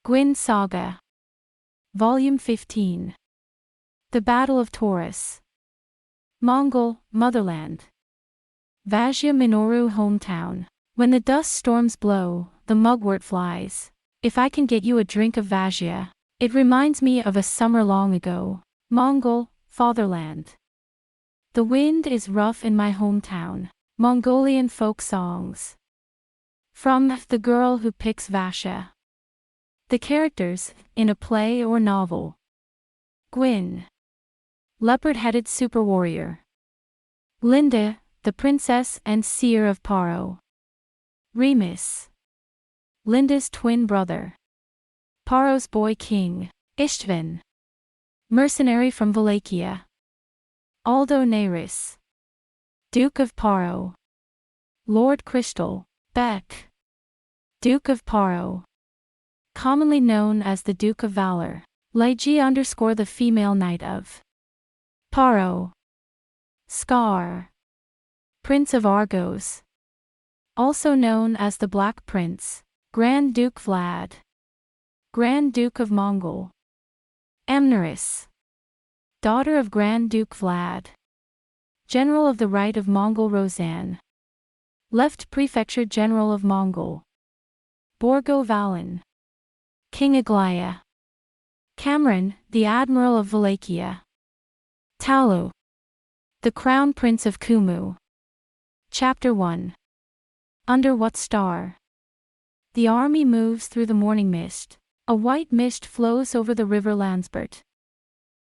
Guin Saga. Volume 15. The Battle of Torus. Mongol, Motherland. Vajja Minoru hometown. When the dust storms blow, the mugwort flies. If I can get you a drink of Vajja, it reminds me of a summer long ago. Mongol, fatherland. The wind is rough in my hometown. Mongolian folk songs. From The Girl Who Picks Vajja. The characters, in a play or novel. Guin. Leopard-headed super warrior. Linda, the princess and seer of Paro. Remus. Linda's twin brother. Paro's boy king. Ishtvan. Mercenary from Wallachia. Aldo Neyris. Duke of Paro. Lord Crystal. Beck. Duke of Paro. Commonly known as the Duke of Valor. Legi _ the female knight of Paro. Scar. Prince of Argos. Also known as the Black Prince. Grand Duke Vlad. Grand Duke of Mongol. Amneris. Daughter of Grand Duke Vlad. General of the Right of Mongol Rozan. Left Prefecture General of Mongol. Borgo Valan. King Aglaya. Cameron, the Admiral of Wallachia. Talu. The Crown Prince of Kumu. Chapter 1. Under what star? The army moves through the morning mist. A white mist flows over the river Landsbert.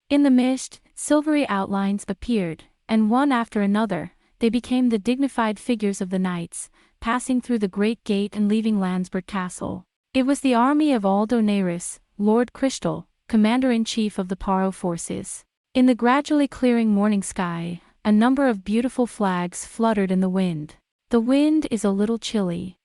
In the mist, silvery outlines appeared, and one after another, they became the dignified figures of the knights, passing through the great gate and leaving Landsbert Castle. It was the army of Aldo Neyris, Lord Crystal, commander-in-chief of the Paro forces. In the gradually clearing morning sky, a number of beautiful flags fluttered in the wind. The wind is a little chilly.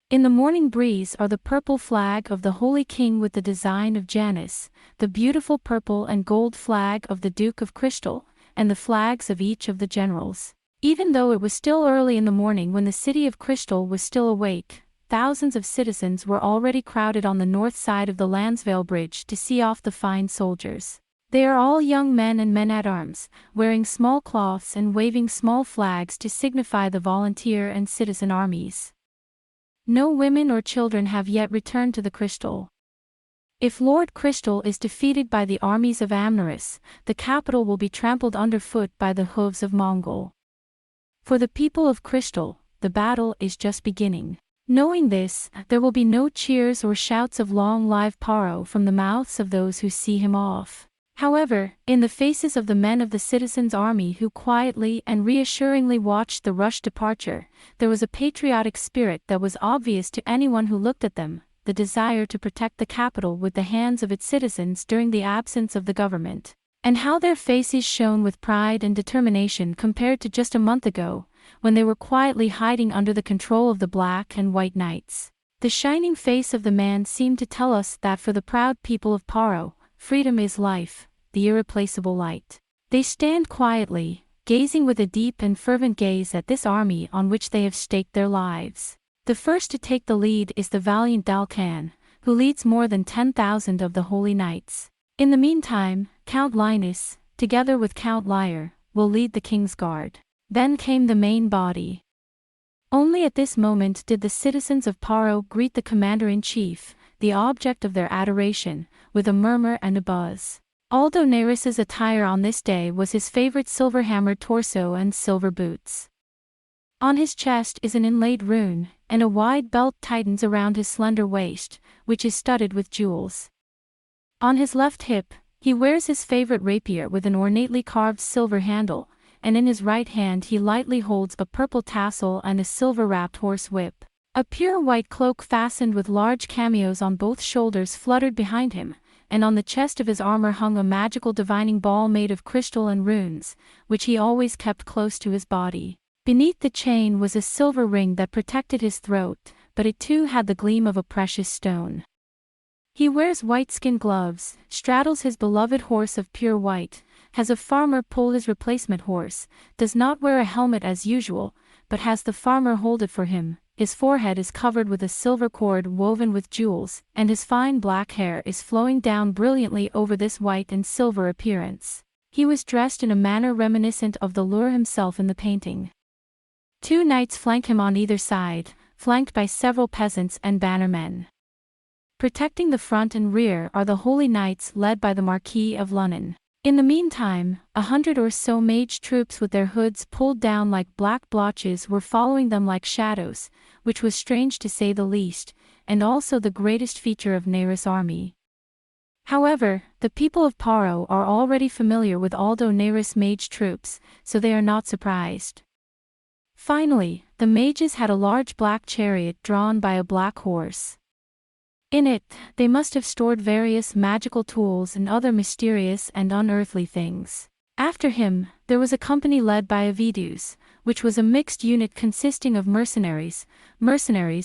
In the morning breeze are the purple flag of the Holy King with the design of Janus, the beautiful purple and gold flag of the Duke of Crystal, and the flags of each of the generals. Even though it was still early in the morning when the city of Crystal was still awake, thousands of citizens were already crowded on the north side of the Lansvale Bridge to see off the fine soldiers. They are all young men and men-at-arms, wearing small cloths and waving small flags to signify the volunteer and citizen armies. No women or children have yet returned to the Crystal. If Lord Crystal is defeated by the armies of Amneris, the capital will be trampled underfoot by the hooves of Mongol. For the people of Crystal, the battle is just beginning. Knowing this, there will be no cheers or shouts of "Long live Paro" from the mouths of those who see him off. However, in the faces of the men of the citizens' army who quietly and reassuringly watched the rushed departure, there was a patriotic spirit that was obvious to anyone who looked at them, the desire to protect the capital with the hands of its citizens during the absence of the government. And how their faces shone with pride and determination compared to just a month ago, when they were quietly hiding under the control of the Black and White Knights. The shining face of the man seemed to tell us that for the proud people of Paro, freedom is life, the irreplaceable light. They stand quietly, gazing with a deep and fervent gaze at this army on which they have staked their lives. The first to take the lead is the valiant Dalcan, who leads more than 10,000 of the holy knights. In the meantime, Count Linus, together with Count Lyre, will lead the king's guard. Then came the main body. Only at this moment did the citizens of Paro greet the commander-in-chief, the object of their adoration, with a murmur and a buzz. Aldo Neyris's attire on this day was his favorite silver-hammered torso and silver boots. On his chest is an inlaid rune, and a wide belt tightens around his slender waist, which is studded with jewels. On his left hip, he wears his favorite rapier with an ornately carved silver handle, and in his right hand he lightly holds a purple tassel and a silver-wrapped horse whip. A pure white cloak fastened with large cameos on both shoulders fluttered behind him, and on the chest of his armor hung a magical divining ball made of crystal and runes, which he always kept close to his body. Beneath the chain was a silver ring that protected his throat, but it too had the gleam of a precious stone. He wears white-skin gloves, straddles his beloved horse of pure white, has a farmer pull his replacement horse, does not wear a helmet as usual, but has the farmer hold it for him, his forehead is covered with a silver cord woven with jewels, and his fine black hair is flowing down brilliantly over this white and silver appearance. He was dressed in a manner reminiscent of the Lure himself in the painting. 2 knights flank him on either side, flanked by several peasants and bannermen. Protecting the front and rear are the holy knights led by the Marquis of Lunnon. In the meantime, 100 or so mage troops with their hoods pulled down like black blotches were following them like shadows, which was strange to say the least, and also the greatest feature of Neris' army. However, the people of Paro are already familiar with Aldo Neris' mage troops, so they are not surprised. Finally, the mages had a large black chariot drawn by a black horse. In it, they must have stored various magical tools and other mysterious and unearthly things. After him, there was a company led by Avidus, which was a mixed unit consisting of mercenaries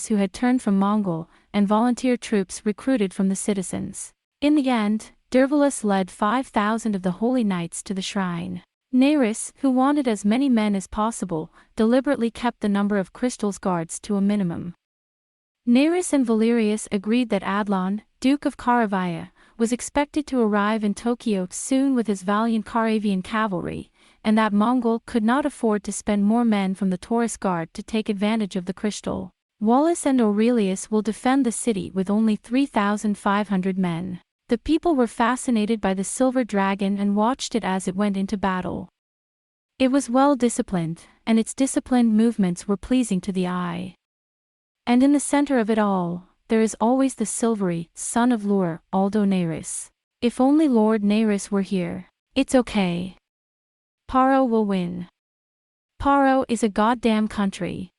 who had turned from Mongol, and volunteer troops recruited from the citizens. In the end, Dervalus led 5,000 of the holy knights to the shrine. Neris, who wanted as many men as possible, deliberately kept the number of Crystal's guards to a minimum. Neris and Valerius agreed that Adlon, Duke of Caravia, was expected to arrive in Tokyo soon with his valiant Caravian cavalry, and that Mongol could not afford to spend more men from the Torus Guard to take advantage of the crystal. Wallace and Aurelius will defend the city with only 3,500 men. The people were fascinated by the silver dragon and watched it as it went into battle. It was well disciplined, and its disciplined movements were pleasing to the eye. And in the center of it all, there is always the silvery son of Lure, Aldo Neris. If only Lord Neris were here. It's okay. Paro will win. Paro is a goddamn country.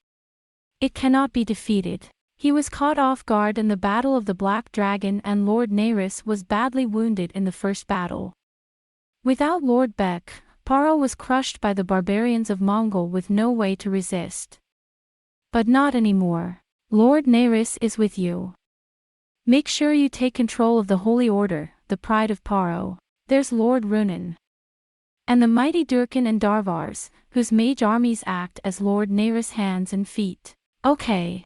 It cannot be defeated. He was caught off guard in the Battle of the Black Dragon, and Lord Neris was badly wounded in the first battle. Without Lord Beck, Paro was crushed by the barbarians of Mongol with no way to resist. But not anymore. Lord Neris is with you. Make sure you take control of the Holy Order, the pride of Paro. There's Lord Runan. And the mighty Durkan and Darvars, whose mage armies act as Lord Neris' hands and feet. Okay.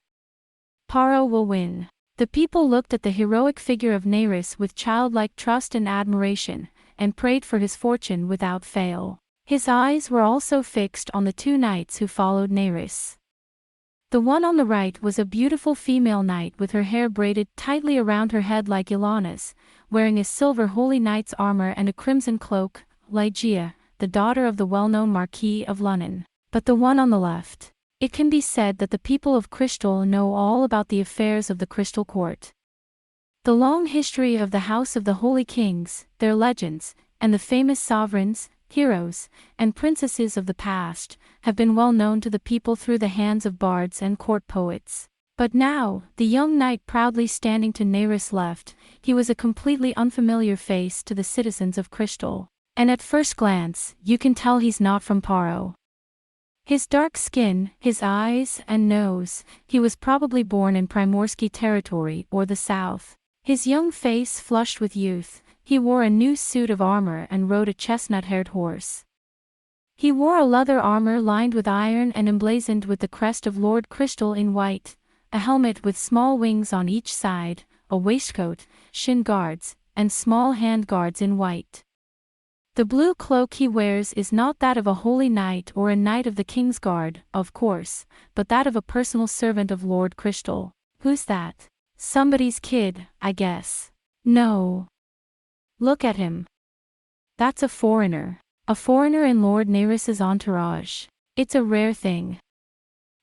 Paro will win. The people looked at the heroic figure of Neris with childlike trust and admiration, and prayed for his fortune without fail. His eyes were also fixed on the 2 knights who followed Neris. The one on the right was a beautiful female knight with her hair braided tightly around her head like Ilana's, wearing a silver holy knight's armor and a crimson cloak, Ligeia, the daughter of the well-known Marquis of Lunnon. But the one on the left. It can be said that the people of Crystal know all about the affairs of the Crystal Court. The long history of the House of the Holy Kings, their legends, and the famous sovereigns, heroes, and princesses of the past, have been well known to the people through the hands of bards and court poets. But now, the young knight proudly standing to Neris' left, he was a completely unfamiliar face to the citizens of Crystal. And at first glance, you can tell he's not from Paro. His dark skin, his eyes and nose, he was probably born in Primorsky territory or the south. His young face flushed with youth. He wore a new suit of armor and rode a chestnut-haired horse. He wore a leather armor lined with iron and emblazoned with the crest of Lord Crystal in white, a helmet with small wings on each side, a waistcoat, shin guards, and small hand guards in white. The blue cloak he wears is not that of a holy knight or a knight of the King's Guard, of course, but that of a personal servant of Lord Crystal. Who's that? Somebody's kid, I guess. No. Look at him. That's a foreigner. A foreigner in Lord Neris's entourage. It's a rare thing.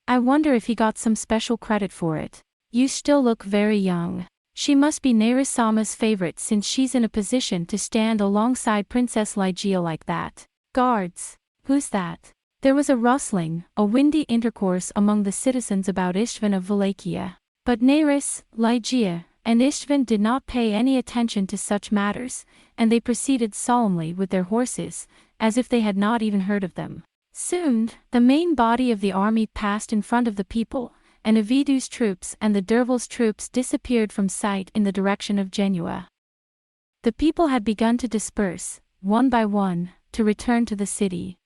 I wonder if he got some special credit for it. You still look very young. She must be Neris-sama's favorite since she's in a position to stand alongside Princess Ligeia like that. Guards. Who's that? There was a rustling, a windy intercourse among the citizens about Istvan of Wallachia. But Neris, Ligeia, and Istvan did not pay any attention to such matters, and they proceeded solemnly with their horses, as if they had not even heard of them. Soon, the main body of the army passed in front of the people, and Avidu's troops and the Derval's troops disappeared from sight in the direction of Genoa. The people had begun to disperse, one by one, to return to the city.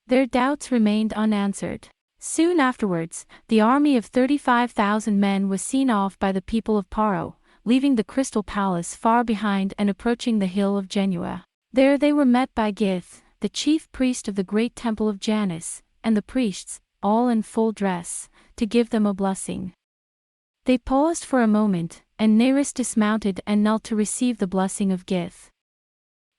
Their doubts remained unanswered. Soon afterwards, the army of 35,000 men was seen off by the people of Paro, leaving the Crystal Palace far behind and approaching the hill of Genua. There they were met by Gith, the chief priest of the great temple of Janus, and the priests, all in full dress, to give them a blessing. They paused for a moment, and Nerys dismounted and knelt to receive the blessing of Gith.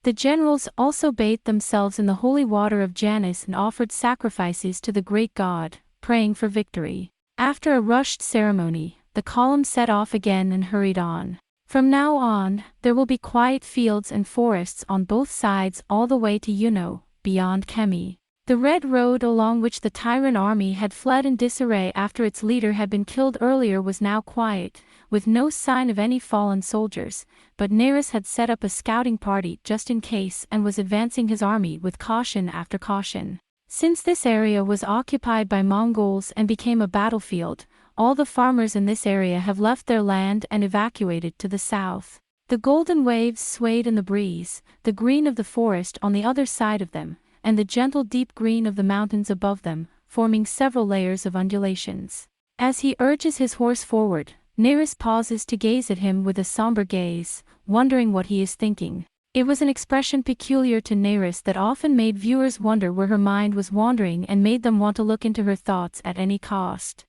The generals also bathed themselves in the holy water of Janus and offered sacrifices to the great god, praying for victory. After a rushed ceremony, the column set off again and hurried on. From now on, there will be quiet fields and forests on both sides all the way to Yuno, beyond Kemi. The red road along which the Tyrant army had fled in disarray after its leader had been killed earlier was now quiet, with no sign of any fallen soldiers, but Nerys had set up a scouting party just in case and was advancing his army with caution after caution. Since this area was occupied by Mongols and became a battlefield, all the farmers in this area have left their land and evacuated to the south. The golden waves swayed in the breeze, the green of the forest on the other side of them, and the gentle deep green of the mountains above them, forming several layers of undulations. As he urges his horse forward, Nerys pauses to gaze at him with a somber gaze, wondering what he is thinking. It was an expression peculiar to Nerys that often made viewers wonder where her mind was wandering and made them want to look into her thoughts at any cost.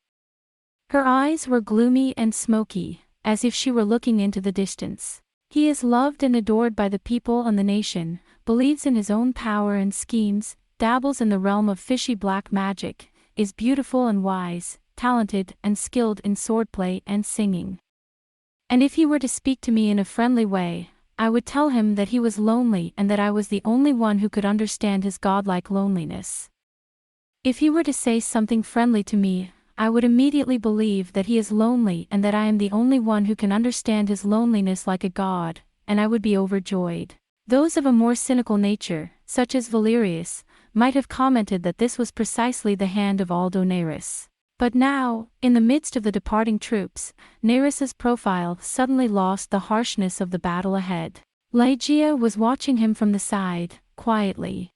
Her eyes were gloomy and smoky, as if she were looking into the distance. He is loved and adored by the people and the nation, believes in his own power and schemes, dabbles in the realm of fishy black magic, is beautiful and wise, talented and skilled in swordplay and singing. And if he were to speak to me in a friendly way, I would tell him that he was lonely and that I was the only one who could understand his godlike loneliness. If he were to say something friendly to me, I would immediately believe that he is lonely and that I am the only one who can understand his loneliness like a god, and I would be overjoyed. Those of a more cynical nature, such as Valerius, might have commented that this was precisely the hand of Aldo Nerys. But now, in the midst of the departing troops, Nerys's profile suddenly lost the harshness of the battle ahead. Ligeia was watching him from the side, quietly.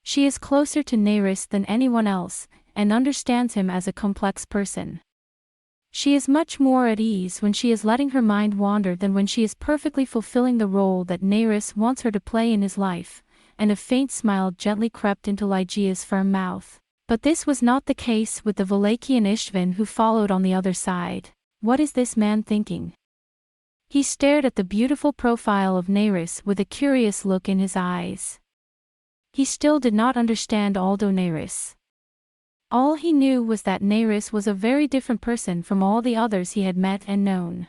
She is closer to Nerys than anyone else, and understands him as a complex person. She is much more at ease when she is letting her mind wander than when she is perfectly fulfilling the role that Nerys wants her to play in his life, and a faint smile gently crept into Ligeia's firm mouth. But this was not the case with the Valachian Ishtvan who followed on the other side. What is this man thinking? He stared at the beautiful profile of Nerys with a curious look in his eyes. He still did not understand Aldo Nerys. All he knew was that Nerys was a very different person from all the others he had met and known.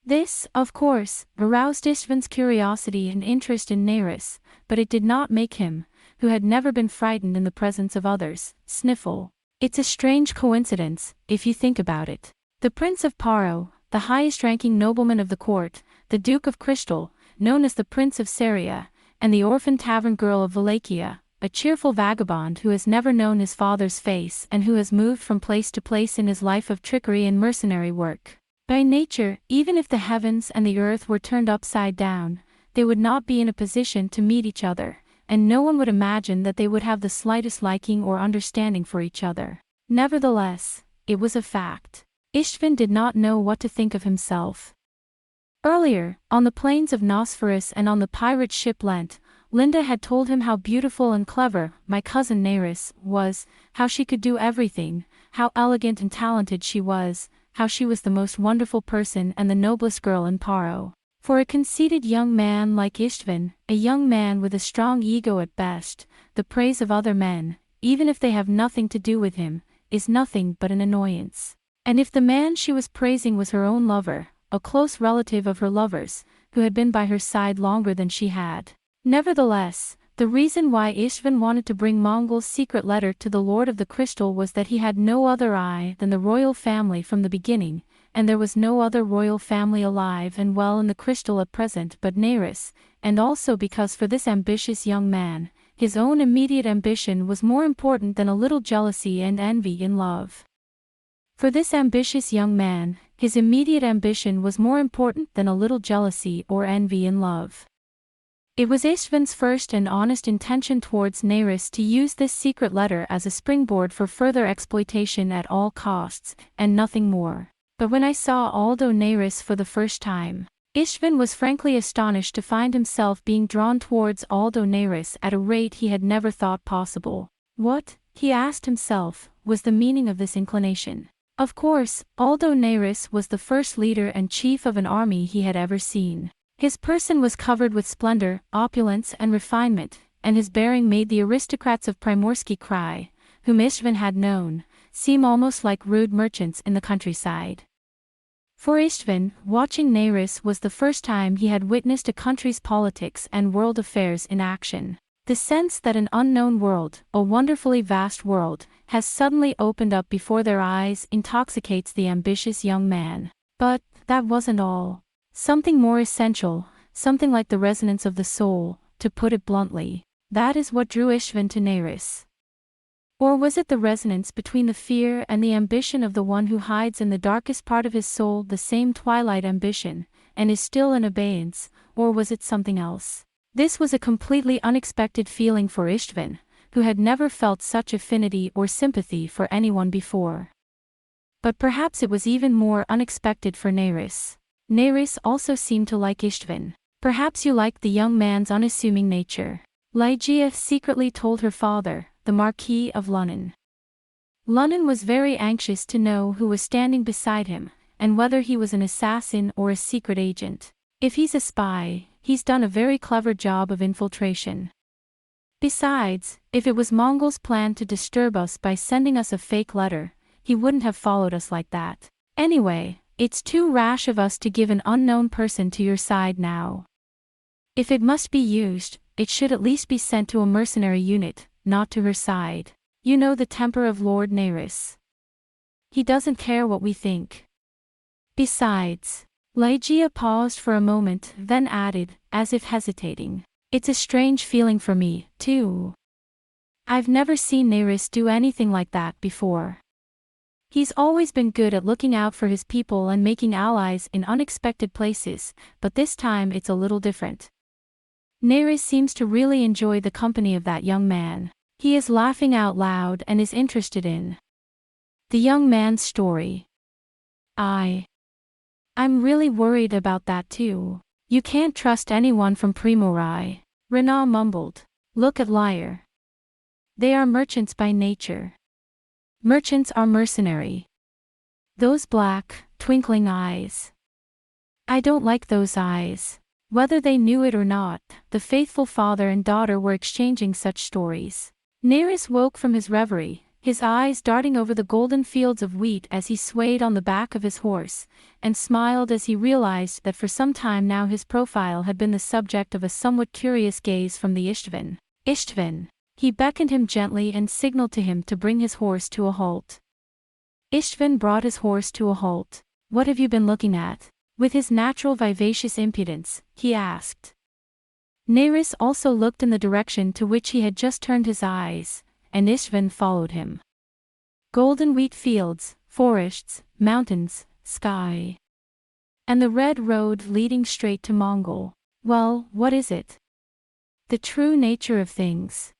This, of course, aroused Ishtvan's curiosity and interest in Nerys, but it did not make him, who had never been frightened in the presence of others, sniffle. It's a strange coincidence, if you think about it. The Prince of Paro, the highest-ranking nobleman of the court, the Duke of Crystal, known as the Prince of Seria, and the orphan tavern girl of Valachia, a cheerful vagabond who has never known his father's face and who has moved from place to place in his life of trickery and mercenary work. By nature, even if the heavens and the earth were turned upside down, they would not be in a position to meet each other, and no one would imagine that they would have the slightest liking or understanding for each other. Nevertheless, it was a fact. Ishtvan did not know what to think of himself. Earlier, on the plains of Nosferus and on the pirate ship Lent, Linda had told him how beautiful and clever my cousin Nerys was, how she could do everything, how elegant and talented she was, how she was the most wonderful person and the noblest girl in Paro. For a conceited young man like Ishtvan, a young man with a strong ego at best, the praise of other men, even if they have nothing to do with him, is nothing but an annoyance. And if the man she was praising was her own lover, a close relative of her lover's, who had been by her side longer than she had. Nevertheless, the reason why Ishtvan wanted to bring Mongol's secret letter to the Lord of the Crystal was that he had no other eye than the royal family from the beginning, and there was no other royal family alive and well in the Crystal at present but Nerys, and also because for this ambitious young man, his own immediate ambition was more important than a little jealousy and envy in love. For this ambitious young man, his immediate ambition was more important than a little jealousy or envy in love. It was Istvan's first and honest intention towards Neris to use this secret letter as a springboard for further exploitation at all costs, and nothing more. But when I saw Aldo Neris for the first time, Istvan was frankly astonished to find himself being drawn towards Aldo Neris at a rate he had never thought possible. What, he asked himself, was the meaning of this inclination? Of course, Aldo Neris was the first leader and chief of an army he had ever seen. His person was covered with splendor, opulence and refinement, and his bearing made the aristocrats of Primorsky Krai, whom Istvan had known, seem almost like rude merchants in the countryside. For Istvan, watching Neris was the first time he had witnessed a country's politics and world affairs in action. The sense that an unknown world, a wonderfully vast world, has suddenly opened up before their eyes intoxicates the ambitious young man. But that wasn't all. Something more essential, something like the resonance of the soul, to put it bluntly. That is what drew Istvan to Neris. Or was it the resonance between the fear and the ambition of the one who hides in the darkest part of his soul the same twilight ambition, and is still in abeyance, or was it something else? This was a completely unexpected feeling for Istvan, who had never felt such affinity or sympathy for anyone before. But perhaps it was even more unexpected for Neris. Neris also seemed to like Istvan. Perhaps you liked the young man's unassuming nature. Ligeia secretly told her father, the Marquis of Lunnon. Lunnon was very anxious to know who was standing beside him, and whether he was an assassin or a secret agent. If he's a spy, he's done a very clever job of infiltration. Besides, if it was Mongol's plan to disturb us by sending us a fake letter, he wouldn't have followed us like that. Anyway, it's too rash of us to give an unknown person to your side now. If it must be used, it should at least be sent to a mercenary unit, not to her side. You know the temper of Lord Neris. He doesn't care what we think. Besides, Ligeia paused for a moment, then added, as if hesitating, it's a strange feeling for me, too. I've never seen Neris do anything like that before. He's always been good at looking out for his people and making allies in unexpected places, but this time it's a little different. Neris seems to really enjoy the company of that young man. He is laughing out loud and is interested in the young man's story. I'm really worried about that too. You can't trust anyone from Primorai. Renaud mumbled. Look at Lyre. They are merchants by nature. Merchants are mercenary. Those black, twinkling eyes. I don't like those eyes. Whether they knew it or not, the faithful father and daughter were exchanging such stories. Neris woke from his reverie, his eyes darting over the golden fields of wheat as he swayed on the back of his horse, and smiled as he realized that for some time now his profile had been the subject of a somewhat curious gaze from the Istvan. Istvan! He beckoned him gently and signaled to him to bring his horse to a halt. Istvan brought his horse to a halt. What have you been looking at? With his natural vivacious impudence, he asked. Neris also looked in the direction to which he had just turned his eyes, and Istvan followed him. Golden wheat fields, forests, mountains, sky. And the red road leading straight to Mongol. Well, what is it? The true nature of things.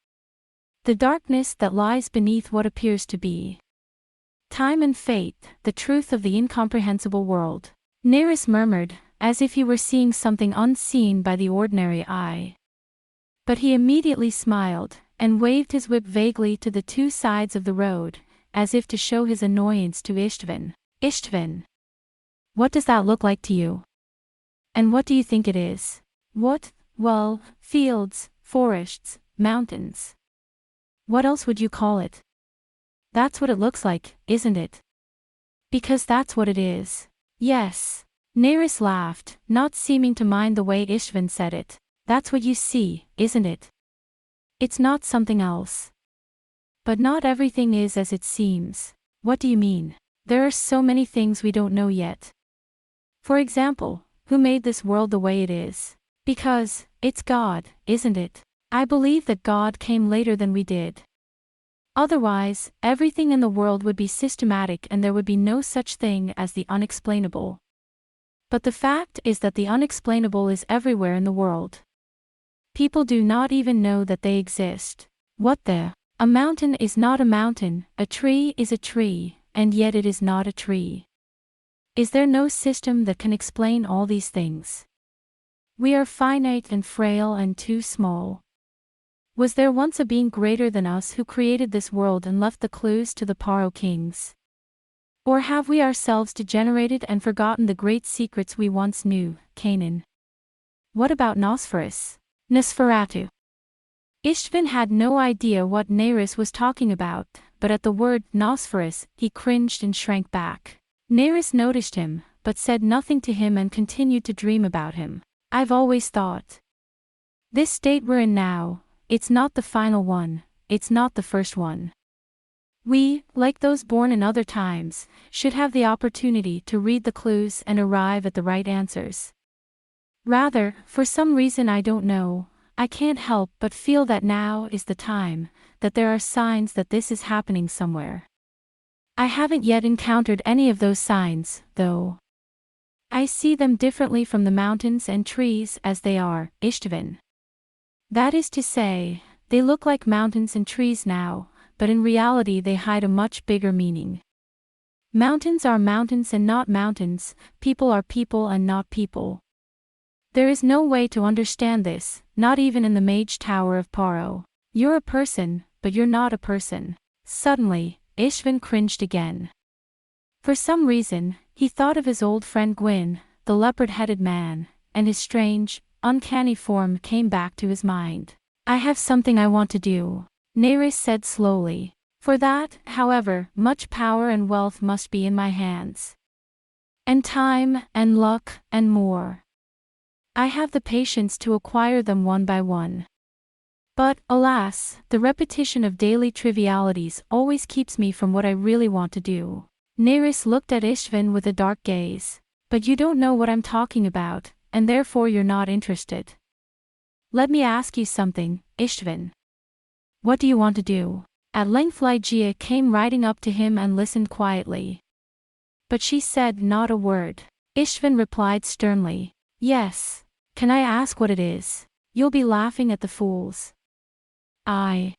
The darkness that lies beneath what appears to be. Time and fate, the truth of the incomprehensible world. Neris murmured, as if he were seeing something unseen by the ordinary eye. But he immediately smiled, and waved his whip vaguely to the two sides of the road, as if to show his annoyance to Istvan. Istvan! What does that look like to you? And what do you think it is? What? Well, fields, forests, mountains. What else would you call it? That's what it looks like, isn't it? Because that's what it is. Yes. Neris laughed, not seeming to mind the way Istvan said it. That's what you see, isn't it? It's not something else. But not everything is as it seems. What do you mean? There are so many things we don't know yet. For example, who made this world the way it is? Because, it's God, isn't it? I believe that God came later than we did. Otherwise, everything in the world would be systematic and there would be no such thing as the unexplainable. But the fact is that the unexplainable is everywhere in the world. People do not even know that they exist. What the? A mountain is not a mountain, a tree is a tree, and yet it is not a tree. Is there no system that can explain all these things? We are finite and frail and too small. Was there once a being greater than us who created this world and left the clues to the Paro kings? Or have we ourselves degenerated and forgotten the great secrets we once knew, Canaan? What about Nosferatu? Istvin had no idea what Nerys was talking about, but at the word Nosferus, he cringed and shrank back. Nerys noticed him, but said nothing to him and continued to dream about him. I've always thought. This state we're in now, it's not the final one, it's not the first one. We, like those born in other times, should have the opportunity to read the clues and arrive at the right answers. Rather, for some reason I don't know, I can't help but feel that now is the time, that there are signs that this is happening somewhere. I haven't yet encountered any of those signs, though. I see them differently from the mountains and trees as they are, Istvin. That is to say, they look like mountains and trees now, but in reality they hide a much bigger meaning. Mountains are mountains and not mountains, people are people and not people. There is no way to understand this, not even in the Mage Tower of Paro. You're a person, but you're not a person. Suddenly, Istvin cringed again. For some reason, he thought of his old friend Guin, the leopard-headed man, and his strange, uncanny form came back to his mind. I have something I want to do, Nerys said slowly. For that, however, much power and wealth must be in my hands. And time, and luck, and more. I have the patience to acquire them one by one. But, alas, the repetition of daily trivialities always keeps me from what I really want to do. Nerys looked at Istvin with a dark gaze. But you don't know what I'm talking about, and therefore you're not interested. Let me ask you something, Istvin. What do you want to do? At length Ligeia came riding up to him and listened quietly. But she said not a word. Istvin replied sternly. Yes. Can I ask what it is? You'll be laughing at the fools. I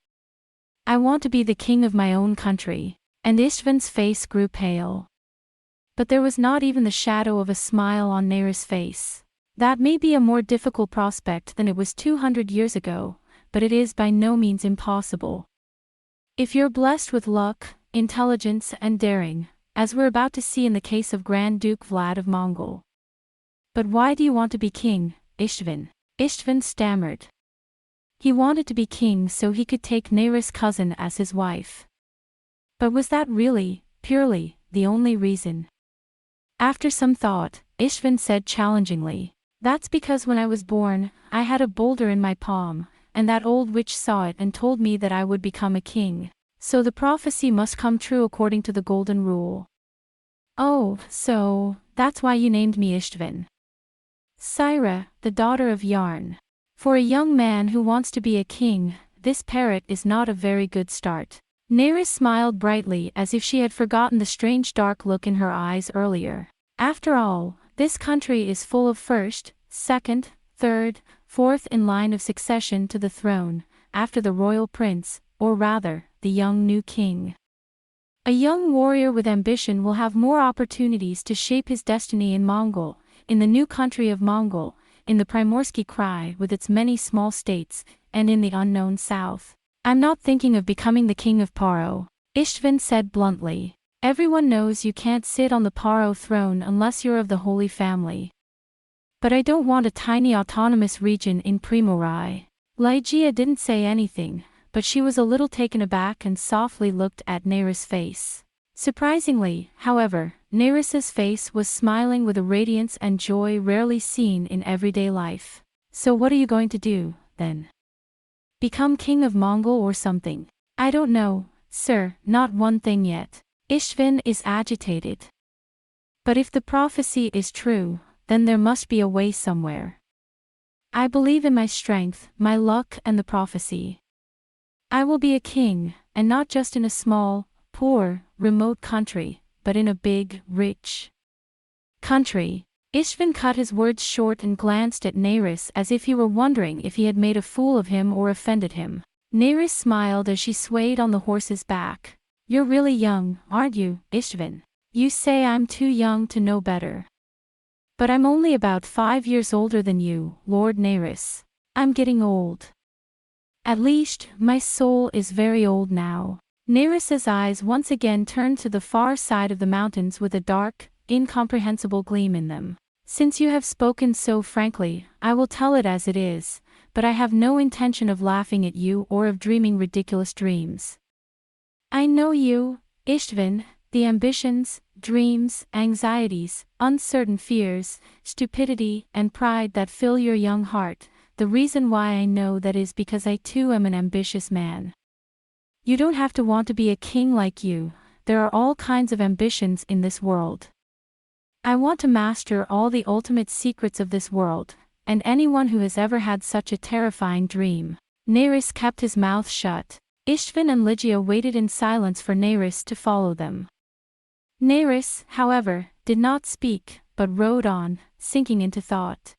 want to be the king of my own country. And Istvin's face grew pale. But there was not even the shadow of a smile on Nerys' face. That may be a more difficult prospect than it was 200 years ago, but it is by no means impossible. If you're blessed with luck, intelligence and daring, as we're about to see in the case of Grand Duke Vlad of Mongol. But why do you want to be king, Istvin? Istvin stammered. He wanted to be king so he could take Nerys' cousin as his wife. But was that really, purely, the only reason? After some thought, Istvin said challengingly, that's because when I was born, I had a boulder in my palm, and that old witch saw it and told me that I would become a king. So the prophecy must come true according to the golden rule. Oh, so, that's why you named me Istvin. Syra, the daughter of Yarn. For a young man who wants to be a king, this parrot is not a very good start. Nerys smiled brightly as if she had forgotten the strange dark look in her eyes earlier. After all, this country is full of first, second, third, fourth in line of succession to the throne, after the royal prince, or rather, the young new king. A young warrior with ambition will have more opportunities to shape his destiny in Mongol, in the new country of Mongol, in the Primorsky Krai with its many small states, and in the unknown south. I'm not thinking of becoming the king of Paro, Istvin said bluntly. Everyone knows you can't sit on the Paro throne unless you're of the Holy Family. But I don't want a tiny autonomous region in Primorai. Ligeia didn't say anything, but she was a little taken aback and softly looked at Nerys' face. Surprisingly, however, Nerys' face was smiling with a radiance and joy rarely seen in everyday life. So what are you going to do, then? Become king of Mongol or something? I don't know, sir, not one thing yet. Istvin is agitated. But if the prophecy is true, then there must be a way somewhere. I believe in my strength, my luck and the prophecy. I will be a king, and not just in a small, poor, remote country, but in a big, rich country. Ishvan cut his words short and glanced at Nerys as if he were wondering if he had made a fool of him or offended him. Nerys smiled as she swayed on the horse's back. You're really young, aren't you, Ishvan? You say I'm too young to know better. But I'm only about 5 years older than you, Lord Nerys. I'm getting old. At least, my soul is very old now. Nerys's eyes once again turned to the far side of the mountains with a dark, incomprehensible gleam in them. Since you have spoken so frankly, I will tell it as it is, but I have no intention of laughing at you or of dreaming ridiculous dreams. I know you, Ishvan, the ambitions, dreams, anxieties, uncertain fears, stupidity, and pride that fill your young heart. The reason why I know that is because I too am an ambitious man. You don't have to want to be a king like you, there are all kinds of ambitions in this world. I want to master all the ultimate secrets of this world, and anyone who has ever had such a terrifying dream. Nerys kept his mouth shut. Ishvan and Lygia waited in silence for Nerys to follow them. Nerys, however, did not speak, but rode on, sinking into thought.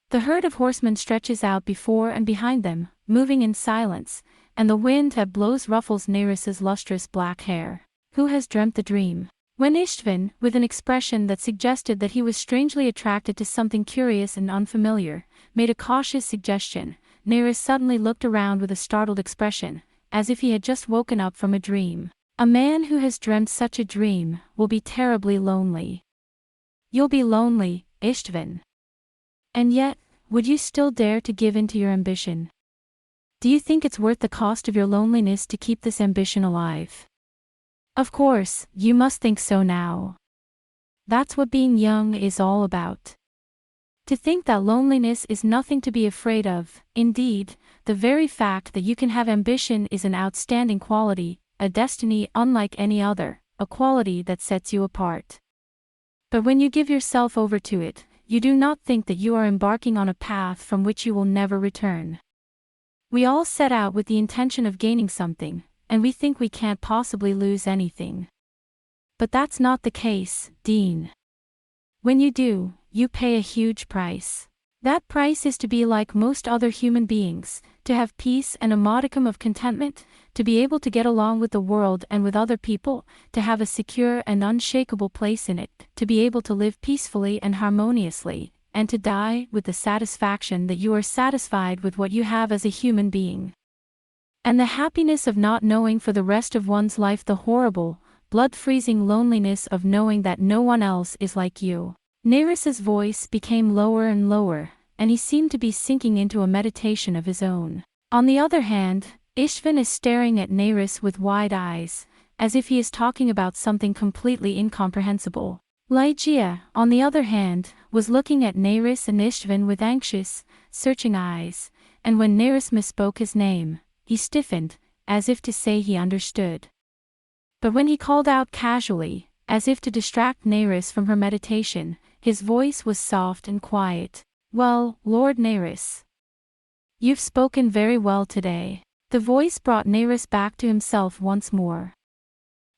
The herd of horsemen stretches out before and behind them, moving in silence, and the wind that blows ruffles Nerys's lustrous black hair. Who has dreamt the dream? When Ishvan, with an expression that suggested that he was strangely attracted to something curious and unfamiliar, made a cautious suggestion, Nerys suddenly looked around with a startled expression, as if he had just woken up from a dream. A man who has dreamt such a dream will be terribly lonely. You'll be lonely, Ishvan. And yet, would you still dare to give in to your ambition? Do you think it's worth the cost of your loneliness to keep this ambition alive? Of course, you must think so now. That's what being young is all about. To think that loneliness is nothing to be afraid of, indeed, the very fact that you can have ambition is an outstanding quality, a destiny unlike any other, a quality that sets you apart. But when you give yourself over to it, you do not think that you are embarking on a path from which you will never return. We all set out with the intention of gaining something, and we think we can't possibly lose anything. But that's not the case, Dean. When you do, you pay a huge price. That price is to be like most other human beings, to have peace and a modicum of contentment, to be able to get along with the world and with other people, to have a secure and unshakable place in it, to be able to live peacefully and harmoniously, and to die with the satisfaction that you are satisfied with what you have as a human being. And the happiness of not knowing for the rest of one's life the horrible, blood-freezing loneliness of knowing that no one else is like you. Nerys's voice became lower and lower, and he seemed to be sinking into a meditation of his own. On the other hand, Ishvan is staring at Nerys with wide eyes, as if he is talking about something completely incomprehensible. Lygia, on the other hand, was looking at Nerys and Ishvan with anxious, searching eyes, and when Nerys misspoke his name, he stiffened, as if to say he understood. But when he called out casually, as if to distract Nerys from her meditation, his voice was soft and quiet. Well, Lord Nerys. You've spoken very well today. The voice brought Nerys back to himself once more.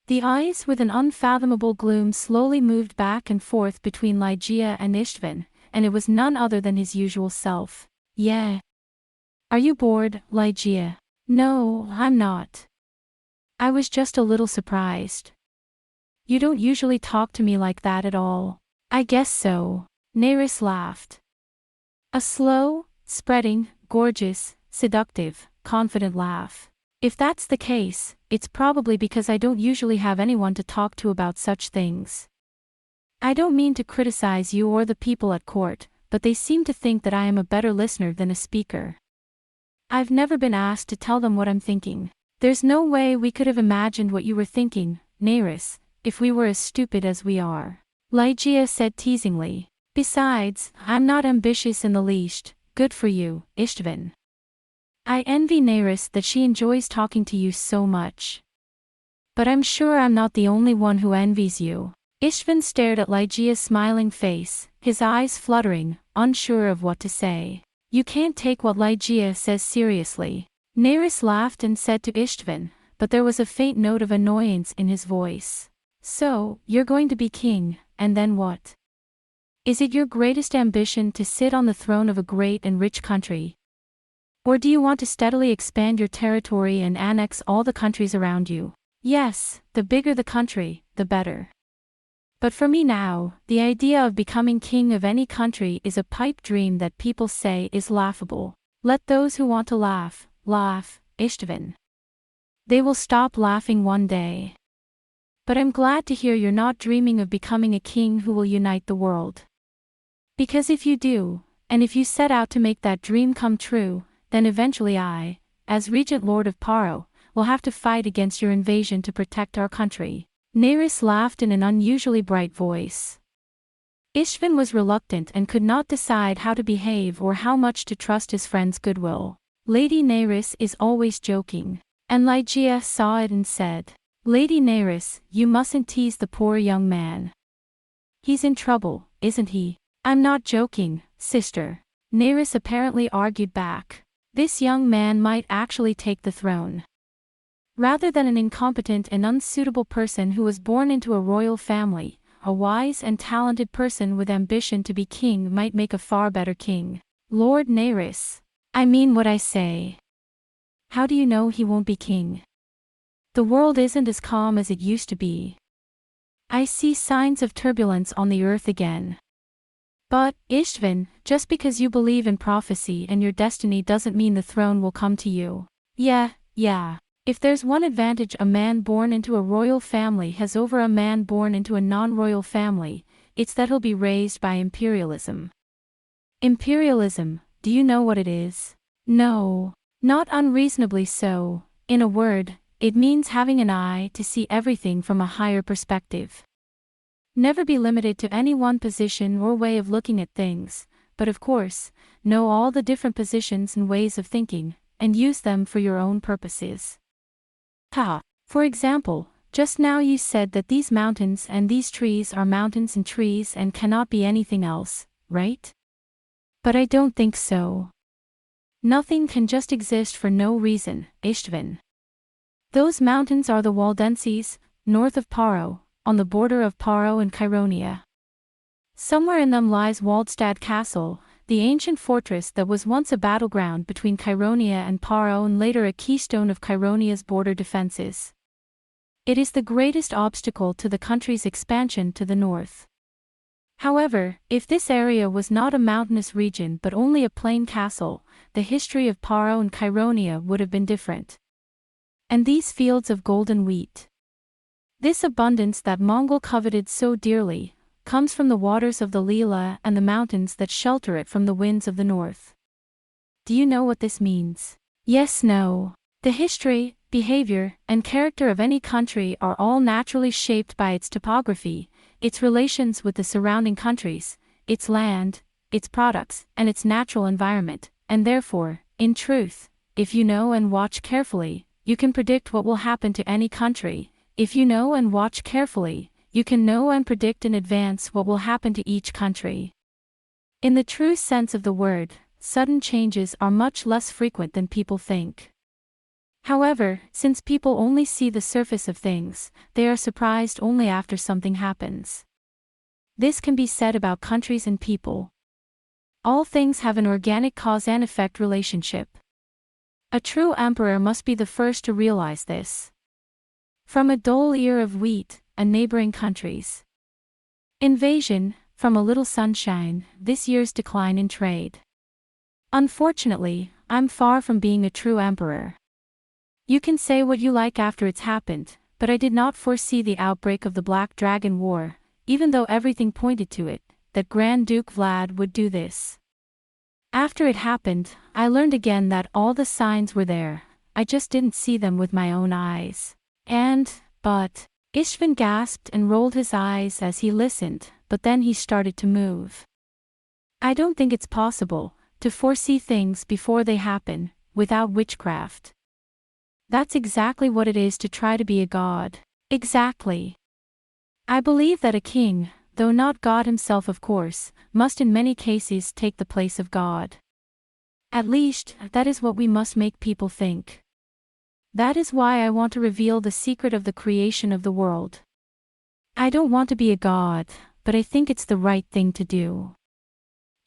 The eyes with an unfathomable gloom slowly moved back and forth between Lygia and Ishvan, and it was none other than his usual self. Yeah. Are you bored, Lygia? No, I'm not. I was just a little surprised. You don't usually talk to me like that at all. I guess so. Nerys laughed. A slow, spreading, gorgeous, seductive, confident laugh. If that's the case, it's probably because I don't usually have anyone to talk to about such things. I don't mean to criticize you or the people at court, but they seem to think that I am a better listener than a speaker. I've never been asked to tell them what I'm thinking. There's no way we could have imagined what you were thinking, Nerys, if we were as stupid as we are. Lygia said teasingly. Besides, I'm not ambitious in the least. Good for you, Ishvan. I envy Nerys that she enjoys talking to you so much. But I'm sure I'm not the only one who envies you. Ishvan stared at Lygia's smiling face, his eyes fluttering, unsure of what to say. You can't take what Lygia says seriously. Nerys laughed and said to Ishvan, but there was a faint note of annoyance in his voice. So, you're going to be king, and then what? Is it your greatest ambition to sit on the throne of a great and rich country? Or do you want to steadily expand your territory and annex all the countries around you? Yes, the bigger the country, the better. But for me now, the idea of becoming king of any country is a pipe dream that people say is laughable. Let those who want to laugh, laugh, Istvan. They will stop laughing one day. But I'm glad to hear you're not dreaming of becoming a king who will unite the world. Because if you do, and if you set out to make that dream come true, then eventually I, as Regent Lord of Paro, will have to fight against your invasion to protect our country. Nerys laughed in an unusually bright voice. Istvan was reluctant and could not decide how to behave or how much to trust his friend's goodwill. Lady Nerys is always joking. And Ligeia saw it and said, Lady Nerys, you mustn't tease the poor young man. He's in trouble, isn't he? I'm not joking, sister. Nerys apparently argued back. This young man might actually take the throne. Rather than an incompetent and unsuitable person who was born into a royal family, a wise and talented person with ambition to be king might make a far better king. Lord Nerys. I mean what I say. How do you know he won't be king? The world isn't as calm as it used to be. I see signs of turbulence on the earth again. But, Istvan, just because you believe in prophecy and your destiny doesn't mean the throne will come to you. Yeah. If there's one advantage a man born into a royal family has over a man born into a non-royal family, it's that he'll be raised by imperialism. Imperialism, do you know what it is? No. Not unreasonably so. In a word, it means having an eye to see everything from a higher perspective. Never be limited to any one position or way of looking at things, but of course, know all the different positions and ways of thinking, and use them for your own purposes. For example, just now you said that these mountains and these trees are mountains and trees and cannot be anything else, right? But I don't think so. Nothing can just exist for no reason, Istvan. Those mountains are the Waldenses, north of Paro, on the border of Paro and Chironia. Somewhere in them lies Waldstad Castle, the ancient fortress that was once a battleground between Chironia and Paro and later a keystone of Chironia's border defenses. It is the greatest obstacle to the country's expansion to the north. However, if this area was not a mountainous region but only a plain castle, the history of Paro and Chironia would have been different. And these fields of golden wheat. This abundance that Mongol coveted so dearly, comes from the waters of the Lila and the mountains that shelter it from the winds of the north. Do you know what this means? Yes, no. The history, behavior, and character of any country are all naturally shaped by its topography, its relations with the surrounding countries, its land, its products, and its natural environment, and therefore, in truth, if you know and watch carefully, you can predict what will happen to any country. If you know and watch carefully, you can know and predict in advance what will happen to each country. In the true sense of the word, sudden changes are much less frequent than people think. However, since people only see the surface of things, they are surprised only after something happens. This can be said about countries and people. All things have an organic cause and effect relationship. A true emperor must be the first to realize this. From a dull ear of wheat, and neighboring countries. Invasion, from a little sunshine, this year's decline in trade. Unfortunately, I'm far from being a true emperor. You can say what you like after it's happened, but I did not foresee the outbreak of the Black Dragon War, even though everything pointed to it, that Grand Duke Vlad would do this. After it happened, I learned again that all the signs were there, I just didn't see them with my own eyes. But, Istvan gasped and rolled his eyes as he listened, but then he started to move. I don't think it's possible to foresee things before they happen, without witchcraft. That's exactly what it is to try to be a god. Exactly. I believe that a king, though not God himself of course, must in many cases take the place of God. At least, that is what we must make people think. That is why I want to reveal the secret of the creation of the world. I don't want to be a god, but I think it's the right thing to do.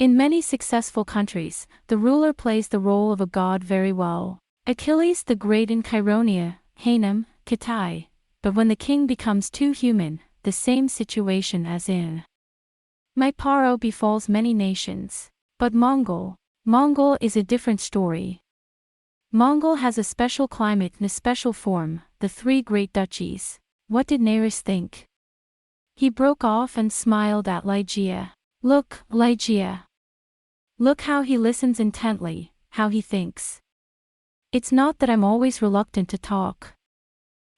In many successful countries, the ruler plays the role of a god very well. Achilles the Great in Cheironia, Hanem, Kitai. But when the king becomes too human, the same situation as in my Paro befalls many nations. But Mongol is a different story. Mongol has a special climate and a special form, the three great duchies. What did Naris think? He broke off and smiled at Ligeia. Look, Ligeia. Look how he listens intently, how he thinks. It's not that I'm always reluctant to talk.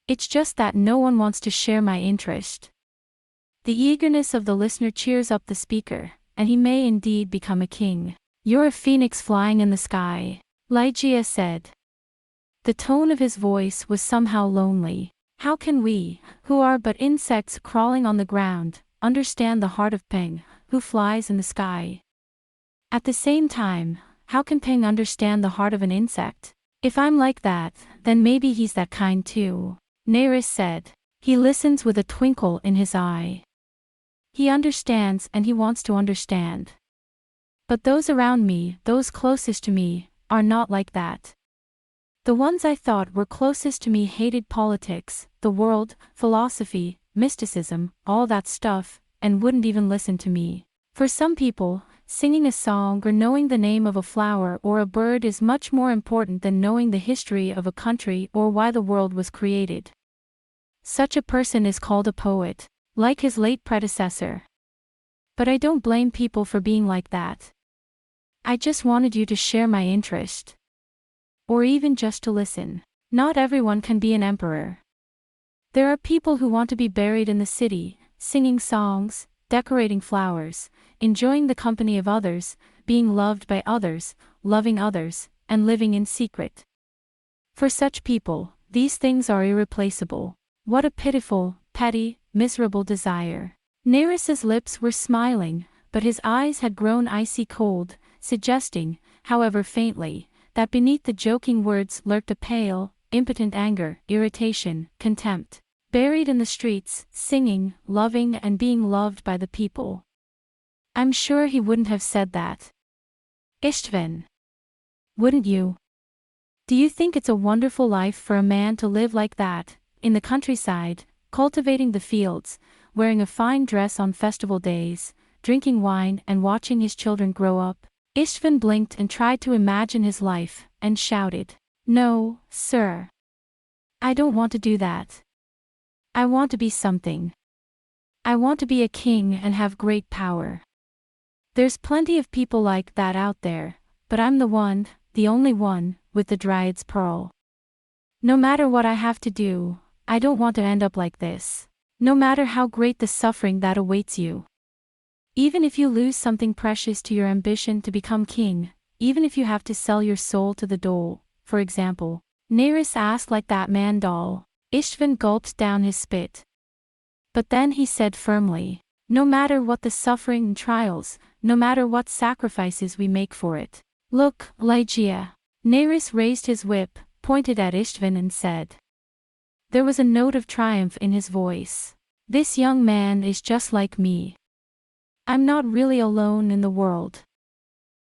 It's just that no one wants to share my interest. The eagerness of the listener cheers up the speaker, and he may indeed become a king. You're a phoenix flying in the sky, Ligeia said. The tone of his voice was somehow lonely. How can we, who are but insects crawling on the ground, understand the heart of Peng, who flies in the sky? At the same time, how can Peng understand the heart of an insect? If I'm like that, then maybe he's that kind too, Naris said. He listens with a twinkle in his eye. He understands and he wants to understand. But those around me, those closest to me, are not like that. The ones I thought were closest to me hated politics, the world, philosophy, mysticism, all that stuff, and wouldn't even listen to me. For some people, singing a song or knowing the name of a flower or a bird is much more important than knowing the history of a country or why the world was created. Such a person is called a poet, like his late predecessor. But I don't blame people for being like that. I just wanted you to share my interest. Or even just to listen. Not everyone can be an emperor. There are people who want to be buried in the city, singing songs, decorating flowers, enjoying the company of others, being loved by others, loving others, and living in secret. For such people, these things are irreplaceable. What a pitiful, petty, miserable desire. Naris's lips were smiling, but his eyes had grown icy cold, suggesting, however faintly, that beneath the joking words lurked a pale, impotent anger, irritation, contempt. Buried in the streets, singing, loving and being loved by the people. I'm sure he wouldn't have said that. Ishtvan. Wouldn't you? Do you think it's a wonderful life for a man to live like that, in the countryside, cultivating the fields, wearing a fine dress on festival days, drinking wine and watching his children grow up? Ishtvan blinked and tried to imagine his life, and shouted, No, sir. I don't want to do that. I want to be something. I want to be a king and have great power. There's plenty of people like that out there, but I'm the one, the only one, with the Dryad's pearl. No matter what I have to do, I don't want to end up like this. No matter how great the suffering that awaits you. Even if you lose something precious to your ambition to become king, even if you have to sell your soul to the dole, for example, Naris asked like that man doll. Ishtvan gulped down his spit. But then he said firmly, no matter what the suffering and trials, no matter what sacrifices we make for it. Look, Ligeia. Naris raised his whip, pointed at Ishtvan and said. There was a note of triumph in his voice. This young man is just like me. I'm not really alone in the world.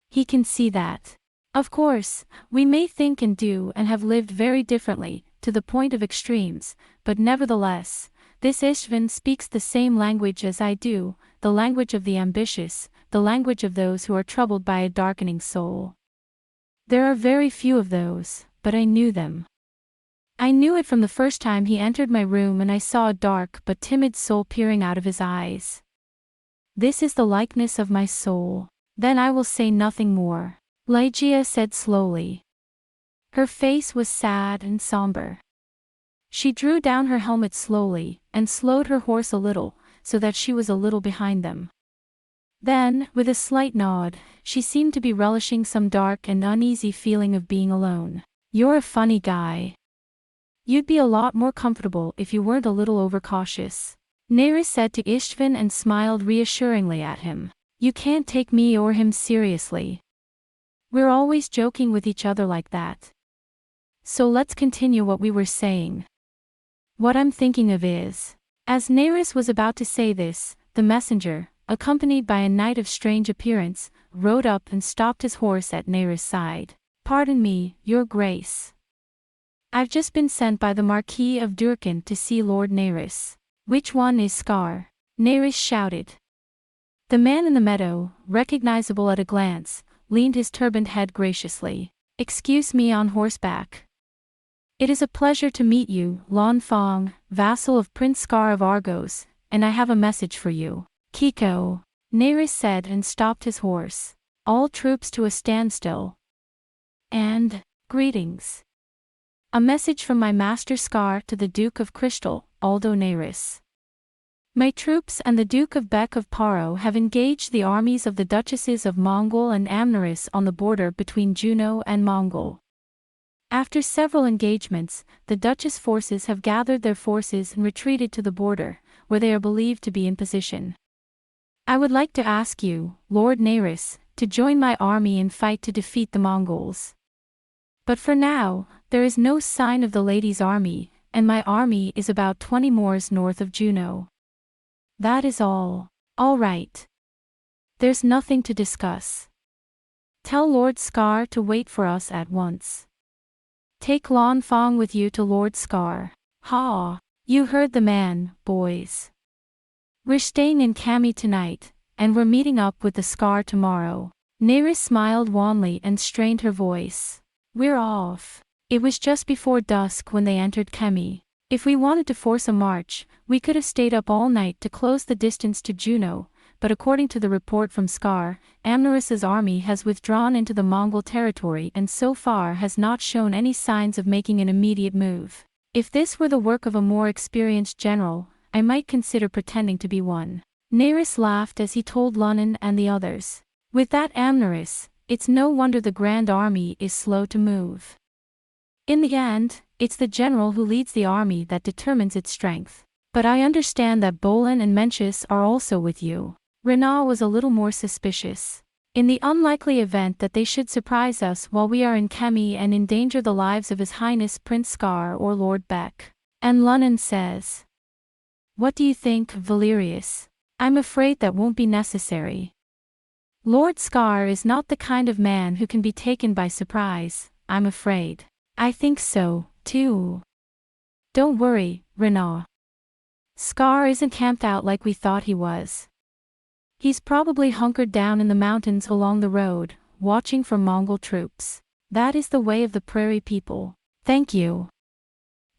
He can see that. Of course, we may think and do and have lived very differently, to the point of extremes, but nevertheless, this Ishtvan speaks the same language as I do, the language of the ambitious, the language of those who are troubled by a darkening soul. There are very few of those, but I knew them. I knew it from the first time he entered my room and I saw a dark but timid soul peering out of his eyes. This is the likeness of my soul. Then I will say nothing more, Ligeia said slowly. Her face was sad and somber. She drew down her helmet slowly, and slowed her horse a little, so that she was a little behind them. Then, with a slight nod, she seemed to be relishing some dark and uneasy feeling of being alone. You're a funny guy. You'd be a lot more comfortable if you weren't a little overcautious, Naris said to Ishtvan and smiled reassuringly at him. You can't take me or him seriously. We're always joking with each other like that. So let's continue what we were saying. What I'm thinking of is. As Naris was about to say this, the messenger, accompanied by a knight of strange appearance, rode up and stopped his horse at Neris' side. "Pardon me, your grace. I've just been sent by the Marquis of Durkin to see Lord Neris." "Which one is Scar?" Neris shouted. The man in the meadow, recognizable at a glance, leaned his turbaned head graciously. "Excuse me on horseback. It is a pleasure to meet you, Lan Fong, vassal of Prince Scar of Argos, and I have a message for you." "Kiko," Neris said and stopped his horse. "All troops to a standstill. And, greetings. A message from my master Scar to the Duke of Crystal, Aldo Neris. My troops and the Duke of Beck of Paro have engaged the armies of the Duchesses of Mongol and Amneris on the border between Juno and Mongol. After several engagements, the Duchess forces have gathered their forces and retreated to the border, where they are believed to be in position. I would like to ask you, Lord Neris, to join my army and fight to defeat the Mongols. But for now, there is no sign of the lady's army, and my army is about 20 moors north of Juno. That is all. All right. There's nothing to discuss. Tell Lord Scar to wait for us at once. Take Lan Fong with you to Lord Scar." "Ha! You heard the man, boys. We're staying in Kami tonight, and we're meeting up with the Scar tomorrow." Neris smiled wanly and strained her voice. "We're off." It was just before dusk when they entered Kemi. If we wanted to force a march, we could have stayed up all night to close the distance to Juno, but according to the report from Scar, Amneris's army has withdrawn into the Mongol territory and so far has not shown any signs of making an immediate move. If this were the work of a more experienced general, I might consider pretending to be one. Neris laughed as he told Lunnan and the others. With that Amneris, it's no wonder the Grand Army is slow to move. In the end, it's the general who leads the army that determines its strength. But I understand that Bolin and Mencius are also with you. Renaud was a little more suspicious. In the unlikely event that they should surprise us while we are in Kemi and endanger the lives of His Highness Prince Scar or Lord Beck. And Lunnan says. What do you think, Valerius? I'm afraid that won't be necessary. Lord Scar is not the kind of man who can be taken by surprise, I'm afraid. I think so, too. Don't worry, Renaud. Scar isn't camped out like we thought he was. He's probably hunkered down in the mountains along the road, watching for Mongol troops. That is the way of the prairie people. Thank you.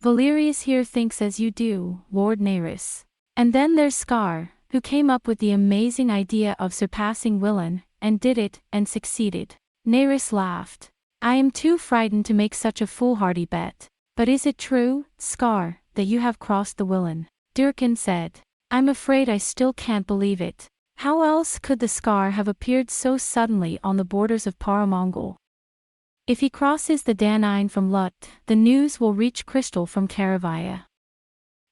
Valerius here thinks as you do, Lord Neris. And then there's Scar, who came up with the amazing idea of surpassing Willan, and did it, and succeeded. Neris laughed. I am too frightened to make such a foolhardy bet. But is it true, Scar, that you have crossed the Willan? Durkin said. I'm afraid I still can't believe it. How else could the Scar have appeared so suddenly on the borders of Paramongol? If he crosses the Danine from Lut, the news will reach Crystal from Karavaya.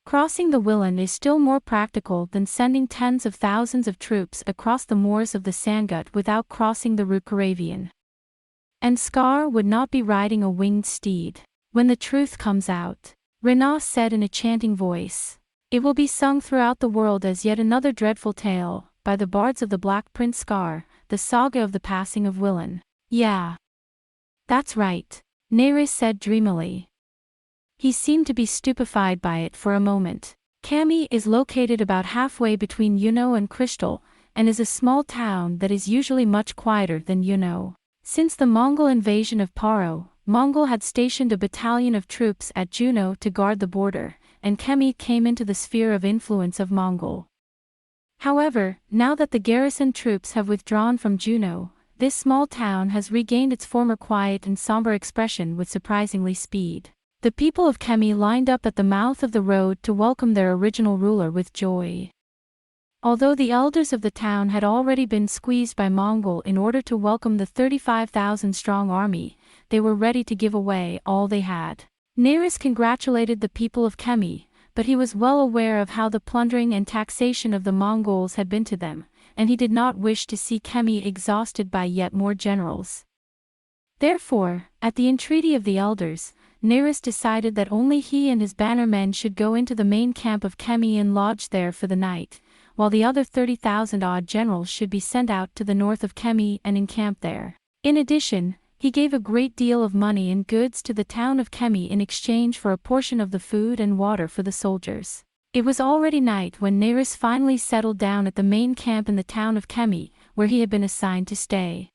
Crossing the Willan is still more practical than sending tens of thousands of troops across the moors of the Sangut without crossing the Rukaravian. And Scar would not be riding a winged steed. When the truth comes out, Renaud said in a chanting voice, it will be sung throughout the world as yet another dreadful tale, by the bards of the Black Prince Scar, the saga of the passing of Willan. Yeah. That's right, Neris said dreamily. He seemed to be stupefied by it for a moment. Kami is located about halfway between Yuno and Crystal, and is a small town that is usually much quieter than Yuno. Since the Mongol invasion of Paro, Mongol had stationed a battalion of troops at Juno to guard the border, and Kemi came into the sphere of influence of Mongol. However, now that the garrison troops have withdrawn from Juno, this small town has regained its former quiet and somber expression with surprisingly speed. The people of Kemi lined up at the mouth of the road to welcome their original ruler with joy. Although the elders of the town had already been squeezed by Mongol in order to welcome the 35,000-strong army, they were ready to give away all they had. Neris congratulated the people of Kemi, but he was well aware of how the plundering and taxation of the Mongols had been to them, and he did not wish to see Kemi exhausted by yet more generals. Therefore, at the entreaty of the elders, Neris decided that only he and his bannermen should go into the main camp of Kemi and lodge there for the night, while the other 30,000 odd generals should be sent out to the north of Kemi and encamp there. In addition, he gave a great deal of money and goods to the town of Kemi in exchange for a portion of the food and water for the soldiers. It was already night when Nerys finally settled down at the main camp in the town of Kemi, where he had been assigned to stay.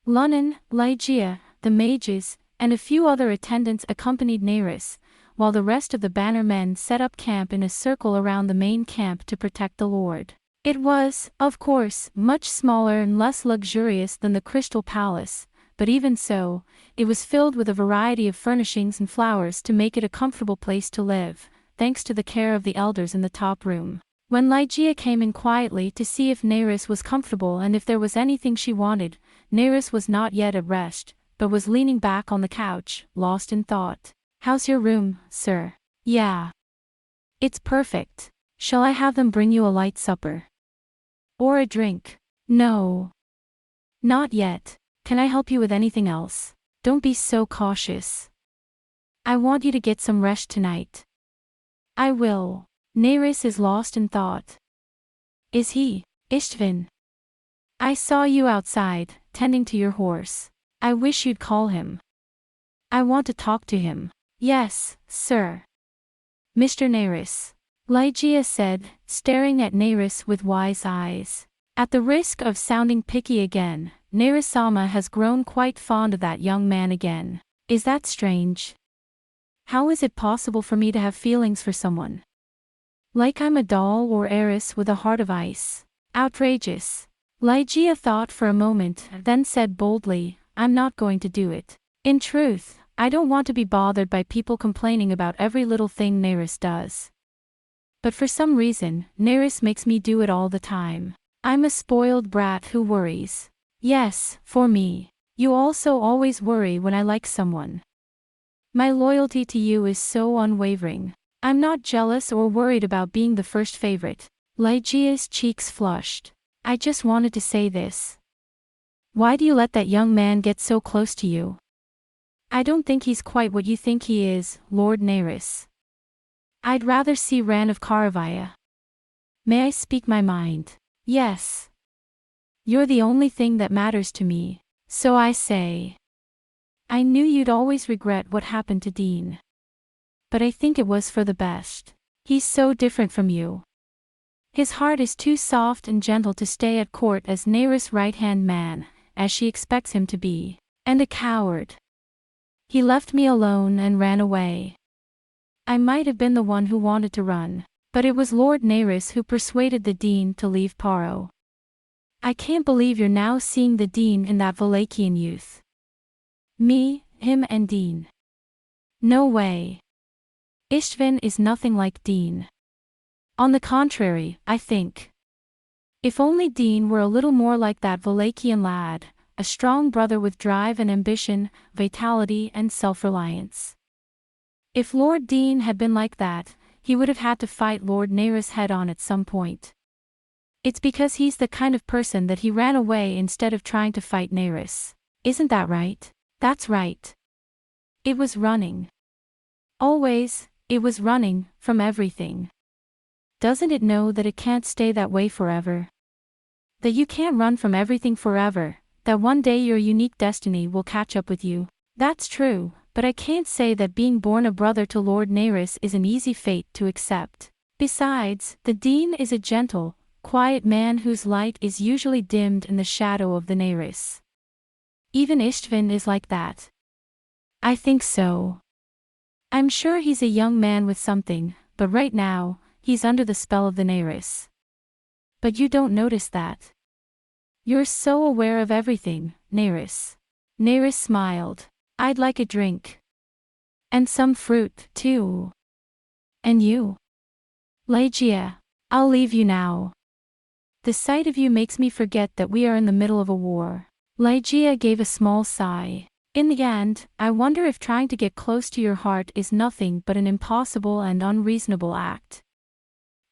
Lunnan, Ligeia, the mages, and a few other attendants accompanied Nerys, while the rest of the banner men set up camp in a circle around the main camp to protect the Lord. It was, of course, much smaller and less luxurious than the Crystal Palace, but even so, it was filled with a variety of furnishings and flowers to make it a comfortable place to live, thanks to the care of the elders in the top room. When Ligeia came in quietly to see if Nerys was comfortable and if there was anything she wanted, Nerys was not yet at rest, but was leaning back on the couch, lost in thought. "How's your room, sir?" "Yeah. It's perfect. Shall I have them bring you a light supper? Or a drink?" "No. Not yet. Can I help you with anything else?" "Don't be so cautious. I want you to get some rest tonight." "I will." Nerys is lost in thought. "Is he, Istvin? I saw you outside, tending to your horse. I wish you'd call him. I want to talk to him." "Yes, sir. Mr. Nerys," Ligeia said, staring at Nerys with wise eyes. At the risk of sounding picky again, Nerys-sama has grown quite fond of that young man again. "Is that strange? How is it possible for me to have feelings for someone? Like I'm a doll or heiress with a heart of ice. Outrageous." Ligeia thought for a moment, then said boldly, "I'm not going to do it. In truth, I don't want to be bothered by people complaining about every little thing Nerys does. But for some reason, Nerys makes me do it all the time. I'm a spoiled brat who worries. Yes, for me. You also always worry when I like someone. My loyalty to you is so unwavering. I'm not jealous or worried about being the first favorite." Ligeia's cheeks flushed. "I just wanted to say this. Why do you let that young man get so close to you? I don't think he's quite what you think he is, Lord Nerys. I'd rather see Ran of Karavaya. May I speak my mind?" "Yes. You're the only thing that matters to me, so I say. I knew you'd always regret what happened to Dean. But I think it was for the best. He's so different from you. His heart is too soft and gentle to stay at court as Nerys' right-hand man, as she expects him to be. And a coward. He left me alone and ran away. I might have been the one who wanted to run, but it was Lord Nerys who persuaded the Dean to leave Paro. I can't believe you're now seeing the Dean in that Valachian youth. Me, him and Dean. No way. Istvin is nothing like Dean. On the contrary, I think. If only Dean were a little more like that Valachian lad, a strong brother with drive and ambition, vitality and self-reliance. If Lord Dean had been like that, he would have had to fight Lord Nerys head-on at some point. It's because he's the kind of person that he ran away instead of trying to fight Nerys. Isn't that right? That's right. It was running. Always, it was running, from everything. Doesn't it know that it can't stay that way forever? That you can't run from everything forever, that one day your unique destiny will catch up with you? That's true, but I can't say that being born a brother to Lord Nerys is an easy fate to accept. Besides, the Dean is a gentle, quiet man whose light is usually dimmed in the shadow of the Nerys. Even Istvin is like that. I think so. I'm sure he's a young man with something, but right now, he's under the spell of the Nerys. But you don't notice that. You're so aware of everything, Nerys. Nerys smiled. I'd like a drink. And some fruit, too. And you? Ligeia, I'll leave you now. The sight of you makes me forget that we are in the middle of a war. Ligeia gave a small sigh. In the end, I wonder if trying to get close to your heart is nothing but an impossible and unreasonable act.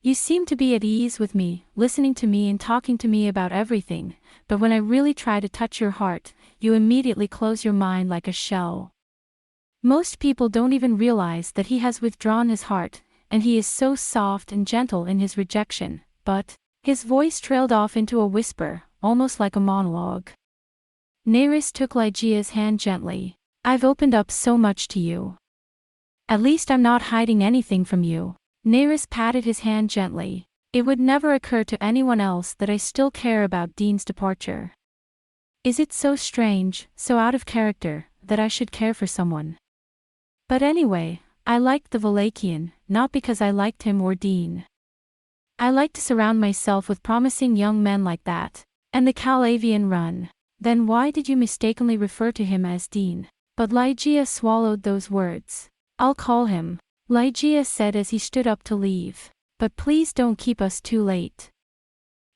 You seem to be at ease with me, listening to me and talking to me about everything, but when I really try to touch your heart, you immediately close your mind like a shell. Most people don't even realize that he has withdrawn his heart, and he is so soft and gentle in his rejection, but His voice trailed off into a whisper, almost like a monologue. Nerys took Lygia's hand gently. I've opened up so much to you. At least I'm not hiding anything from you. Nerys patted his hand gently. It would never occur to anyone else that I still care about Dean's departure. Is it so strange, so out of character, that I should care for someone? But anyway, I liked the Valachian, not because I liked him or Dean. I like to surround myself with promising young men like that. And the Calavian run. Then why did you mistakenly refer to him as Dean? But Lygia swallowed those words. I'll call him, Lygia said as he stood up to leave. But please don't keep us too late.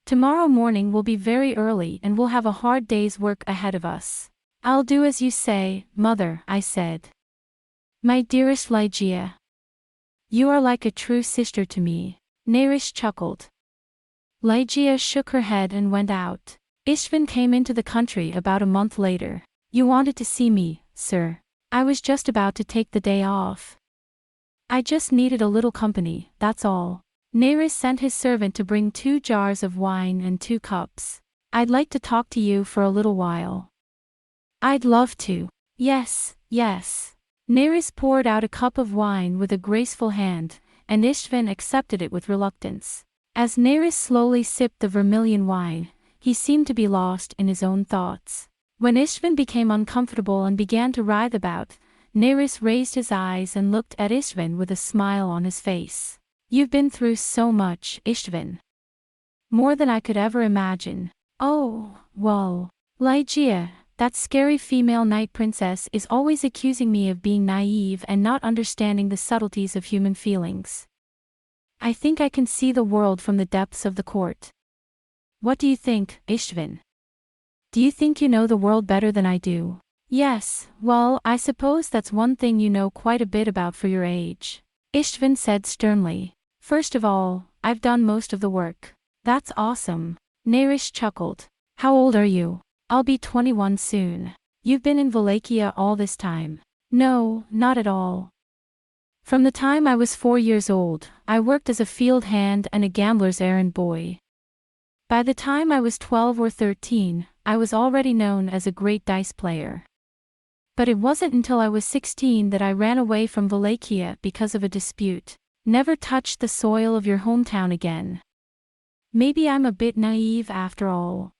Tomorrow morning will be very early and we'll have a hard day's work ahead of us. I'll do as you say, Mother, I said. My dearest Lygia. You are like a true sister to me. Nerys chuckled. Lygia shook her head and went out. Ishtvan came into the country about a month later. You wanted to see me, sir. I was just about to take the day off. I just needed a little company, that's all. Nerys sent his servant to bring 2 jars of wine and 2 cups. I'd like to talk to you for a little while. I'd love to. Yes, yes. Nerys poured out a cup of wine with a graceful hand, and Ishtvan accepted it with reluctance. As Nerys slowly sipped the vermilion wine, he seemed to be lost in his own thoughts. When Ishtvan became uncomfortable and began to writhe about, Nerys raised his eyes and looked at Ishtvan with a smile on his face. You've been through so much, Ishtvan. More than I could ever imagine. Oh, well. Lygia, that scary female night princess is always accusing me of being naive and not understanding the subtleties of human feelings. I think I can see the world from the depths of the court. What do you think, Ishtvan? Do you think you know the world better than I do? Yes, well, I suppose that's one thing you know quite a bit about for your age. Ishtvan said sternly. First of all, I've done most of the work. That's awesome. Nerys chuckled. How old are you? I'll be 21 soon. You've been in Wallachia all this time. No, not at all. From the time I was 4 years old, I worked as a field hand and a gambler's errand boy. By the time I was 12 or 13, I was already known as a great dice player. But it wasn't until I was 16 that I ran away from Wallachia because of a dispute. Never touched the soil of your hometown again. Maybe I'm a bit naive after all.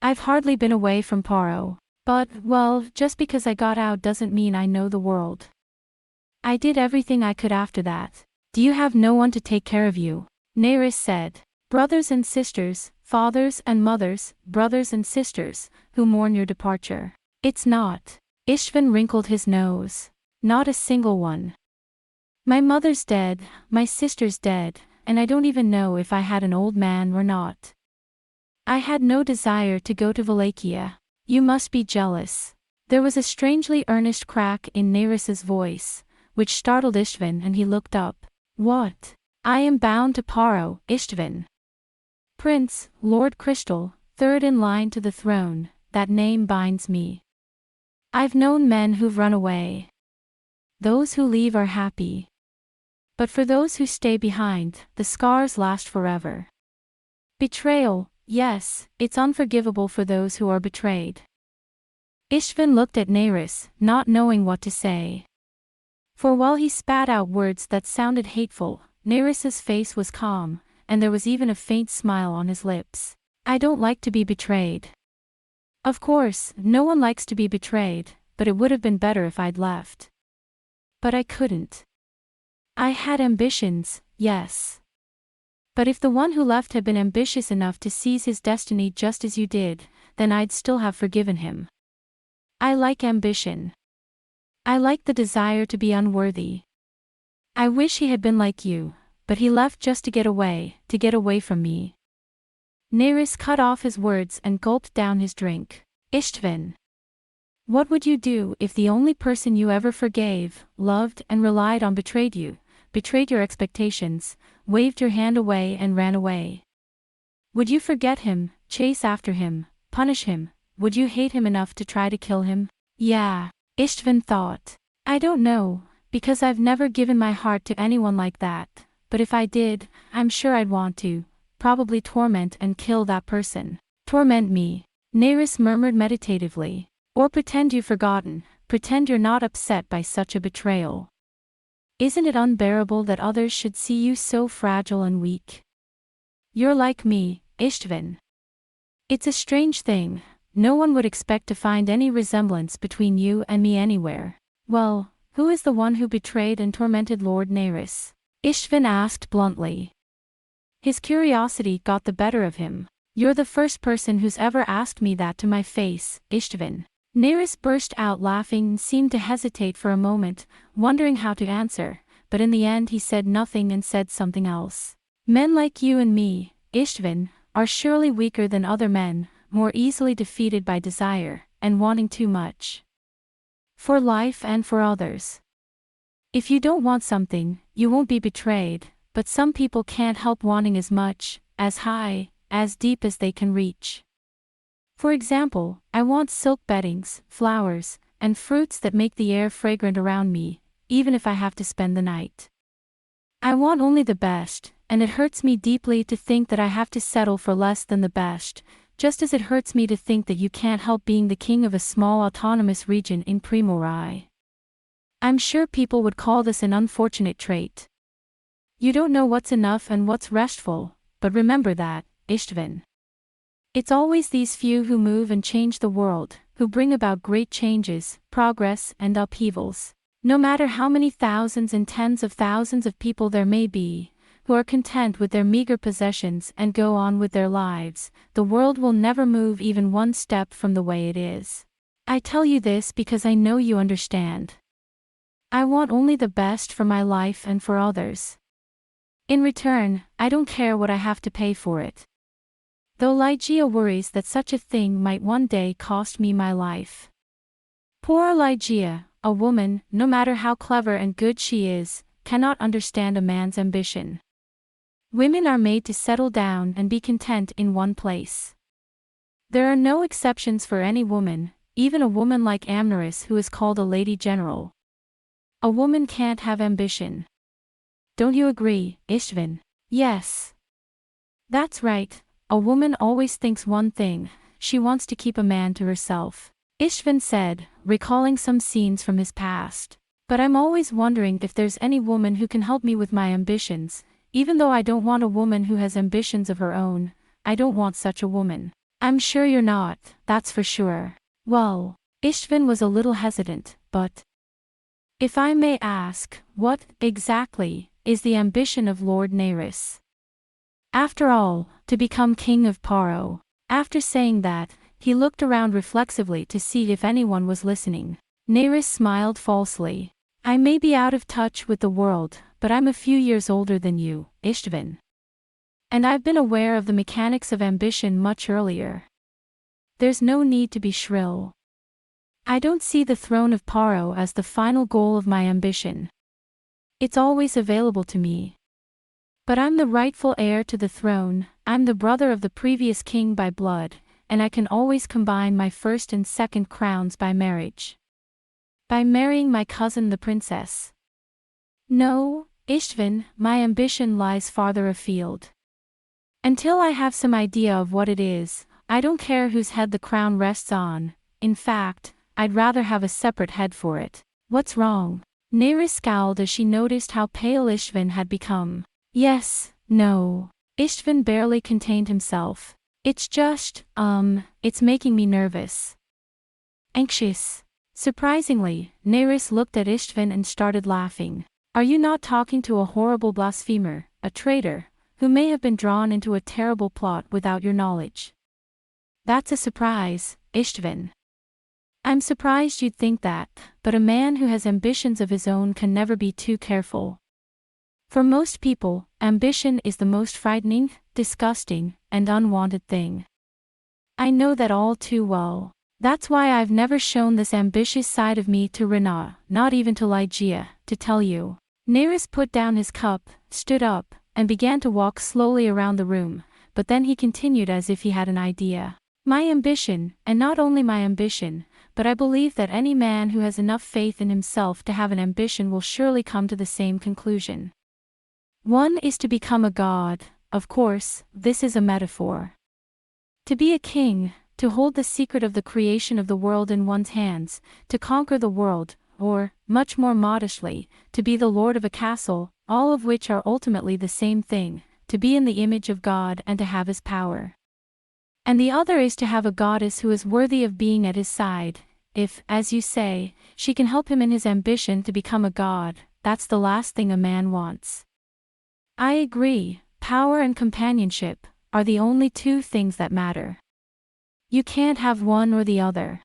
I've hardly been away from Paro. But, well, just because I got out doesn't mean I know the world. I did everything I could after that. Do you have no one to take care of you? Nerys said. Brothers and sisters, fathers and mothers, brothers and sisters, who mourn your departure. It's not. Ishtvan wrinkled his nose. Not a single one. My mother's dead, my sister's dead, and I don't even know if I had an old man or not. I had no desire to go to Wallachia. You must be jealous. There was a strangely earnest crack in Nerys's voice, which startled Ishtvan and he looked up. What? I am bound to Paro, Ishtvan. Prince, Lord Crystal, third in line to the throne, that name binds me. I've known men who've run away. Those who leave are happy. But for those who stay behind, the scars last forever. Betrayal, yes, it's unforgivable for those who are betrayed. Ishtvan looked at Nerys, not knowing what to say. For while he spat out words that sounded hateful, Nerys's face was calm, and there was even a faint smile on his lips. I don't like to be betrayed. Of course, no one likes to be betrayed, but it would have been better if I'd left. But I couldn't. I had ambitions, yes. But if the one who left had been ambitious enough to seize his destiny just as you did, then I'd still have forgiven him. I like ambition. I like the desire to be unworthy. I wish he had been like you, but he left just to get away from me. Nerys cut off his words and gulped down his drink. Ishtvan. What would you do if the only person you ever forgave, loved and relied on betrayed you, betrayed your expectations, waved your hand away and ran away? Would you forget him, chase after him, punish him? Would you hate him enough to try to kill him? Yeah, Ishtvan thought. I don't know, because I've never given my heart to anyone like that, but if I did, I'm sure I'd want to. probably torment and kill that person. Torment me, Neris murmured meditatively. Or pretend you've forgotten, pretend you're not upset by such a betrayal. Isn't it unbearable that others should see you so fragile and weak? You're like me, Istvin. It's a strange thing, no one would expect to find any resemblance between you and me anywhere. Well, who is the one who betrayed and tormented Lord Neris? Istvin asked bluntly. His curiosity got the better of him. You're the first person who's ever asked me that to my face, Istvin. Neris burst out laughing and seemed to hesitate for a moment, wondering how to answer, but in the end he said nothing and said something else. Men like you and me, Istvin, are surely weaker than other men, more easily defeated by desire, and wanting too much. For life and for others. If you don't want something, you won't be betrayed, but some people can't help wanting as much, as high, as deep as they can reach. For example, I want silk beddings, flowers, and fruits that make the air fragrant around me, even if I have to spend the night. I want only the best, and it hurts me deeply to think that I have to settle for less than the best, just as it hurts me to think that you can't help being the king of a small autonomous region in Primorai. I'm sure people would call this an unfortunate trait. You don't know what's enough and what's restful, but remember that, Istvin. It's always these few who move and change the world, who bring about great changes, progress, and upheavals. No matter how many thousands and tens of thousands of people there may be, who are content with their meager possessions and go on with their lives, the world will never move even one step from the way it is. I tell you this because I know you understand. I want only the best for my life and for others. In return, I don't care what I have to pay for it. Though Ligeia worries that such a thing might one day cost me my life. Poor Ligeia, a woman, no matter how clever and good she is, cannot understand a man's ambition. Women are made to settle down and be content in one place. There are no exceptions for any woman, even a woman like Amneris who is called a lady general. A woman can't have ambition. Don't you agree, Istvin? Yes. That's right. A woman always thinks one thing, she wants to keep a man to herself, Istvin said, recalling some scenes from his past. But I'm always wondering if there's any woman who can help me with my ambitions, even though I don't want a woman who has ambitions of her own, I don't want such a woman. I'm sure you're not, that's for sure. Well, Istvin was a little hesitant, but... If I may ask, what, exactly, is the ambition of Lord Neris? After all, to become king of Paro. After saying that, he looked around reflexively to see if anyone was listening. Neris smiled falsely. I may be out of touch with the world, but I'm a few years older than you, Istvin. And I've been aware of the mechanics of ambition much earlier. There's no need to be shrill. I don't see the throne of Paro as the final goal of my ambition. It's always available to me. But I'm the rightful heir to the throne, I'm the brother of the previous king by blood, and I can always combine my first and second crowns by marriage. By marrying my cousin the princess. No, Istvin, my ambition lies farther afield. Until I have some idea of what it is, I don't care whose head the crown rests on, in fact, I'd rather have a separate head for it. What's wrong? Neris scowled as she noticed how pale Istvin had become. Yes, no. Istvin barely contained himself. It's just, it's making me nervous. Anxious. Surprisingly, Neris looked at Istvin and started laughing. Are you not talking to a horrible blasphemer, a traitor, who may have been drawn into a terrible plot without your knowledge? That's a surprise, Istvin. I'm surprised you'd think that, but a man who has ambitions of his own can never be too careful. For most people, ambition is the most frightening, disgusting, and unwanted thing. I know that all too well. That's why I've never shown this ambitious side of me to Rena, not even to Ligeia, to tell you. Neris put down his cup, stood up, and began to walk slowly around the room, but then he continued as if he had an idea. My ambition, and not only my ambition, but I believe that any man who has enough faith in himself to have an ambition will surely come to the same conclusion. One is to become a god, of course, this is a metaphor. To be a king, to hold the secret of the creation of the world in one's hands, to conquer the world, or, much more modestly, to be the lord of a castle, all of which are ultimately the same thing, to be in the image of God and to have his power. And the other is to have a goddess who is worthy of being at his side. If, as you say, she can help him in his ambition to become a god, that's the last thing a man wants. I agree, power and companionship are the only two things that matter. You can't have one or the other.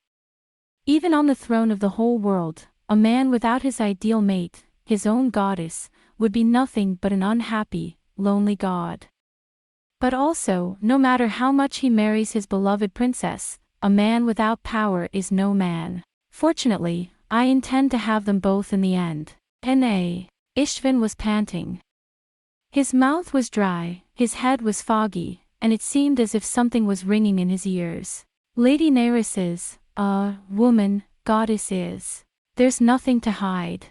Even on the throne of the whole world, a man without his ideal mate, his own goddess, would be nothing but an unhappy, lonely god. But also, no matter how much he marries his beloved princess, a man without power is no man. Fortunately, I intend to have them both in the end. N.A. Ishtvan was panting. His mouth was dry, his head was foggy, and it seemed as if something was ringing in his ears. Lady Neris is, woman, goddess is. There's nothing to hide.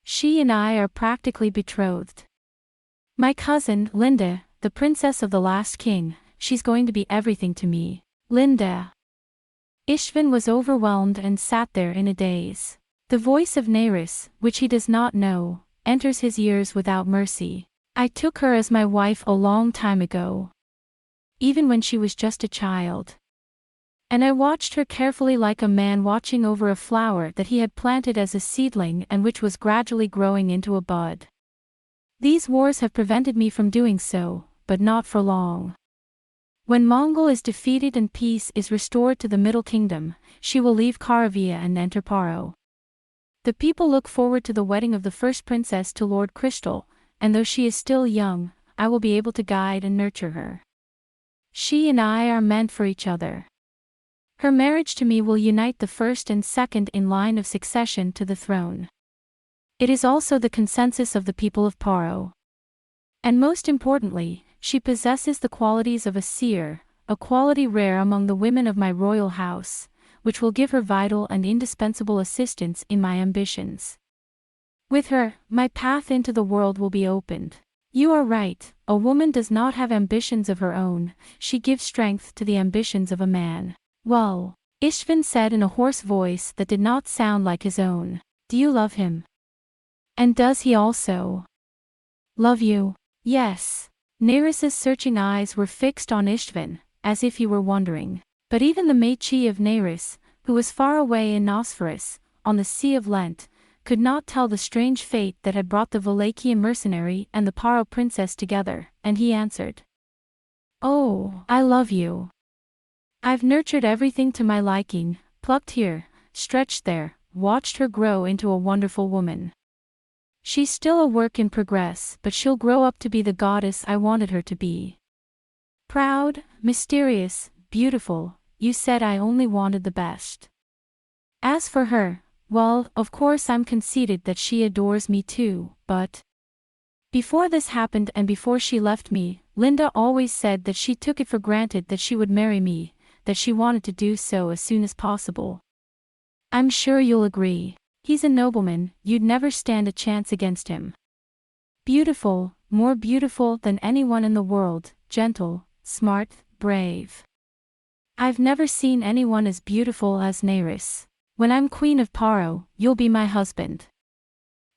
She and I are practically betrothed. My cousin, Linda, the princess of the last king, she's going to be everything to me. Linda. Ishtvan was overwhelmed and sat there in a daze. The voice of Neris, which he does not know, enters his ears without mercy. I took her as my wife a long time ago. Even when she was just a child. And I watched her carefully like a man watching over a flower that he had planted as a seedling and which was gradually growing into a bud. These wars have prevented me from doing so, but not for long. When Mongol is defeated and peace is restored to the Middle Kingdom, she will leave Karavia and enter Paro. The people look forward to the wedding of the first princess to Lord Crystal, and though she is still young, I will be able to guide and nurture her. She and I are meant for each other. Her marriage to me will unite the first and second in line of succession to the throne. It is also the consensus of the people of Paro. And most importantly, she possesses the qualities of a seer, a quality rare among the women of my royal house, which will give her vital and indispensable assistance in my ambitions. With her, my path into the world will be opened. You are right, a woman does not have ambitions of her own, she gives strength to the ambitions of a man. Well, Ishtvan said in a hoarse voice that did not sound like his own. Do you love him? And does he also love you? Yes. Neris's searching eyes were fixed on Ishtvan, as if he were wondering. But even the Meichi of Neris, who was far away in Nosferus, on the Sea of Lent, could not tell the strange fate that had brought the Valachian mercenary and the Paro princess together, and he answered. Oh, I love you. I've nurtured everything to my liking, plucked here, stretched there, watched her grow into a wonderful woman. She's still a work in progress, but she'll grow up to be the goddess I wanted her to be. Proud, mysterious, beautiful, you said I only wanted the best. As for her, well, of course I'm conceited that she adores me too, but before this happened and before she left me, Linda always said that she took it for granted that she would marry me, that she wanted to do so as soon as possible. I'm sure you'll agree. He's a nobleman, you'd never stand a chance against him. Beautiful, more beautiful than anyone in the world, gentle, smart, brave. I've never seen anyone as beautiful as Neris. When I'm queen of Paro, you'll be my husband.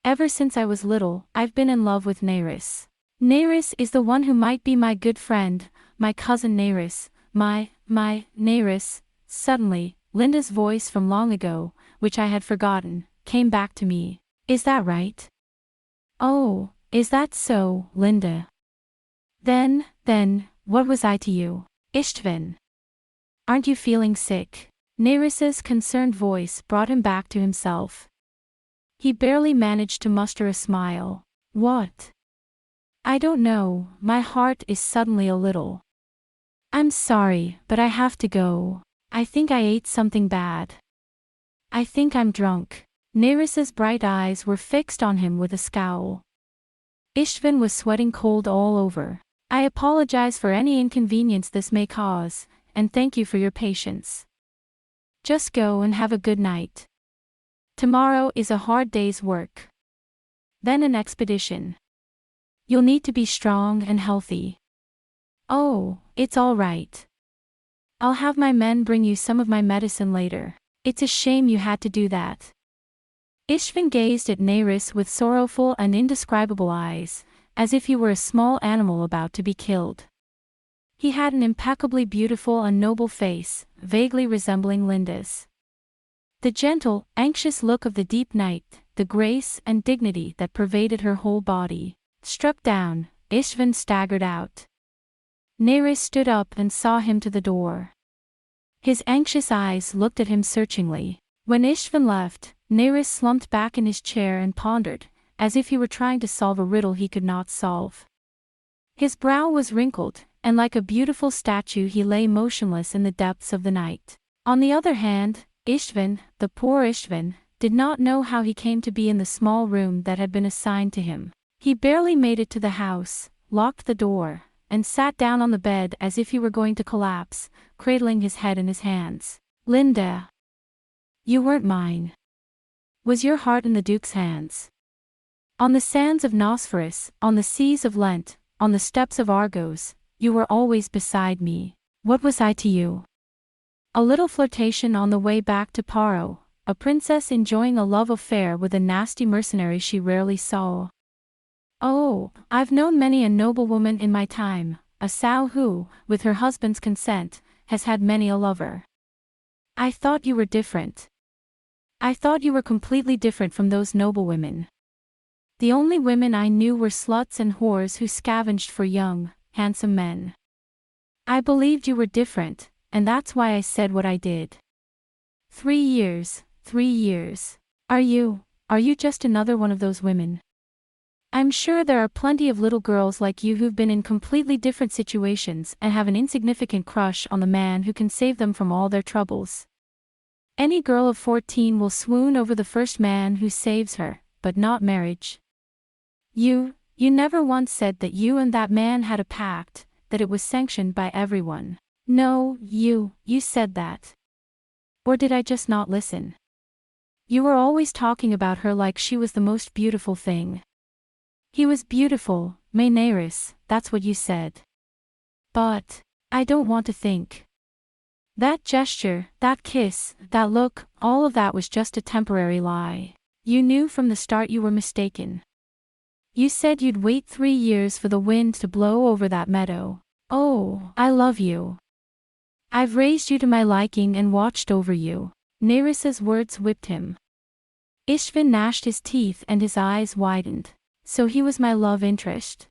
Ever since I was little, I've been in love with Neris. Neris is the one who might be my good friend, my cousin Neris, my Neris. Suddenly, Linda's voice from long ago, which I had forgotten, came back to me. Is that right? Oh, is that so, Linda? Then, what was I to you? Ishtvan. Aren't you feeling sick? Neris's concerned voice brought him back to himself. He barely managed to muster a smile. What? I don't know, my heart is suddenly a little. I'm sorry, but I have to go. I think I ate something bad. I think I'm drunk. Neris's bright eyes were fixed on him with a scowl. Ishtvan was sweating cold all over. I apologize for any inconvenience this may cause, and thank you for your patience. Just go and have a good night. Tomorrow is a hard day's work. Then an expedition. You'll need to be strong and healthy. Oh, it's all right. I'll have my men bring you some of my medicine later. It's a shame you had to do that. Ishvan gazed at Nerys with sorrowful and indescribable eyes, as if he were a small animal about to be killed. He had an impeccably beautiful and noble face, vaguely resembling Linda's. The gentle, anxious look of the deep night, the grace and dignity that pervaded her whole body. Struck down, Ishvan staggered out. Nerys stood up and saw him to the door. His anxious eyes looked at him searchingly. When Ishvan left, Nerys slumped back in his chair and pondered, as if he were trying to solve a riddle he could not solve. His brow was wrinkled, and like a beautiful statue he lay motionless in the depths of the night. On the other hand, Ishvan, the poor Ishvan, did not know how he came to be in the small room that had been assigned to him. He barely made it to the house, locked the door, and sat down on the bed as if he were going to collapse, cradling his head in his hands. Linda. You weren't mine. Was your heart in the Duke's hands? On the sands of Nosferus, on the seas of Lent, on the steppes of Argos, you were always beside me. What was I to you? A little flirtation on the way back to Paro, a princess enjoying a love affair with a nasty mercenary she rarely saw. Oh, I've known many a noblewoman in my time, a sow who, with her husband's consent, has had many a lover. I thought you were different. I thought you were completely different from those noblewomen. The only women I knew were sluts and whores who scavenged for young, handsome men. I believed you were different, and that's why I said what I did. 3 years, 3 years. Are you just another one of those women? I'm sure there are plenty of little girls like you who've been in completely different situations and have an insignificant crush on the man who can save them from all their troubles. Any girl of 14 will swoon over the first man who saves her, but not marriage. You never once said that you and that man had a pact, that it was sanctioned by everyone. No, you said that. Or did I just not listen? You were always talking about her like she was the most beautiful thing. He was beautiful, Nerys, that's what you said. But I don't want to think. That gesture, that kiss, that look, all of that was just a temporary lie. You knew from the start you were mistaken. You said you'd wait 3 years for the wind to blow over that meadow. Oh, I love you. I've raised you to my liking and watched over you. Nerys's words whipped him. Ishvan gnashed his teeth and his eyes widened. So he was my love interest.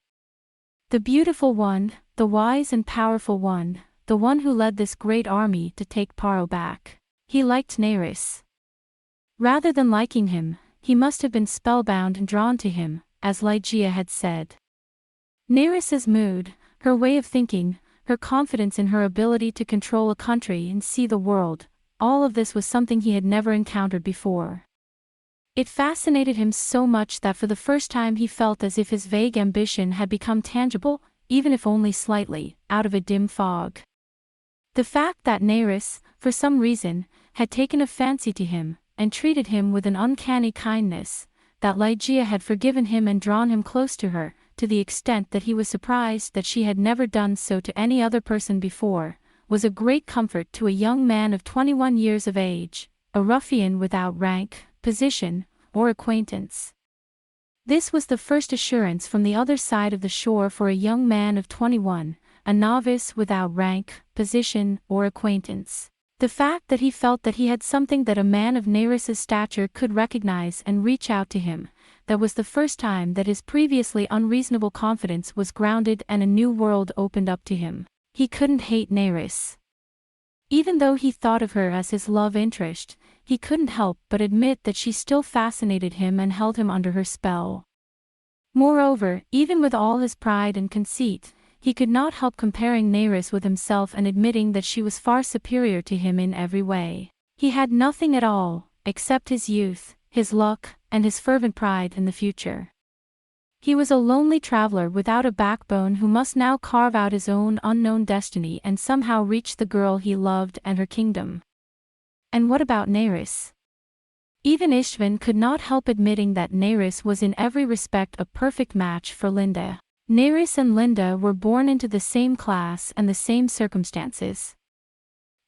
The beautiful one, the wise and powerful one, the one who led this great army to take Paro back. He liked Nerys. Rather than liking him, he must have been spellbound and drawn to him, as Ligeia had said. Nerys's mood, her way of thinking, her confidence in her ability to control a country and see the world, all of this was something he had never encountered before. It fascinated him so much that for the first time he felt as if his vague ambition had become tangible, even if only slightly, out of a dim fog. The fact that Nerys, for some reason, had taken a fancy to him, and treated him with an uncanny kindness, that Ligeia had forgiven him and drawn him close to her, to the extent that he was surprised that she had never done so to any other person before, was a great comfort to a young man of 21 years of age, a ruffian without rank, position, or acquaintance. This was the first assurance from the other side of the shore for a young man of 21, a novice without rank, position, or acquaintance. The fact that he felt that he had something that a man of Nerys's stature could recognize and reach out to him, that was the first time that his previously unreasonable confidence was grounded and a new world opened up to him. He couldn't hate Nerys. Even though he thought of her as his love interest, he couldn't help but admit that she still fascinated him and held him under her spell. Moreover, even with all his pride and conceit, he could not help comparing Nerys with himself and admitting that she was far superior to him in every way. He had nothing at all, except his youth, his luck, and his fervent pride in the future. He was a lonely traveler without a backbone who must now carve out his own unknown destiny and somehow reach the girl he loved and her kingdom. And what about Nerys? Even Ishvan could not help admitting that Nerys was in every respect a perfect match for Linda. Nerys and Linda were born into the same class and the same circumstances.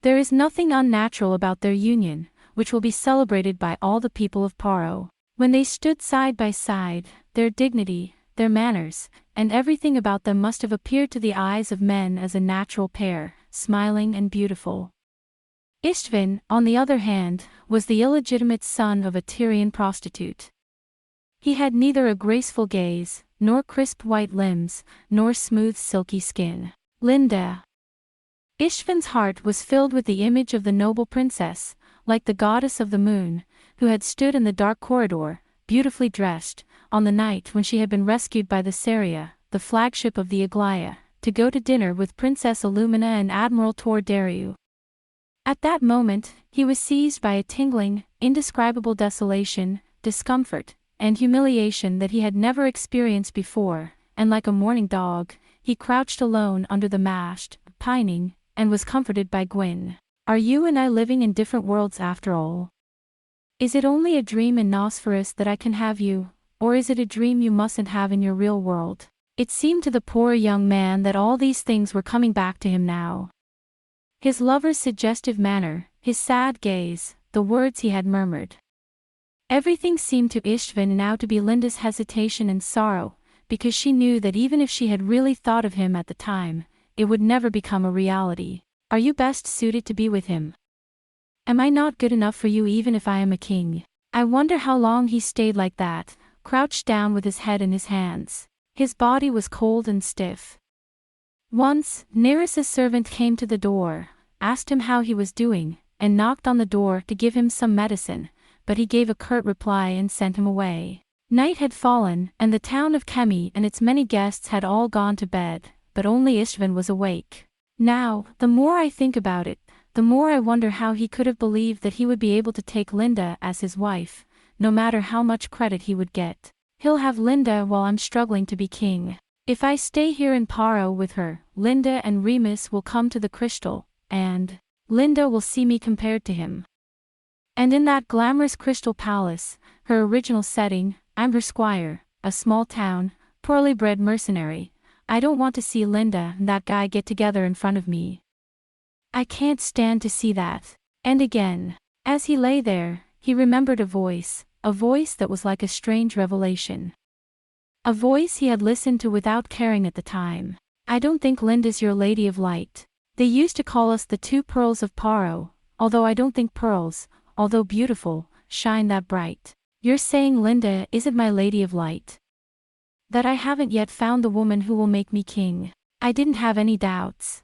There is nothing unnatural about their union, which will be celebrated by all the people of Paro. When they stood side by side, their dignity, their manners, and everything about them must have appeared to the eyes of men as a natural pair, smiling and beautiful. Istvin, on the other hand, was the illegitimate son of a Tyrian prostitute. He had neither a graceful gaze, nor crisp white limbs, nor smooth silky skin. Linda. Istvin's heart was filled with the image of the noble princess, like the goddess of the moon, who had stood in the dark corridor, beautifully dressed, on the night when she had been rescued by the Saria, the flagship of the Aglaia, to go to dinner with Princess Illumina and Admiral Tor Dariu. At that moment, he was seized by a tingling, indescribable desolation, discomfort, and humiliation that he had never experienced before, and like a mourning dog, he crouched alone under the mast, pining, and was comforted by Guin. Are you and I living in different worlds after all? Is it only a dream in Nosferus that I can have you, or is it a dream you mustn't have in your real world? It seemed to the poor young man that all these things were coming back to him now. His lover's suggestive manner, his sad gaze, the words he had murmured. Everything seemed to Istvin now to be Linda's hesitation and sorrow, because she knew that even if she had really thought of him at the time, it would never become a reality. Are you best suited to be with him? Am I not good enough for you even if I am a king? I wonder how long he stayed like that, crouched down with his head in his hands. His body was cold and stiff. Once, Nerys' servant came to the door, asked him how he was doing, and knocked on the door to give him some medicine, but he gave a curt reply and sent him away. Night had fallen, and the town of Kemi and its many guests had all gone to bed, but only Istvin was awake. Now, the more I think about it, the more I wonder how he could have believed that he would be able to take Linda as his wife, no matter how much credit he would get. He'll have Linda while I'm struggling to be king. If I stay here in Paro with her, Linda and Remus will come to the crystal, and Linda will see me compared to him. And in that glamorous crystal palace, her original setting, I'm her squire, a small town, poorly bred mercenary. I don't want to see Linda and that guy get together in front of me. I can't stand to see that. And again, as he lay there, he remembered a voice that was like a strange revelation. A voice he had listened to without caring at the time. I don't think Linda's your lady of light. They used to call us the two pearls of Paro, although I don't think pearls, although beautiful, shine that bright. You're saying Linda isn't my lady of light? That I haven't yet found the woman who will make me king. I didn't have any doubts.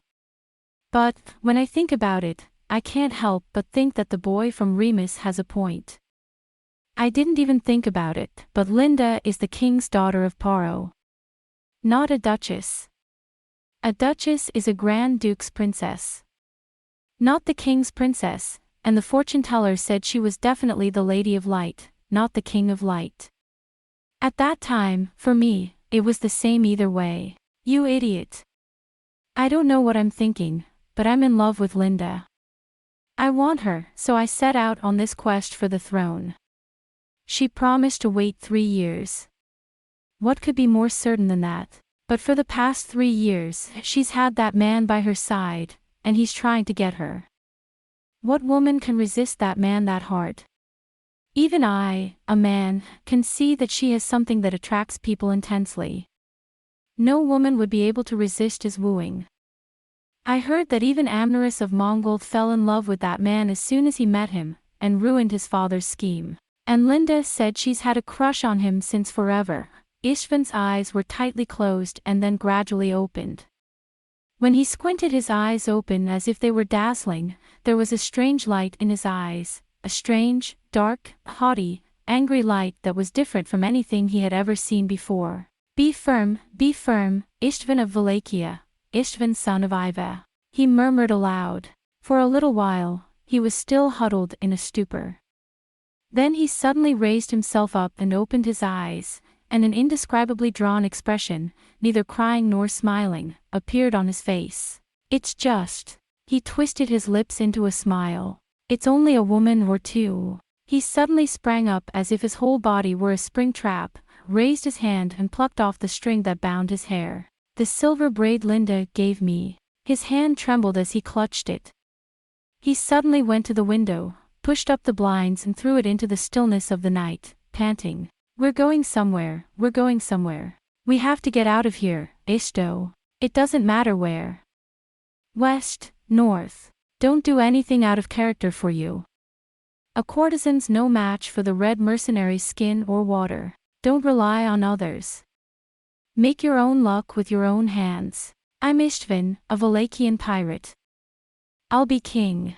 But, when I think about it, I can't help but think that the boy from Remus has a point. I didn't even think about it, but Linda is the king's daughter of Paro. Not a duchess. A duchess is a Grand Duke's princess. Not the king's princess, and the fortune teller said she was definitely the Lady of Light, not the King of Light. At that time, for me, it was the same either way. You idiot. I don't know what I'm thinking, but I'm in love with Linda. I want her, so I set out on this quest for the throne. She promised to wait 3 years. What could be more certain than that? But for the past 3 years, she's had that man by her side, and he's trying to get her. What woman can resist that man that hard? Even I, a man, can see that she has something that attracts people intensely. No woman would be able to resist his wooing. I heard that even Amneris of Mongold fell in love with that man as soon as he met him, and ruined his father's scheme. And Linda said she's had a crush on him since forever. Istvin's eyes were tightly closed and then gradually opened. When he squinted his eyes open as if they were dazzling, there was a strange light in his eyes, a strange, dark, haughty, angry light that was different from anything he had ever seen before. Be firm, Istvin of Wallachia, Istvin son of Iva. He murmured aloud. For a little while, he was still huddled in a stupor. Then he suddenly raised himself up and opened his eyes, and an indescribably drawn expression, neither crying nor smiling, appeared on his face. It's just. He twisted his lips into a smile. It's only a woman or two. He suddenly sprang up as if his whole body were a spring trap, raised his hand and plucked off the string that bound his hair. The silver braid Linda gave me. His hand trembled as he clutched it. He suddenly went to the window, pushed up the blinds and threw it into the stillness of the night, panting. We're going somewhere, we're going somewhere. We have to get out of here, Ishto. It doesn't matter where. West, north. Don't do anything out of character for you. A courtesan's no match for the red mercenary's skin or water. Don't rely on others. Make your own luck with your own hands. I'm Istvin, a Valachian pirate. I'll be king.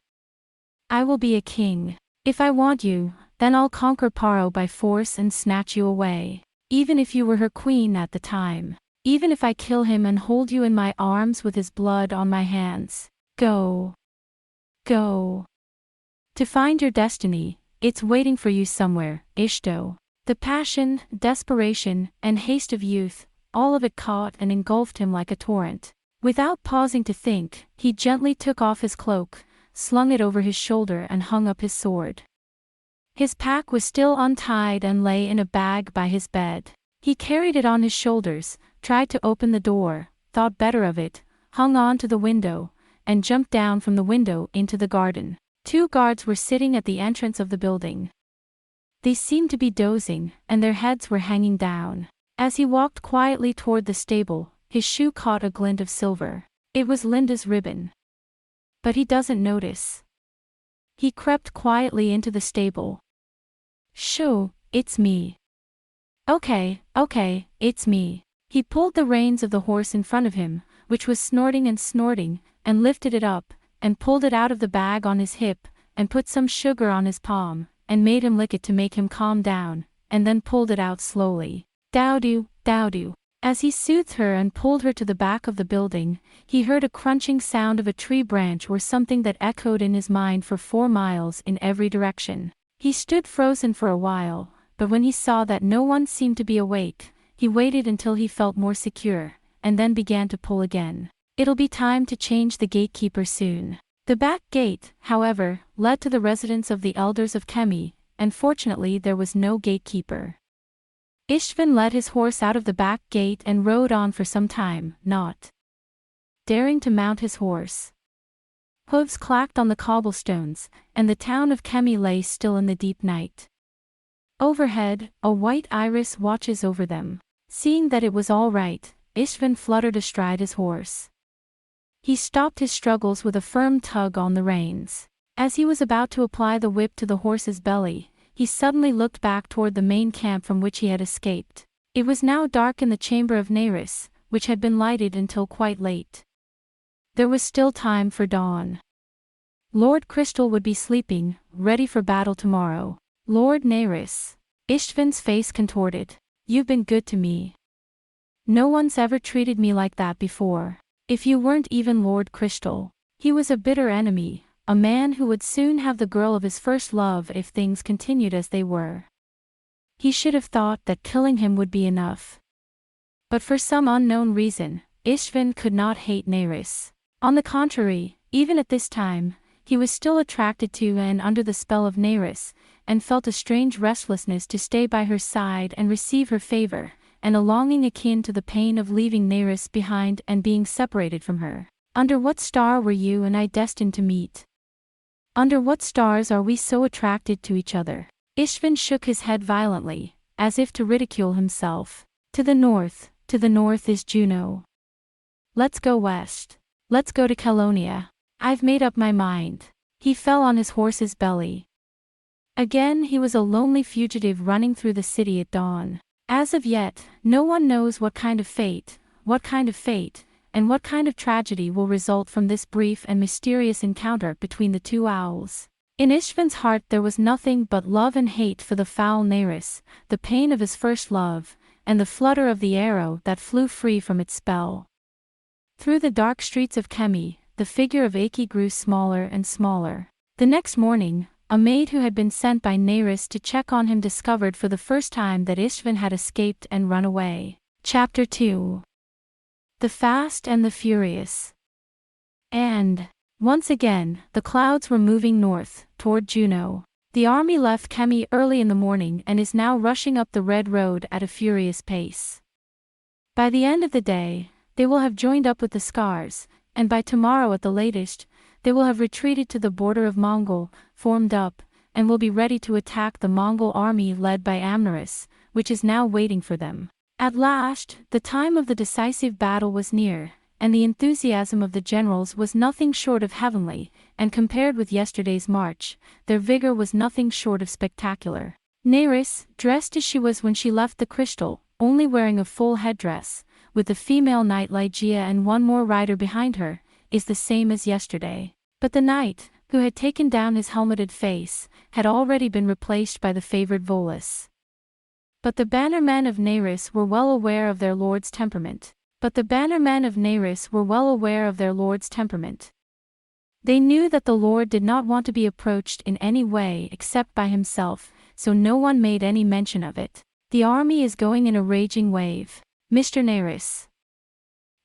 I will be a king. If I want you, then I'll conquer Paro by force and snatch you away. Even if you were her queen at the time. Even if I kill him and hold you in my arms with his blood on my hands. Go. Go. To find your destiny, it's waiting for you somewhere, Ishto. The passion, desperation, and haste of youth, all of it caught and engulfed him like a torrent. Without pausing to think, he gently took off his cloak, slung it over his shoulder and hung up his sword. His pack was still untied and lay in a bag by his bed. He carried it on his shoulders, tried to open the door, thought better of it, hung on to the window, and jumped down from the window into the garden. 2 guards were sitting at the entrance of the building. They seemed to be dozing, and their heads were hanging down. As he walked quietly toward the stable, his shoe caught a glint of silver. It was Linda's ribbon. But he doesn't notice. He crept quietly into the stable. Shoo, it's me. Okay, it's me. He pulled the reins of the horse in front of him, which was snorting, and lifted it up, and pulled it out of the bag on his hip, and put some sugar on his palm, and made him lick it to make him calm down, and then pulled it out slowly. Dowdoo, dowdoo. As he soothed her and pulled her to the back of the building, he heard a crunching sound of a tree branch or something that echoed in his mind for 4 miles in every direction. He stood frozen for a while, but when he saw that no one seemed to be awake, he waited until he felt more secure, and then began to pull again. It'll be time to change the gatekeeper soon. The back gate, however, led to the residence of the elders of Kemi, and fortunately there was no gatekeeper. Istvin led his horse out of the back gate and rode on for some time, not daring to mount his horse. Hooves clacked on the cobblestones, and the town of Kemi lay still in the deep night. Overhead, a white iris watches over them. Seeing that it was all right, Istvin fluttered astride his horse. He stopped his struggles with a firm tug on the reins. As he was about to apply the whip to the horse's belly, he suddenly looked back toward the main camp from which he had escaped. It was now dark in the chamber of Neris, which had been lighted until quite late. There was still time for dawn. Lord Crystal would be sleeping, ready for battle tomorrow. Lord Neris. Istvin's face contorted. You've been good to me. No one's ever treated me like that before. If you weren't even Lord Crystal. He was a bitter enemy, a man who would soon have the girl of his first love if things continued as they were. He should have thought that killing him would be enough. But for some unknown reason, Istvin could not hate Neris. On the contrary, even at this time, he was still attracted to and under the spell of Neris, and felt a strange restlessness to stay by her side and receive her favor, and a longing akin to the pain of leaving Neris behind and being separated from her. Under what star were you and I destined to meet? Under what stars are we so attracted to each other? Istvin shook his head violently, as if to ridicule himself. To the north is Juno. Let's go west. Let's go to Calonia. I've made up my mind. He fell on his horse's belly. Again he was a lonely fugitive running through the city at dawn. As of yet, no one knows what kind of fate, and what kind of tragedy will result from this brief and mysterious encounter between the 2 owls. In Istvin's heart there was nothing but love and hate for the foul Neris, the pain of his first love, and the flutter of the arrow that flew free from its spell. Through the dark streets of Kemi, the figure of Aki grew smaller and smaller. The next morning, a maid who had been sent by Neris to check on him discovered for the first time that Istvin had escaped and run away. Chapter 2. The Fast and the Furious. And, once again, the clouds were moving north, toward Juno. The army left Kemi early in the morning and is now rushing up the Red Road at a furious pace. By the end of the day, they will have joined up with the Scars, and by tomorrow at the latest, they will have retreated to the border of Mongol, formed up, and will be ready to attack the Mongol army led by Amneris, which is now waiting for them. At last, the time of the decisive battle was near, and the enthusiasm of the generals was nothing short of heavenly, and compared with yesterday's march, their vigor was nothing short of spectacular. Nerys, dressed as she was when she left the crystal, only wearing a full headdress, with the female knight Ligeia and one more rider behind her, is the same as yesterday. But the knight, who had taken down his helmeted face, had already been replaced by the favored Volus. But the bannermen of Nerys were well aware of their lord's temperament. They knew that the lord did not want to be approached in any way except by himself, so no one made any mention of it. The army is going in a raging wave. Mr. Nerys.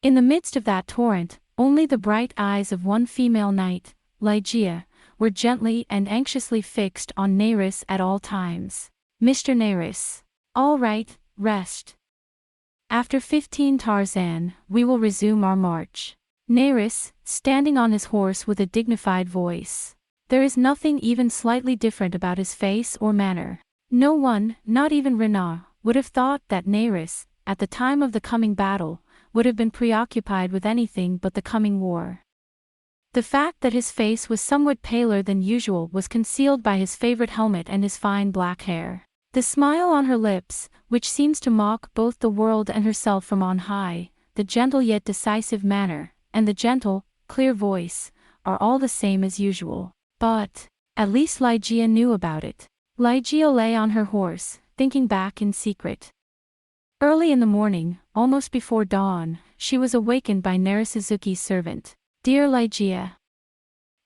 In the midst of that torrent, only the bright eyes of one female knight, Ligeia, were gently and anxiously fixed on Nerys at all times. Mr. Nerys. All right, rest. After 15 Tarzan, we will resume our march. Nerys, standing on his horse with a dignified voice. There is nothing even slightly different about his face or manner. No one, not even Renard, would have thought that Nerys, at the time of the coming battle, would have been preoccupied with anything but the coming war. The fact that his face was somewhat paler than usual was concealed by his favorite helmet and his fine black hair. The smile on her lips, which seems to mock both the world and herself from on high, the gentle yet decisive manner, and the gentle, clear voice, are all the same as usual. But, at least Ligeia knew about it. Ligeia lay on her horse, thinking back in secret. Early in the morning, almost before dawn, she was awakened by Narisuzuki's servant. Dear Ligeia.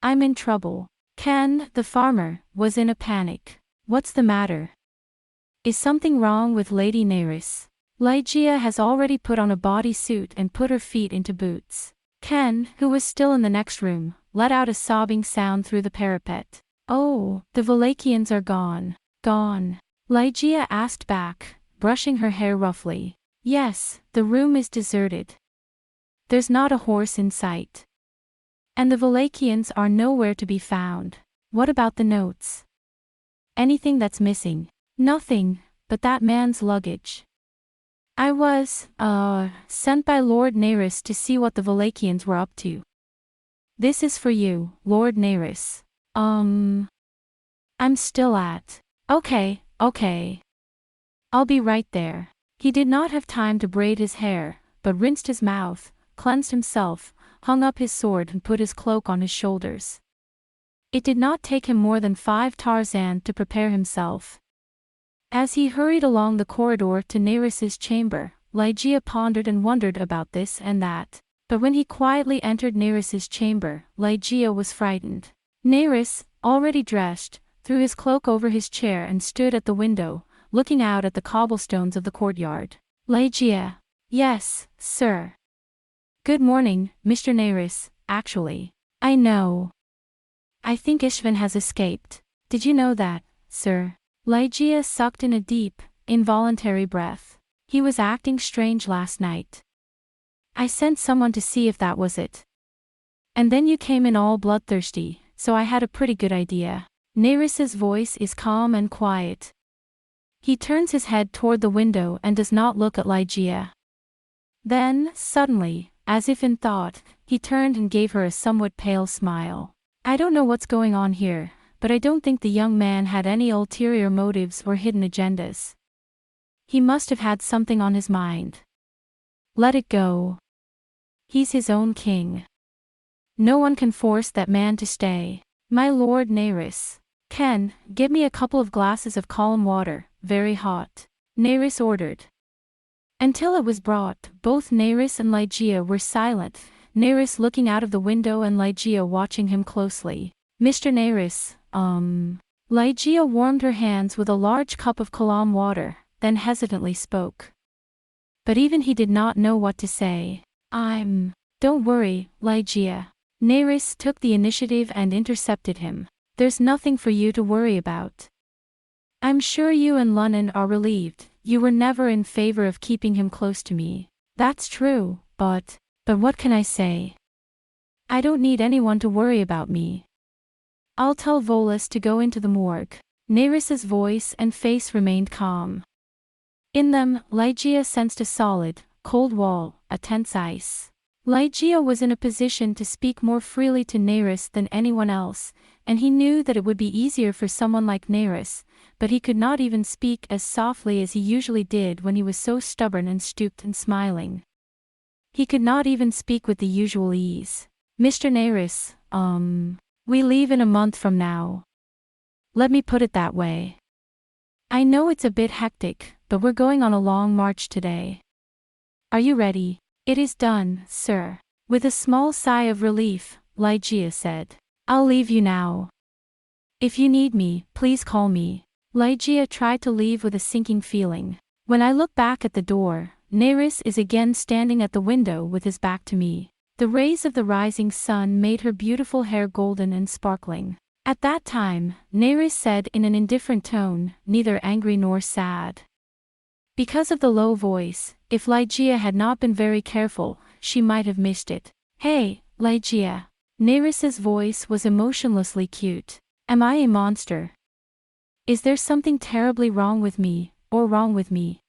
I'm in trouble. Ken, the farmer, was in a panic. What's the matter? Is something wrong with Lady Nerys? Ligeia has already put on a bodysuit and put her feet into boots. Ken, who was still in the next room, let out a sobbing sound through the parapet. Oh, the Valachians are gone. Gone. Ligeia asked back, brushing her hair roughly. Yes, the room is deserted. There's not a horse in sight. And the Valachians are nowhere to be found. What about the notes? Anything that's missing? Nothing, but that man's luggage. I was, sent by Lord Nerys to see what the Valachians were up to. This is for you, Lord Nerys. I'm still at. Okay. I'll be right there. He did not have time to braid his hair, but rinsed his mouth, cleansed himself, hung up his sword and put his cloak on his shoulders. It did not take him more than 5 Tarzan to prepare himself. As he hurried along the corridor to Nerys's chamber, Ligeia pondered and wondered about this and that. But when he quietly entered Nerys's chamber, Ligeia was frightened. Nerys, already dressed, threw his cloak over his chair and stood at the window, looking out at the cobblestones of the courtyard. Ligeia. Yes, sir. Good morning, Mr. Nerys, actually. I know. I think Ishvan has escaped. Did you know that, sir? Ligeia sucked in a deep, involuntary breath. He was acting strange last night. I sent someone to see if that was it. And then you came in all bloodthirsty, so I had a pretty good idea. Nerys's voice is calm and quiet. He turns his head toward the window and does not look at Ligeia. Then, suddenly, as if in thought, he turned and gave her a somewhat pale smile. I don't know what's going on here, but I don't think the young man had any ulterior motives or hidden agendas. He must have had something on his mind. Let it go. He's his own king. No one can force that man to stay. My Lord Nerys. Ken, get me a couple of glasses of calm water, very hot. Nerys ordered. Until it was brought, both Nerys and Ligeia were silent, Nerys looking out of the window and Ligeia watching him closely. Mr. Nerys, Ligeia warmed her hands with a large cup of calm water, then hesitantly spoke. But even he did not know what to say. Don't worry, Ligeia. Nerys took the initiative and intercepted him. there's nothing for you to worry about. I'm sure you and Lunnon are relieved. You were never in favor of keeping him close to me. That's true, but what can I say? I don't need anyone to worry about me. I'll tell Volus to go into the morgue. Nerys's voice and face remained calm. In them, Ligeia sensed a solid, cold wall, a tense ice. Ligeia was in a position to speak more freely to Nerys than anyone else, and he knew that it would be easier for someone like Nerys, but he could not even speak as softly as he usually did when he was so stubborn and stooped and smiling. He could not even speak with the usual ease. Mr. Nerys, we leave in a month from now. Let me put it that way. I know it's a bit hectic, but we're going on a long march today. Are you ready? It is done, sir. With a small sigh of relief, Ligeia said. I'll leave you now. If you need me, please call me. Ligeia tried to leave with a sinking feeling. When I look back at the door, Nerys is again standing at the window with his back to me. The rays of the rising sun made her beautiful hair golden and sparkling. At that time, Nerys said in an indifferent tone, neither angry nor sad. Because of the low voice, if Ligeia had not been very careful, she might have missed it. Hey, Ligeia. Nerys's voice was emotionlessly cute. Am I a monster? Is there something terribly wrong with me, or wrong with me?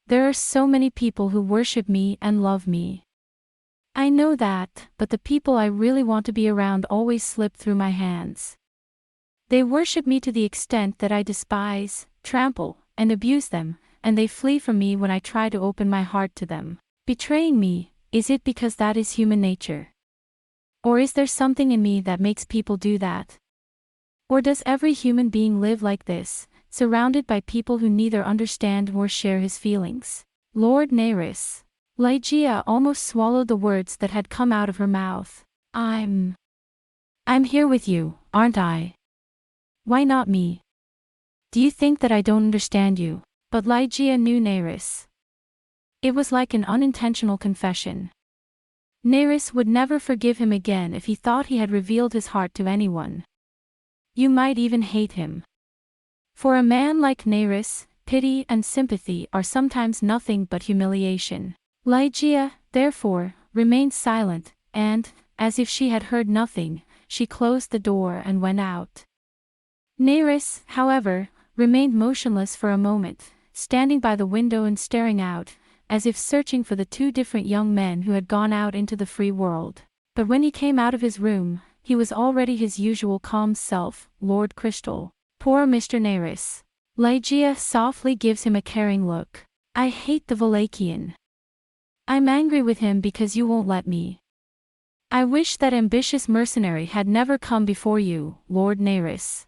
There are so many people who worship me and love me. I know that, but the people I really want to be around always slip through my hands. They worship me to the extent that I despise, trample, and abuse them, and they flee from me when I try to open my heart to them. Betraying me, is it because that is human nature? Or is there something in me that makes people do that? Or does every human being live like this, surrounded by people who neither understand nor share his feelings? Lord Nerys. Ligeia almost swallowed the words that had come out of her mouth. I'm here with you, aren't I? Why not me? Do you think that I don't understand you? But Ligeia knew Nerys. It was like an unintentional confession. Nerys would never forgive him again if he thought he had revealed his heart to anyone. You might even hate him. For a man like Nerys, pity and sympathy are sometimes nothing but humiliation. Ligeia, therefore, remained silent, and, as if she had heard nothing, she closed the door and went out. Nerys, however, remained motionless for a moment, standing by the window and staring out, as if searching for the two different young men who had gone out into the free world. But when he came out of his room, he was already his usual calm self, Lord Crystal. Poor Mr. Nerys. Ligeia softly gives him a caring look. I hate the Valachian. I'm angry with him because you won't let me. I wish that ambitious mercenary had never come before you, Lord Nerys.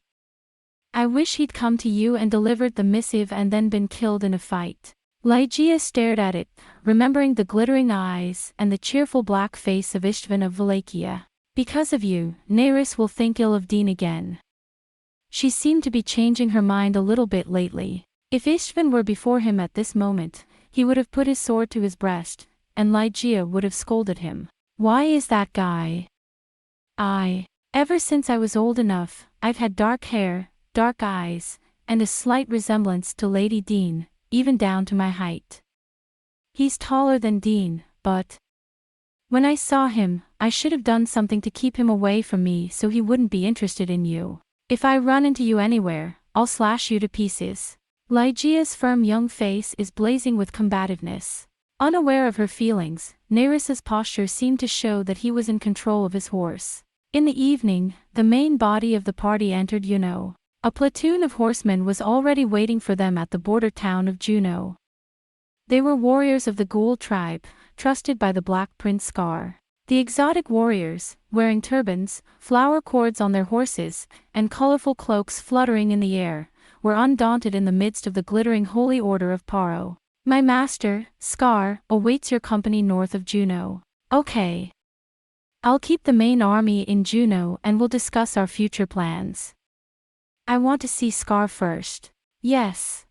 I wish he'd come to you and delivered the missive and then been killed in a fight. Ligeia stared at it, remembering the glittering eyes and the cheerful black face of Istvan of Wallachia. Because of you, Nerys will think ill of Dean again. She seemed to be changing her mind a little bit lately. If Istvan were before him at this moment, he would have put his sword to his breast, and Ligeia would have scolded him. Why is that guy? Ever since I was old enough, I've had dark hair, dark eyes, and a slight resemblance to Lady Dean, even down to my height. He's taller than Dean, but when I saw him, I should have done something to keep him away from me so he wouldn't be interested in you. If I run into you anywhere, I'll slash you to pieces. Ligeia's firm young face is blazing with combativeness. Unaware of her feelings, Nerys's posture seemed to show that he was in control of his horse. In the evening, the main body of the party entered Juneau. A platoon of horsemen was already waiting for them at the border town of Juneau. They were warriors of the Ghoul tribe, trusted by the Black Prince Scar. The exotic warriors, wearing turbans, flower cords on their horses, and colorful cloaks fluttering in the air, were undaunted in the midst of the glittering Holy Order of Paro. My master, Scar, awaits your company north of Juneau. Okay. I'll keep the main army in Juneau and we'll discuss our future plans. I want to see Scar first. Yes.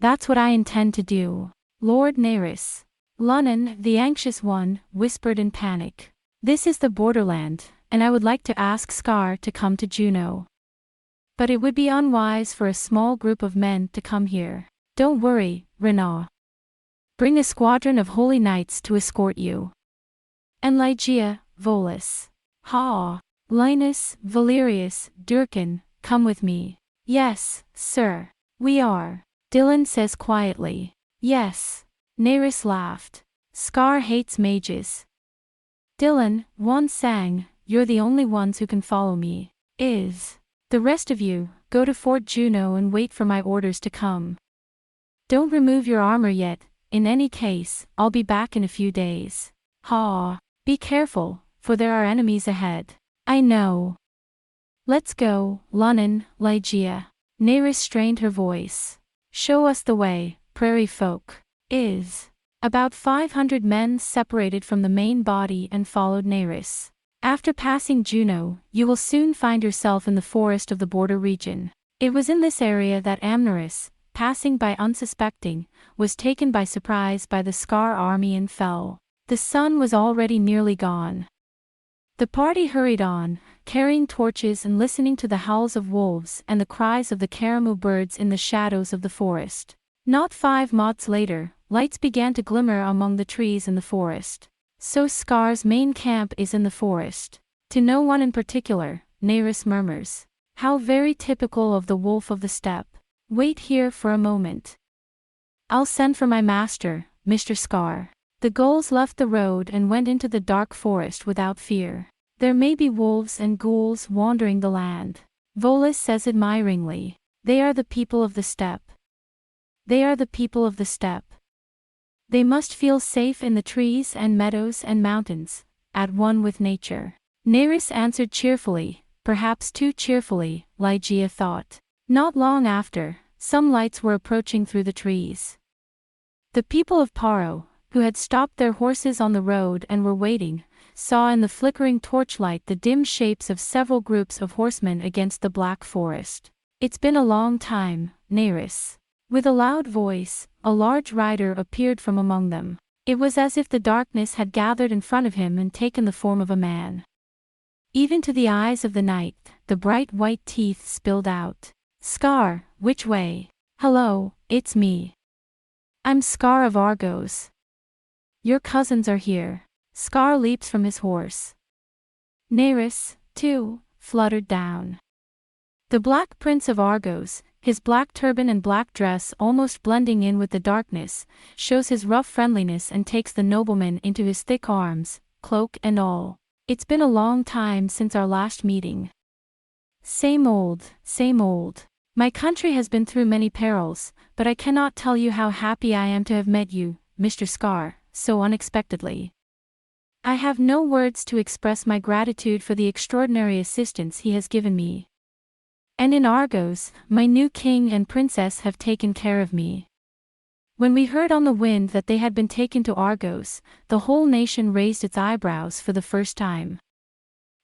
That's what I intend to do. Lord Nerys. Lunnon, the anxious one, whispered in panic. This is the borderland, and I would like to ask Scar to come to Juneau. But it would be unwise for a small group of men to come here. Don't worry, Renaud. Bring a squadron of holy knights to escort you. And Ligeia, Volus. Ha! Linus, Valerius, Durkin, come with me. Yes, sir. We are. Dylan says quietly. Yes. Nerys laughed. Scar hates mages. Dylan, one sang, you're the only ones who can follow me. The rest of you, go to Fort Juneau and wait for my orders to come. Don't remove your armor yet, in any case, I'll be back in a few days. Ha! Be careful, for there are enemies ahead. I know. Let's go, Lunnan, Ligeia. Nerys strained her voice. Show us the way, prairie folk. About 500 men separated from the main body and followed Nerys. After passing Juneau, you will soon find yourself in the forest of the border region. It was in this area that Amneris, passing by unsuspecting, was taken by surprise by the Scar army and fell. The sun was already nearly gone. The party hurried on, carrying torches and listening to the howls of wolves and the cries of the caramoo birds in the shadows of the forest. Not 5 months later, lights began to glimmer among the trees in the forest. So Scar's main camp is in the forest. To no one in particular, Nerys murmurs. How very typical of the wolf of the steppe. Wait here for a moment. I'll send for my master, Mr. Scar. The gulls left the road and went into the dark forest without fear. There may be wolves and ghouls wandering the land. Volus says admiringly. They are the people of the steppe. They are the people of the steppe. They must feel safe in the trees and meadows and mountains, at one with nature. Nerys answered cheerfully, perhaps too cheerfully, Ligeia thought. Not long after, some lights were approaching through the trees. The people of Paro, who had stopped their horses on the road and were waiting, saw in the flickering torchlight the dim shapes of several groups of horsemen against the black forest. It's been a long time, Nerys. With a loud voice, a large rider appeared from among them. It was as if the darkness had gathered in front of him and taken the form of a man. Even to the eyes of the knight, the bright white teeth spilled out. Scar, which way? Hello, it's me. I'm Scar of Argos. Your cousins are here. Scar leaps from his horse. Nerys, too, fluttered down. The Black Prince of Argos, his black turban and black dress almost blending in with the darkness, shows his rough friendliness and takes the nobleman into his thick arms, cloak and all. It's been a long time since our last meeting. Same old, same old. My country has been through many perils, but I cannot tell you how happy I am to have met you, Mr. Scar, so unexpectedly. I have no words to express my gratitude for the extraordinary assistance he has given me. And in Argos, my new king and princess have taken care of me. When we heard on the wind that they had been taken to Argos, the whole nation raised its eyebrows for the first time.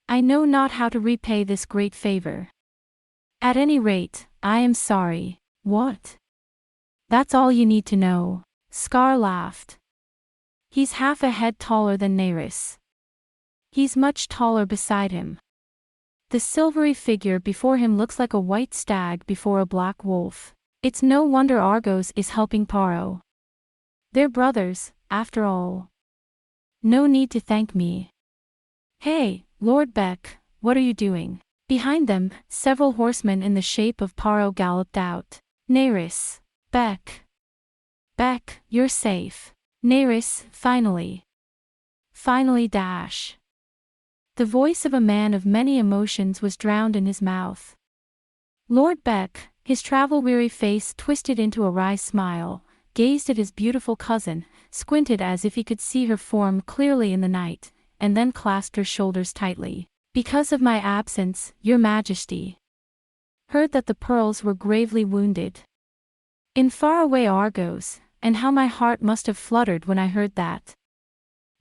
I know not how to repay this great favor. At any rate, I am sorry. What? That's all you need to know. Scar laughed. He's half a head taller than Nerys. He's much taller beside him. The silvery figure before him looks like a white stag before a black wolf. It's no wonder Argos is helping Paro. They're brothers, after all. No need to thank me. Hey, Lord Beck, what are you doing? Behind them, several horsemen in the shape of Paro galloped out. Nerys. Beck. Beck, you're safe. Nerys, finally. Finally dash. The voice of a man of many emotions was drowned in his mouth. Lord Beck, his travel-weary face twisted into a wry smile, gazed at his beautiful cousin, squinted as if he could see her form clearly in the night, and then clasped her shoulders tightly. Because of my absence, your majesty. Heard that the pearls were gravely wounded. In faraway Argos, and how my heart must have fluttered when I heard that.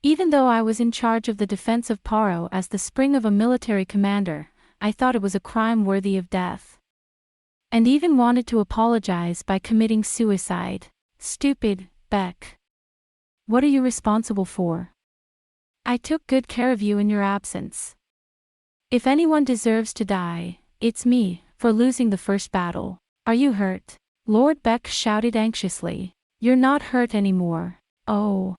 Even though I was in charge of the defense of Paro as the spring of a military commander, I thought it was a crime worthy of death. And even wanted to apologize by committing suicide. Stupid, Beck. What are you responsible for? I took good care of you in your absence. If anyone deserves to die, it's me, for losing the first battle. Are you hurt? Lord Beck shouted anxiously. You're not hurt anymore. Oh.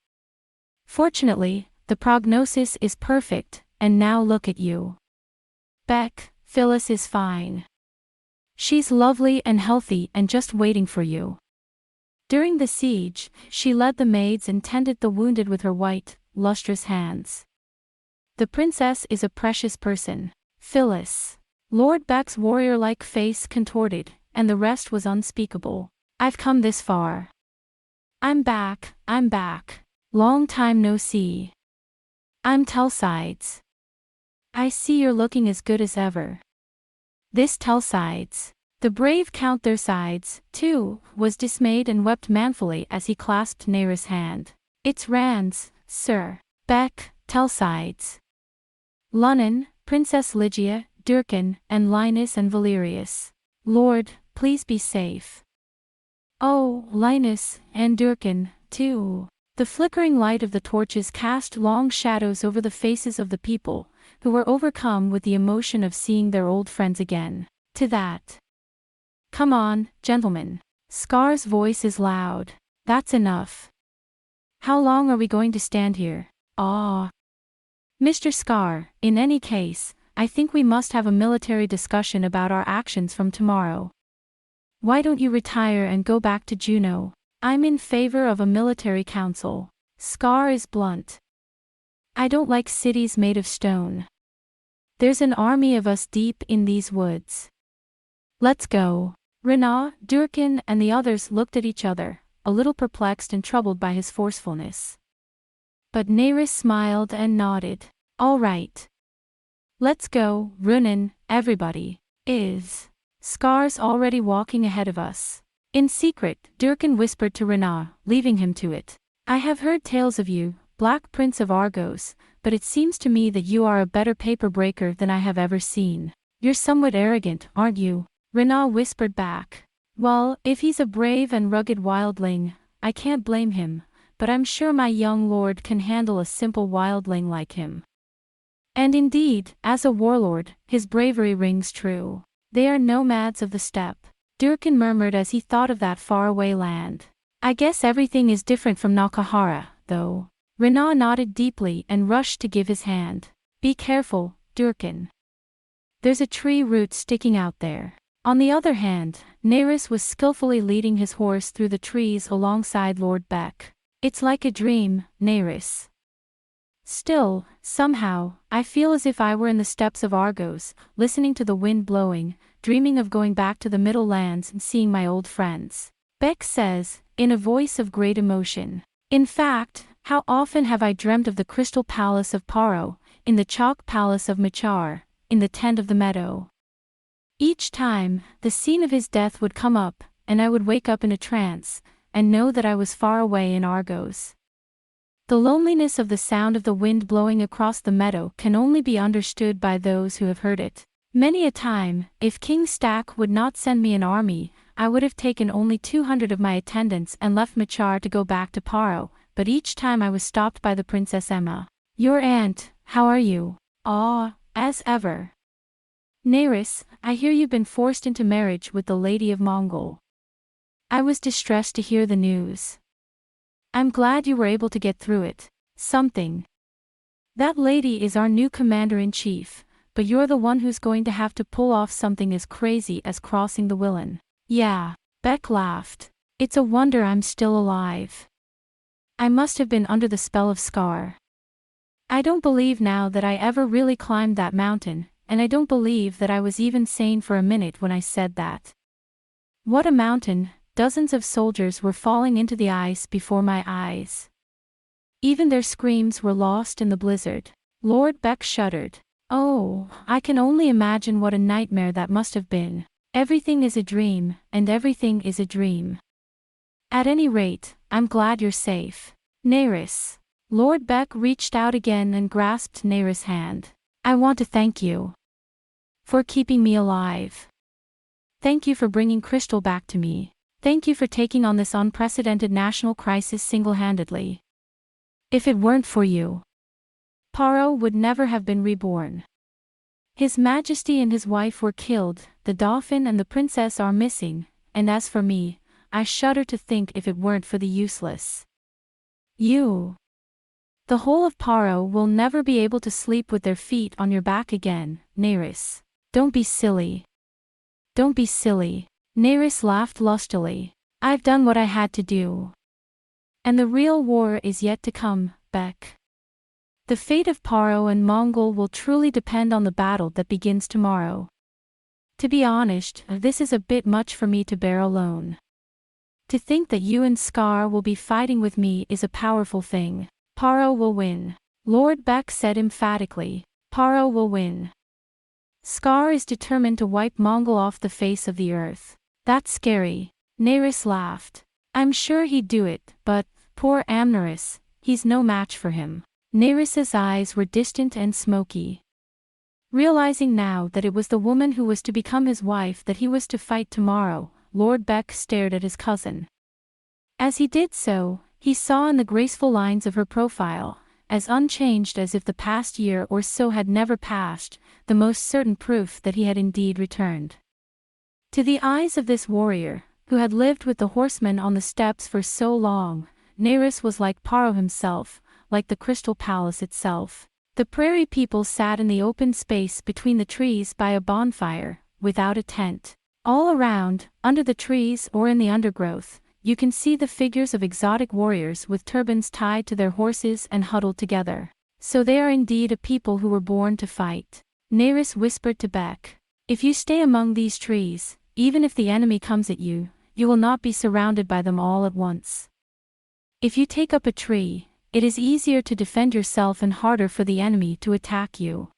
Fortunately, the prognosis is perfect, and now look at you. Beck, Phyllis is fine. She's lovely and healthy and just waiting for you. During the siege, she led the maids and tended the wounded with her white, lustrous hands. The princess is a precious person. Phyllis. Lord Beck's warrior-like face contorted, and the rest was unspeakable. I've come this far. I'm back. Long time no see. I'm Telsides. I see you're looking as good as ever. This Telsides. The brave Count their sides, too, was dismayed and wept manfully as he clasped Neris' hand. It's Rands, sir. Beck, Telsides. Lunnon, Princess Lygia, Durkin, and Linus and Valerius. Lord, please be safe. Oh, Linus, and Durkin, too. The flickering light of the torches cast long shadows over the faces of the people, who were overcome with the emotion of seeing their old friends again. To that. Come on, gentlemen. Scar's voice is loud. That's enough. How long are we going to stand here? Ah. Mr. Scar, in any case, I think we must have a military discussion about our actions from tomorrow. Why don't you retire and go back to Juneau? I'm in favor of a military council. Scar is blunt. I don't like cities made of stone. There's an army of us deep in these woods. Let's go. Renat, Durkin, and the others looked at each other, a little perplexed and troubled by his forcefulness. But Neris smiled and nodded. All right. Let's go, Runin, everybody. Scar's already walking ahead of us. In secret, Durkin whispered to Renat, leaving him to it. I have heard tales of you, Black Prince of Argos, but it seems to me that you are a better paper breaker than I have ever seen. You're somewhat arrogant, aren't you? Renat whispered back. Well, if he's a brave and rugged wildling, I can't blame him, but I'm sure my young lord can handle a simple wildling like him. And indeed, as a warlord, his bravery rings true. They are nomads of the steppe. Durkin murmured as he thought of that faraway land. I guess everything is different from Nakahara, though. Renat nodded deeply and rushed to give his hand. Be careful, Durkin. There's a tree root sticking out there. On the other hand, Neris was skillfully leading his horse through the trees alongside Lord Beck. It's like a dream, Neris. Still, somehow, I feel as if I were in the steppes of Argos, listening to the wind blowing, dreaming of going back to the Middle Lands and seeing my old friends. Beck says, in a voice of great emotion. In fact, how often have I dreamt of the crystal palace of Paro, in the chalk palace of Machar, in the tent of the meadow. Each time, the scene of his death would come up, and I would wake up in a trance, and know that I was far away in Argos. The loneliness of the sound of the wind blowing across the meadow can only be understood by those who have heard it. Many a time, if King Stack would not send me an army, I would have taken only 200 of my attendants and left Machar to go back to Paro, but each time I was stopped by the Princess Emma. Your aunt, how are you? Ah, as ever. Neris, I hear you've been forced into marriage with the Lady of Mongol. I was distressed to hear the news. I'm glad you were able to get through it. Something. That lady is our new commander-in-chief, but you're the one who's going to have to pull off something as crazy as crossing the Willen. Yeah, Beck laughed. It's a wonder I'm still alive. I must have been under the spell of Scar. I don't believe now that I ever really climbed that mountain, and I don't believe that I was even sane for a minute when I said that. What a mountain! Dozens of soldiers were falling into the ice before my eyes. Even their screams were lost in the blizzard. Lord Beck shuddered. Oh, I can only imagine what a nightmare that must have been. Everything is a dream, and everything is a dream. At any rate, I'm glad you're safe. Neris. Lord Beck reached out again and grasped Neris' hand. I want to thank you for keeping me alive. Thank you for bringing Crystal back to me. Thank you for taking on this unprecedented national crisis single-handedly. If it weren't for you, Paro would never have been reborn. His Majesty and his wife were killed, the Dauphin and the princess are missing, and as for me, I shudder to think if it weren't for the useless. You. The whole of Paro will never be able to sleep with their feet on your back again, Nerys. Don't be silly. Don't be silly. Nerys laughed lustily. I've done what I had to do. And the real war is yet to come, Beck. The fate of Paro and Mongol will truly depend on the battle that begins tomorrow. To be honest, this is a bit much for me to bear alone. To think that you and Scar will be fighting with me is a powerful thing. Paro will win. Lord Beck said emphatically. Paro will win. Scar is determined to wipe Mongol off the face of the earth. That's scary. Nerys laughed. I'm sure he'd do it, but, poor Amnerys, he's no match for him. Nerys's eyes were distant and smoky. Realizing now that it was the woman who was to become his wife that he was to fight tomorrow, Lord Beck stared at his cousin. As he did so, he saw in the graceful lines of her profile, as unchanged as if the past year or so had never passed, the most certain proof that he had indeed returned. To the eyes of this warrior, who had lived with the horsemen on the steppes for so long, Nerys was like Paro himself, like the Crystal Palace itself. The prairie people sat in the open space between the trees by a bonfire, without a tent. All around, under the trees or in the undergrowth, you can see the figures of exotic warriors with turbans tied to their horses and huddled together. So they are indeed a people who were born to fight. Nerys whispered to Beck. If you stay among these trees, even if the enemy comes at you, you will not be surrounded by them all at once. If you take up a tree, it is easier to defend yourself and harder for the enemy to attack you.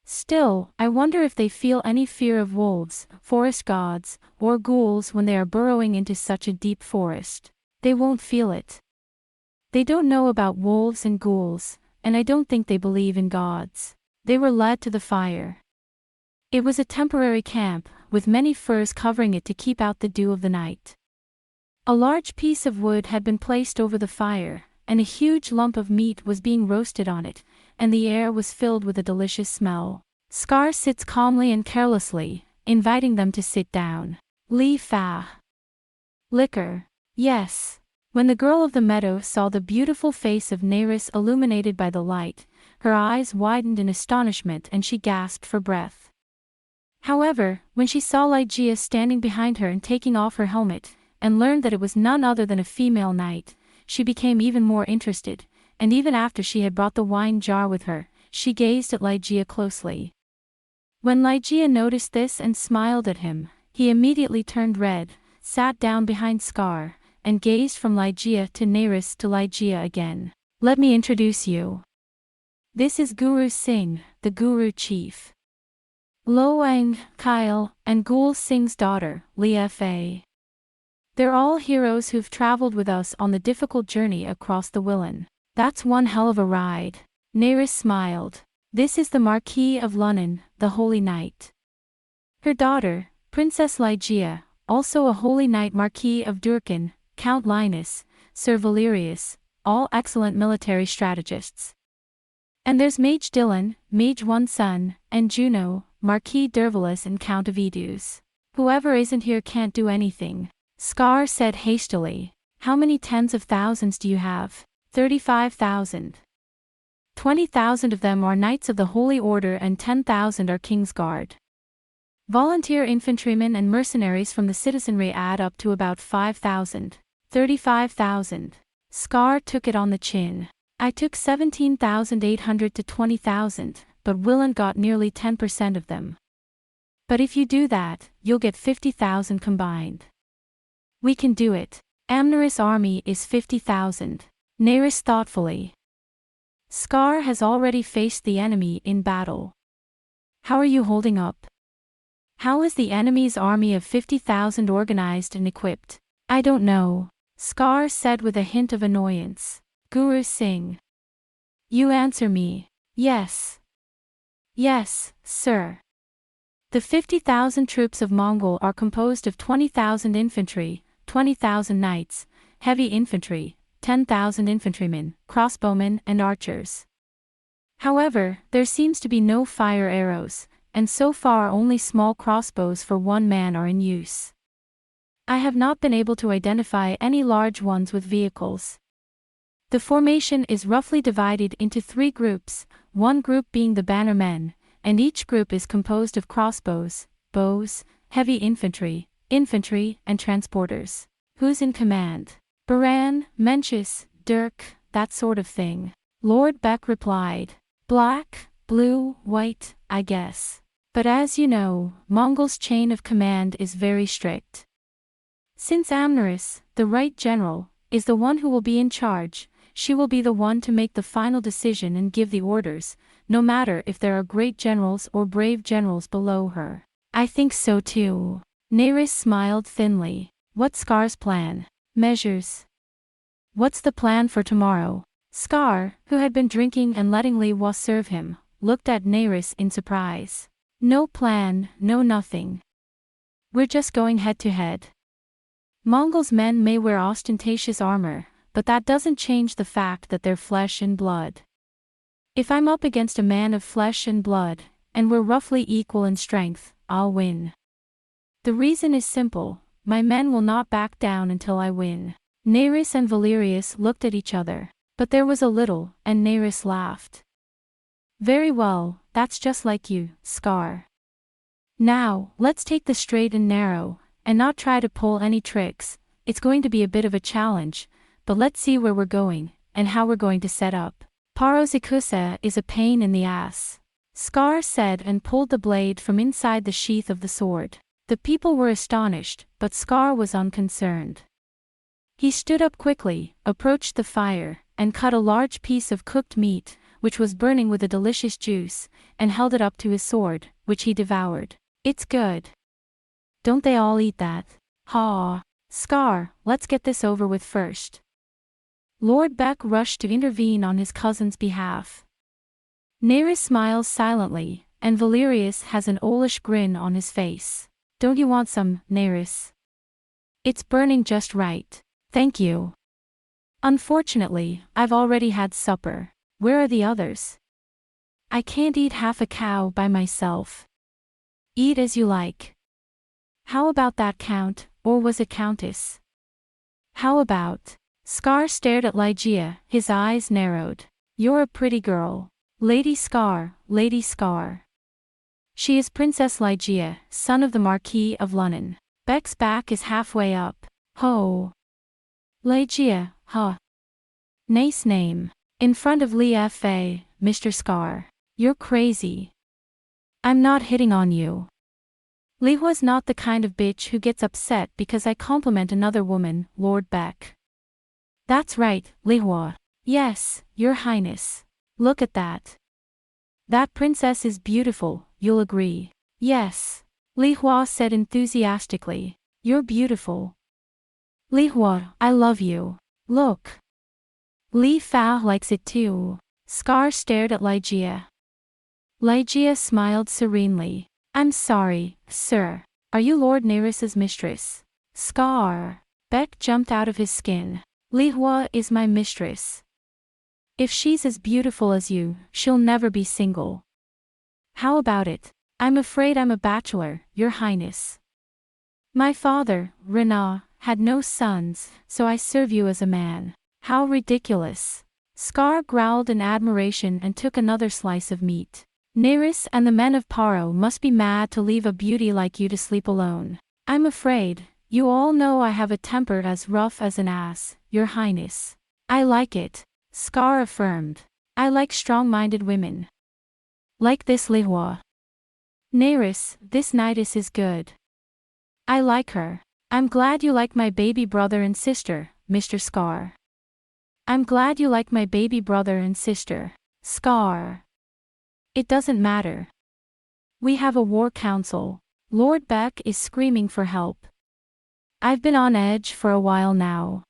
Still, I wonder if they feel any fear of wolves, forest gods, or ghouls when they are burrowing into such a deep forest. They won't feel it. They don't know about wolves and ghouls, and I don't think they believe in gods. They were led to the fire. It was a temporary camp, with many furs covering it to keep out the dew of the night. A large piece of wood had been placed over the fire, and a huge lump of meat was being roasted on it, and the air was filled with a delicious smell. Scar sits calmly and carelessly, inviting them to sit down. Li Fa. Liquor. Yes. When the girl of the meadow saw the beautiful face of Nerys illuminated by the light, her eyes widened in astonishment and she gasped for breath. However, when she saw Ligeia standing behind her and taking off her helmet, and learned that it was none other than a female knight, she became even more interested, and even after she had brought the wine jar with her, she gazed at Ligeia closely. When Ligeia noticed this and smiled at him, he immediately turned red, sat down behind Scar, and gazed from Ligeia to Nerys to Ligeia again. Let me introduce you. This is Guru Singh, the Guru Chief. Loang, Kyle, and Gul Singh's daughter, Li Fa. They're all heroes who've traveled with us on the difficult journey across the Willen. That's one hell of a ride. Nerys smiled. This is the Marquis of Lunnon, the Holy Knight. Her daughter, Princess Ligeia, also a Holy Knight, Marquis of Durkin, Count Linus, Sir Valerius, all excellent military strategists. And there's Mage Dylan, Mage One Son, and Juno, Marquis d'Urvalis and Count of Edus. Whoever isn't here can't do anything. Scar said hastily. How many tens of thousands do you have? 35,000. 20,000 of them are Knights of the Holy Order and 10,000 are King's Guard. Volunteer infantrymen and mercenaries from the citizenry add up to about 5,000. 35,000. Scar took it on the chin. I took 17,800 to 20,000, but Willen got nearly 10% of them. But if you do that, you'll get 50,000 combined. We can do it. Amnerys' army is 50,000. Nerys thoughtfully. Scar has already faced the enemy in battle. How are you holding up? How is the enemy's army of 50,000 organized and equipped? I don't know, Scar said with a hint of annoyance. Guru Singh. You answer me. Yes. Yes, sir. The 50,000 troops of Mongol are composed of 20,000 infantry, 20,000 knights, heavy infantry, 10,000 infantrymen, crossbowmen and archers. However, there seems to be no fire arrows, and so far only small crossbows for one man are in use. I have not been able to identify any large ones with vehicles. The formation is roughly divided into 3 groups, one group being the bannermen, and each group is composed of crossbows, bows, heavy infantry, and transporters. Who's in command? Baran, Mencius, Dirk, that sort of thing. Lord Beck replied. Black, blue, white, I guess. But as you know, Mongol's chain of command is very strict. Since Amneris, the right general, is the one who will be in charge, she will be the one to make the final decision and give the orders, no matter if there are great generals or brave generals below her. I think so too. Nerys smiled thinly. What's Scar's plan? Measures. What's the plan for tomorrow? Scar, who had been drinking and letting Lihua serve him, looked at Nerys in surprise. No plan, no nothing. We're just going head to head. Mongols' men may wear ostentatious armor, but that doesn't change the fact that they're flesh and blood. If I'm up against a man of flesh and blood, and we're roughly equal in strength, I'll win. The reason is simple, my men will not back down until I win. Nerys and Valerius looked at each other, but there was a little, and Nerys laughed. Very well, that's just like you, Scar. Now, let's take the straight and narrow, and not try to pull any tricks. It's going to be a bit of a challenge, but let's see where we're going, and how we're going to set up. Parozikusa is a pain in the ass, Scar said and pulled the blade from inside the sheath of the sword. The people were astonished, but Scar was unconcerned. He stood up quickly, approached the fire, and cut a large piece of cooked meat, which was burning with a delicious juice, and held it up to his sword, which he devoured. It's good. Don't they all eat that? Ha! Scar, let's get this over with first. Lord Beck rushed to intervene on his cousin's behalf. Nerys smiles silently, and Valerius has an owlish grin on his face. Don't you want some, Nerys? It's burning just right. Thank you. Unfortunately, I've already had supper. Where are the others? I can't eat half a cow by myself. Eat as you like. How about that count, or was it countess? How about? Scar stared at Ligeia, his eyes narrowed. You're a pretty girl. Lady Scar, Lady Scar. She is Princess Ligeia, son of the Marquis of Lunnon. Beck's back is halfway up. Ho! Ligeia, huh? Nice name. In front of Li Fa, Mr. Scar. You're crazy. I'm not hitting on you. Lihua's not the kind of bitch who gets upset because I compliment another woman, Lord Beck. That's right, Lihua. Yes, Your Highness. Look at that. That princess is beautiful, you'll agree. Yes. Lihua said enthusiastically. You're beautiful. Lihua, I love you. Look. Li Fa likes it too. Scar stared at Ligeia. Ligeia smiled serenely. I'm sorry, sir. Are you Lord Nerys's mistress? Scar. Beck jumped out of his skin. Lihua is my mistress. If she's as beautiful as you, she'll never be single. How about it? I'm afraid I'm a bachelor, Your Highness. My father, Rena, had no sons, so I serve you as a man. How ridiculous. Scar growled in admiration and took another slice of meat. Nerys and the men of Paro must be mad to leave a beauty like you to sleep alone. I'm afraid, you all know I have a temper as rough as an ass, Your Highness. I like it, Scar affirmed. I like strong-minded women. Like this Lihua. Nerys, this Nidus is good. I like her. I'm glad you like my baby brother and sister, Mr. Scar. I'm glad you like my baby brother and sister, Scar. It doesn't matter. We have a war council. Lord Beck is screaming for help. I've been on edge for a while now.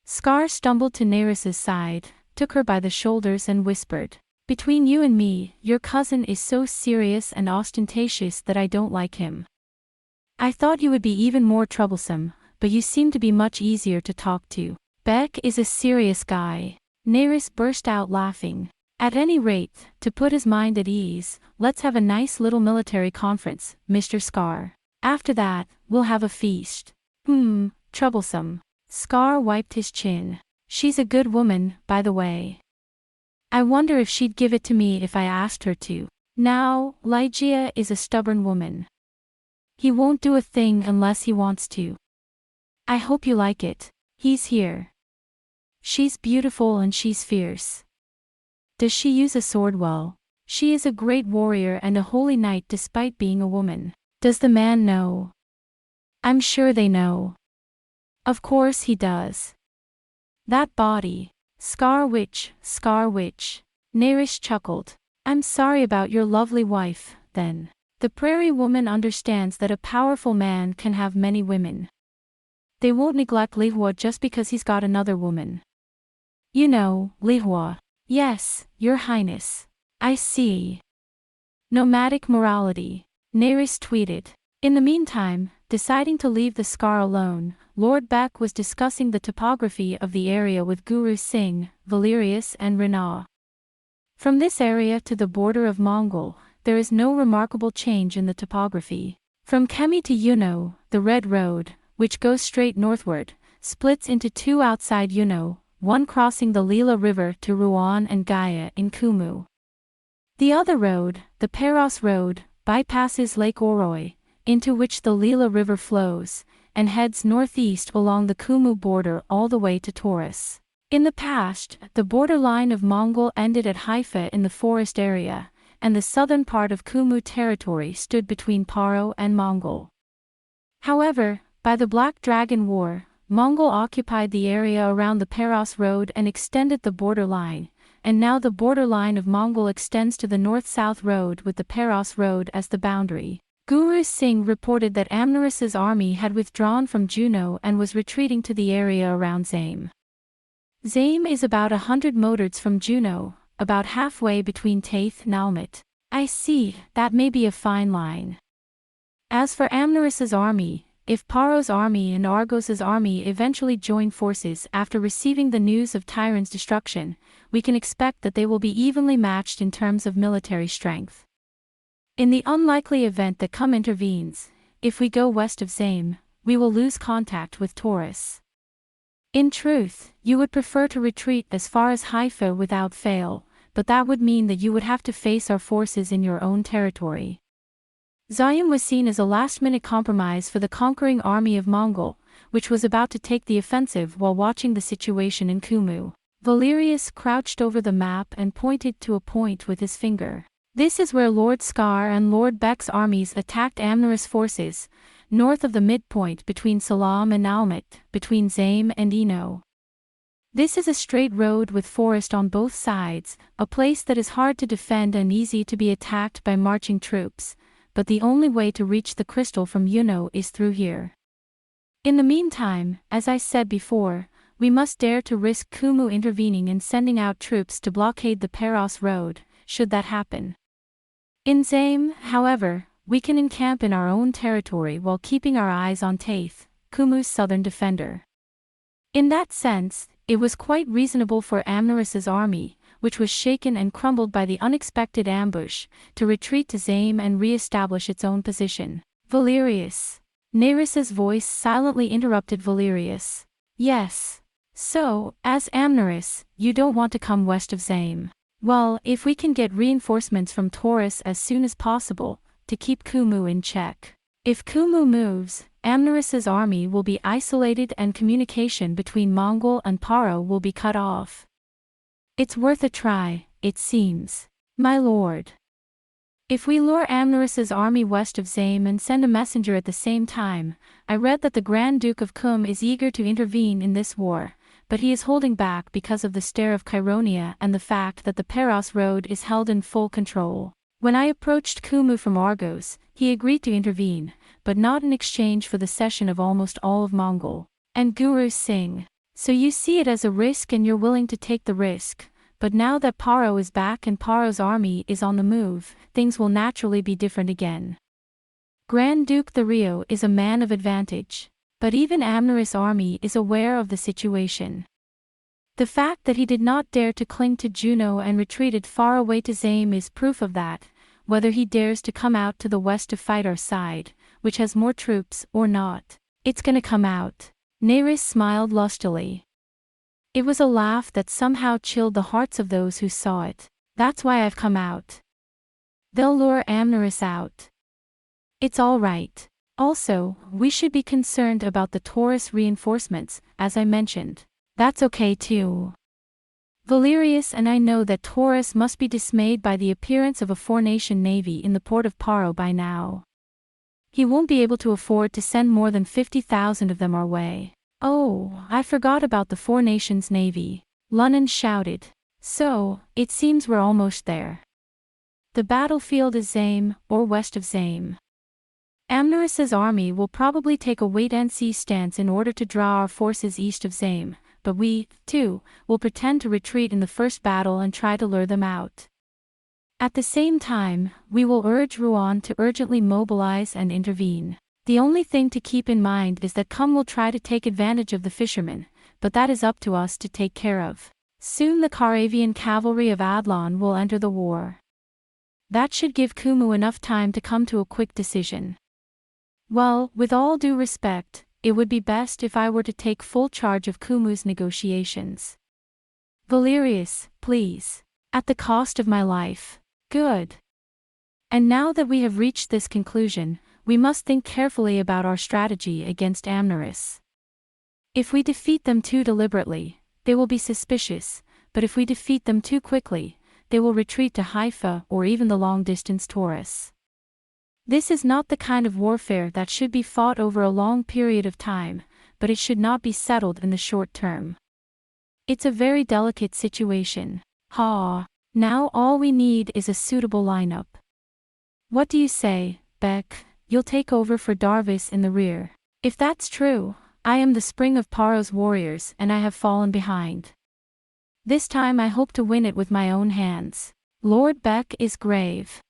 Scar stumbled to Nerys's side, took her by the shoulders and whispered. Between you and me, your cousin is so serious and ostentatious that I don't like him. I thought you would be even more troublesome, but you seem to be much easier to talk to. Beck is a serious guy. Nerys burst out laughing. At any rate, to put his mind at ease, let's have a nice little military conference, Mr. Scar. After that, we'll have a feast. Troublesome. Scar wiped his chin. She's a good woman, by the way. I wonder if she'd give it to me if I asked her to. Now, Ligeia is a stubborn woman. He won't do a thing unless he wants to. I hope you like it. He's here. She's beautiful and she's fierce. Does she use a sword well? She is a great warrior and a holy knight despite being a woman. Does the man know? I'm sure they know. Of course he does. That body. Scar witch. Narish chuckled. I'm sorry about your lovely wife, then. The prairie woman understands that a powerful man can have many women. They won't neglect Lihua just because he's got another woman. You know, Lihua. Yes, Your Highness. I see. Nomadic morality. Naris tweeted. In the meantime, deciding to leave the Scar alone, Lord Beck was discussing the topography of the area with Guru Singh, Valerius and Rena. From this area to the border of Mongol, there is no remarkable change in the topography. From Kemi to Yuno, the Red Road, which goes straight northward, splits into two outside Yuno, one crossing the Lila River to Ruan and Gaya in Kumu. The other road, the Peros Road, bypasses Lake Oroi, into which the Lila River flows, and heads northeast along the Kumu border all the way to Torus. In the past, the borderline of Mongol ended at Haifa in the forest area, and the southern part of Kumu territory stood between Paro and Mongol. However, by the Black Dragon War, Mongol occupied the area around the Peros Road and extended the borderline, and now the borderline of Mongol extends to the north-south road with the Peros Road as the boundary. Guru Singh reported that Amneris's army had withdrawn from Juno and was retreating to the area around Zame. Zame is about 100 modards from Juno, about halfway between Taith and Almat. I see, that may be a fine line. As for Amneris's army, if Paro's army and Argos's army eventually join forces after receiving the news of Tyran's destruction, we can expect that they will be evenly matched in terms of military strength. In the unlikely event that Kum intervenes, if we go west of Zame, we will lose contact with Torus. In truth, you would prefer to retreat as far as Haifa without fail, but that would mean that you would have to face our forces in your own territory. Zayim was seen as a last-minute compromise for the conquering army of Mongol, which was about to take the offensive while watching the situation in Kumu. Valerius crouched over the map and pointed to a point with his finger. This is where Lord Scar and Lord Beck's armies attacked Amneris forces, north of the midpoint between Salam and Almat, between Zame and Eno. This is a straight road with forest on both sides, a place that is hard to defend and easy to be attacked by marching troops, but the only way to reach the crystal from Yuno is through here. In the meantime, as I said before, we must dare to risk Kumu intervening and sending out troops to blockade the Peros Road, should that happen. In Zame, however, we can encamp in our own territory while keeping our eyes on Taith, Kumu's southern defender. In that sense, it was quite reasonable for Amneris's army, which was shaken and crumbled by the unexpected ambush, to retreat to Zame and re-establish its own position. Valerius. Naris's voice silently interrupted Valerius. Yes. So, as Amneris, you don't want to come west of Zame. Well, if we can get reinforcements from Torus as soon as possible, to keep Kumu in check. If Kumu moves, Amneris's army will be isolated and communication between Mongol and Paro will be cut off. It's worth a try, it seems. My lord. If we lure Amneris's army west of Zame and send a messenger at the same time, I read that the Grand Duke of Kum is eager to intervene in this war, but he is holding back because of the stare of Chironia and the fact that the Peros Road is held in full control. When I approached Kumu from Argos, he agreed to intervene, but not in exchange for the cession of almost all of Mongol. And Guru Singh. So you see it as a risk and you're willing to take the risk, but now that Paro is back and Paro's army is on the move, things will naturally be different again. Grand Duke Rio is a man of advantage, but even Amneris' army is aware of the situation. The fact that he did not dare to cling to Juno and retreated far away to Zame is proof of that, whether he dares to come out to the west to fight our side, which has more troops, or not. It's gonna come out. Nereus smiled lustily. It was a laugh that somehow chilled the hearts of those who saw it. That's why I've come out. They'll lure Amneris out. It's all right. Also, we should be concerned about the Torus reinforcements, as I mentioned. That's okay too. Valerius and I know that Torus must be dismayed by the appearance of a four-nation navy in the port of Paro by now. He won't be able to afford to send more than 50,000 of them our way. Oh, I forgot about the four nations navy. Lunnan shouted. So, it seems we're almost there. The battlefield is Zame, or west of Zame. Amneris's army will probably take a wait-and-see stance in order to draw our forces east of Zame, but we, too, will pretend to retreat in the first battle and try to lure them out. At the same time, we will urge Rouen to urgently mobilize and intervene. The only thing to keep in mind is that Kum will try to take advantage of the fishermen, but that is up to us to take care of. Soon the Caravian cavalry of Adlon will enter the war. That should give Kumu enough time to come to a quick decision. Well, with all due respect, it would be best if I were to take full charge of Kumu's negotiations. Valerius, please. At the cost of my life. Good. And now that we have reached this conclusion, we must think carefully about our strategy against Amneris. If we defeat them too deliberately, they will be suspicious, but if we defeat them too quickly, they will retreat to Haifa or even the long-distance Torus. This is not the kind of warfare that should be fought over a long period of time, but it should not be settled in the short term. It's a very delicate situation. Now all we need is a suitable lineup. What do you say, Beck? You'll take over for Darvis in the rear. If that's true, I am the spring of Paro's warriors and I have fallen behind. This time I hope to win it with my own hands. Lord Beck is grave.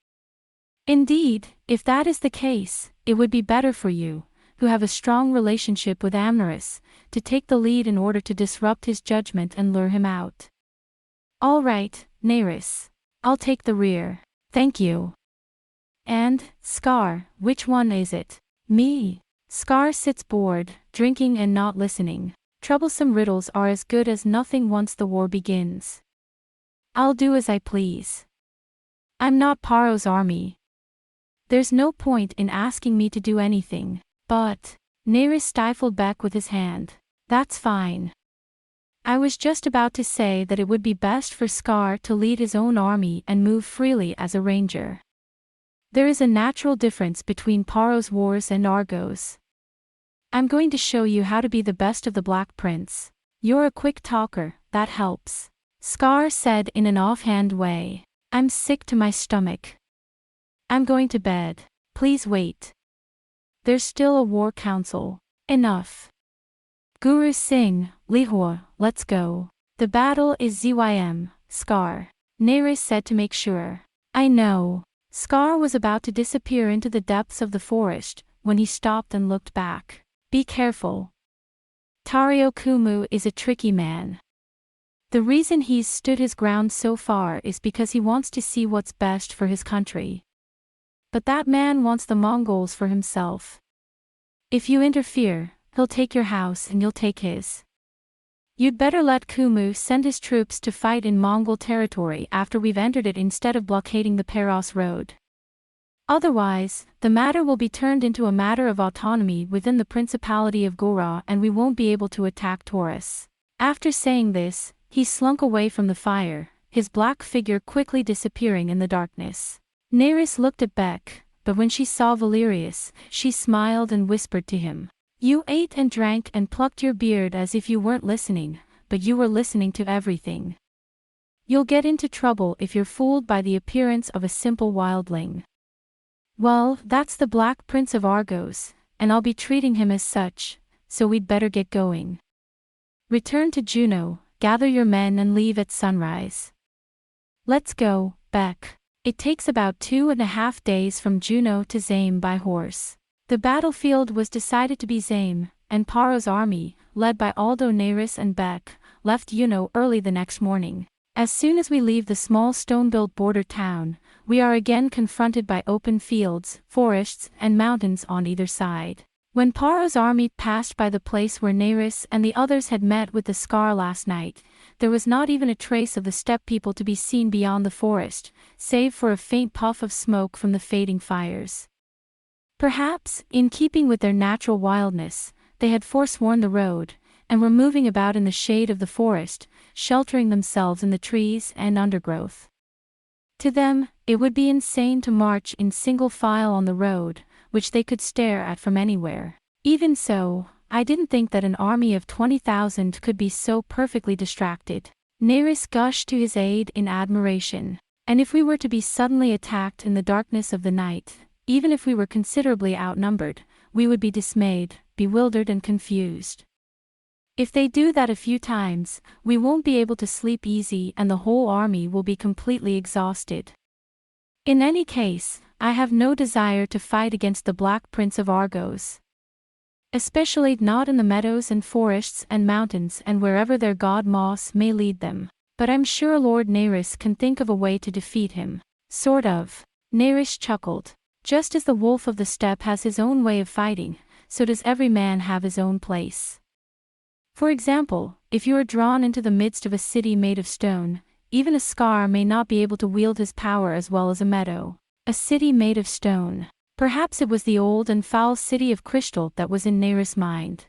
Indeed, if that is the case, it would be better for you, who have a strong relationship with Amneris, to take the lead in order to disrupt his judgment and lure him out. All right, Nereus. I'll take the rear. Thank you. And, Scar, which one is it? Me. Scar sits bored, drinking and not listening. Troublesome riddles are as good as nothing once the war begins. I'll do as I please. I'm not Paro's army. There's no point in asking me to do anything, but... Nereus stifled back with his hand. That's fine. I was just about to say that it would be best for Scar to lead his own army and move freely as a ranger. There is a natural difference between Paro's wars and Argo's. I'm going to show you how to be the best of the Black Prince. You're a quick talker, that helps. Scar said in an offhand way. I'm sick to my stomach. I'm going to bed. Please wait. There's still a war council. Enough. Guru Singh, Lihor, let's go. The battle is ZYM, Scar. Nereus said to make sure. I know. Scar was about to disappear into the depths of the forest, when he stopped and looked back. Be careful. Tario Kumu is a tricky man. The reason he's stood his ground so far is because he wants to see what's best for his country. But that man wants the Mongols for himself. If you interfere, he'll take your house and you'll take his. You'd better let Kumu send his troops to fight in Mongol territory after we've entered it instead of blockading the Peros road. Otherwise, the matter will be turned into a matter of autonomy within the Principality of Gora and we won't be able to attack Torus. After saying this, he slunk away from the fire, his black figure quickly disappearing in the darkness. Nereus looked at Beck, but when she saw Valerius, she smiled and whispered to him. You ate and drank and plucked your beard as if you weren't listening, but you were listening to everything. You'll get into trouble if you're fooled by the appearance of a simple wildling. Well, that's the Black Prince of Argos, and I'll be treating him as such, so we'd better get going. Return to Juno, gather your men and leave at sunrise. Let's go, Beck. It takes about 2.5 days from Juno to Zame by horse. The battlefield was decided to be Zame, and Paro's army, led by Aldo Nereus and Beck, left early the next morning. As soon as we leave the small stone-built border town, we are again confronted by open fields, forests, and mountains on either side. When Paro's army passed by the place where Nerys and the others had met with the Scar last night, there was not even a trace of the steppe people to be seen beyond the forest, save for a faint puff of smoke from the fading fires. Perhaps, in keeping with their natural wildness, they had forsworn the road, and were moving about in the shade of the forest, sheltering themselves in the trees and undergrowth. To them, it would be insane to march in single file on the road, which they could stare at from anywhere. Even so, I didn't think that an army of 20,000 could be so perfectly distracted. Nerys gushed to his aid in admiration. And if we were to be suddenly attacked in the darkness of the night, even if we were considerably outnumbered, we would be dismayed, bewildered and confused. If they do that a few times, we won't be able to sleep easy and the whole army will be completely exhausted. In any case, I have no desire to fight against the Black Prince of Argos. Especially not in the meadows and forests and mountains and wherever their god Moss may lead them. But I'm sure Lord Nerys can think of a way to defeat him. Sort of. Nerys chuckled. Just as the wolf of the steppe has his own way of fighting, so does every man have his own place. For example, if you are drawn into the midst of a city made of stone, even a Scar may not be able to wield his power as well as a meadow. A city made of stone. Perhaps it was the old and foul city of crystal that was in Nerys' mind.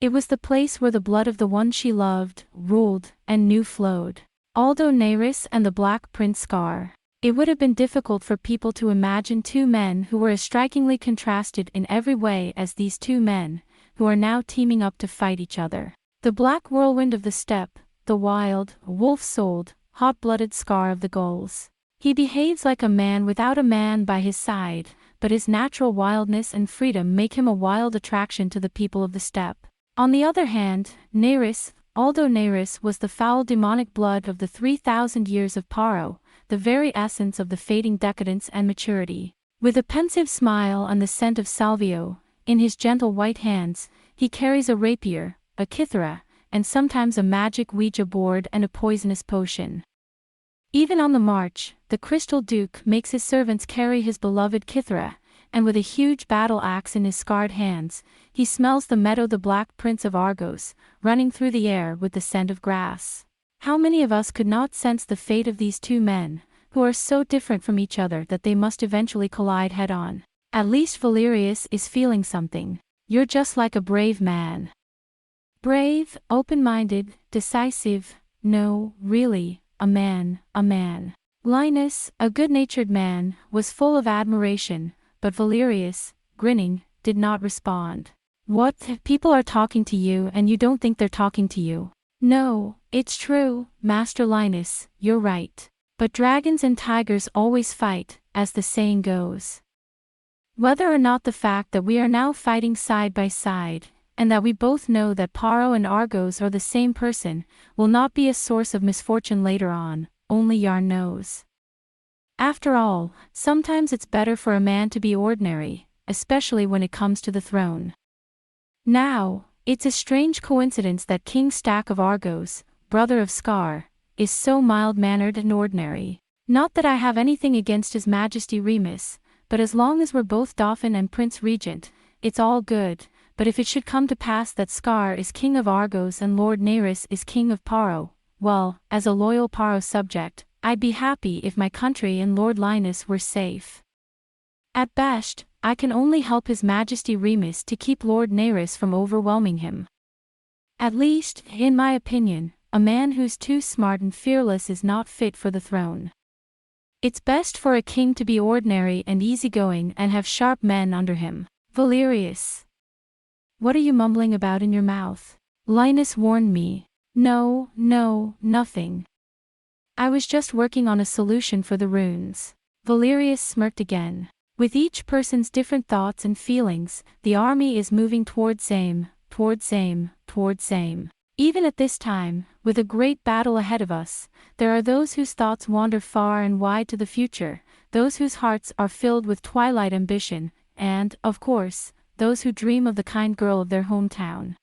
It was the place where the blood of the one she loved, ruled, and knew flowed. Although Nerys and the Black Prince Scar, it would have been difficult for people to imagine two men who were as strikingly contrasted in every way as these two men, who are now teaming up to fight each other. The black whirlwind of the steppe, the wild, wolf-souled, hot-blooded Scar of the Gulls. He behaves like a man without a man by his side, but his natural wildness and freedom make him a wild attraction to the people of the steppe. On the other hand, Nerys, although Nerys was the foul demonic blood of the 3,000 years of Paro, the very essence of the fading decadence and maturity. With a pensive smile and the scent of salvio, in his gentle white hands, he carries a rapier, a kithera, and sometimes a magic Ouija board and a poisonous potion. Even on the march, the Crystal Duke makes his servants carry his beloved kithera, and with a huge battle axe in his scarred hands, he smells the meadow the Black Prince of Argos, running through the air with the scent of grass. How many of us could not sense the fate of these two men, who are so different from each other that they must eventually collide head-on? At least Valerius is feeling something. You're just like a brave man. Brave, open-minded, decisive, no, really, a man. Linus, a good-natured man, was full of admiration, but Valerius, grinning, did not respond. What? People are talking to you and you don't think they're talking to you? No, it's true, Master Linus, you're right. But dragons and tigers always fight, as the saying goes. Whether or not the fact that we are now fighting side by side, and that we both know that Paro and Argos are the same person, will not be a source of misfortune later on, only Yarn knows. After all, sometimes it's better for a man to be ordinary, especially when it comes to the throne. Now, it's a strange coincidence that King Stack of Argos, brother of Scar, is so mild-mannered and ordinary. Not that I have anything against His Majesty Remus, but as long as we're both Dauphin and Prince Regent, it's all good. But if it should come to pass that Scar is King of Argos and Lord Nerys is King of Paro, well, as a loyal Paro subject, I'd be happy if my country and Lord Linus were safe. At best, I can only help His Majesty Remus to keep Lord Nerys from overwhelming him. At least, in my opinion, a man who's too smart and fearless is not fit for the throne. It's best for a king to be ordinary and easygoing and have sharp men under him. Valerius. What are you mumbling about in your mouth? Linus warned me. No, nothing. I was just working on a solution for the runes. Valerius smirked again. With each person's different thoughts and feelings, the army is moving towards same. Even at this time, with a great battle ahead of us, there are those whose thoughts wander far and wide to the future, those whose hearts are filled with twilight ambition, and, of course, those who dream of the kind girl of their hometown.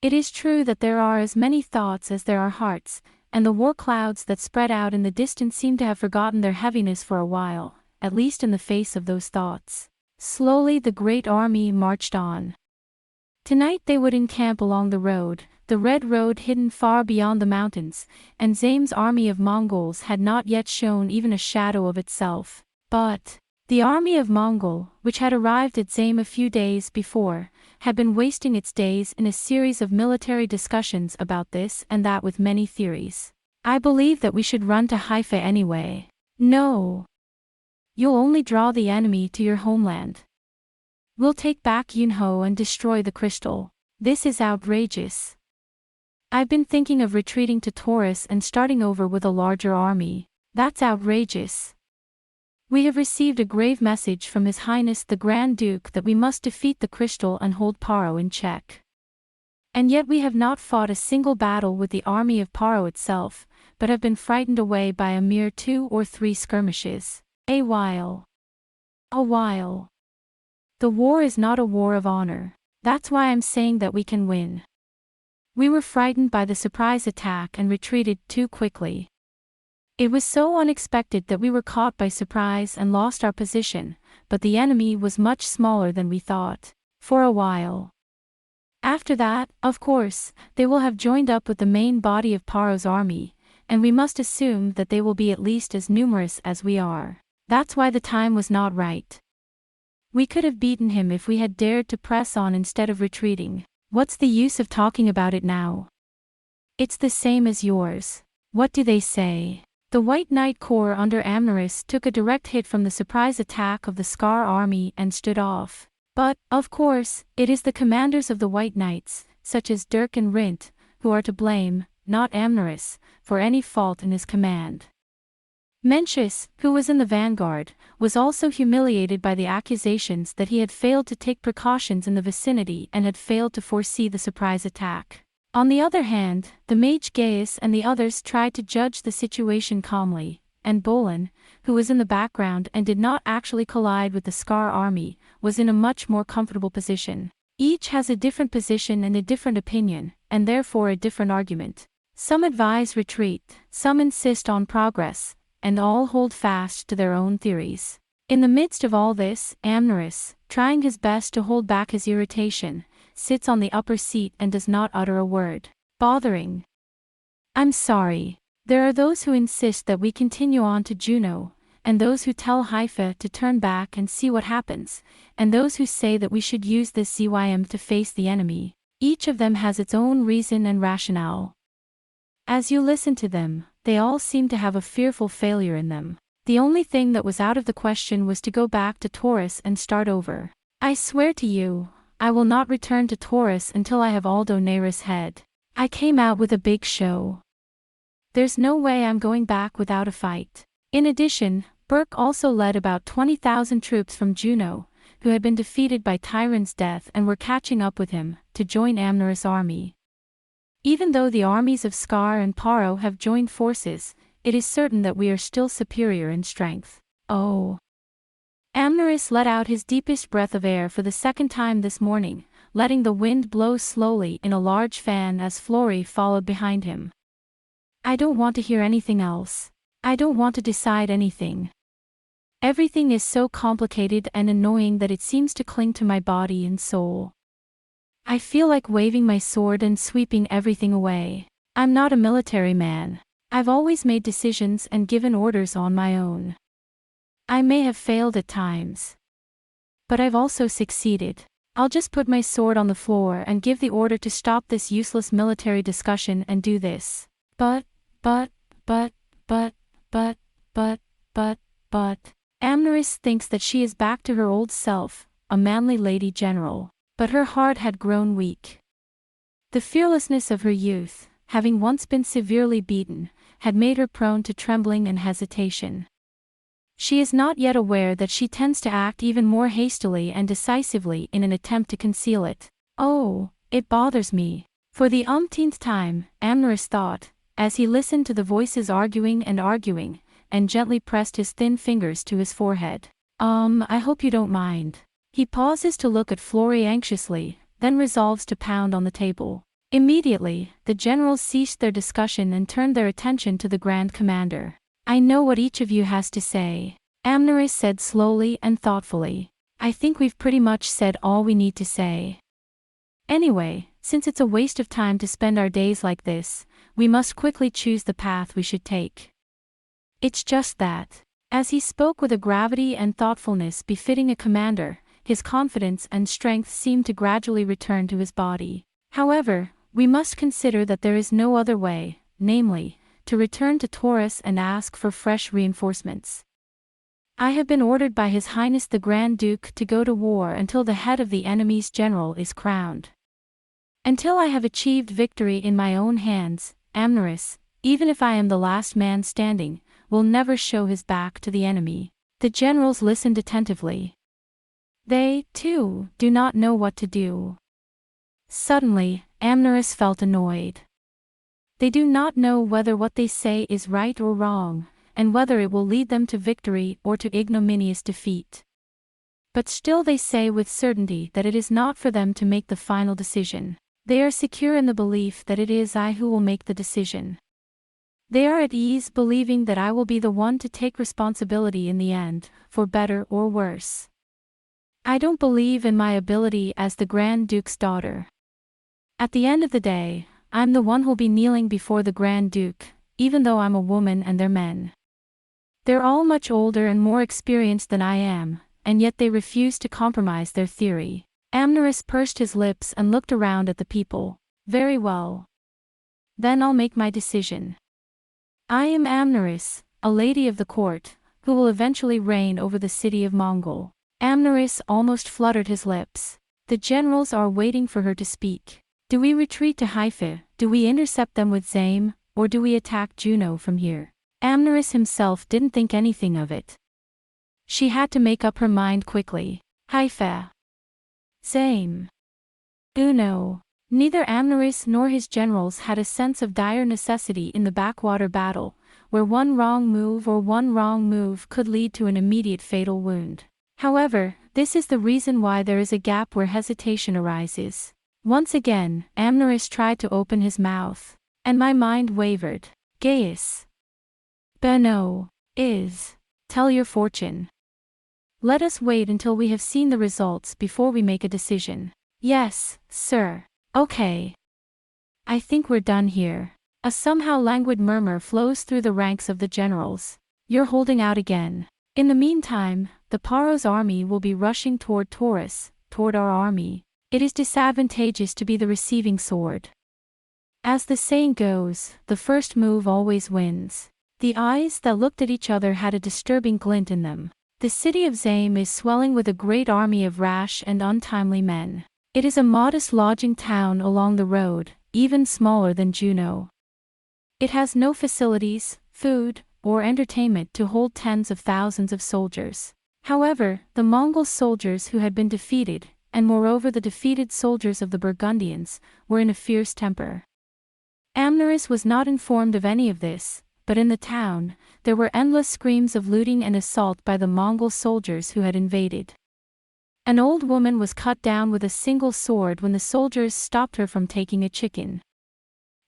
It is true that there are as many thoughts as there are hearts, and the war clouds that spread out in the distance seem to have forgotten their heaviness for a while, at least in the face of those thoughts. Slowly the great army marched on. Tonight they would encamp along the red road hidden far beyond the mountains, and Zaim's army of Mongols had not yet shown even a shadow of itself. But the army of Mongol, which had arrived at Zaim a few days before, had been wasting its days in a series of military discussions about this and that with many theories. I believe that we should run to Haifa anyway. No. You'll only draw the enemy to your homeland. We'll take back Yunho and destroy the crystal. This is outrageous. I've been thinking of retreating to Torus and starting over with a larger army. That's outrageous. We have received a grave message from His Highness the Grand Duke that we must defeat the crystal and hold Paro in check. And yet we have not fought a single battle with the army of Paro itself, but have been frightened away by a mere 2 or 3 skirmishes. A while. The war is not a war of honor. That's why I'm saying that we can win. We were frightened by the surprise attack and retreated too quickly. It was so unexpected that we were caught by surprise and lost our position, but the enemy was much smaller than we thought. For a while. After that, of course, they will have joined up with the main body of Paro's army, and we must assume that they will be at least as numerous as we are. That's why the time was not right. We could have beaten him if we had dared to press on instead of retreating. What's the use of talking about it now? It's the same as yours. What do they say? The White Knight Corps under Amneris took a direct hit from the surprise attack of the Scar army and stood off. But, of course, it is the commanders of the White Knights, such as Dirk and Rint, who are to blame, not Amneris, for any fault in his command. Mencius, who was in the vanguard, was also humiliated by the accusations that he had failed to take precautions in the vicinity and had failed to foresee the surprise attack. On the other hand, the mage Gaius and the others tried to judge the situation calmly, and Bolin, who was in the background and did not actually collide with the Scar army, was in a much more comfortable position. Each has a different position and a different opinion, and therefore a different argument. Some advise retreat, some insist on progress, and all hold fast to their own theories. In the midst of all this, Amneris, trying his best to hold back his irritation, sits on the upper seat and does not utter a word. Bothering. I'm sorry. There are those who insist that we continue on to Juno, and those who tell Haifa to turn back and see what happens, and those who say that we should use this ZYM to face the enemy. Each of them has its own reason and rationale. As you listen to them, they all seem to have a fearful failure in them. The only thing that was out of the question was to go back to Torus and start over. I swear to you, I will not return to Torus until I have Aldo Neyra's head. I came out with a big show. There's no way I'm going back without a fight. In addition, Burke also led about 20,000 troops from Juno, who had been defeated by Tyron's death and were catching up with him, to join Amneris' army. Even though the armies of Scar and Paro have joined forces, it is certain that we are still superior in strength. Oh. Amneris let out his deepest breath of air for the second time this morning, letting the wind blow slowly in a large fan as Flory followed behind him. I don't want to hear anything else. I don't want to decide anything. Everything is so complicated and annoying that it seems to cling to my body and soul. I feel like waving my sword and sweeping everything away. I'm not a military man. I've always made decisions and given orders on my own. I may have failed at times. But I've also succeeded. I'll just put my sword on the floor and give the order to stop this useless military discussion and do this. But. Amneris thinks that she is back to her old self, a manly lady general. But her heart had grown weak. The fearlessness of her youth, having once been severely beaten, had made her prone to trembling and hesitation. She is not yet aware that she tends to act even more hastily and decisively in an attempt to conceal it. Oh, it bothers me. For the umpteenth time, Amneris thought, as he listened to the voices arguing, and gently pressed his thin fingers to his forehead. I hope you don't mind. He pauses to look at Flory anxiously, then resolves to pound on the table. Immediately, the generals ceased their discussion and turned their attention to the Grand Commander. "I know what each of you has to say," Amneris said slowly and thoughtfully. "I think we've pretty much said all we need to say. Anyway, since it's a waste of time to spend our days like this, we must quickly choose the path we should take. It's just that." As he spoke with a gravity and thoughtfulness befitting a commander, his confidence and strength seemed to gradually return to his body. "However, we must consider that there is no other way, namely, to return to Torus and ask for fresh reinforcements. I have been ordered by His Highness the Grand Duke to go to war until the head of the enemy's general is crowned. Until I have achieved victory in my own hands, Amneris, even if I am the last man standing, will never show his back to the enemy." The generals listened attentively. They, too, do not know what to do. Suddenly, Amneris felt annoyed. They do not know whether what they say is right or wrong, and whether it will lead them to victory or to ignominious defeat. But still they say with certainty that it is not for them to make the final decision. They are secure in the belief that it is I who will make the decision. They are at ease believing that I will be the one to take responsibility in the end, for better or worse. I don't believe in my ability as the Grand Duke's daughter. At the end of the day, I'm the one who'll be kneeling before the Grand Duke, even though I'm a woman and they're men. They're all much older and more experienced than I am, and yet they refuse to compromise their theory. Amneris pursed his lips and looked around at the people. Very well. Then I'll make my decision. I am Amneris, a lady of the court, who will eventually reign over the city of Mongol. Amneris almost fluttered his lips. The generals are waiting for her to speak. Do we retreat to Haifa, do we intercept them with Zame, or do we attack Juno from here? Amneris himself didn't think anything of it. She had to make up her mind quickly. Haifa. Zame. Uno. Neither Amneris nor his generals had a sense of dire necessity in the backwater battle, where one wrong move could lead to an immediate fatal wound. However, this is the reason why there is a gap where hesitation arises. Once again, Amneris tried to open his mouth, and my mind wavered. Gaius. Beno. Tell your fortune. Let us wait until we have seen the results before we make a decision. Yes, sir. Okay. I think we're done here. A somehow languid murmur flows through the ranks of the generals. You're holding out again. In the meantime, the Paro's army will be rushing toward Torus, toward our army. It is disadvantageous to be the receiving sword. As the saying goes, the first move always wins. The eyes that looked at each other had a disturbing glint in them. The city of Zame is swelling with a great army of rash and untimely men. It is a modest lodging town along the road, even smaller than Juno. It has no facilities, food, or entertainment to hold tens of thousands of soldiers. However, the Mongol soldiers who had been defeated, and moreover the defeated soldiers of the Burgundians, were in a fierce temper. Amneris was not informed of any of this, but in the town, there were endless screams of looting and assault by the Mongol soldiers who had invaded. An old woman was cut down with a single sword when the soldiers stopped her from taking a chicken.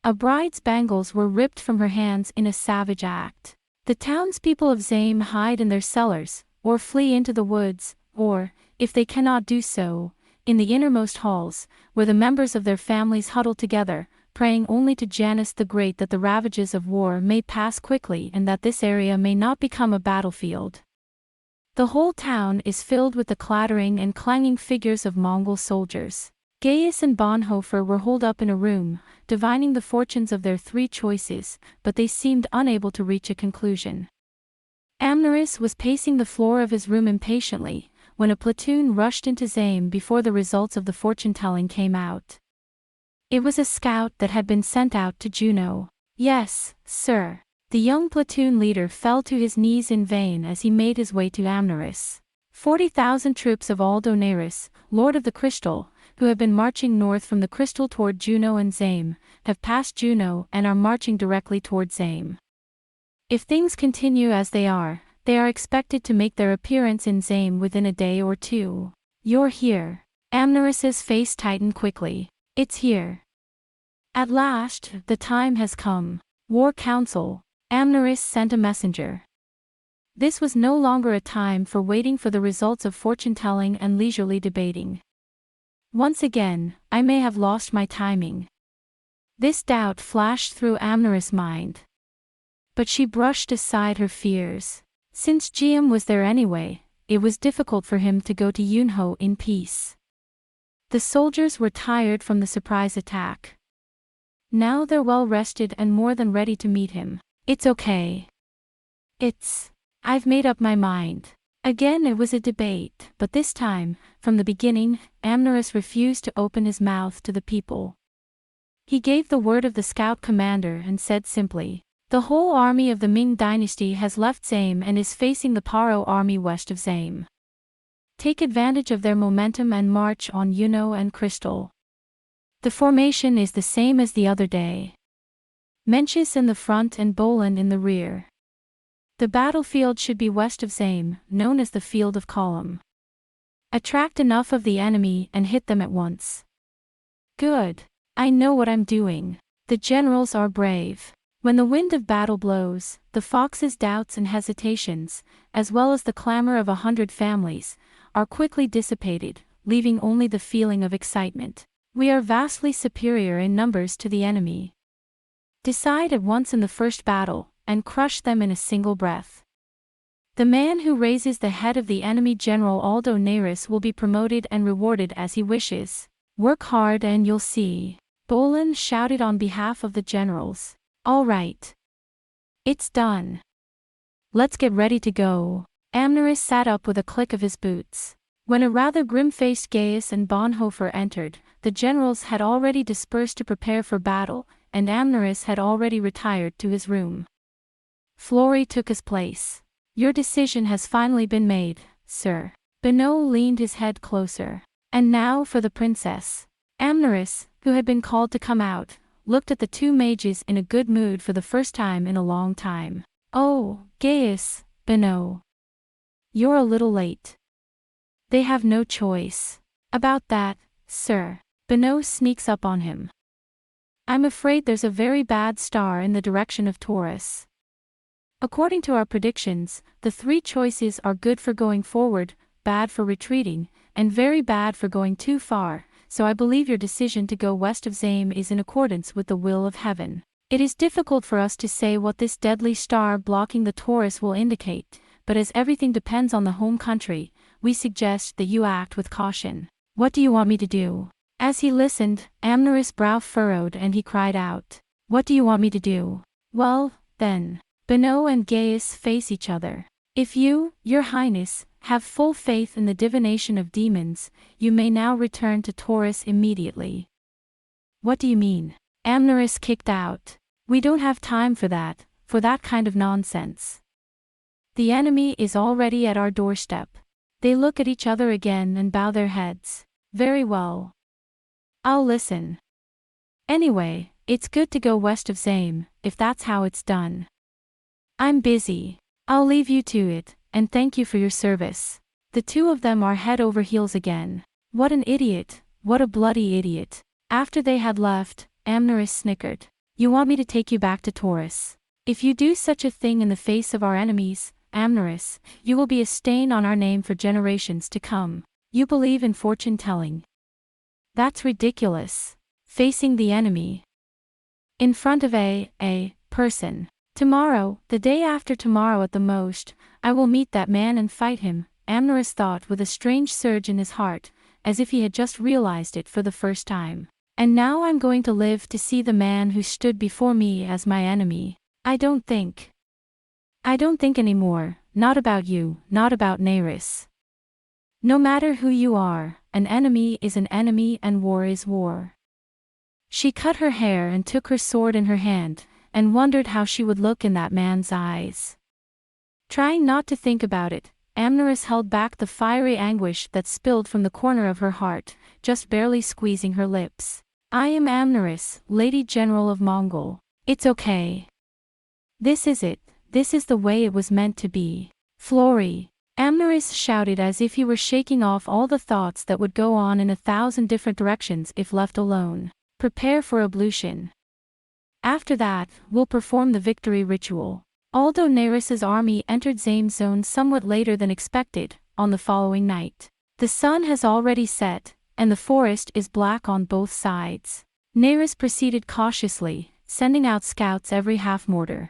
A bride's bangles were ripped from her hands in a savage act. The townspeople of Zame hide in their cellars, or flee into the woods, or, if they cannot do so, in the innermost halls, where the members of their families huddle together, praying only to Janus the Great that the ravages of war may pass quickly and that this area may not become a battlefield. The whole town is filled with the clattering and clanging figures of Mongol soldiers. Gaius and Bonhoeffer were holed up in a room, divining the fortunes of their three choices, but they seemed unable to reach a conclusion. Amneris was pacing the floor of his room impatiently, when a platoon rushed into Zame before the results of the fortune-telling came out. It was a scout that had been sent out to Juno. Yes, sir. The young platoon leader fell to his knees in vain as he made his way to Amneris. 40,000 troops of Aldonairis, Lord of the Crystal, who have been marching north from the Crystal toward Juno and Zame, have passed Juno and are marching directly toward Zame. If things continue as they are expected to make their appearance in Zame within a day or two. You're here. Amneris's face tightened quickly. It's here. At last, the time has come. War Council. Amneris sent a messenger. This was no longer a time for waiting for the results of fortune-telling and leisurely debating. Once again, I may have lost my timing. This doubt flashed through Amneris' mind. But she brushed aside her fears. Since Jiam was there anyway, it was difficult for him to go to Yunho in peace. The soldiers were tired from the surprise attack. Now they're well rested and more than ready to meet him. It's okay. I've made up my mind. Again it was a debate, but this time, from the beginning, Amneris refused to open his mouth to the people. He gave the word of the scout commander and said simply, "The whole army of the Ming dynasty has left Zame and is facing the Paro army west of Zame. Take advantage of their momentum and march on Yuno and Crystal. The formation is the same as the other day. Mencius in the front and Bolan in the rear. The battlefield should be west of Zame, known as the Field of Column. Attract enough of the enemy and hit them at once." "Good. I know what I'm doing." The generals are brave. When the wind of battle blows, the fox's doubts and hesitations, as well as the clamor of 100 families, are quickly dissipated, leaving only the feeling of excitement. We are vastly superior in numbers to the enemy. Decide at once in the first battle, and crush them in a single breath. The man who raises the head of the enemy General Aldo Naris will be promoted and rewarded as he wishes. Work hard and you'll see. Bolan shouted on behalf of the generals. All right. It's done. Let's get ready to go. Amneris sat up with a click of his boots. When a rather grim-faced Gaius and Bonhoeffer entered, the generals had already dispersed to prepare for battle, and Amneris had already retired to his room. Flory took his place. Your decision has finally been made, sir. Benoit leaned his head closer. And now for the princess. Amneris, who had been called to come out, looked at the two mages in a good mood for the first time in a long time. Oh, Gaius, Benoit. You're a little late. They have no choice. About that, sir. Benoit sneaks up on him. I'm afraid there's a very bad star in the direction of Torus. According to our predictions, the three choices are good for going forward, bad for retreating, and very bad for going too far, so I believe your decision to go west of Zame is in accordance with the will of heaven. It is difficult for us to say what this deadly star blocking the Torus will indicate, but as everything depends on the home country, we suggest that you act with caution. What do you want me to do? As he listened, Amneris' brow furrowed and he cried out. What do you want me to do? Well, then. Benoit and Gaius face each other. If you, your highness, have full faith in the divination of demons, you may now return to Torus immediately. What do you mean? Amneris kicked out. We don't have time for that kind of nonsense. The enemy is already at our doorstep. They look at each other again and bow their heads. Very well. I'll listen. Anyway, it's good to go west of Zame, if that's how it's done. I'm busy. I'll leave you to it, and thank you for your service. The two of them are head over heels again. What an idiot, what a bloody idiot. After they had left, Amneris snickered. You want me to take you back to Torus? If you do such a thing in the face of our enemies, Amneris, you will be a stain on our name for generations to come. You believe in fortune-telling. That's ridiculous. Facing the enemy. In front of a person. Tomorrow, the day after tomorrow at the most, I will meet that man and fight him, Amneris thought with a strange surge in his heart, as if he had just realized it for the first time. And now I'm going to live to see the man who stood before me as my enemy. I don't think anymore, not about you, not about Naris. No matter who you are, an enemy is an enemy and war is war. She cut her hair and took her sword in her hand, and wondered how she would look in that man's eyes. Trying not to think about it, Amneris held back the fiery anguish that spilled from the corner of her heart, just barely squeezing her lips. I am Amneris, Lady General of Mongol. It's okay. This is it, this is the way it was meant to be. Flory. Amneris shouted as if he were shaking off all the thoughts that would go on in 1,000 different directions if left alone. Prepare for ablution. After that, we'll perform the victory ritual. Although Neris's army entered Zame's zone somewhat later than expected, on the following night, the sun has already set, and the forest is black on both sides. Neris proceeded cautiously, sending out scouts every half-mortar.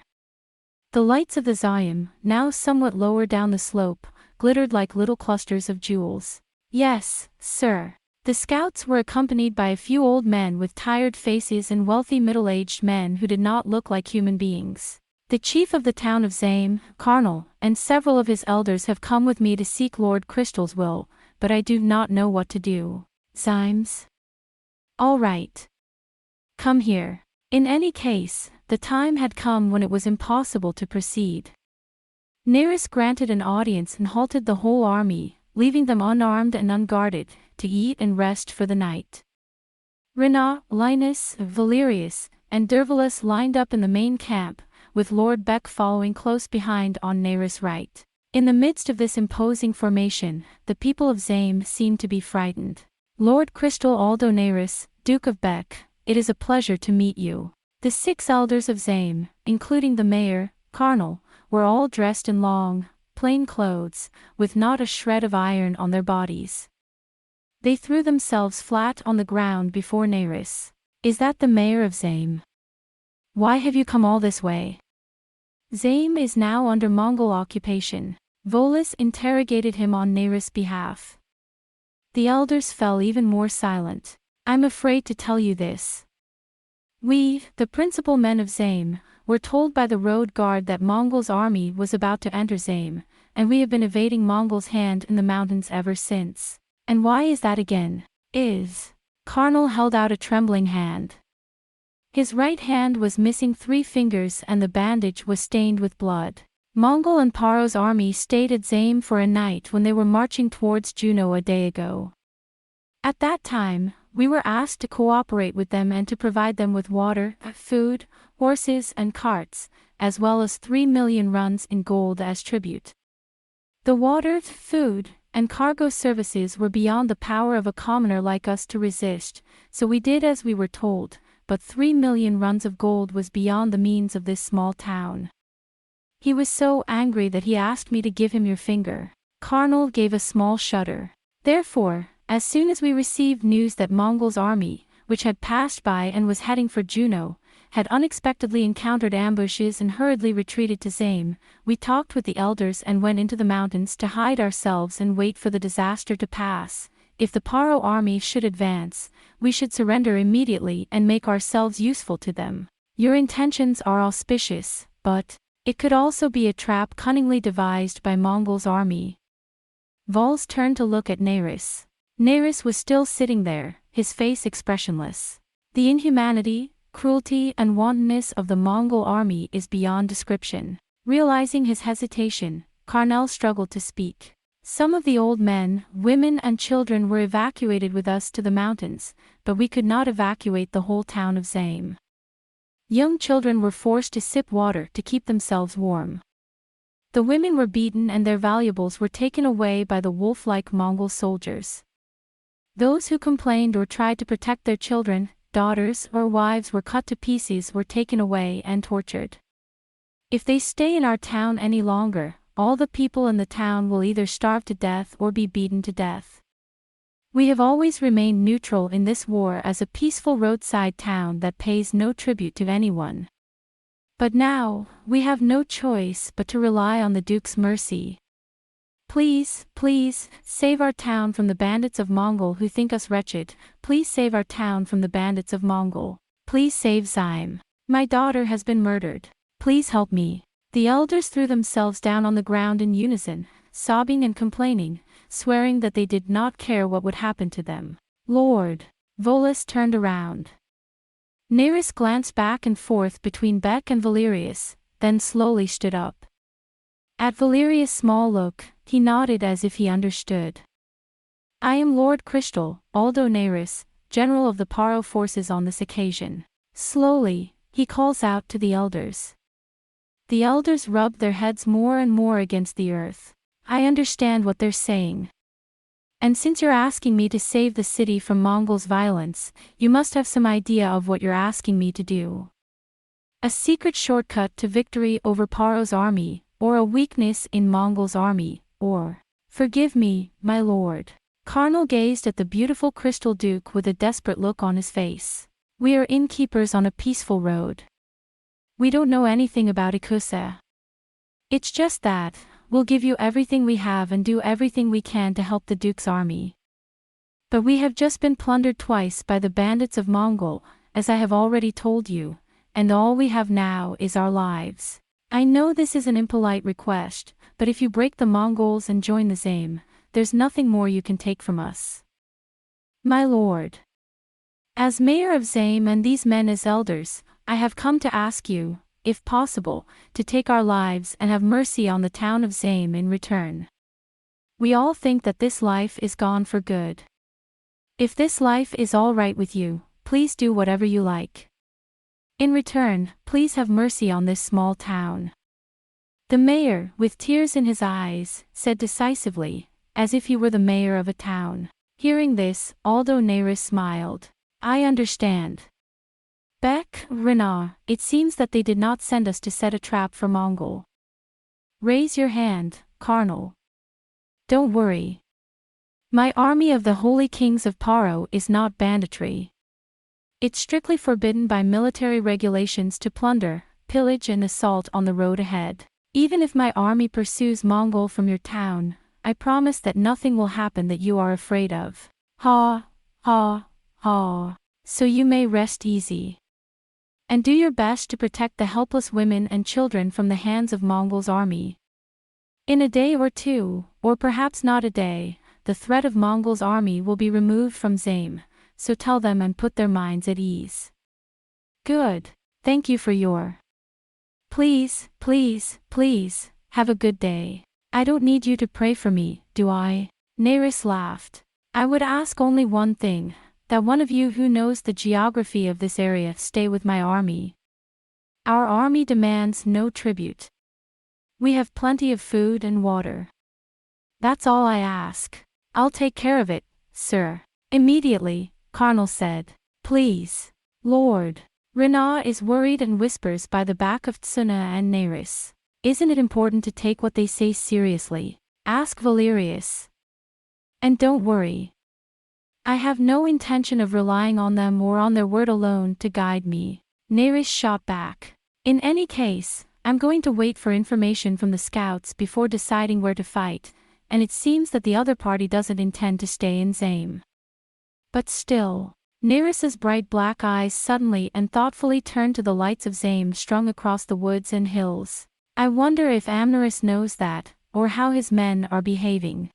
The lights of the Zayim, now somewhat lower down the slope, glittered like little clusters of jewels. Yes, sir. The scouts were accompanied by a few old men with tired faces and wealthy middle-aged men who did not look like human beings. The chief of the town of Zame, Karnal, and several of his elders have come with me to seek Lord Crystal's will, but I do not know what to do. Zymes? All right. Come here. In any case, the time had come when it was impossible to proceed. Neris granted an audience and halted the whole army, leaving them unarmed and unguarded, to eat and rest for the night. Rena, Linus, Valerius, and Dervalus lined up in the main camp, with Lord Beck following close behind on Neris' right. In the midst of this imposing formation, the people of Zame seemed to be frightened. Lord Crystal Aldo Neris, Duke of Beck, it is a pleasure to meet you. The 6 elders of Zame, including the mayor, Karnal, were all dressed in long, plain clothes, with not a shred of iron on their bodies. They threw themselves flat on the ground before Neris. Is that the mayor of Zame? Why have you come all this way? Zame is now under Mongol occupation. Volus interrogated him on Neris' behalf. The elders fell even more silent. I'm afraid to tell you this. We, the principal men of Zame, were told by the road guard that Mongol's army was about to enter Zame, and we have been evading Mongol's hand in the mountains ever since. And why is that again? Karnal held out a trembling hand. His right hand was missing 3 fingers and the bandage was stained with blood. Mongol and Paro's army stayed at Zame for a night when they were marching towards Juno a day ago. At that time, we were asked to cooperate with them and to provide them with water, food, horses and carts, as well as 3 million runs in gold as tribute. The water, food, and cargo services were beyond the power of a commoner like us to resist, so we did as we were told, but 3 million runs of gold was beyond the means of this small town. He was so angry that he asked me to give him your finger. Karnal gave a small shudder. Therefore, as soon as we received news that Mongol's army, which had passed by and was heading for Juno, had unexpectedly encountered ambushes and hurriedly retreated to Zame, we talked with the elders and went into the mountains to hide ourselves and wait for the disaster to pass. If the Paro army should advance, we should surrender immediately and make ourselves useful to them. Your intentions are auspicious, but it could also be a trap cunningly devised by Mongol's army. Vols turned to look at Neris. Neris was still sitting there, his face expressionless. The inhumanity, cruelty and wantonness of the Mongol army is beyond description. Realizing his hesitation, Karnal struggled to speak. Some of the old men, women and children were evacuated with us to the mountains, but we could not evacuate the whole town of Zame. Young children were forced to sip water to keep themselves warm. The women were beaten and their valuables were taken away by the wolf-like Mongol soldiers. Those who complained or tried to protect their children, daughters or wives were cut to pieces or taken away and tortured. If they stay in our town any longer, all the people in the town will either starve to death or be beaten to death. We have always remained neutral in this war as a peaceful roadside town that pays no tribute to anyone. But now, we have no choice but to rely on the Duke's mercy. Please, please, save our town from the bandits of Mongol who think us wretched. Please save our town from the bandits of Mongol. Please save Zime. My daughter has been murdered. Please help me. The elders threw themselves down on the ground in unison, sobbing and complaining, swearing that they did not care what would happen to them. Lord. Volus turned around. Neris glanced back and forth between Beck and Valerius, then slowly stood up. At Valerius' small look, he nodded as if he understood. I am Lord Crystal, Aldo Neris, general of the Paro forces on this occasion. Slowly, he calls out to the elders. The elders rubbed their heads more and more against the earth. I understand what they're saying. And since you're asking me to save the city from Mongols' violence, you must have some idea of what you're asking me to do. A secret shortcut to victory over Paro's army, or a weakness in Mongols' army, or... Forgive me, my lord. Karnal gazed at the beautiful crystal duke with a desperate look on his face. We are innkeepers on a peaceful road. We don't know anything about Ikusa. It's just that, we'll give you everything we have and do everything we can to help the duke's army. But we have just been plundered twice by the bandits of Mongol, as I have already told you, and all we have now is our lives. I know this is an impolite request, but if you break the Mongols and join the Zaim, there's nothing more you can take from us. My lord. As mayor of Zaim and these men as elders, I have come to ask you, if possible, to take our lives and have mercy on the town of Zaim in return. We all think that this life is gone for good. If this life is all right with you, please do whatever you like. In return, please have mercy on this small town. The mayor, with tears in his eyes, said decisively, as if he were the mayor of a town. Hearing this, Aldo Neris smiled. I understand. Beck, Renar, it seems that they did not send us to set a trap for Mongol. Raise your hand, Karnal. Don't worry. My army of the holy kings of Paro is not banditry. It's strictly forbidden by military regulations to plunder, pillage and assault on the road ahead. Even if my army pursues Mongol from your town, I promise that nothing will happen that you are afraid of. Ha, ha, ha. So you may rest easy. And do your best to protect the helpless women and children from the hands of Mongol's army. In a day or two, or perhaps not a day, the threat of Mongol's army will be removed from Zaim, so tell them and put their minds at ease. Good. Thank you for your... Please, please, please, have a good day. I don't need you to pray for me, do I? Neris laughed. I would ask only one thing, that one of you who knows the geography of this area stay with my army. Our army demands no tribute. We have plenty of food and water. That's all I ask. I'll take care of it, sir. Immediately, Karnal said. Please. Lord. Rena is worried and whispers by the back of Tsuna and Neris. Isn't it important to take what they say seriously? Ask Valerius. And don't worry. I have no intention of relying on them or on their word alone to guide me. Neris shot back. In any case, I'm going to wait for information from the scouts before deciding where to fight, and it seems that the other party doesn't intend to stay in Zaim. But still, Neris's bright black eyes suddenly and thoughtfully turned to the lights of Zaim strung across the woods and hills. I wonder if Amneris knows that, or how his men are behaving.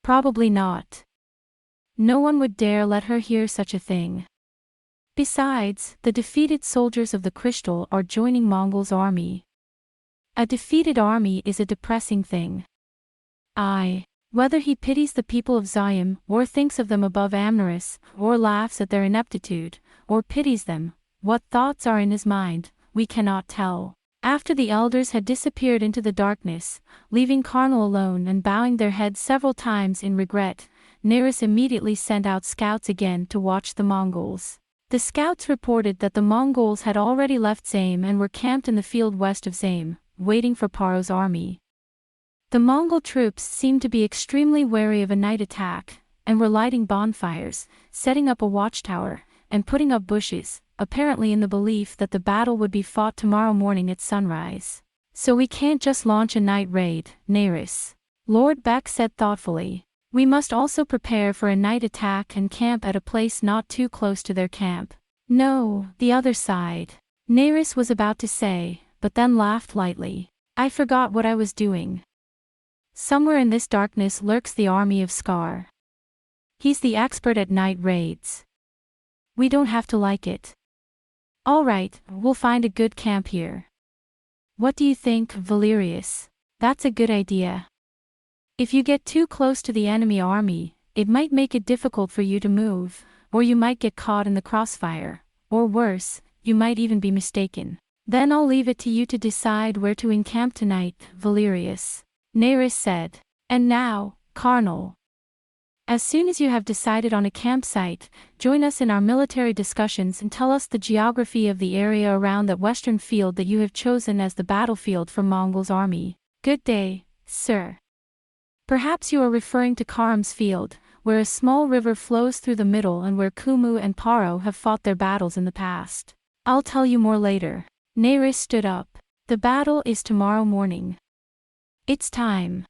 Probably not. No one would dare let her hear such a thing. Besides, the defeated soldiers of the Crystal are joining Mongol's army. A defeated army is a depressing thing. Whether he pities the people of Zaim, or thinks of them above Amneris, or laughs at their ineptitude, or pities them, what thoughts are in his mind, we cannot tell. After the elders had disappeared into the darkness, leaving Karnal alone and bowing their heads several times in regret, Neris immediately sent out scouts again to watch the Mongols. The scouts reported that the Mongols had already left Zaim and were camped in the field west of Zaim, waiting for Paro's army. The Mongol troops seemed to be extremely wary of a night attack, and were lighting bonfires, setting up a watchtower, and putting up bushes, apparently in the belief that the battle would be fought tomorrow morning at sunrise. So we can't just launch a night raid, Neris. Lord Beck said thoughtfully. We must also prepare for a night attack and camp at a place not too close to their camp. No, the other side. Neris was about to say, but then laughed lightly. I forgot what I was doing. Somewhere in this darkness lurks the army of Scar. He's the expert at night raids. We don't have to like it. All right, we'll find a good camp here. What do you think, Valerius? That's a good idea. If you get too close to the enemy army, it might make it difficult for you to move, or you might get caught in the crossfire, or worse, you might even be mistaken. Then I'll leave it to you to decide where to encamp tonight, Valerius. Neris said. And now, Karnal. As soon as you have decided on a campsite, join us in our military discussions and tell us the geography of the area around that western field that you have chosen as the battlefield for Mongol's army. Good day, sir. Perhaps you are referring to Karam's field, where a small river flows through the middle and where Kumu and Paro have fought their battles in the past. I'll tell you more later. Nerys stood up. The battle is tomorrow morning. It's time.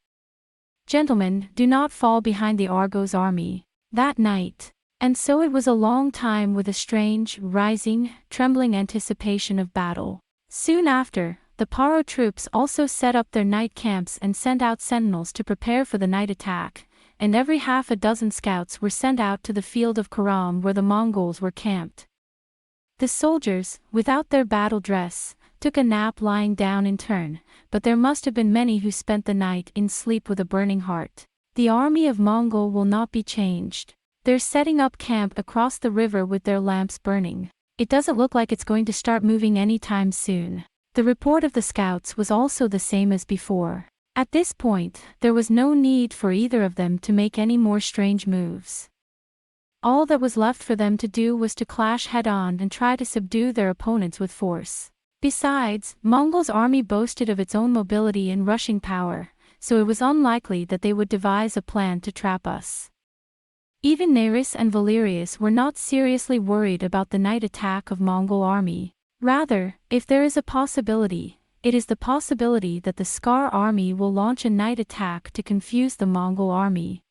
Gentlemen, do not fall behind the Argos army. That night. And so it was a long time with a strange, rising, trembling anticipation of battle. Soon after, the Paro troops also set up their night camps and sent out sentinels to prepare for the night attack, and every half a dozen scouts were sent out to the field of Karam where the Mongols were camped. The soldiers, without their battle dress, took a nap lying down in turn, but there must have been many who spent the night in sleep with a burning heart. The army of Mongol will not be changed. They're setting up camp across the river with their lamps burning. It doesn't look like it's going to start moving anytime soon. The report of the scouts was also the same as before. At this point, there was no need for either of them to make any more strange moves. All that was left for them to do was to clash head-on and try to subdue their opponents with force. Besides, Mongol's army boasted of its own mobility and rushing power, so it was unlikely that they would devise a plan to trap us. Even Nerys and Valerius were not seriously worried about the night attack of Mongol army. Rather, if there is a possibility, it is the possibility that the Scar army will launch a night attack to confuse the Mongol army.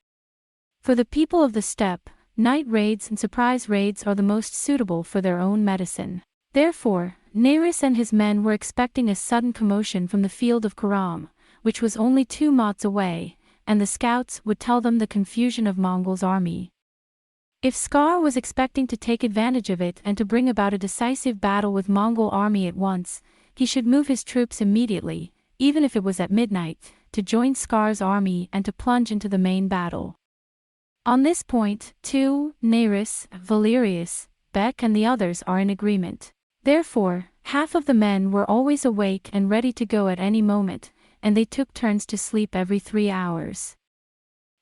For the people of the steppe, night raids and surprise raids are the most suitable for their own medicine. Therefore, Nerys and his men were expecting a sudden commotion from the field of Karam, which was only 2 mots away, and the scouts would tell them the confusion of Mongol's army. If Scar was expecting to take advantage of it and to bring about a decisive battle with Mongol army at once, he should move his troops immediately, even if it was at midnight, to join Scar's army and to plunge into the main battle. On this point, too, Nerys, Valerius, Beck and the others are in agreement. Therefore, half of the men were always awake and ready to go at any moment, and they took turns to sleep every 3 hours.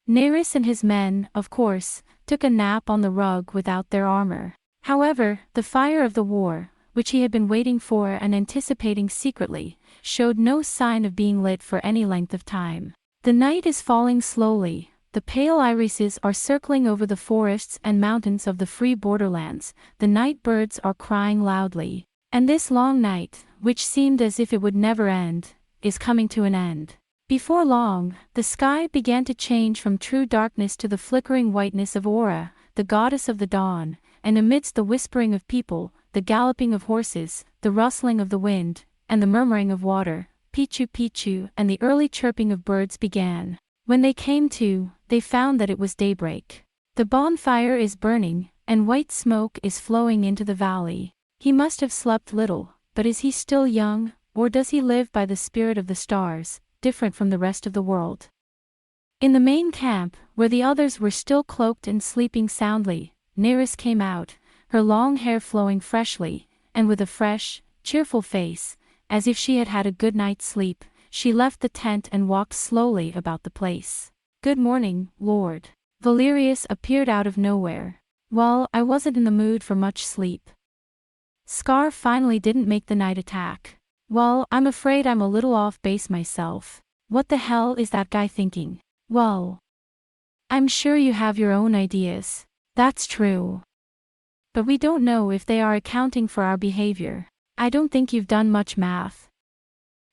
Nerys and his men, of course, took a nap on the rug without their armor. However, the fire of the war, which he had been waiting for and anticipating secretly, showed no sign of being lit for any length of time. The night is falling slowly. The pale irises are circling over the forests and mountains of the free borderlands, the night birds are crying loudly. And this long night, which seemed as if it would never end, is coming to an end. Before long, the sky began to change from true darkness to the flickering whiteness of Aurra, the goddess of the dawn, and amidst the whispering of people, the galloping of horses, the rustling of the wind, and the murmuring of water, pichu pichu and the early chirping of birds began. When they came to, they found that it was daybreak. The bonfire is burning, and white smoke is flowing into the valley. He must have slept little, but is he still young, or does he live by the spirit of the stars, different from the rest of the world? In the main camp, where the others were still cloaked and sleeping soundly, Nerys came out, her long hair flowing freshly, and with a fresh, cheerful face, as if she had had a good night's sleep. She left the tent and walked slowly about the place. "Good morning, Lord." Valerius appeared out of nowhere. "Well, I wasn't in the mood for much sleep. Scar finally didn't make the night attack. Well, I'm afraid I'm a little off base myself. What the hell is that guy thinking? Well, I'm sure you have your own ideas. That's true. But we don't know if they are accounting for our behavior. I don't think you've done much math.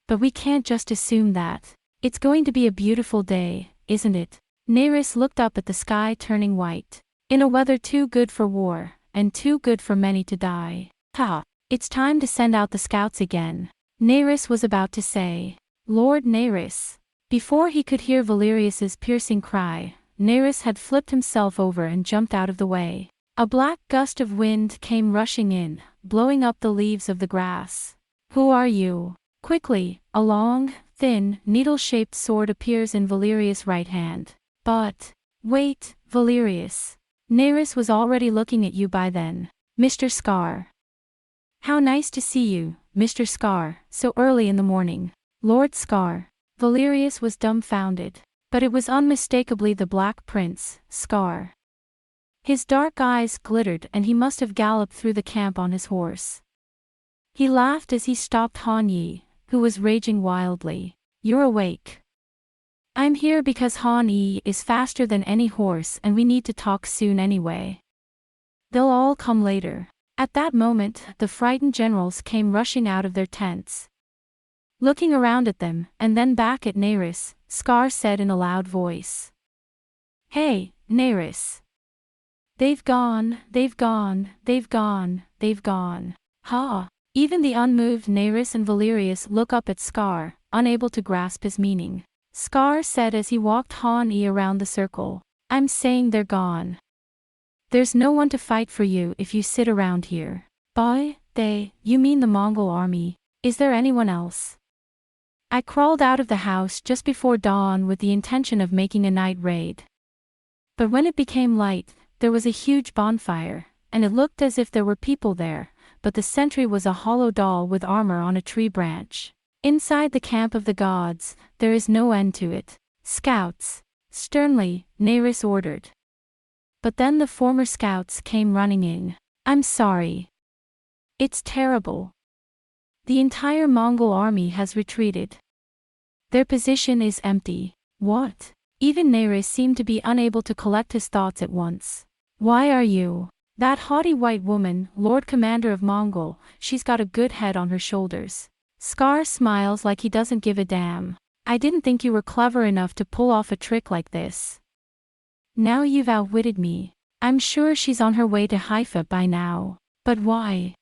But we can't just assume that. It's going to be a beautiful day, isn't it?" Nerys looked up at the sky turning white. "In a weather too good for war, and too good for many to die. Ha! It's time to send out the scouts again." Nerys was about to say, "Lord Nerys." Before he could hear Valerius's piercing cry, Nerys had flipped himself over and jumped out of the way. A black gust of wind came rushing in, blowing up the leaves of the grass. "Who are you?" Quickly, a long, thin, needle-shaped sword appears in Valerius' right hand. "But, wait, Valerius. Nerys was already looking at you by then. Mr. Scar." "How nice to see you, Mr. Scar, so early in the morning." "Lord Scar." Valerius was dumbfounded. But it was unmistakably the Black Prince, Scar. His dark eyes glittered and he must have galloped through the camp on his horse. He laughed as he stopped Han Yi, who was raging wildly. "You're awake. I'm here because Han Yi is faster than any horse and we need to talk soon anyway. They'll all come later." At that moment, the frightened generals came rushing out of their tents. Looking around at them, and then back at Nerys, Scar said in a loud voice. "Hey, Nerys. They've gone, they've gone, they've gone, they've gone." Ha! Even the unmoved Nerys and Valerius look up at Scar, unable to grasp his meaning. Scar said as he walked Han Yi around the circle. "I'm saying they're gone. There's no one to fight for you if you sit around here." "By they, you mean the Mongol army. Is there anyone else?" "I crawled out of the house just before dawn with the intention of making a night raid. But when it became light, there was a huge bonfire, and it looked as if there were people there, but the sentry was a hollow doll with armor on a tree branch. Inside the camp of the gods, there is no end to it. Scouts!" Sternly, Nerys ordered. But then the former scouts came running in. "I'm sorry. It's terrible. The entire Mongol army has retreated. Their position is empty." "What?" Even Nerys seemed to be unable to collect his thoughts at once. "Why are you?" "That haughty white woman, Lord Commander of Mongol, she's got a good head on her shoulders." Scar smiles like he doesn't give a damn. "I didn't think you were clever enough to pull off a trick like this. Now you've outwitted me. I'm sure she's on her way to Haifa by now. But why?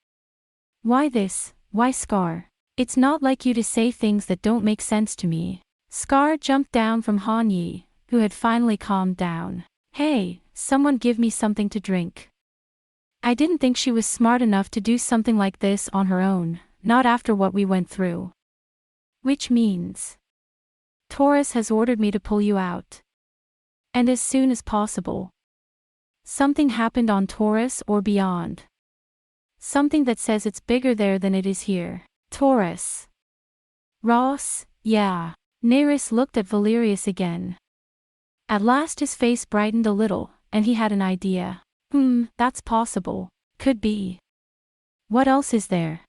Why this? Why Scar? It's not like you to say things that don't make sense to me." Scar jumped down from Han Yi, who had finally calmed down. "Hey, someone give me something to drink. I didn't think she was smart enough to do something like this on her own, not after what we went through. Which means Torus has ordered me to pull you out. And as soon as possible. Something happened on Torus or beyond. Something that says it's bigger there than it is here." "Torus. Ross, yeah." Nerys looked at Valerius again. At last his face brightened a little, and he had an idea. That's possible. Could be. What else is there?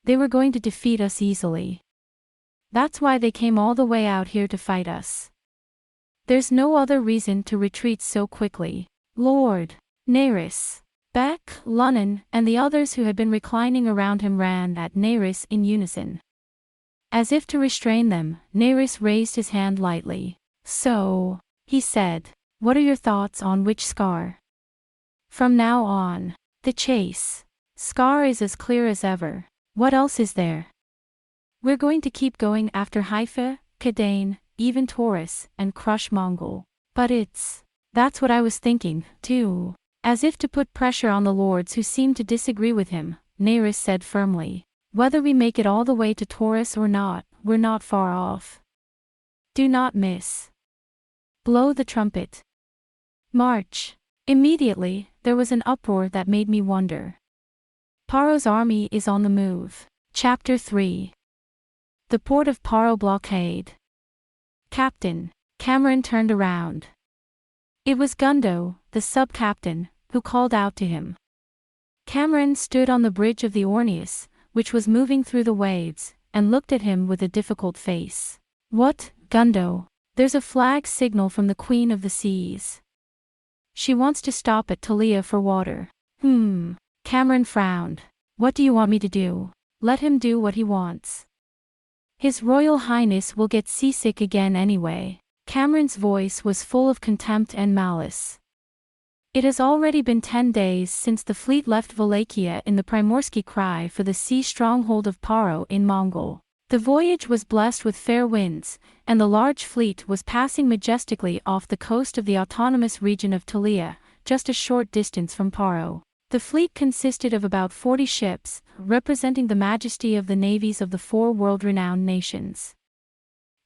They were going to defeat us easily. That's why they came all the way out here to fight us. There's no other reason to retreat so quickly." "Lord." Nerys. Beck, Lunnan, and the others who had been reclining around him ran at Nerys in unison. As if to restrain them, Nerys raised his hand lightly. "So," he said, "what are your thoughts on which Scar? From now on, the chase. Scar is as clear as ever. What else is there? We're going to keep going after Haifa, Kadain, even Torus, and crush Mongol. But that's what I was thinking, too." As if to put pressure on the lords who seemed to disagree with him, Nerys said firmly, "Whether we make it all the way to Torus or not, we're not far off. Do not miss. Blow the trumpet. March." Immediately, there was an uproar that made me wonder. Paro's army is on the move. Chapter 3. The port of Paro blockade. "Captain." Cameron turned around. It was Gundo, the sub-captain, who called out to him. Cameron stood on the bridge of the Orneus, which was moving through the waves, and looked at him with a difficult face. "What, Gundo?" "There's a flag signal from the Queen of the Seas. She wants to stop at Talia for water." Cameron frowned. "What do you want me to do?" "Let him do what he wants. His Royal Highness will get seasick again anyway." Cameron's voice was full of contempt and malice. "It has already been 10 days since the fleet left Wallachia in the Primorsky Cry for the sea stronghold of Paro in Mongol. The voyage was blessed with fair winds, and the large fleet was passing majestically off the coast of the autonomous region of Talia, just a short distance from Paro. The fleet consisted of about 40 ships, representing the majesty of the navies of the 4 world-renowned nations.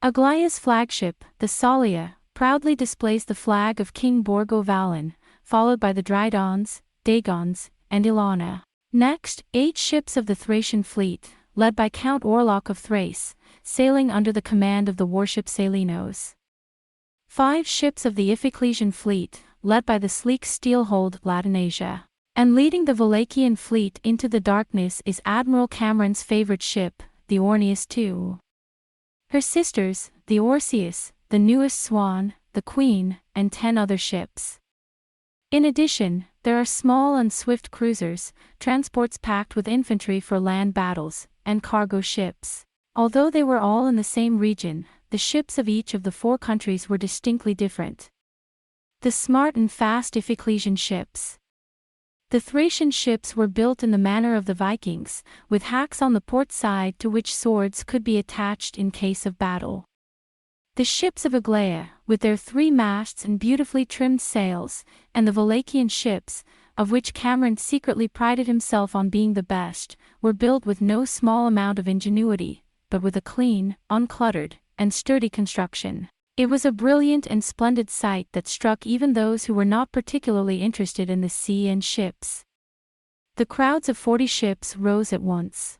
Aglaya's flagship, the Salia, proudly displays the flag of King Borgo Valan, followed by the Dridons, Dagons, and Ilana. Next, 8 ships of the Thracian fleet, led by Count Orlok of Thrace, sailing under the command of the warship Salinos. 5 ships of the Iphiclesian fleet, led by the sleek steel-hulled Laden. And leading the Wallachian fleet into the darkness is Admiral Cameron's favorite ship, the Orneus II. Her sisters, the Orseus, the newest Swan, the Queen, and 10 other ships. In addition, there are small and swift cruisers, transports packed with infantry for land battles, and cargo ships. Although they were all in the same region, the ships of each of the 4 countries were distinctly different. The smart and fast Iphiclesian ships. The Thracian ships were built in the manner of the Vikings, with hacks on the port side to which swords could be attached in case of battle. The ships of Aglaia, with their 3 masts and beautifully trimmed sails, and the Wallachian ships, of which Cameron secretly prided himself on being the best, were built with no small amount of ingenuity, but with a clean, uncluttered, and sturdy construction. It was a brilliant and splendid sight that struck even those who were not particularly interested in the sea and ships. The crowds of 40 ships rose at once.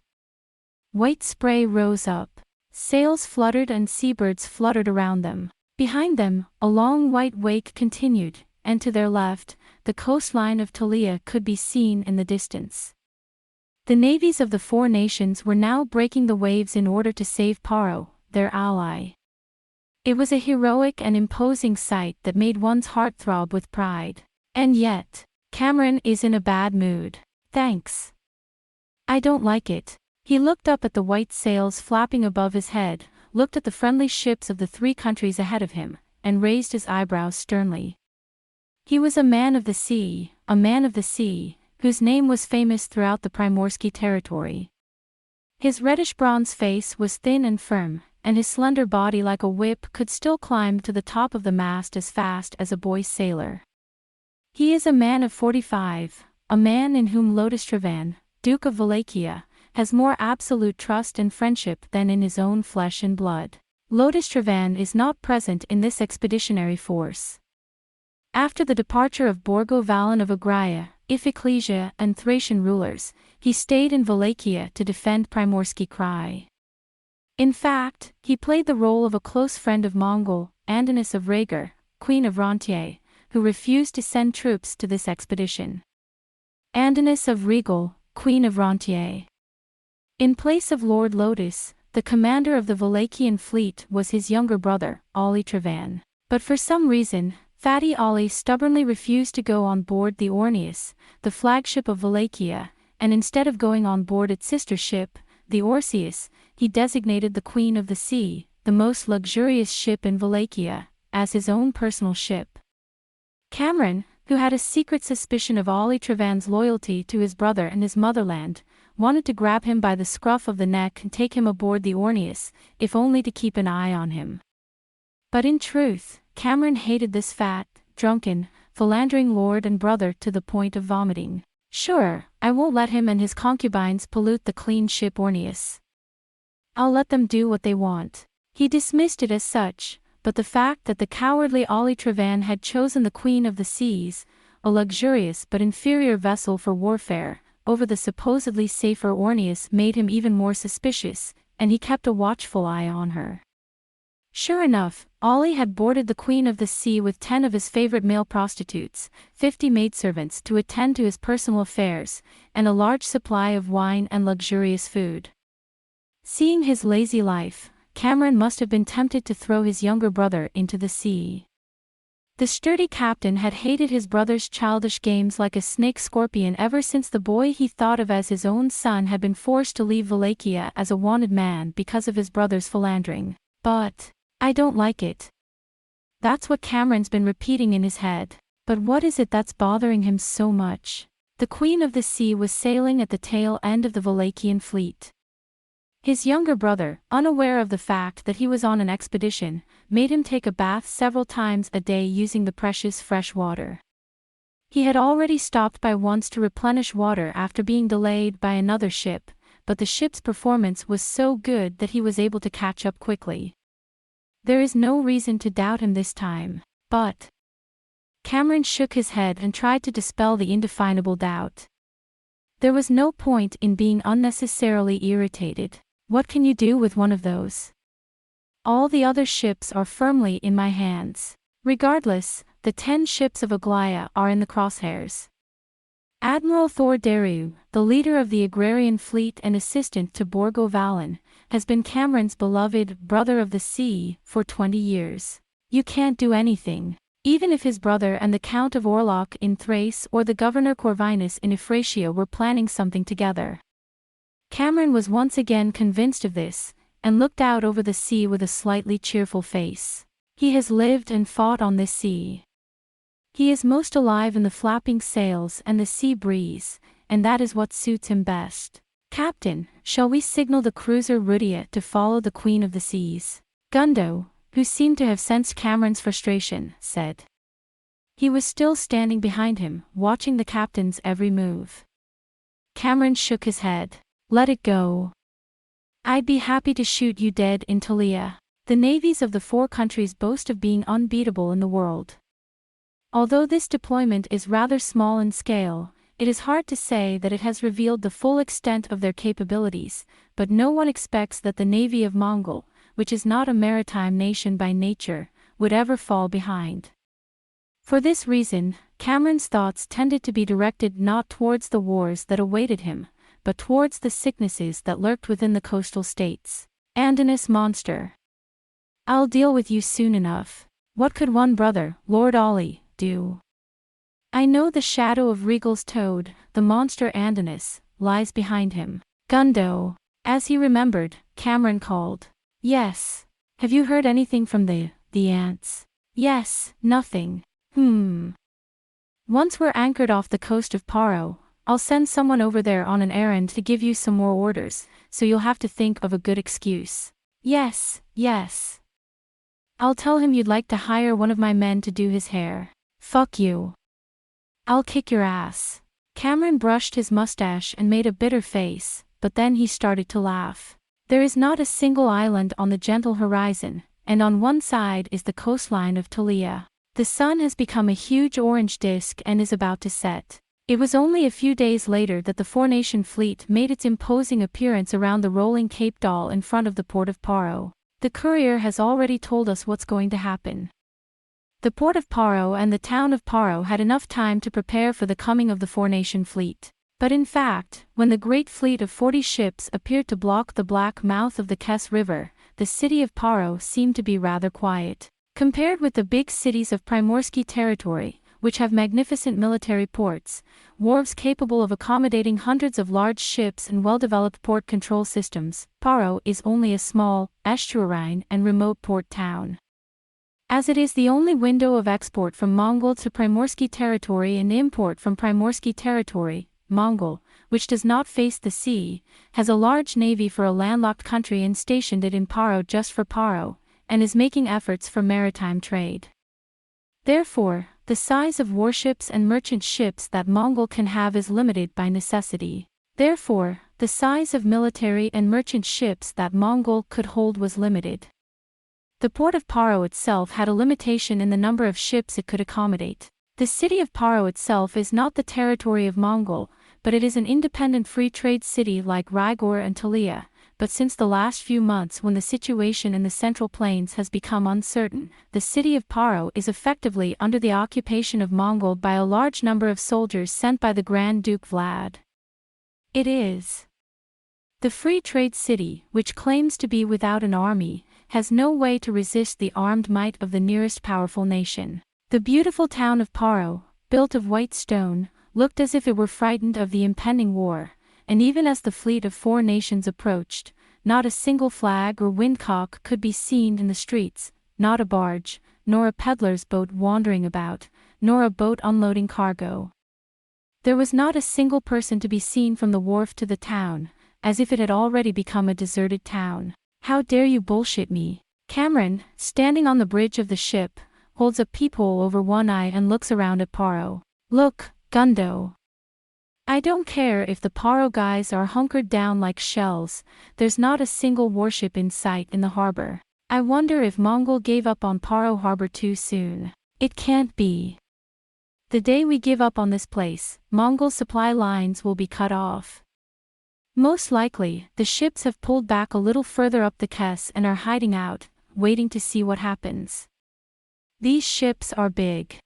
White spray rose up. Sails fluttered and seabirds fluttered around them. Behind them, a long white wake continued, and to their left, the coastline of Ptelea could be seen in the distance. The navies of the 4 nations were now breaking the waves in order to save Paro, their ally. It was a heroic and imposing sight that made one's heart throb with pride. And yet, Cameron is in a bad mood. Thanks. I don't like it. He looked up at the white sails flapping above his head, looked at the friendly ships of the 3 countries ahead of him, and raised his eyebrows sternly. He was a man of the sea, whose name was famous throughout the Primorsky territory. His reddish-bronze face was thin and firm, and his slender body like a whip could still climb to the top of the mast as fast as a boy sailor. He is a man of 45, a man in whom Lodistrevan, Duke of Wallachia, has more absolute trust and friendship than in his own flesh and blood. Lodistrevan is not present in this expeditionary force. After the departure of Borgo Valon of Agraia, Iphiclesia, and Thracian rulers, he stayed in Wallachia to defend Primorsky Krai. In fact, he played the role of a close friend of Mongol, Andonis of Rhaegar, Queen of Rontier, who refused to send troops to this expedition. Andonis of Rhaegar, Queen of Rontier. In place of Lord Lotus, the commander of the Wallachian fleet was his younger brother, Ali Trevan. But for some reason, Fatty Ali stubbornly refused to go on board the Orneus, the flagship of Wallachia, and instead of going on board its sister ship, the Orseus, he designated the Queen of the Sea, the most luxurious ship in Wallachia, as his own personal ship. Cameron, who had a secret suspicion of Ali Trevan's loyalty to his brother and his motherland, wanted to grab him by the scruff of the neck and take him aboard the Orneus, if only to keep an eye on him. But in truth, Cameron hated this fat, drunken, philandering lord and brother to the point of vomiting. Sure, I won't let him and his concubines pollute the clean ship Orneus. I'll let them do what they want. He dismissed it as such, but the fact that the cowardly Ali Trevan had chosen the Queen of the Seas, a luxurious but inferior vessel for warfare, over the supposedly safer Orneus made him even more suspicious, and he kept a watchful eye on her. Sure enough, Ali had boarded the Queen of the Sea with 10 of his favorite male prostitutes, 50 maidservants to attend to his personal affairs, and a large supply of wine and luxurious food. Seeing his lazy life, Cameron must have been tempted to throw his younger brother into the sea. The sturdy captain had hated his brother's childish games like a snake scorpion ever since the boy he thought of as his own son had been forced to leave Wallachia as a wanted man because of his brother's philandering. But I don't like it. That's what Cameron's been repeating in his head. But what is it that's bothering him so much? The Queen of the Sea was sailing at the tail end of the Wallachian fleet. His younger brother, unaware of the fact that he was on an expedition, made him take a bath several times a day using the precious fresh water. He had already stopped by once to replenish water after being delayed by another ship, but the ship's performance was so good that he was able to catch up quickly. There is no reason to doubt him this time, but Cameron shook his head and tried to dispel the indefinable doubt. There was no point in being unnecessarily irritated. What can you do with one of those? All the other ships are firmly in my hands. Regardless, the 10 ships of Aglaya are in the crosshairs. Admiral Thor Daru, the leader of the agrarian fleet and assistant to Borgo Valan, has been Cameron's beloved brother of the sea for 20 years. You can't do anything. Even if his brother and the Count of Orlok in Thrace or the Governor Corvinus in Ephrasia were planning something together. Cameron was once again convinced of this, and looked out over the sea with a slightly cheerful face. He has lived and fought on this sea. He is most alive in the flapping sails and the sea breeze, and that is what suits him best. Captain, shall we signal the cruiser Rudia to follow the Queen of the Seas? Gundo, who seemed to have sensed Cameron's frustration, said. He was still standing behind him, watching the captain's every move. Cameron shook his head. Let it go. I'd be happy to shoot you dead in Talia. The navies of the 4 countries boast of being unbeatable in the world. Although this deployment is rather small in scale, it is hard to say that it has revealed the full extent of their capabilities, but no one expects that the navy of Mongol, which is not a maritime nation by nature, would ever fall behind. For this reason, Cameron's thoughts tended to be directed not towards the wars that awaited him, but towards the sicknesses that lurked within the coastal states. Andinus monster. I'll deal with you soon enough. What could one brother, Lord Ollie, do? I know the shadow of Regal's toad, the monster Andinus, lies behind him. Gundo. As he remembered, Cameron called. Yes. Have you heard anything from the ants? Yes, nothing. Once we're anchored off the coast of Paro, I'll send someone over there on an errand to give you some more orders, so you'll have to think of a good excuse. Yes. I'll tell him you'd like to hire one of my men to do his hair. Fuck you. I'll kick your ass. Cameron brushed his mustache and made a bitter face, but then he started to laugh. There is not a single island on the gentle horizon, and on one side is the coastline of Talia. The sun has become a huge orange disk and is about to set. It was only a few days later that the 4-nation fleet made its imposing appearance around the rolling Cape Dal in front of the port of Paro. The courier has already told us what's going to happen. The port of Paro and the town of Paro had enough time to prepare for the coming of the 4-nation fleet. But in fact, when the great fleet of 40 ships appeared to block the black mouth of the Kes River, the city of Paro seemed to be rather quiet. Compared with the big cities of Primorsky territory, which have magnificent military ports, wharves capable of accommodating hundreds of large ships and well-developed port control systems, Paro is only a small, estuarine and remote port town. As it is the only window of export from Mongol to Primorsky territory and import from Primorsky territory, Mongol, which does not face the sea, has a large navy for a landlocked country and stationed it in Paro just for Paro, and is making efforts for maritime trade. Therefore, the size of warships and merchant ships that Mongol can have is limited by necessity. Therefore, the size of military and merchant ships that Mongol could hold was limited. The port of Paro itself had a limitation in the number of ships it could accommodate. The city of Paro itself is not the territory of Mongol, but it is an independent free trade city like Raigor and Talia. But since the last few months when the situation in the Central Plains has become uncertain, the city of Paro is effectively under the occupation of Mongol by a large number of soldiers sent by the Grand Duke Vlad. It is. The free trade city, which claims to be without an army, has no way to resist the armed might of the nearest powerful nation. The beautiful town of Paro, built of white stone, looked as if it were frightened of the impending war. And even as the fleet of 4 nations approached, not a single flag or windcock could be seen in the streets, not a barge, nor a peddler's boat wandering about, nor a boat unloading cargo. There was not a single person to be seen from the wharf to the town, as if it had already become a deserted town. How dare you bullshit me? Cameron, standing on the bridge of the ship, holds a peephole over one eye and looks around at Paro. Look, Gundo. I don't care if the Paro guys are hunkered down like shells, there's not a single warship in sight in the harbor. I wonder if Mongol gave up on Paro harbor too soon. It can't be. The day we give up on this place, Mongol supply lines will be cut off. Most likely, the ships have pulled back a little further up the Kes and are hiding out, waiting to see what happens. These ships are big.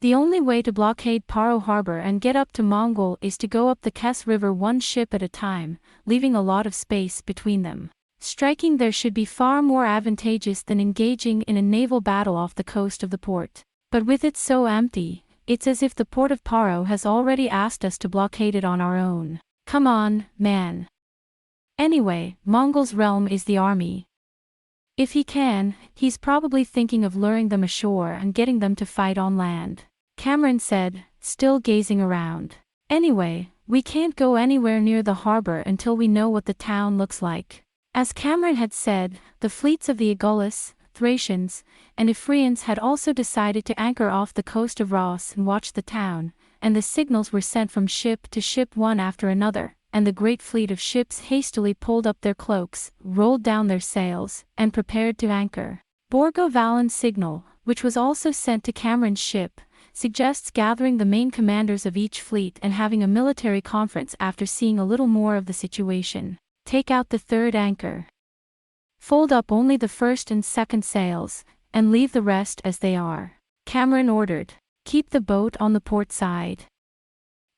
The only way to blockade Paro Harbor and get up to Mongol is to go up the Kes River one ship at a time, leaving a lot of space between them. Striking there should be far more advantageous than engaging in a naval battle off the coast of the port. But with it so empty, it's as if the port of Paro has already asked us to blockade it on our own. Come on, man. Anyway, Mongol's realm is the army. If he can, he's probably thinking of luring them ashore and getting them to fight on land. Cameron said, still gazing around. Anyway, we can't go anywhere near the harbor until we know what the town looks like. As Cameron had said, the fleets of the Agulus, Thracians, and Ephraeans had also decided to anchor off the coast of Ross and watch the town, and the signals were sent from ship to ship one after another, and the great fleet of ships hastily pulled up their cloaks, rolled down their sails, and prepared to anchor. Borgo Valen's signal, which was also sent to Cameron's ship, suggests gathering the main commanders of each fleet and having a military conference after seeing a little more of the situation. Take out the third anchor. Fold up only the first and second sails, and leave the rest as they are. Cameron ordered. Keep the boat on the port side.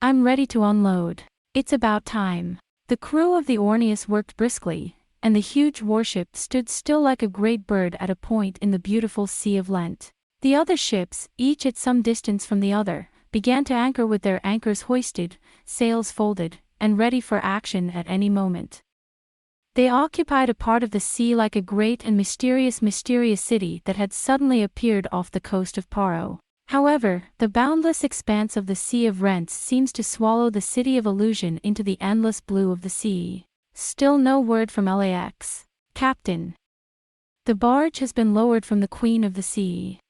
I'm ready to unload. It's about time. The crew of the Orneus worked briskly, and the huge warship stood still like a great bird at a point in the beautiful Sea of Lent. The other ships, each at some distance from the other, began to anchor with their anchors hoisted, sails folded, and ready for action at any moment. They occupied a part of the sea like a great and mysterious city that had suddenly appeared off the coast of Paro. However, the boundless expanse of the Sea of Rents seems to swallow the city of illusion into the endless blue of the sea. Still no word from LAX. Captain. The barge has been lowered from the Queen of the Sea.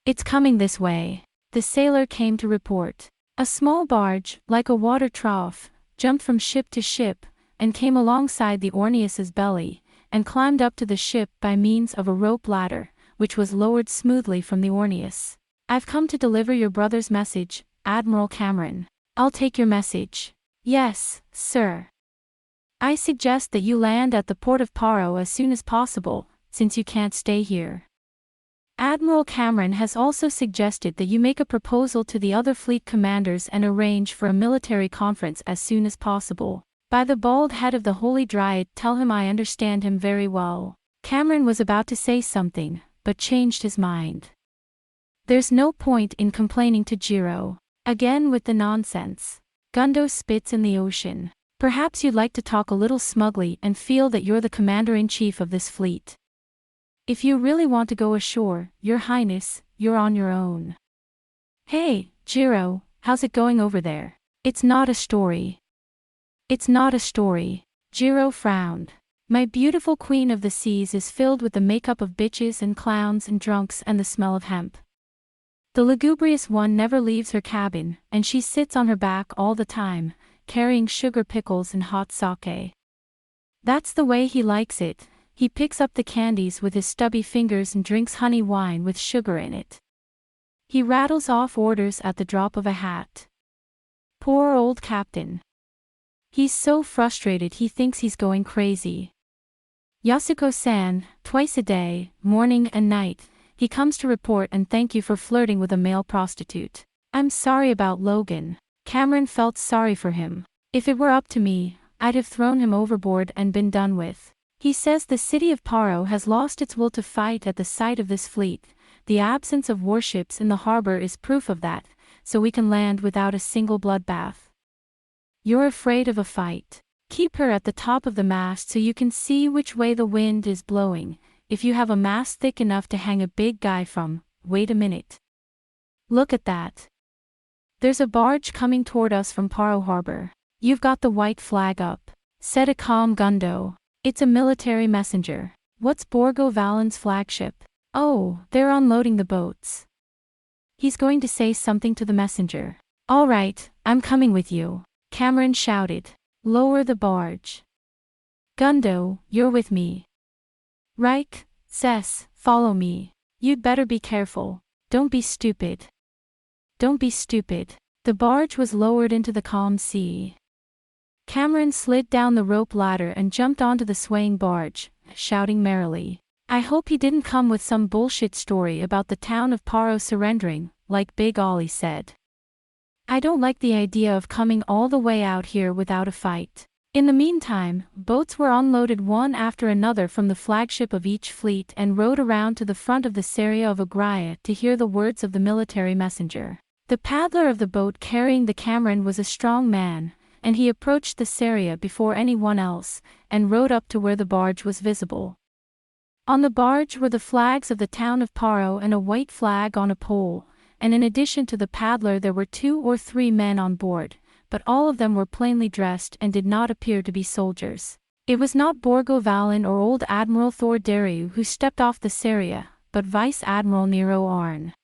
It's coming this way. The sailor came to report. A small barge, like a water trough, jumped from ship to ship, and came alongside the Orneus's belly, and climbed up to the ship by means of a rope ladder, which was lowered smoothly from the Orneus. I've come to deliver your brother's message, Admiral Cameron. I'll take your message. Yes, sir. I suggest that you land at the port of Paro as soon as possible, since you can't stay here. Admiral Cameron has also suggested that you make a proposal to the other fleet commanders and arrange for a military conference as soon as possible. By the bald head of the Holy Dryad, tell him I understand him very well. Cameron was about to say something, but changed his mind. There's no point in complaining to Jiro. Again with the nonsense. Gundo spits in the ocean. Perhaps you'd like to talk a little smugly and feel that you're the commander-in-chief of this fleet. If you really want to go ashore, Your Highness, you're on your own. Hey, Jiro, how's it going over there? It's not a story. It's not a story. Jiro frowned. My beautiful Queen of the Seas is filled with the makeup of bitches and clowns and drunks and the smell of hemp. The lugubrious one never leaves her cabin, and she sits on her back all the time, carrying sugar pickles and hot sake. That's the way he likes it. He picks up the candies with his stubby fingers and drinks honey wine with sugar in it. He rattles off orders at the drop of a hat. Poor old captain. He's so frustrated he thinks he's going crazy. Yasuko-san, twice a day, morning and night, he comes to report and thank you for flirting with a male prostitute. I'm sorry about Logan. Cameron felt sorry for him. If it were up to me, I'd have thrown him overboard and been done with. He says the city of Paro has lost its will to fight at the sight of this fleet. The absence of warships in the harbor is proof of that, so we can land without a single bloodbath. You're afraid of a fight. Keep her at the top of the mast so you can see which way the wind is blowing. If you have a mast thick enough to hang a big guy from, wait a minute. Look at that. There's a barge coming toward us from Paro Harbor. You've got the white flag up, said a calm Gundo. It's a military messenger. What's Borgo Valen's flagship? Oh, they're unloading the boats. He's going to say something to the messenger. All right, I'm coming with you. Cameron shouted. Lower the barge. Gundo, you're with me. Reich, Cess, follow me. You'd better be careful. Don't be stupid. Don't be stupid. The barge was lowered into the calm sea. Cameron slid down the rope ladder and jumped onto the swaying barge, shouting merrily. I hope he didn't come with some bullshit story about the town of Paro surrendering, like Big Ollie said. I don't like the idea of coming all the way out here without a fight. In the meantime, boats were unloaded one after another from the flagship of each fleet and rowed around to the front of the Seria of Aurra to hear the words of the military messenger. The paddler of the boat carrying the Cameron was a strong man, and he approached the Seria before anyone else, and rowed up to where the barge was visible. On the barge were the flags of the town of Paro and a white flag on a pole, and in addition to the paddler there were 2 or 3 men on board, but all of them were plainly dressed and did not appear to be soldiers. It was not Borgo Valin or Old Admiral Thor Dariu who stepped off the Seria, but Vice Admiral Nero Arn.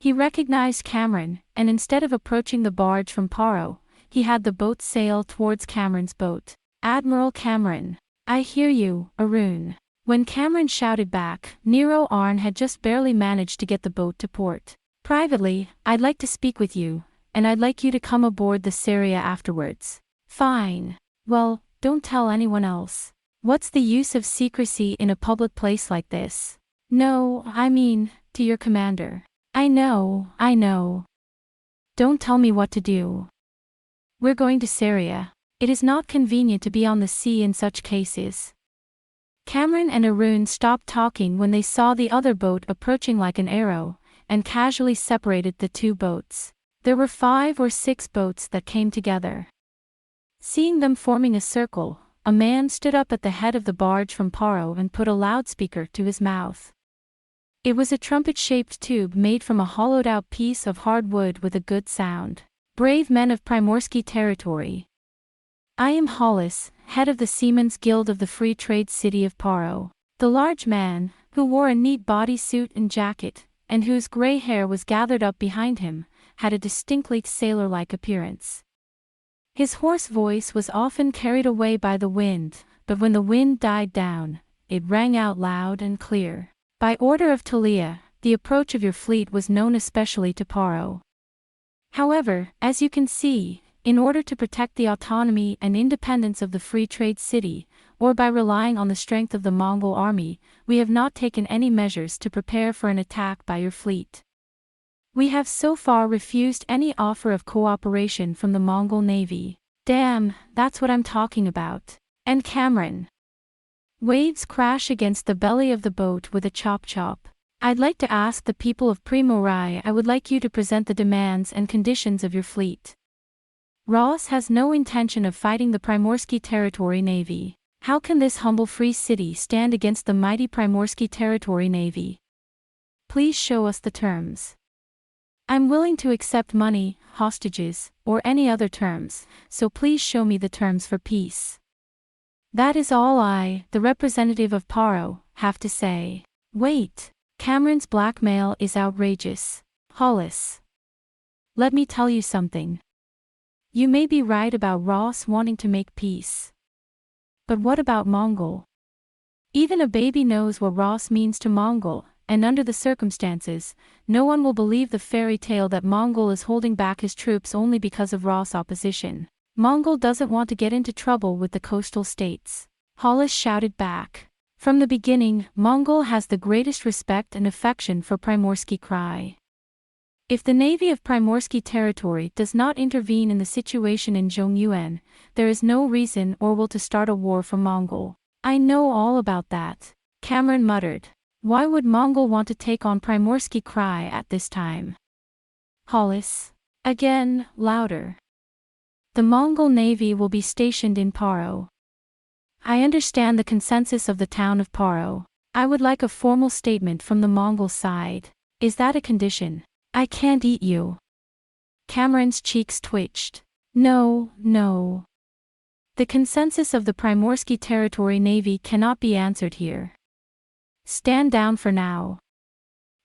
He recognized Cameron, and instead of approaching the barge from Paro, he had the boat sail towards Cameron's boat. "Admiral Cameron, I hear you, Arun." When Cameron shouted back, Nero Arn had just barely managed to get the boat to port. "Privately, I'd like to speak with you, and I'd like you to come aboard the Seria afterwards." "Fine. Well, don't tell anyone else. What's the use of secrecy in a public place like this?" "No, I mean, to your commander." I know. Don't tell me what to do. We're going to Seria. It is not convenient to be on the sea in such cases." Cameron and Arun stopped talking when they saw the other boat approaching like an arrow, and casually separated the 2 boats. There were 5 or 6 boats that came together. Seeing them forming a circle, a man stood up at the head of the barge from Paro and put a loudspeaker to his mouth. It was a trumpet-shaped tube made from a hollowed-out piece of hard wood with a good sound. "Brave men of Primorsky territory. I am Hollis, head of the Seamen's Guild of the Free Trade City of Paro." The large man, who wore a neat bodysuit and jacket, and whose gray hair was gathered up behind him, had a distinctly sailor-like appearance. His hoarse voice was often carried away by the wind, but when the wind died down, it rang out loud and clear. "By order of Talia, the approach of your fleet was known especially to Paro. However, as you can see, in order to protect the autonomy and independence of the Free Trade City, or by relying on the strength of the Mongol army, we have not taken any measures to prepare for an attack by your fleet. We have so far refused any offer of cooperation from the Mongol Navy." "Damn, that's what I'm talking about." "And Cameron." Waves crash against the belly of the boat with a chop-chop. "I'd like to ask the people of Primorai. I would like you to present the demands and conditions of your fleet. Ross has no intention of fighting the Primorsky Territory Navy. How can this humble free city stand against the mighty Primorsky Territory Navy? Please show us the terms. I'm willing to accept money, hostages, or any other terms, so please show me the terms for peace. That is all I, the representative of Paro, have to say." "Wait. Cameron's blackmail is outrageous. Hollis. Let me tell you something. You may be right about Ross wanting to make peace. But what about Mongol? Even a baby knows what Ross means to Mongol, and under the circumstances, no one will believe the fairy tale that Mongol is holding back his troops only because of Ross' opposition. Mongol doesn't want to get into trouble with the coastal states." Hollis shouted back. "From the beginning, Mongol has the greatest respect and affection for Primorsky Krai. If the Navy of Primorsky Territory does not intervene in the situation in Zhongyuan, there is no reason or will to start a war for Mongol." "I know all about that," Cameron muttered. "Why would Mongol want to take on Primorsky Krai at this time?" Hollis. Again, louder. "The Mongol Navy will be stationed in Paro. I understand the consensus of the town of Paro. I would like a formal statement from the Mongol side. Is that a condition?" "I can't eat you." Cameron's cheeks twitched. No. The consensus of the Primorsky Territory Navy cannot be answered here. Stand down for now.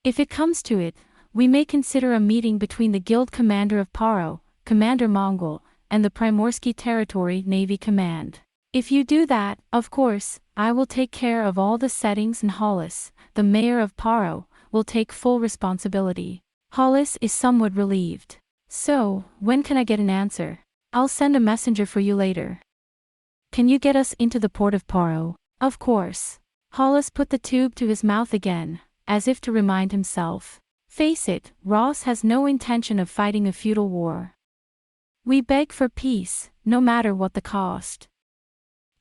If it comes to it, we may consider a meeting between the guild commander of Paro, Commander Mongol, and the Primorsky Territory Navy Command. If you do that, of course, I will take care of all the settings and Hollis, the mayor of Paro, will take full responsibility. Hollis is somewhat relieved. "So, when can I get an answer?" "I'll send a messenger for you later." "Can you get us into the port of Paro?" "Of course." Hollis put the tube to his mouth again, as if to remind himself. Face it, Ross has no intention of fighting a feudal war. We beg for peace, no matter what the cost.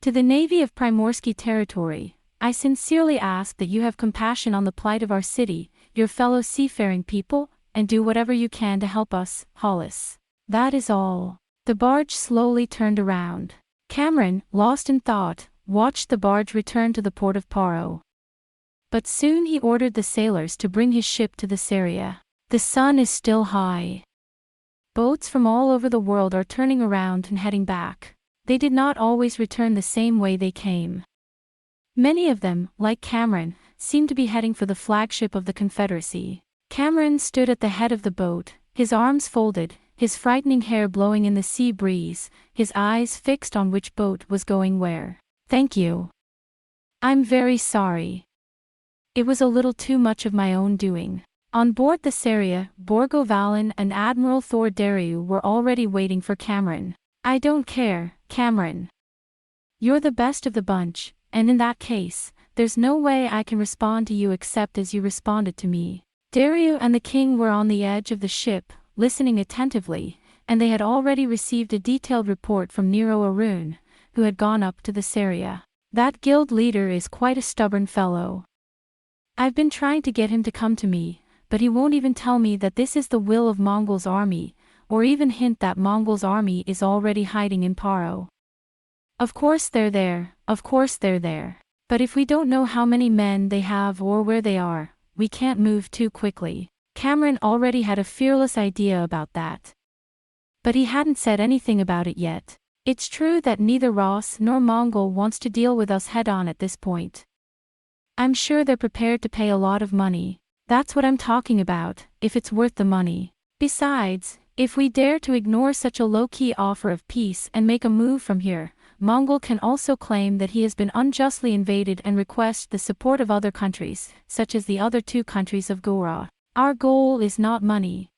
To the Navy of Primorsky Territory, I sincerely ask that you have compassion on the plight of our city, your fellow seafaring people, and do whatever you can to help us, Hollis. That is all. The barge slowly turned around. Cameron, lost in thought, watched the barge return to the port of Paro. But soon he ordered the sailors to bring his ship to the Seria. The sun is still high. Boats from all over the world are turning around and heading back. They did not always return the same way they came. Many of them, like Cameron, seemed to be heading for the flagship of the Confederacy. Cameron stood at the head of the boat, his arms folded, his frightening hair blowing in the sea breeze, his eyes fixed on which boat was going where. Thank you. I'm very sorry. It was a little too much of my own doing. On board the Seria, Borgo Valan and Admiral Thor Dariu were already waiting for Cameron. I don't care, Cameron. You're the best of the bunch, and in that case, there's no way I can respond to you except as you responded to me. Dariu and the king were on the edge of the ship, listening attentively, and they had already received a detailed report from Nero Arun, who had gone up to the Seria. That guild leader is quite a stubborn fellow. I've been trying to get him to come to me, but he won't even tell me that this is the will of Mongol's army, or even hint that Mongol's army is already hiding in Paro. Of course they're there, but if we don't know how many men they have or where they are, we can't move too quickly. Cameron already had a fearless idea about that. But he hadn't said anything about it yet. It's true that neither Ross nor Mongol wants to deal with us head-on at this point. I'm sure they're prepared to pay a lot of money. That's what I'm talking about, if it's worth the money. Besides, if we dare to ignore such a low-key offer of peace and make a move from here, Mongol can also claim that he has been unjustly invaded and request the support of other countries, such as the other two countries of Aurra. Our goal is not money.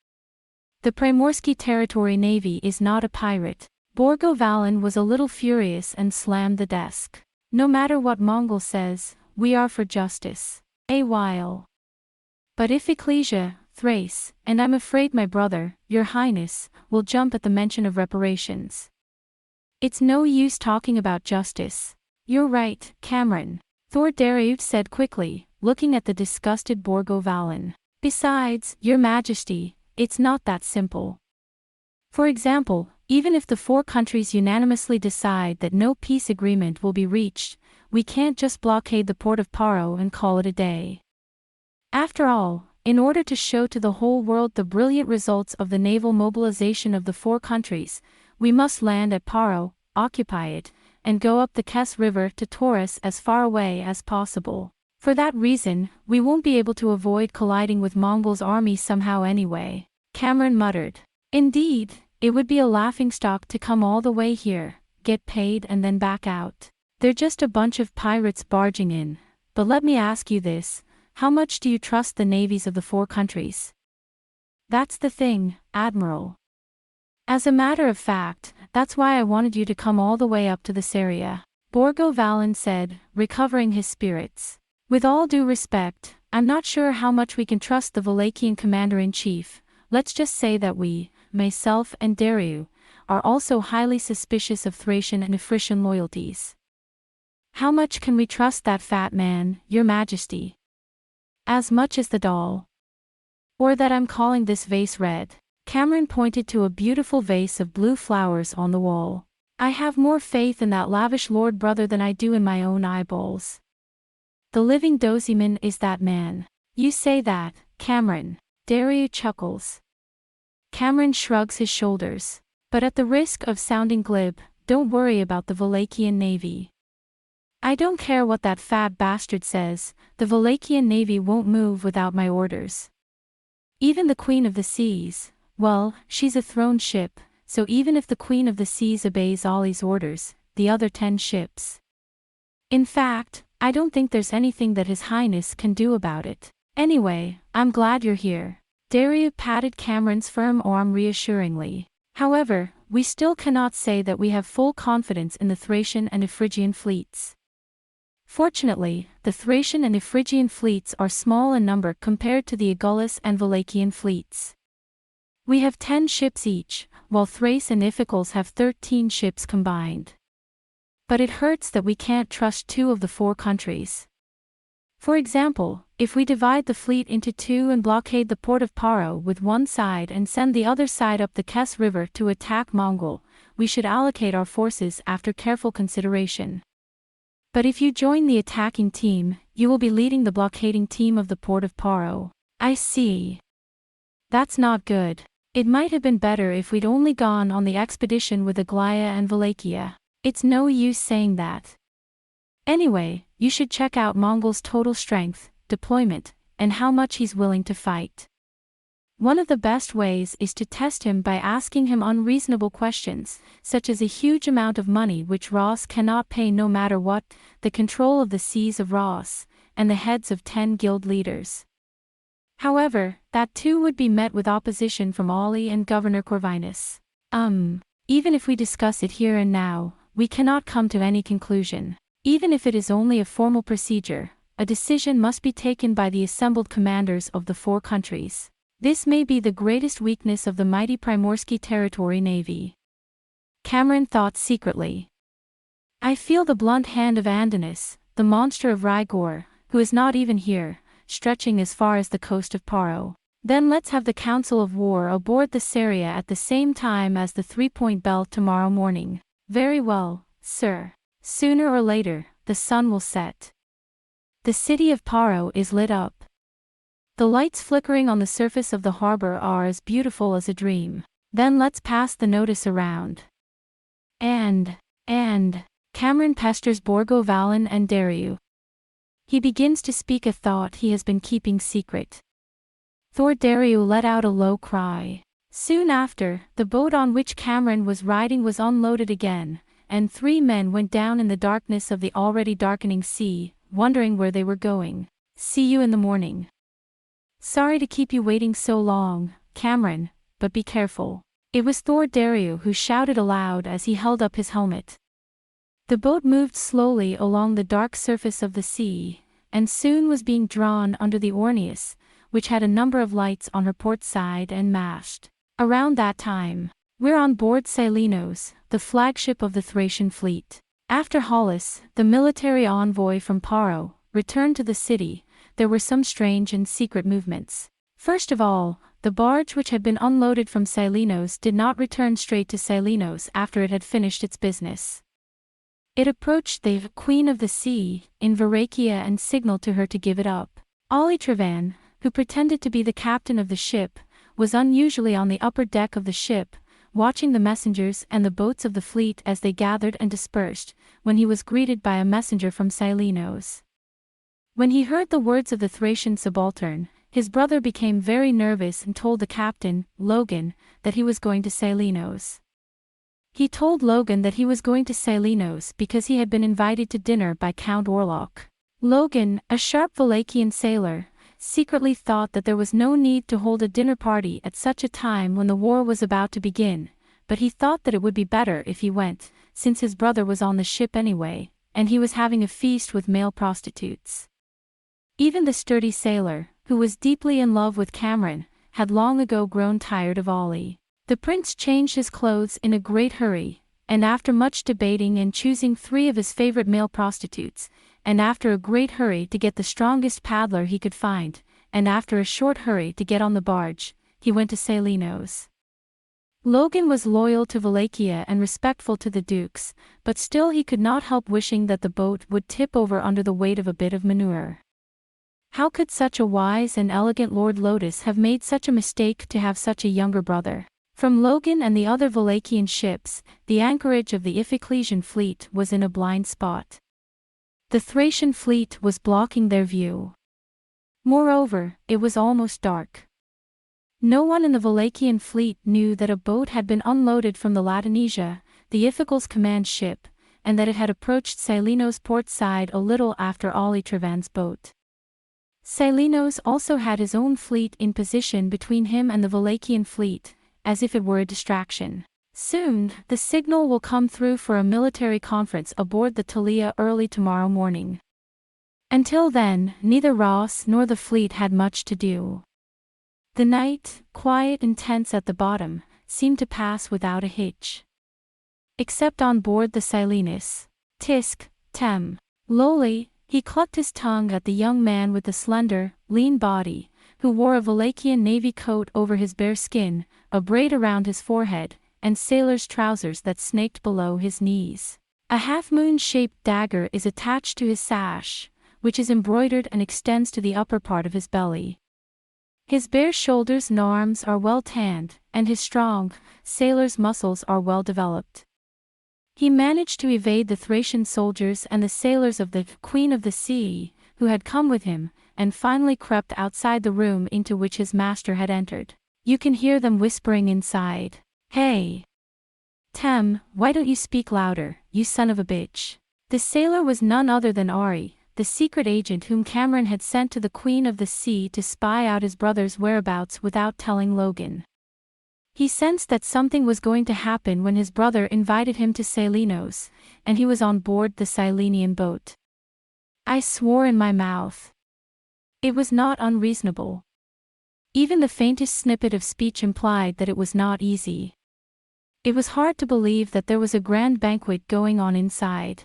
The Primorsky Territory Navy is not a pirate. Borgo Valan was a little furious and slammed the desk. No matter what Mongol says, we are for justice. A while. But if Ecclesia, Thrace, and I'm afraid my brother, your highness, will jump at the mention of reparations. It's no use talking about justice. You're right, Cameron. Thor Dariut said quickly, looking at the disgusted Borgo Valan. Besides, your majesty, it's not that simple. For example, even if the four countries unanimously decide that no peace agreement will be reached, we can't just blockade the port of Paro and call it a day. After all, in order to show to the whole world the brilliant results of the naval mobilization of the four countries, we must land at Paro, occupy it, and go up the Kes River to Torus as far away as possible. For that reason, we won't be able to avoid colliding with Mongol's army somehow anyway. Cameron muttered. Indeed, it would be a laughingstock to come all the way here, get paid and then back out. They're just a bunch of pirates barging in. But let me ask you this, how much do you trust the navies of the four countries? That's the thing, Admiral. As a matter of fact, that's why I wanted you to come all the way up to the Seria, Borgo Valan said, recovering his spirits. With all due respect, I'm not sure how much we can trust the Valachian commander-in-chief. Let's just say that we, myself and Dariu, are also highly suspicious of Thracian and Ifritian loyalties. How much can we trust that fat man, your majesty? As much as the doll. Or that I'm calling this vase red. Cameron pointed to a beautiful vase of blue flowers on the wall. I have more faith in that lavish lord brother than I do in my own eyeballs. The living Doziman is that man. You say that, Cameron. Dariu chuckles. Cameron shrugs his shoulders. But at the risk of sounding glib, don't worry about the Valachian Navy. I don't care what that fat bastard says, the Valachian Navy won't move without my orders. Even the Queen of the Seas, well, she's a throne ship, so even if the Queen of the Seas obeys Ollie's orders, the other 10 ships. In fact, I don't think there's anything that His Highness can do about it. Anyway, I'm glad you're here. Dariu patted Cameron's firm arm reassuringly. However, we still cannot say that we have full confidence in the Thracian and Iphrygian fleets. Fortunately, the Thracian and Iphrygian fleets are small in number compared to the Aeolus and Wallachian fleets. We have 10 ships each, while Thrace and Iphicles have 13 ships combined. But it hurts that we can't trust 2 of the 4 countries. For example, if we divide the fleet into 2 and blockade the port of Paro with one side and send the other side up the Kes River to attack Mongol, we should allocate our forces after careful consideration. But if you join the attacking team, you will be leading the blockading team of the port of Paro. I see. That's not good. It might have been better if we'd only gone on the expedition with Aglaia and Wallachia. It's no use saying that. Anyway, you should check out Mongol's total strength, deployment, and how much he's willing to fight. One of the best ways is to test him by asking him unreasonable questions, such as a huge amount of money which Ross cannot pay no matter what, the control of the seas of Ross, and the heads of 10 guild leaders. However, that too would be met with opposition from Ollie and Governor Corvinus. Even if we discuss it here and now, we cannot come to any conclusion. Even if it is only a formal procedure, a decision must be taken by the assembled commanders of the 4 countries. This may be the greatest weakness of the mighty Primorsky Territory Navy. Cameron thought secretly. I feel the blunt hand of Andonis, the monster of Rygor, who is not even here, stretching as far as the coast of Paro. Then let's have the Council of War aboard the Saria at the same time as the 3-point belt tomorrow morning. Very well, sir. Sooner or later, the sun will set. The city of Paro is lit up. The lights flickering on the surface of the harbor are as beautiful as a dream. Then let's pass the notice around. And Cameron pesters Borgo Valen and Dariu. He begins to speak a thought he has been keeping secret. Thor Dariu let out a low cry. Soon after, the boat on which Cameron was riding was unloaded again, and 3 men went down in the darkness of the already darkening sea, wondering where they were going. See you in the morning. Sorry to keep you waiting so long, Cameron, but be careful. It was Thor Dariu who shouted aloud as he held up his helmet. The boat moved slowly along the dark surface of the sea, and soon was being drawn under the Orneus, which had a number of lights on her port side and mast. Around that time, we're on board Cylinos, the flagship of the Thracian fleet. After Hollis, the military envoy from Paro, returned to the city, there were some strange and secret movements. First of all, the barge which had been unloaded from Cylinos did not return straight to Cylinos after it had finished its business. It approached the Queen of the Sea in Wallachia and signaled to her to give it up. Ollie Trevan, who pretended to be the captain of the ship, was unusually on the upper deck of the ship, watching the messengers and the boats of the fleet as they gathered and dispersed, when he was greeted by a messenger from Cylinos. When he heard the words of the Thracian subaltern, his brother became very nervous and told the captain, Logan, that he was going to Cylinos. He told Logan that he was going to Cylinos because he had been invited to dinner by Count Orlok. Logan, a sharp Wallachian sailor, secretly thought that there was no need to hold a dinner party at such a time when the war was about to begin, but he thought that it would be better if he went, since his brother was on the ship anyway, and he was having a feast with male prostitutes. Even the sturdy sailor, who was deeply in love with Cameron, had long ago grown tired of Ollie. The prince changed his clothes in a great hurry, and after much debating and choosing 3 of his favorite male prostitutes, and after a great hurry to get the strongest paddler he could find, and after a short hurry to get on the barge, he went to Cylinos. Logan was loyal to Wallachia and respectful to the dukes, but still he could not help wishing that the boat would tip over under the weight of a bit of manure. How could such a wise and elegant Lord Lotus have made such a mistake to have such a younger brother? From Logan and the other Wallachian ships, the anchorage of the Iphiclesian fleet was in a blind spot. The Thracian fleet was blocking their view. Moreover, it was almost dark. No one in the Wallachian fleet knew that a boat had been unloaded from the Ladenesia, the Iphicles' command ship, and that it had approached Cylinos' port side a little after Ollie Trevan's boat. Cylinos also had his own fleet in position between him and the Wallachian fleet, as if it were a distraction. Soon, the signal will come through for a military conference aboard the Thalia early tomorrow morning. Until then, neither Ross nor the fleet had much to do. The night, quiet and tense at the bottom, seemed to pass without a hitch. Except on board the Silenus. Tisk, Tem. Lowly, he clucked his tongue at the young man with the slender, lean body, who wore a Valachian navy coat over his bare skin, a braid around his forehead, and sailor's trousers that snaked below his knees. A half-moon-shaped dagger is attached to his sash, which is embroidered and extends to the upper part of his belly. His bare shoulders and arms are well tanned, and his strong, sailor's muscles are well developed. He managed to evade the Thracian soldiers and the sailors of the Queen of the Sea, who had come with him, and finally crept outside the room into which his master had entered. You can hear them whispering inside. Hey! Tem, why don't you speak louder, you son of a bitch? The sailor was none other than Aurra, the secret agent whom Cameron had sent to the Queen of the Sea to spy out his brother's whereabouts without telling Logan. He sensed that something was going to happen when his brother invited him to Salinos, and he was on board the Silenian boat. I swore in my mouth. It was not unreasonable. Even the faintest snippet of speech implied that it was not easy. It was hard to believe that there was a grand banquet going on inside.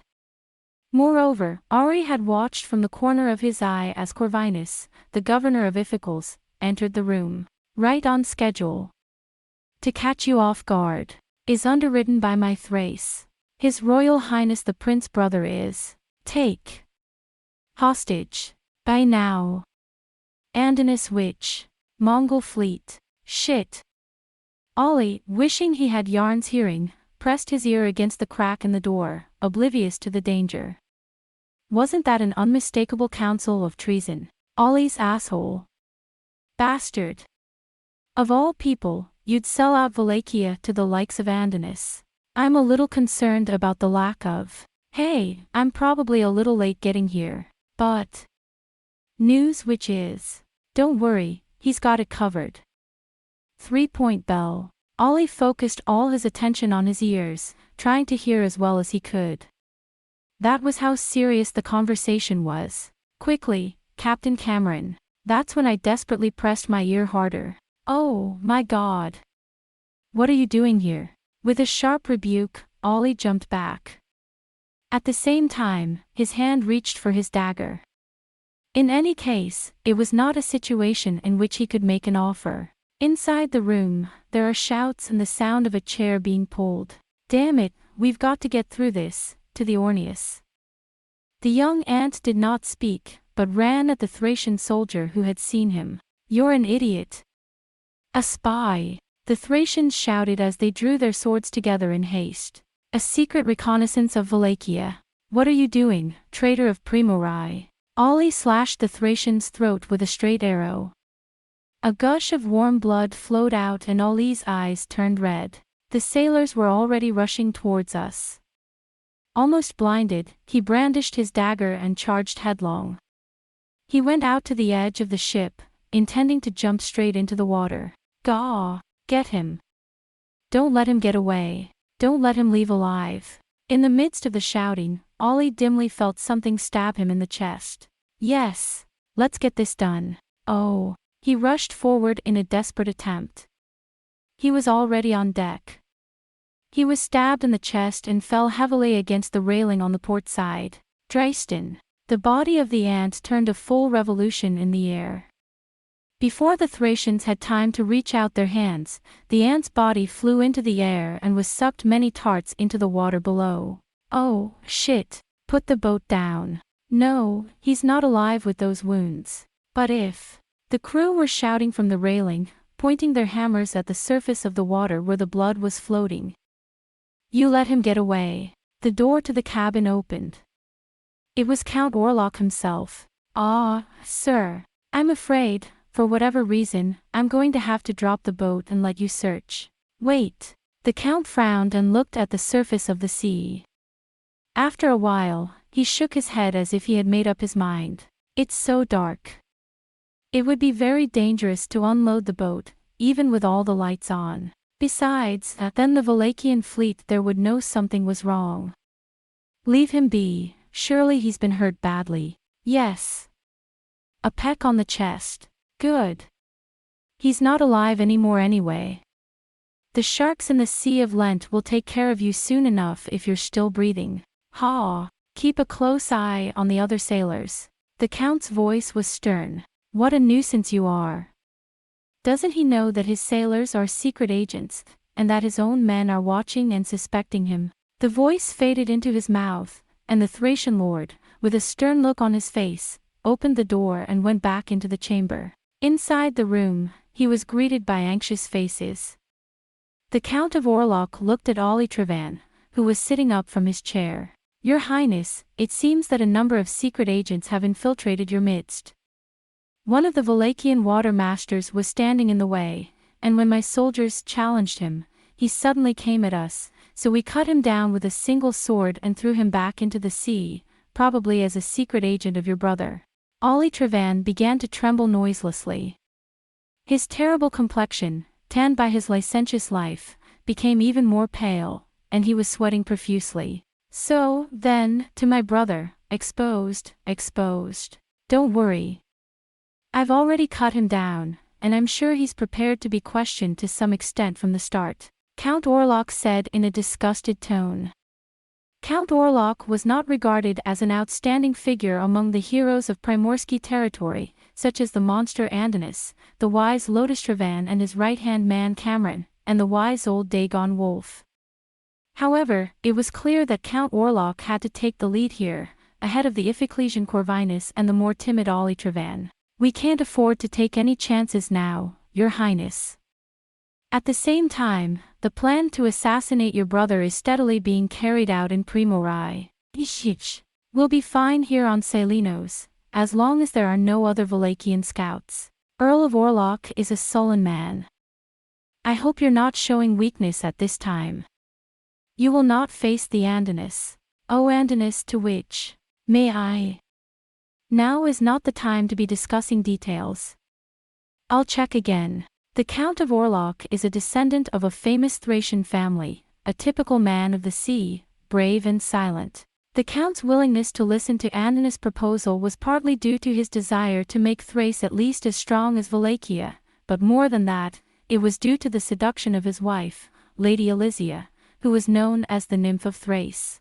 Moreover, Aurra had watched from the corner of his eye as Corvinus, the governor of Iphicles, entered the room. Right on schedule. To catch you off guard. Is underwritten by my Thrace. His Royal Highness the Prince Brother is. Take. Hostage. By now. Andinus Witch. Mongol fleet. Shit. Ollie, wishing he had Yarn's hearing, pressed his ear against the crack in the door, oblivious to the danger. Wasn't that an unmistakable counsel of treason? Ollie's asshole. Bastard. Of all people, you'd sell out Wallachia to the likes of Andinus. I'm a little concerned about the lack of. Hey, I'm probably a little late getting here, but. News which is. Don't worry, he's got it covered. 3-point bell. Ollie focused all his attention on his ears, trying to hear as well as he could. That was how serious the conversation was. Quickly, Captain Cameron. That's when I desperately pressed my ear harder. Oh, my God. What are you doing here? With a sharp rebuke, Ollie jumped back. At the same time, his hand reached for his dagger. In any case, it was not a situation in which he could make an offer. Inside the room, there are shouts and the sound of a chair being pulled. Damn it, we've got to get through this, to the Orneus. The young ant did not speak, but ran at the Thracian soldier who had seen him. You're an idiot. A spy, the Thracians shouted as they drew their swords together in haste. A secret reconnaissance of Wallachia. What are you doing, traitor of Primorai? Ollie slashed the Thracian's throat with a straight arrow. A gush of warm blood flowed out and Ollie's eyes turned red. The sailors were already rushing towards us. Almost blinded, he brandished his dagger and charged headlong. He went out to the edge of the ship, intending to jump straight into the water. Gaw! Get him! Don't let him get away. Don't let him leave alive. In the midst of the shouting, Ollie dimly felt something stab him in the chest. Yes! Let's get this done. Oh! He rushed forward in a desperate attempt. He was already on deck. He was stabbed in the chest and fell heavily against the railing on the port side. Dreisten! The body of the ant turned a full revolution in the air. Before the Thracians had time to reach out their hands, the ant's body flew into the air and was sucked many tarts into the water below. Oh, shit! Put the boat down. No, he's not alive with those wounds. But if... The crew were shouting from the railing, pointing their hammers at the surface of the water where the blood was floating. You let him get away. The door to the cabin opened. It was Count Orlok himself. Ah, sir. I'm afraid, for whatever reason, I'm going to have to drop the boat and let you search. Wait. The Count frowned and looked at the surface of the sea. After a while, he shook his head as if he had made up his mind. It's so dark. It would be very dangerous to unload the boat, even with all the lights on. Besides, then the Wallachian fleet there would know something was wrong. Leave him be, surely he's been hurt badly. Yes. A peck on the chest. Good. He's not alive anymore anyway. The sharks in the Sea of Lent will take care of you soon enough if you're still breathing. Ha! Keep a close eye on the other sailors. The Count's voice was stern. What a nuisance you are. Doesn't he know that his sailors are secret agents, and that his own men are watching and suspecting him? The voice faded into his mouth, and the Thracian lord, with a stern look on his face, opened the door and went back into the chamber. Inside the room, he was greeted by anxious faces. The Count of Orlok looked at Olitrevan, who was sitting up from his chair. Your Highness, it seems that a number of secret agents have infiltrated your midst. One of the Valachian water masters was standing in the way, and when my soldiers challenged him, he suddenly came at us, so we cut him down with a single sword and threw him back into the sea, probably as a secret agent of your brother. Olitrevan began to tremble noiselessly. His terrible complexion, tanned by his licentious life, became even more pale, and he was sweating profusely. So, then, to my brother, exposed. Don't worry. I've already cut him down, and I'm sure he's prepared to be questioned to some extent from the start, Count Orlok said in a disgusted tone. Count Orlok was not regarded as an outstanding figure among the heroes of Primorsky territory, such as the monster Andinus, the wise Lodistrevan and his right-hand man Cameron, and the wise old Dagon Wolf. However, it was clear that Count Orlok had to take the lead here, ahead of the Iphiclesian Corvinus and the more timid Olitrevan. We can't afford to take any chances now, Your Highness. At the same time, the plan to assassinate your brother is steadily being carried out in Primorai. We'll be fine here on Salinos, as long as there are no other Valachian scouts. Earl of Orlok is a sullen man. I hope you're not showing weakness at this time. You will not face the Andinus. O Andinus to which, may I? Now is not the time to be discussing details. I'll check again. The Count of Orlok is a descendant of a famous Thracian family, a typical man of the sea, brave and silent. The Count's willingness to listen to Andinus' proposal was partly due to his desire to make Thrace at least as strong as Wallachia, but more than that, it was due to the seduction of his wife, Lady Elysia, who was known as the Nymph of Thrace.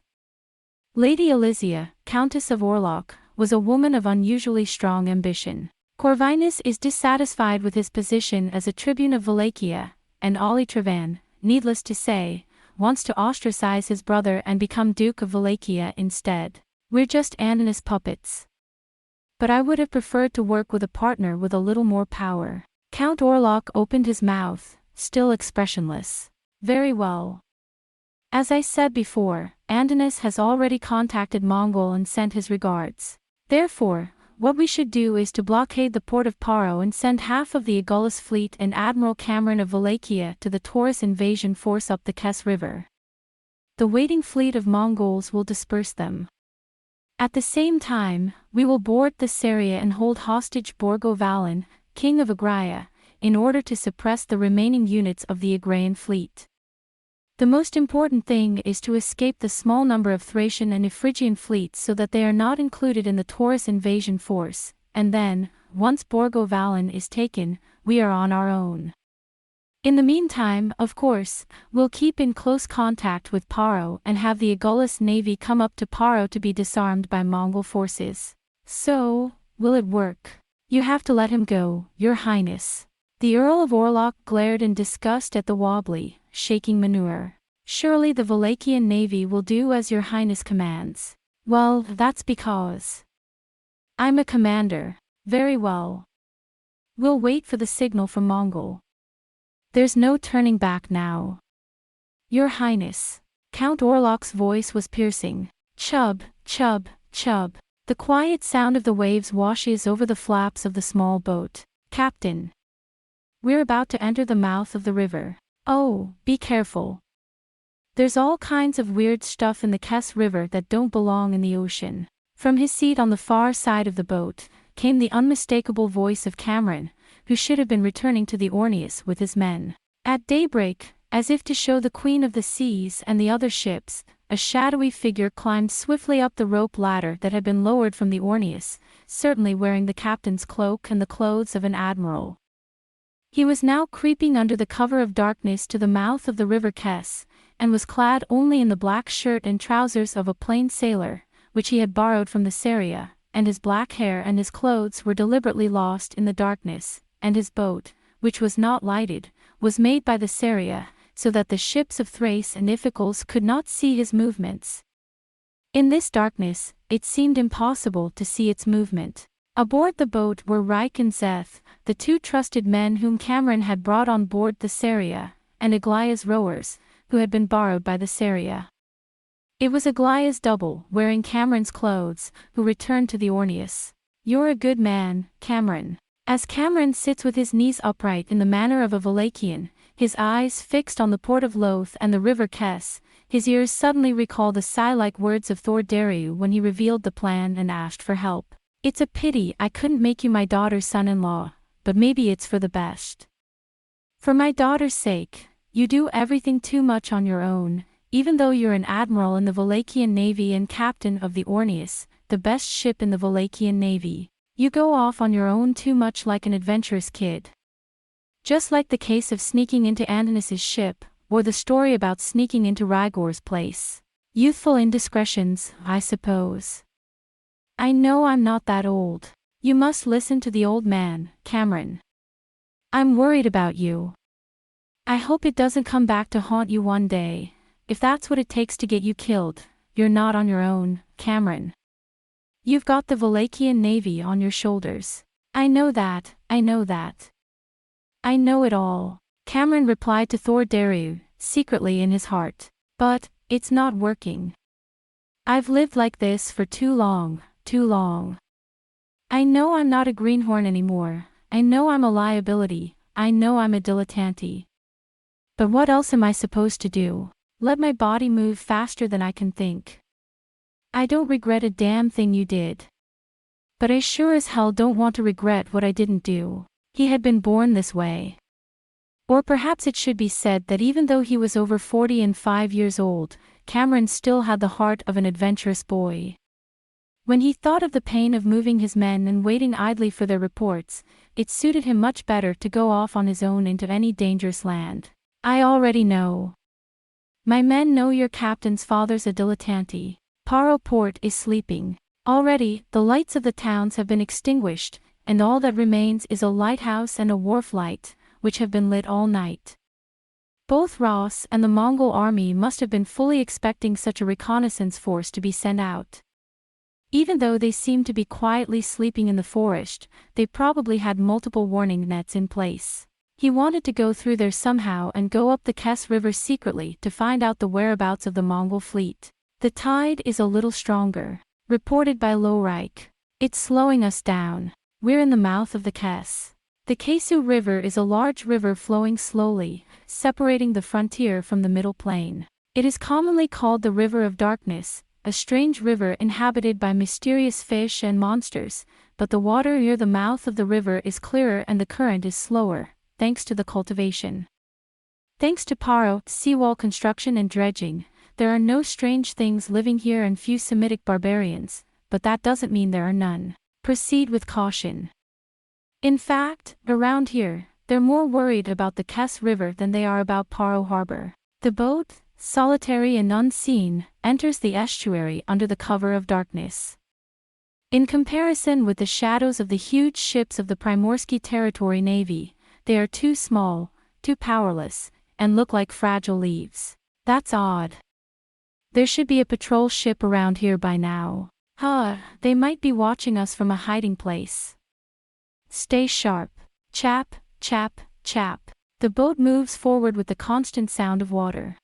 Lady Elysia, Countess of Orlok, was a woman of unusually strong ambition. Corvinus is dissatisfied with his position as a tribune of Wallachia, and Olitrevan, needless to say, wants to ostracize his brother and become Duke of Wallachia instead. We're just Andinus puppets. But I would have preferred to work with a partner with a little more power. Count Orlok opened his mouth, still expressionless. Very well. As I said before, Andinus has already contacted Mongol and sent his regards. Therefore, what we should do is to blockade the port of Paro and send half of the Agulhas fleet and Admiral Cameron of Wallachia to the Torus invasion force up the Kes River. The waiting fleet of Mongols will disperse them. At the same time, we will board the Saria and hold hostage Borgo Valin, king of Agraia, in order to suppress the remaining units of the Agraian fleet. The most important thing is to escape the small number of Thracian and Iphrygian fleets so that they are not included in the Taurus invasion force, and then, once Borgo Valin is taken, we are on our own. In the meantime, of course, we'll keep in close contact with Paro and have the Agulhas navy come up to Paro to be disarmed by Mongol forces. So, will it work? You have to let him go, Your Highness. The Earl of Orlok glared in disgust at the wobbly, shaking manure. Surely the Wallachia navy will do as Your Highness commands. Well, that's because I'm a commander. Very well. We'll wait for the signal from Mongol. There's no turning back now. Your Highness. Count Orlok's voice was piercing. Chub, chub, chub. The quiet sound of the waves washes over the flaps of the small boat. Captain. We're about to enter the mouth of the river. Oh, be careful. There's all kinds of weird stuff in the Kes River that don't belong in the ocean. From his seat on the far side of the boat, came the unmistakable voice of Cameron, who should have been returning to the Orneus with his men. At daybreak, as if to show the Queen of the Seas and the other ships, a shadowy figure climbed swiftly up the rope ladder that had been lowered from the Ornius, certainly wearing the captain's cloak and the clothes of an admiral. He was now creeping under the cover of darkness to the mouth of the river Kess, and was clad only in the black shirt and trousers of a plain sailor, which he had borrowed from the Saria, and his black hair and his clothes were deliberately lost in the darkness, and his boat, which was not lighted, was made by the Saria, so that the ships of Thrace and Iphicles could not see his movements. In this darkness, it seemed impossible to see its movement. Aboard the boat were Reich and Zeth, the two trusted men whom Cameron had brought on board the Saria, and Aglaya's rowers, who had been borrowed by the Saria. It was Aglaya's double, wearing Cameron's clothes, who returned to the Ornius. "You're a good man, Cameron." As Cameron sits with his knees upright in the manner of a Valachian, his eyes fixed on the port of Loth and the river Kess, his ears suddenly recall the sigh-like words of Thor Dariu when he revealed the plan and asked for help. "It's a pity I couldn't make you my daughter's son-in-law, but maybe it's for the best. For my daughter's sake, you do everything too much on your own, even though you're an admiral in the Valachian navy and captain of the Ornius, the best ship in the Valachian navy. You go off on your own too much like an adventurous kid. Just like the case of sneaking into Antinous' ship, or the story about sneaking into Rygor's place. Youthful indiscretions, I suppose. I know I'm not that old. You must listen to the old man, Cameron. I'm worried about you. I hope it doesn't come back to haunt you one day. If that's what it takes to get you killed, you're not on your own, Cameron. You've got the Valachian navy on your shoulders. I know that, I know that. I know it all, Cameron replied to Thor Dariu, secretly in his heart. But, it's not working. I've lived like this for too long, too long. I know I'm not a greenhorn anymore, I know I'm a liability, I know I'm a dilettante. But what else am I supposed to do? Let my body move faster than I can think. I don't regret a damn thing you did. But I sure as hell don't want to regret what I didn't do. He had been born this way. Or perhaps it should be said that even though he was over 40 and 5 years old, Cameron still had the heart of an adventurous boy. When he thought of the pain of moving his men and waiting idly for their reports, it suited him much better to go off on his own into any dangerous land. I already know. My men know your captain's father's a dilettante. Paro Port is sleeping. Already, the lights of the towns have been extinguished, and all that remains is a lighthouse and a wharf light, which have been lit all night. Both Ross and the Mongol army must have been fully expecting such a reconnaissance force to be sent out. Even though they seemed to be quietly sleeping in the forest, they probably had multiple warning nets in place. He wanted to go through there somehow and go up the Kess River secretly to find out the whereabouts of the Mongol fleet. The tide is a little stronger, reported by Lowreich. It's slowing us down. We're in the mouth of the Kess. The Kesu River is a large river flowing slowly, separating the frontier from the middle plain. It is commonly called the River of Darkness, a strange river inhabited by mysterious fish and monsters, but the water near the mouth of the river is clearer and the current is slower, thanks to the cultivation. Thanks to Paro, seawall construction and dredging, there are no strange things living here and few Semitic barbarians, but that doesn't mean there are none. Proceed with caution. In fact, around here, they're more worried about the Kess River than they are about Paro Harbor. The boat, solitary and unseen, enters the estuary under the cover of darkness. In comparison with the shadows of the huge ships of the Primorsky Territory Navy, they are too small, too powerless, and look like fragile leaves. That's odd. There should be a patrol ship around here by now. They might be watching us from a hiding place. Stay sharp. Chap, chap, chap. The boat moves forward with the constant sound of water.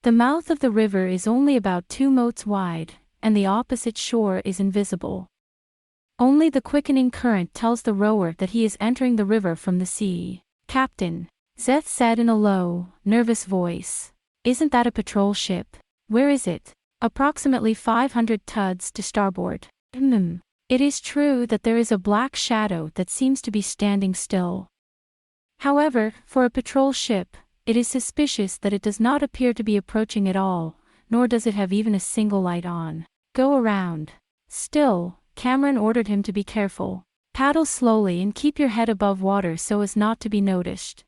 The mouth of the river is only about 2 moats wide, and the opposite shore is invisible. Only the quickening current tells the rower that he is entering the river from the sea. Captain, Zeth said in a low, nervous voice. Isn't that a patrol ship? Where is it? Approximately 500 tuds to starboard. It is true that there is a black shadow that seems to be standing still. However, for a patrol ship, it is suspicious that it does not appear to be approaching at all, nor does it have even a single light on. Go around. Still, Cameron ordered him to be careful. Paddle slowly and keep your head above water so as not to be noticed.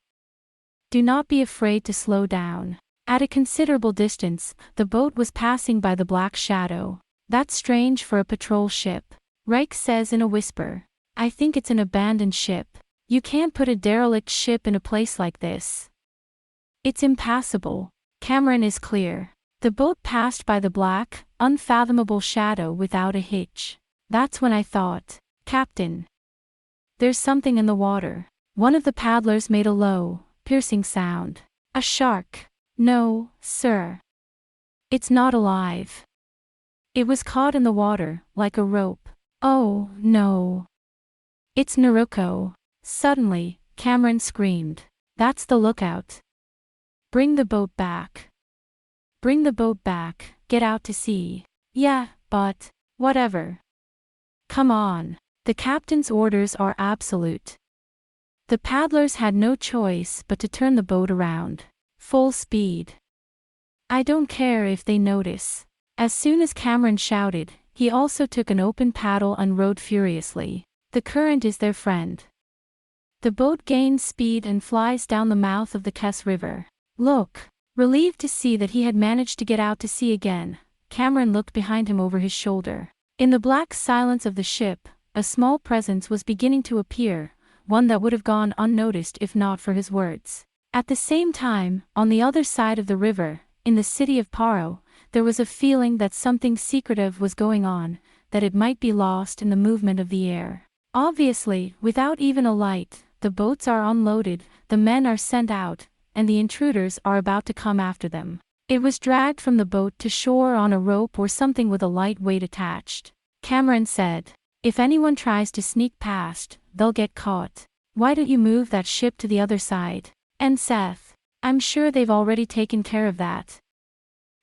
Do not be afraid to slow down. At a considerable distance, the boat was passing by the black shadow. That's strange for a patrol ship. Reich says in a whisper. I think it's an abandoned ship. You can't put a derelict ship in a place like this. It's impassable. Cameron is clear. The boat passed by the black, unfathomable shadow without a hitch. That's when I thought, Captain. There's something in the water. One of the paddlers made a low, piercing sound. A shark. No, sir. It's not alive. It was caught in the water, like a rope. Oh, no. It's Naruko. Suddenly, Cameron screamed. That's the lookout. Bring the boat back. Bring the boat back, get out to sea. Yeah, but, whatever. Come on. The captain's orders are absolute. The paddlers had no choice but to turn the boat around. Full speed. I don't care if they notice. As soon as Cameron shouted, he also took an open paddle and rowed furiously. The current is their friend. The boat gains speed and flies down the mouth of the Kess River. Look. Relieved to see that he had managed to get out to sea again, Cameron looked behind him over his shoulder. In the black silence of the ship, a small presence was beginning to appear, one that would have gone unnoticed if not for his words. At the same time, on the other side of the river, in the city of Paro, there was a feeling that something secretive was going on, that it might be lost in the movement of the air. Obviously, without even a light, the boats are unloaded, the men are sent out, and the intruders are about to come after them. It was dragged from the boat to shore on a rope or something with a light weight attached. Cameron said, if anyone tries to sneak past, they'll get caught. Why don't you move that ship to the other side? And Seth, I'm sure they've already taken care of that.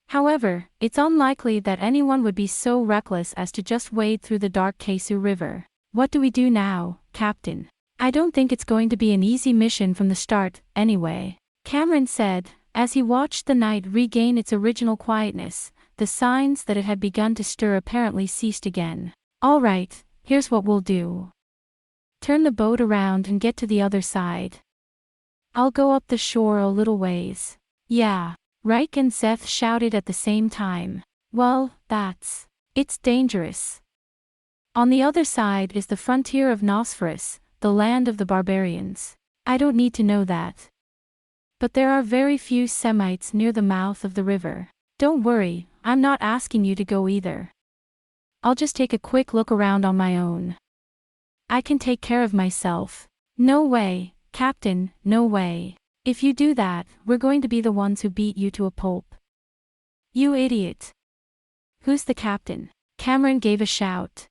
However, it's unlikely that anyone would be so reckless as to just wade through the dark Kesu River. What do we do now, Captain? I don't think it's going to be an easy mission from the start, anyway. Cameron said, as he watched the night regain its original quietness, the signs that it had begun to stir apparently ceased again. All right, here's what we'll do. Turn the boat around and get to the other side. I'll go up the shore a little ways. Yeah. Reich and Seth shouted at the same time. Well, it's dangerous. On the other side is the frontier of Nosferus, the land of the barbarians. I don't need to know that. But there are very few Semites near the mouth of the river. Don't worry, I'm not asking you to go either. I'll just take a quick look around on my own. I can take care of myself. No way, Captain, no way. If you do that, we're going to be the ones who beat you to a pulp. You idiot. Who's the captain? Cameron gave a shout.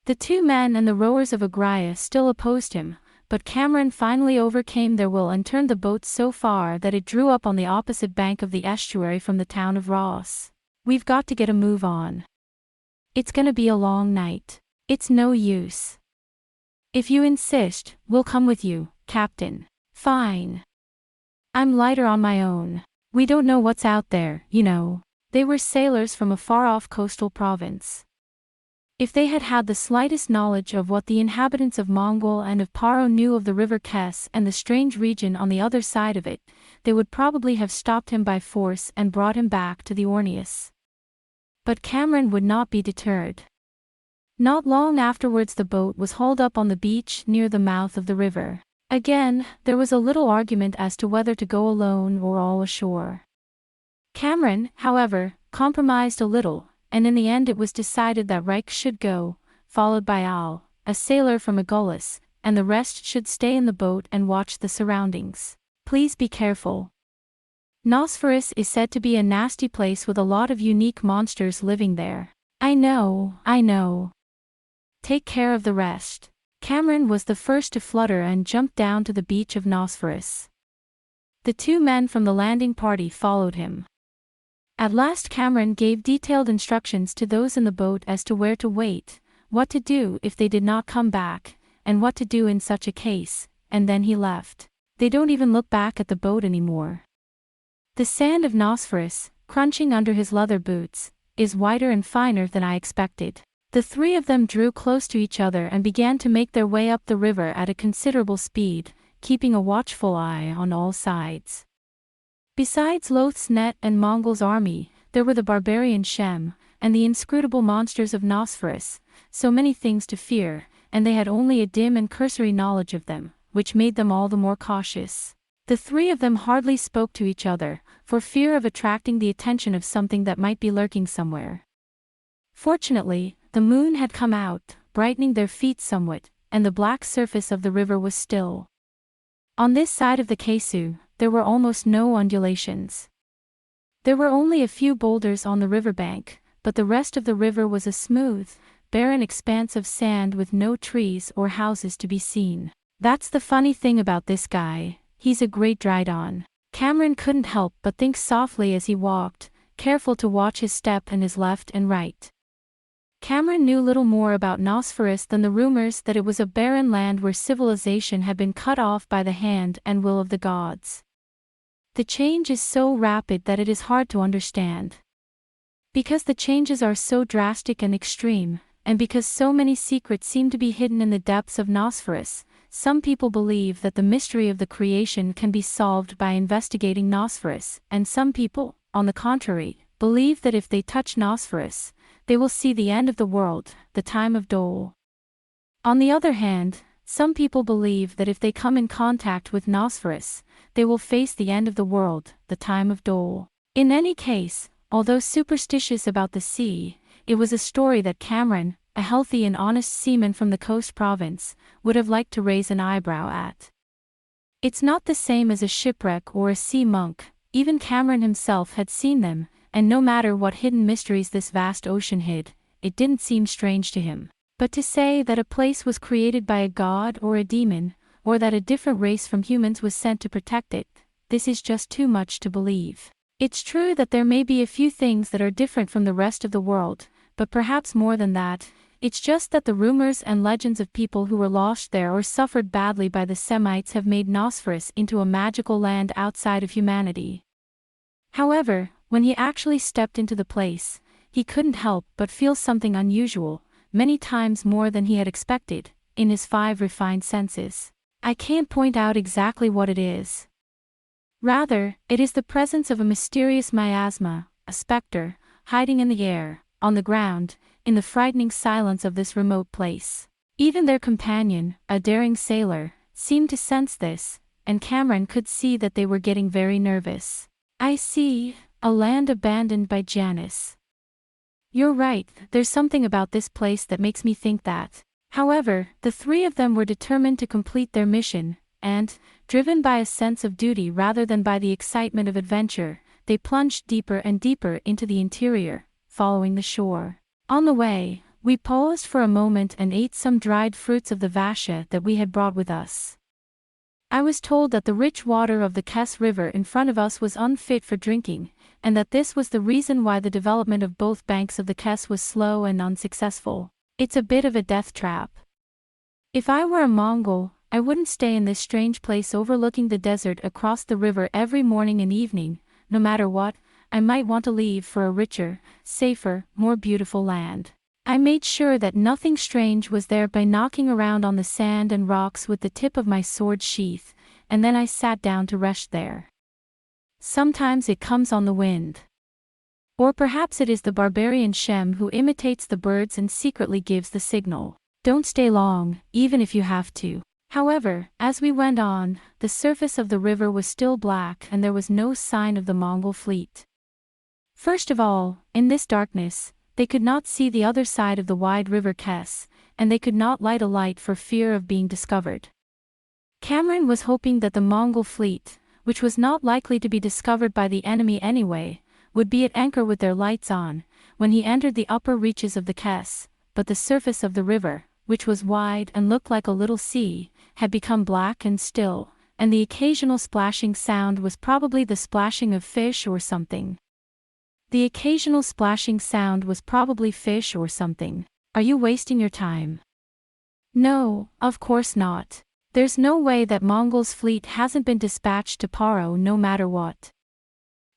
The two men and the rowers of Aurra still opposed him, but Cameron finally overcame their will and turned the boat so far that it drew up on the opposite bank of the estuary from the town of Ross. We've got to get a move on. It's gonna be a long night. It's no use. If you insist, we'll come with you, Captain. Fine. I'm lighter on my own. We don't know what's out there, you know. They were sailors from a far-off coastal province. If they had had the slightest knowledge of what the inhabitants of Mongol and of Paro knew of the river Kess and the strange region on the other side of it, they would probably have stopped him by force and brought him back to the Orneus. But Cameron would not be deterred. Not long afterwards the boat was hauled up on the beach near the mouth of the river. Again, there was a little argument as to whether to go alone or all ashore. Cameron, however, compromised a little, and in the end it was decided that Reich should go, followed by Al, a sailor from Agulhas, and the rest should stay in the boat and watch the surroundings. Please be careful. Nosferus is said to be a nasty place with a lot of unique monsters living there. I know. Take care of the rest. Cameron was the first to flutter and jumped down to the beach of Nosferus. The two men from the landing party followed him. At last Cameron gave detailed instructions to those in the boat as to where to wait, what to do if they did not come back, and what to do in such a case, and then he left. They don't even look back at the boat anymore. The sand of Nosferus, crunching under his leather boots, is whiter and finer than I expected. The three of them drew close to each other and began to make their way up the river at a considerable speed, keeping a watchful eye on all sides. Besides Loth's net and Mongol's army, there were the barbarian Shem, and the inscrutable monsters of Nosferus, so many things to fear, and they had only a dim and cursory knowledge of them, which made them all the more cautious. The three of them hardly spoke to each other, for fear of attracting the attention of something that might be lurking somewhere. Fortunately, the moon had come out, brightening their feet somewhat, and the black surface of the river was still. On this side of the Kesu, there were almost no undulations. There were only a few boulders on the riverbank, but the rest of the river was a smooth, barren expanse of sand with no trees or houses to be seen. That's the funny thing about this guy, he's a great Dryden. Cameron couldn't help but think softly as he walked, careful to watch his step and his left and right. Cameron knew little more about Nosferus than the rumors that it was a barren land where civilization had been cut off by the hand and will of the gods. The change is so rapid that it is hard to understand. Because the changes are so drastic and extreme, and because so many secrets seem to be hidden in the depths of Nosferus, some people believe that the mystery of the creation can be solved by investigating Nosferus, and some people, on the contrary, believe that if they touch Nosferus, they will see the end of the world, the time of dole. On the other hand, some people believe that if they come in contact with Nosferus, they will face the end of the world, the time of dole. In any case, although superstitious about the sea, it was a story that Cameron, a healthy and honest seaman from the coast province, would have liked to raise an eyebrow at. It's not the same as a shipwreck or a sea monk, even Cameron himself had seen them, and no matter what hidden mysteries this vast ocean hid, it didn't seem strange to him. But to say that a place was created by a god or a demon, or that a different race from humans was sent to protect it, this is just too much to believe. It's true that there may be a few things that are different from the rest of the world, but perhaps more than that, it's just that the rumors and legends of people who were lost there or suffered badly by the Semites have made Nosferus into a magical land outside of humanity. However, when he actually stepped into the place, he couldn't help but feel something unusual, many times more than he had expected, in his 5 refined senses. I can't point out exactly what it is. Rather, it is the presence of a mysterious miasma, a specter, hiding in the air, on the ground, in the frightening silence of this remote place. Even their companion, a daring sailor, seemed to sense this, and Cameron could see that they were getting very nervous. I see, a land abandoned by Janus. You're right, there's something about this place that makes me think that. However, the three of them were determined to complete their mission, and, driven by a sense of duty rather than by the excitement of adventure, they plunged deeper and deeper into the interior, following the shore. On the way, we paused for a moment and ate some dried fruits of the vasha that we had brought with us. I was told that the rich water of the Kes River in front of us was unfit for drinking, and that this was the reason why the development of both banks of the Kes was slow and unsuccessful. It's a bit of a death trap. If I were a Mongol, I wouldn't stay in this strange place overlooking the desert across the river every morning and evening. No matter what, I might want to leave for a richer, safer, more beautiful land. I made sure that nothing strange was there by knocking around on the sand and rocks with the tip of my sword sheath, and then I sat down to rest there. Sometimes it comes on the wind. Or perhaps it is the barbarian Shem who imitates the birds and secretly gives the signal. Don't stay long, even if you have to. However, as we went on, the surface of the river was still black and there was no sign of the Mongol fleet. First of all, in this darkness, they could not see the other side of the wide river Kes, and they could not light a light for fear of being discovered. Cameron was hoping that the Mongol fleet, which was not likely to be discovered by the enemy anyway, would be at anchor with their lights on, when he entered the upper reaches of the Kes, but the surface of the river, which was wide and looked like a little sea, had become black and still, and the occasional splashing sound was probably the splashing of fish or something. The occasional splashing sound was probably fish or something. Are you wasting your time? No, of course not. There's no way that Mongol's fleet hasn't been dispatched to Paro no matter what.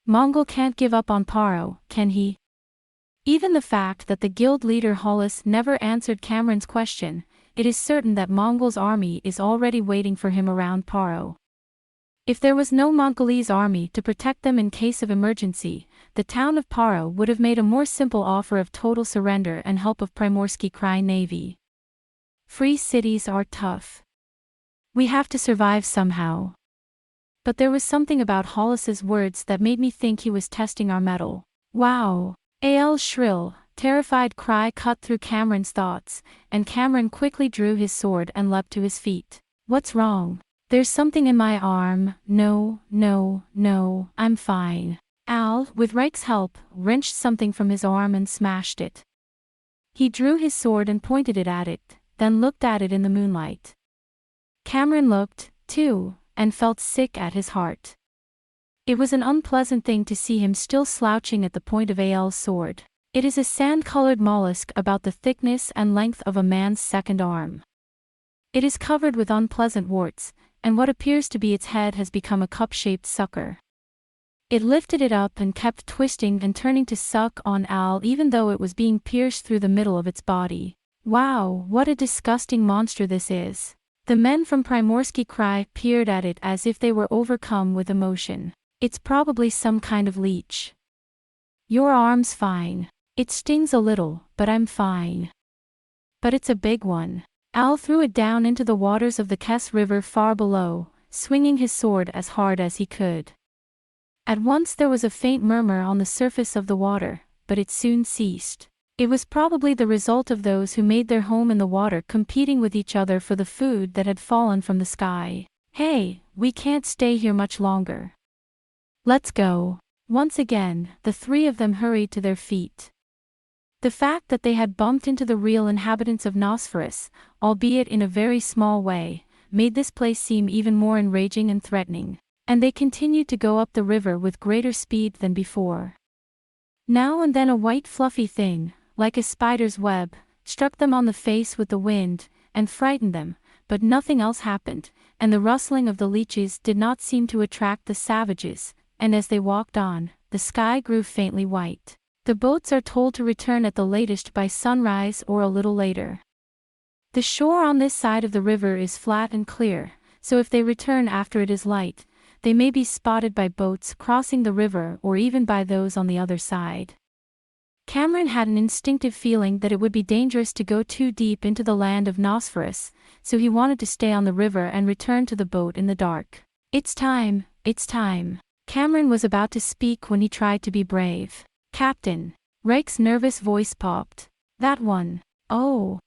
Mongol can't give up on Paro, can he? Even the fact that the guild leader Hollis never answered Cameron's question, it is certain that Mongol's army is already waiting for him around Paro. If there was no Mongolese army to protect them in case of emergency, the town of Paro would have made a more simple offer of total surrender and help of Primorsky Krai Navy. Free cities are tough. We have to survive somehow. But there was something about Hollis's words that made me think he was testing our mettle. Wow! Al's shrill, terrified cry cut through Cameron's thoughts, and Cameron quickly drew his sword and leapt to his feet. What's wrong? There's something in my arm. No, I'm fine. Al, with Reich's help, wrenched something from his arm and smashed it. He drew his sword and pointed it at it, then looked at it in the moonlight. Cameron looked, too, and felt sick at his heart. It was an unpleasant thing to see him still slouching at the point of Al's sword. It is a sand-colored mollusk about the thickness and length of a man's second arm. It is covered with unpleasant warts, and what appears to be its head has become a cup-shaped sucker. It lifted it up and kept twisting and turning to suck on Al even though it was being pierced through the middle of its body. Wow, what a disgusting monster this is. The men from Primorsky Krai peered at it as if they were overcome with emotion. It's probably some kind of leech. Your arm's fine. It stings a little, but I'm fine. But it's a big one. Al threw it down into the waters of the Kes River far below, swinging his sword as hard as he could. At once there was a faint murmur on the surface of the water, but it soon ceased. It was probably the result of those who made their home in the water competing with each other for the food that had fallen from the sky. Hey, we can't stay here much longer. Let's go. Once again, the three of them hurried to their feet. The fact that they had bumped into the real inhabitants of Nosferus, albeit in a very small way, made this place seem even more enraging and threatening, and they continued to go up the river with greater speed than before. Now and then a white fluffy thing, like a spider's web, struck them on the face with the wind, and frightened them, but nothing else happened, and the rustling of the leeches did not seem to attract the savages, and as they walked on, the sky grew faintly white. The boats are told to return at the latest by sunrise or a little later. The shore on this side of the river is flat and clear, so if they return after it is light, they may be spotted by boats crossing the river or even by those on the other side. Cameron had an instinctive feeling that it would be dangerous to go too deep into the land of Nosferus, so he wanted to stay on the river and return to the boat in the dark. It's time, it's time. Cameron was about to speak when he tried to be brave. Captain. Reich's nervous voice popped. That one. Oh.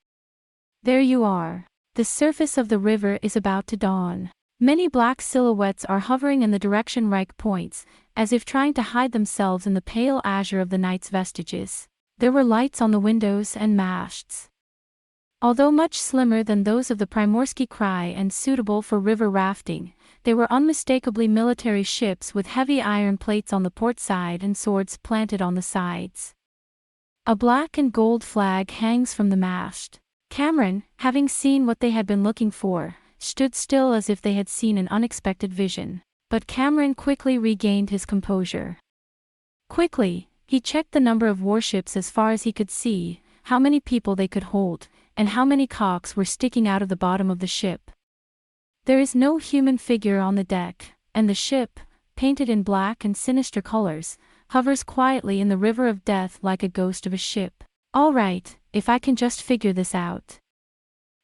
There you are. The surface of the river is about to dawn. Many black silhouettes are hovering in the direction Reich points, as if trying to hide themselves in the pale azure of the night's vestiges. There were lights on the windows and masts. Although much slimmer than those of the Primorsky Krai and suitable for river rafting, they were unmistakably military ships with heavy iron plates on the port side and swords planted on the sides. A black and gold flag hangs from the mast. Cameron, having seen what they had been looking for, stood still as if they had seen an unexpected vision. But Cameron quickly regained his composure. Quickly, he checked the number of warships as far as he could see, how many people they could hold, and how many cocks were sticking out of the bottom of the ship. There is no human figure on the deck, and the ship, painted in black and sinister colors, hovers quietly in the river of death like a ghost of a ship. All right, if I can just figure this out.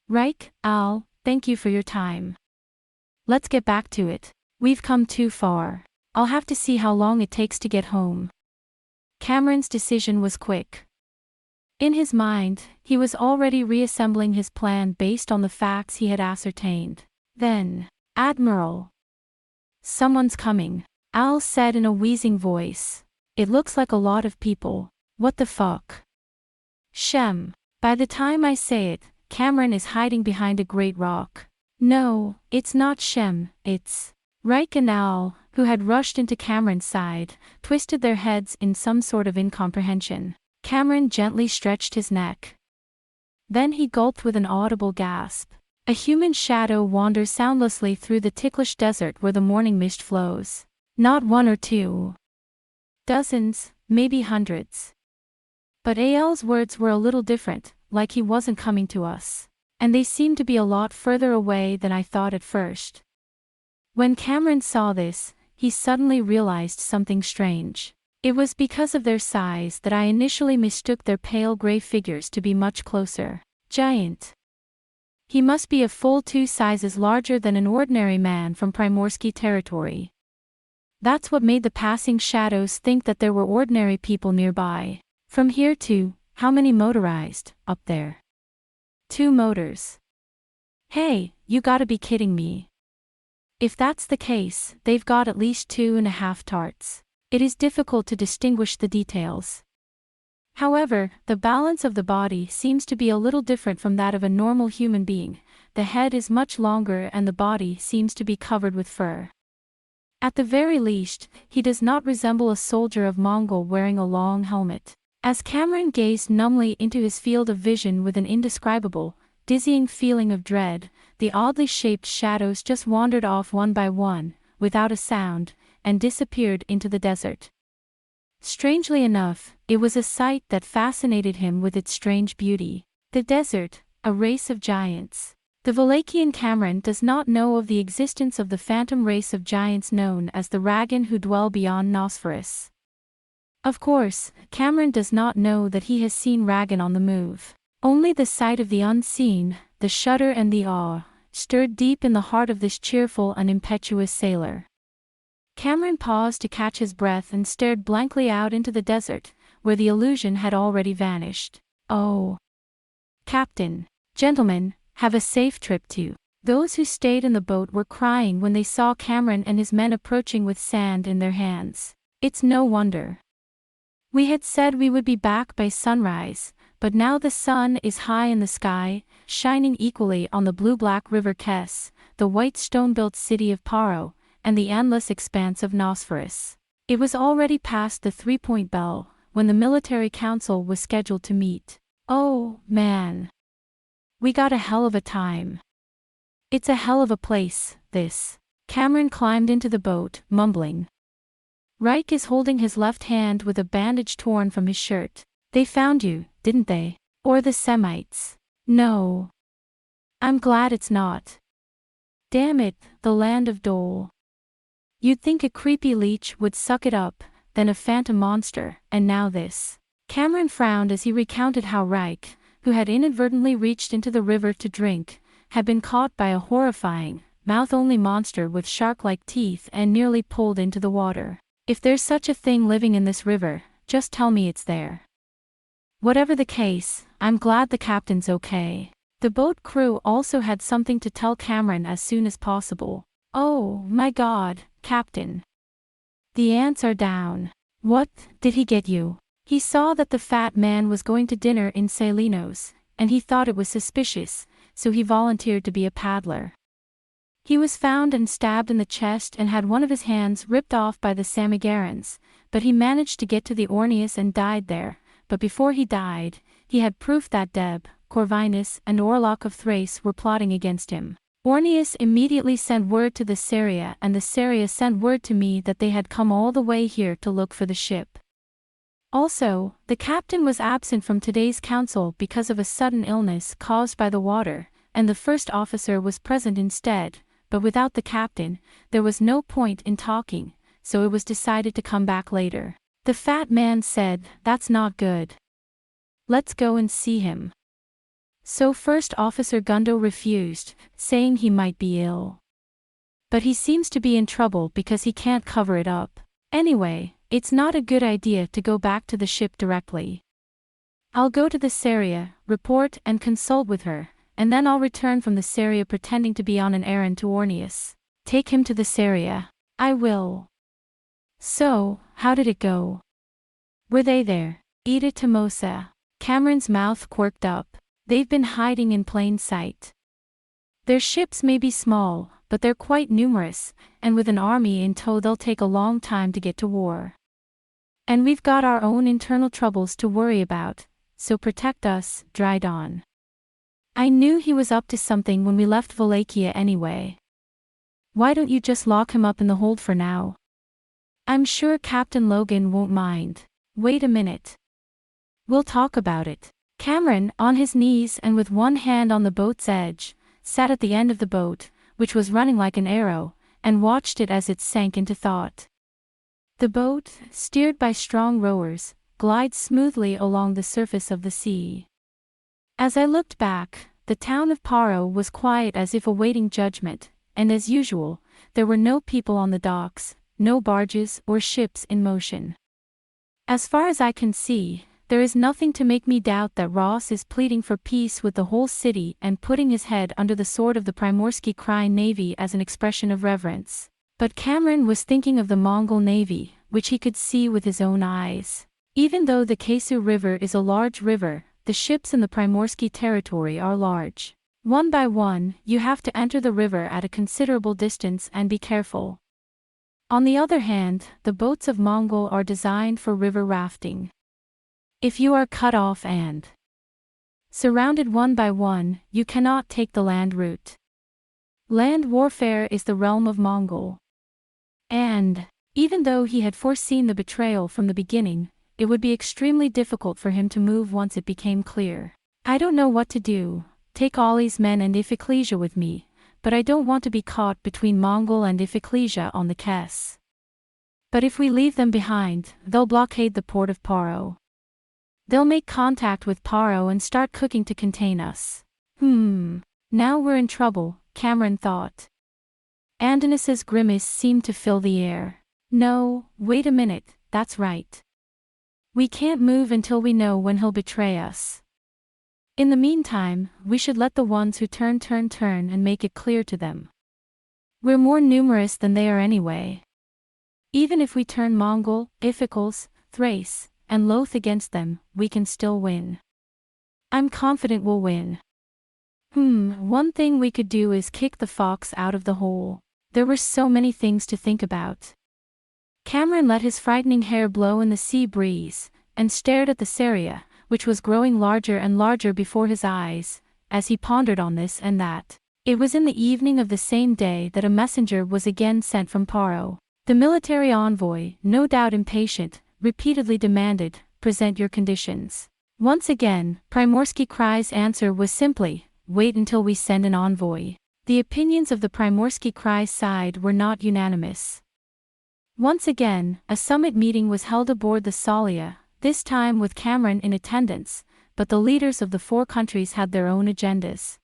Reich, Al, thank you for your time. Let's get back to it. We've come too far. I'll have to see how long it takes to get home. Cameron's decision was quick. In his mind, he was already reassembling his plan based on the facts he had ascertained. Then, Admiral. Someone's coming, Al said in a wheezing voice. It looks like a lot of people. What the fuck? Shem. By the time I say it, Cameron is hiding behind a great rock. No, it's not Shem, it's... Reich and Al, who had rushed into Cameron's side, twisted their heads in some sort of incomprehension. Cameron gently stretched his neck. Then he gulped with an audible gasp. A human shadow wanders soundlessly through the ticklish desert where the morning mist flows. Not one or two. Dozens, maybe hundreds. But Ael's words were a little different, like he wasn't coming to us. And they seemed to be a lot further away than I thought at first. When Cameron saw this, he suddenly realized something strange. It was because of their size that I initially mistook their pale gray figures to be much closer. Giant. He must be a full 2 sizes larger than an ordinary man from Primorsky territory. That's what made the passing shadows think that there were ordinary people nearby. From here to, how many motorized, up there? 2 motors. Hey, you gotta be kidding me. If that's the case, they've got at least 2.5 tarts. It is difficult to distinguish the details. However, the balance of the body seems to be a little different from that of a normal human being. The head is much longer and the body seems to be covered with fur. At the very least, he does not resemble a soldier of Mongol wearing a long helmet. As Cameron gazed numbly into his field of vision with an indescribable, dizzying feeling of dread, the oddly shaped shadows just wandered off one by one, without a sound, and disappeared into the desert. Strangely enough, it was a sight that fascinated him with its strange beauty. The desert, a race of giants. The Valachian Cameron does not know of the existence of the phantom race of giants known as the Ragan who dwell beyond Nosferus. Of course, Cameron does not know that he has seen Ragan on the move. Only the sight of the unseen, the shudder and the awe, stirred deep in the heart of this cheerful and impetuous sailor. Cameron paused to catch his breath and stared blankly out into the desert, where the illusion had already vanished. Oh. Captain. Gentlemen, have a safe trip too. Those who stayed in the boat were crying when they saw Cameron and his men approaching with sand in their hands. It's no wonder. We had said we would be back by sunrise, but now the sun is high in the sky, shining equally on the blue-black river Kess, the white stone-built city of Paro, and the endless expanse of Nosferus. It was already past the 3-point bell, when the military council was scheduled to meet. Oh, man. We got a hell of a time. It's a hell of a place, this. Cameron climbed into the boat, mumbling. Reich is holding his left hand with a bandage torn from his shirt. They found you, didn't they? Or the Semites? No. I'm glad it's not. Damn it, the land of Dole. You'd think a creepy leech would suck it up, then a phantom monster, and now this. Cameron frowned as he recounted how Reich, who had inadvertently reached into the river to drink, had been caught by a horrifying, mouth-only monster with shark-like teeth and nearly pulled into the water. If there's such a thing living in this river, just tell me it's there. Whatever the case, I'm glad the captain's okay. The boat crew also had something to tell Cameron as soon as possible. Oh, my God, Captain. The ants are down. What, did he get you? He saw that the fat man was going to dinner in Salinos, and he thought it was suspicious, so he volunteered to be a paddler. He was found and stabbed in the chest and had one of his hands ripped off by the Samigarans, but he managed to get to the Ornius and died there, but before he died, he had proof that Deb, Corvinus and Orlok of Thrace were plotting against him. Ornius immediately sent word to the Saria and the Saria sent word to me that they had come all the way here to look for the ship. Also, the captain was absent from today's council because of a sudden illness caused by the water, and the first officer was present instead, but without the captain, there was no point in talking, so it was decided to come back later. The fat man said, "That's not good. Let's go and see him." So First Officer Gundo refused, saying he might be ill. But he seems to be in trouble because he can't cover it up. Anyway, it's not a good idea to go back to the ship directly. I'll go to the Saria, report and consult with her, and then I'll return from the Saria pretending to be on an errand to Ornius. Take him to the Saria. I will. So, how did it go? Were they there? Ida Tomosa. Cameron's mouth quirked up. They've been hiding in plain sight. Their ships may be small, but they're quite numerous, and with an army in tow they'll take a long time to get to war. And we've got our own internal troubles to worry about, so protect us, Drydawn. I knew he was up to something when we left Wallachia anyway. Why don't you just lock him up in the hold for now? I'm sure Captain Logan won't mind. Wait a minute. We'll talk about it. Cameron, on his knees and with one hand on the boat's edge, sat at the end of the boat, which was running like an arrow, and watched it as it sank into thought. The boat, steered by strong rowers, glides smoothly along the surface of the sea. As I looked back, the town of Paro was quiet as if awaiting judgment, and as usual, there were no people on the docks, no barges or ships in motion. As far as I can see, there is nothing to make me doubt that Ross is pleading for peace with the whole city and putting his head under the sword of the Primorsky Krai Navy as an expression of reverence. But Cameron was thinking of the Mongol Navy, which he could see with his own eyes. Even though the Kesu River is a large river, the ships in the Primorsky territory are large. One by one, you have to enter the river at a considerable distance and be careful. On the other hand, the boats of Mongol are designed for river rafting. If you are cut off and surrounded one by one, you cannot take the land route. Land warfare is the realm of Mongol. And, even though he had foreseen the betrayal from the beginning, it would be extremely difficult for him to move once it became clear. I don't know what to do. Take Ollie's men and Iphiclesia with me, but I don't want to be caught between Mongol and Iphiclesia on the Kes. But if we leave them behind, they'll blockade the port of Paro. They'll make contact with Paro and start cooking to contain us. Now we're in trouble, Cameron thought. Andonis's grimace seemed to fill the air. No, wait a minute, that's right. We can't move until we know when he'll betray us. In the meantime, we should let the ones who turn and make it clear to them. We're more numerous than they are anyway. Even if we turn Mongol, Iphicles, Thrace, and Loth against them, we can still win. I'm confident we'll win. One thing we could do is kick the fox out of the hole. There were so many things to think about. Cameron let his frightening hair blow in the sea breeze, and stared at the Saria, which was growing larger and larger before his eyes, as he pondered on this and that. It was in the evening of the same day that a messenger was again sent from Paro. The military envoy, no doubt impatient, repeatedly demanded, "Present your conditions." Once again, Primorsky Krai's answer was simply, "Wait until we send an envoy." The opinions of the Primorsky Krai side were not unanimous. Once again, a summit meeting was held aboard the Salia, this time with Cameron in attendance, but the leaders of the four countries had their own agendas.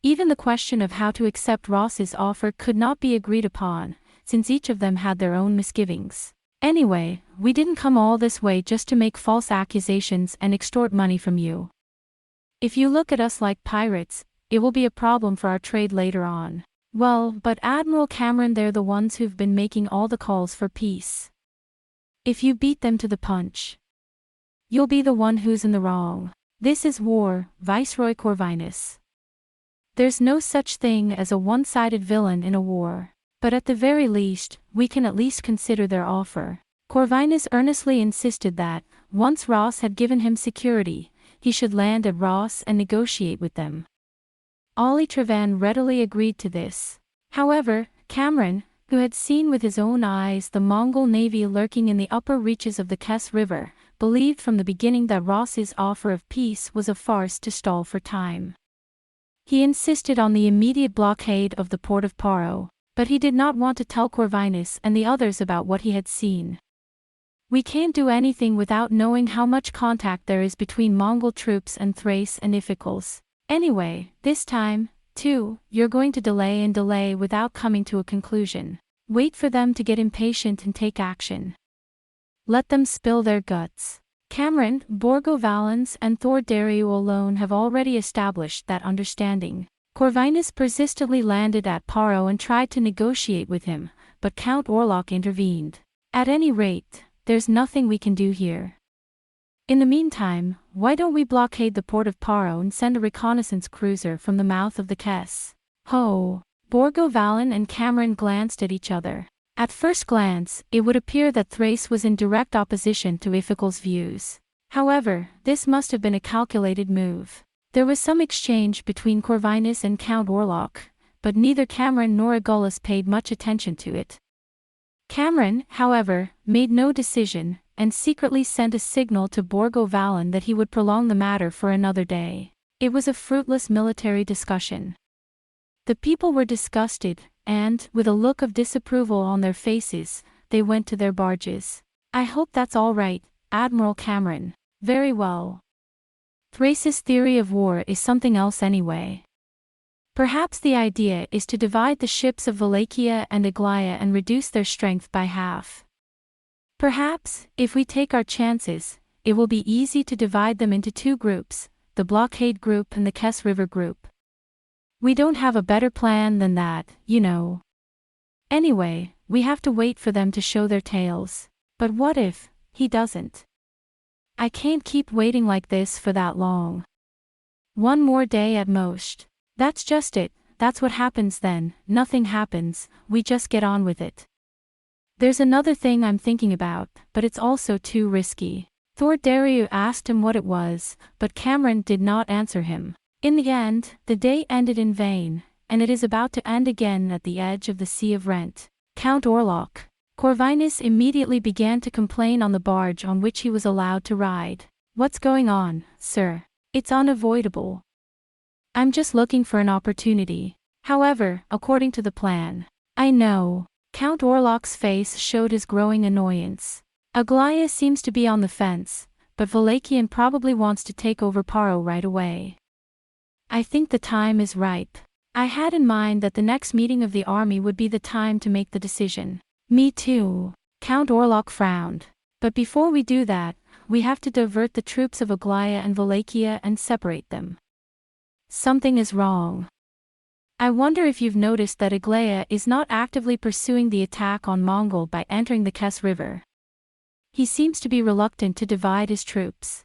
Even the question of how to accept Ross's offer could not be agreed upon, since each of them had their own misgivings. Anyway, we didn't come all this way just to make false accusations and extort money from you. If you look at us like pirates, it will be a problem for our trade later on. Well, but Admiral Cameron, they're the ones who've been making all the calls for peace. If you beat them to the punch, you'll be the one who's in the wrong. This is war, Viceroy Corvinus. There's no such thing as a one-sided villain in a war. But at the very least, we can at least consider their offer. Corvinus earnestly insisted that, once Ross had given him security, he should land at Ross and negotiate with them. Ollie Trevan readily agreed to this. However, Cameron, who had seen with his own eyes the Mongol navy lurking in the upper reaches of the Kes River, believed from the beginning that Ross's offer of peace was a farce to stall for time. He insisted on the immediate blockade of the port of Paro. But he did not want to tell Corvinus and the others about what he had seen. We can't do anything without knowing how much contact there is between Mongol troops and Thrace and Iphicles. Anyway, this time, too, you're going to delay without coming to a conclusion. Wait for them to get impatient and take action. Let them spill their guts. Cameron, Borgo Valens and Thor Dariu alone have already established that understanding. Corvinus persistently landed at Paro and tried to negotiate with him, but Count Orlok intervened. At any rate, there's nothing we can do here. In the meantime, why don't we blockade the port of Paro and send a reconnaissance cruiser from the mouth of the Kes? Ho! Borgo Valen and Cameron glanced at each other. At first glance, it would appear that Thrace was in direct opposition to Iphicles' views. However, this must have been a calculated move. There was some exchange between Corvinus and Count Orlok, but neither Cameron nor Agulus paid much attention to it. Cameron, however, made no decision, and secretly sent a signal to Borgo Valan that he would prolong the matter for another day. It was a fruitless military discussion. The people were disgusted, and, with a look of disapproval on their faces, they went to their barges. I hope that's all right, Admiral Cameron. Very well. Thrace's theory of war is something else anyway. Perhaps the idea is to divide the ships of Wallachia and Aglaia and reduce their strength by half. Perhaps, if we take our chances, it will be easy to divide them into two groups, the blockade group and the Kess River group. We don't have a better plan than that, you know. Anyway, we have to wait for them to show their tails. But what if he doesn't? I can't keep waiting like this for that long. One more day at most. That's just it, that's what happens then. Nothing happens, we just get on with it. There's another thing I'm thinking about, but it's also too risky. Thor Daryu asked him what it was, but Cameron did not answer him. In the end, the day ended in vain, and it is about to end again at the edge of the Sea of Rent. Count Orlok. Corvinus immediately began to complain on the barge on which he was allowed to ride. What's going on, sir? It's unavoidable. I'm just looking for an opportunity. However, according to the plan. I know. Count Orlok's face showed his growing annoyance. Aglaia seems to be on the fence, but Wallachian probably wants to take over Paro right away. I think the time is ripe. I had in mind that the next meeting of the army would be the time to make the decision. Me too. Count Orlok frowned. But before we do that, we have to divert the troops of Aglaia and Wallachia and separate them. Something is wrong. I wonder if you've noticed that Aglaia is not actively pursuing the attack on Mongol by entering the Kess River. He seems to be reluctant to divide his troops.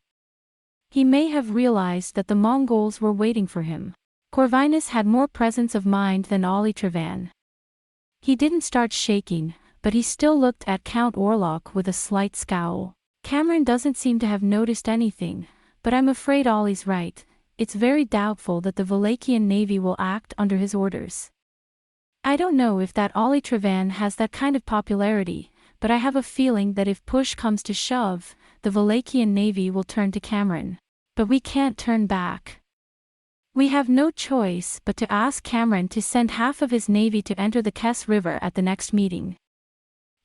He may have realized that the Mongols were waiting for him. Corvinus had more presence of mind than Ollie Trevan. He didn't start shaking, but he still looked at Count Orlok with a slight scowl. Cameron doesn't seem to have noticed anything, but I'm afraid Ollie's right. It's very doubtful that the Wallachian navy will act under his orders. I don't know if that Ollie Trevan has that kind of popularity, but I have a feeling that if push comes to shove, the Wallachian navy will turn to Cameron. But we can't turn back. We have no choice but to ask Cameron to send half of his navy to enter the Kess River at the next meeting.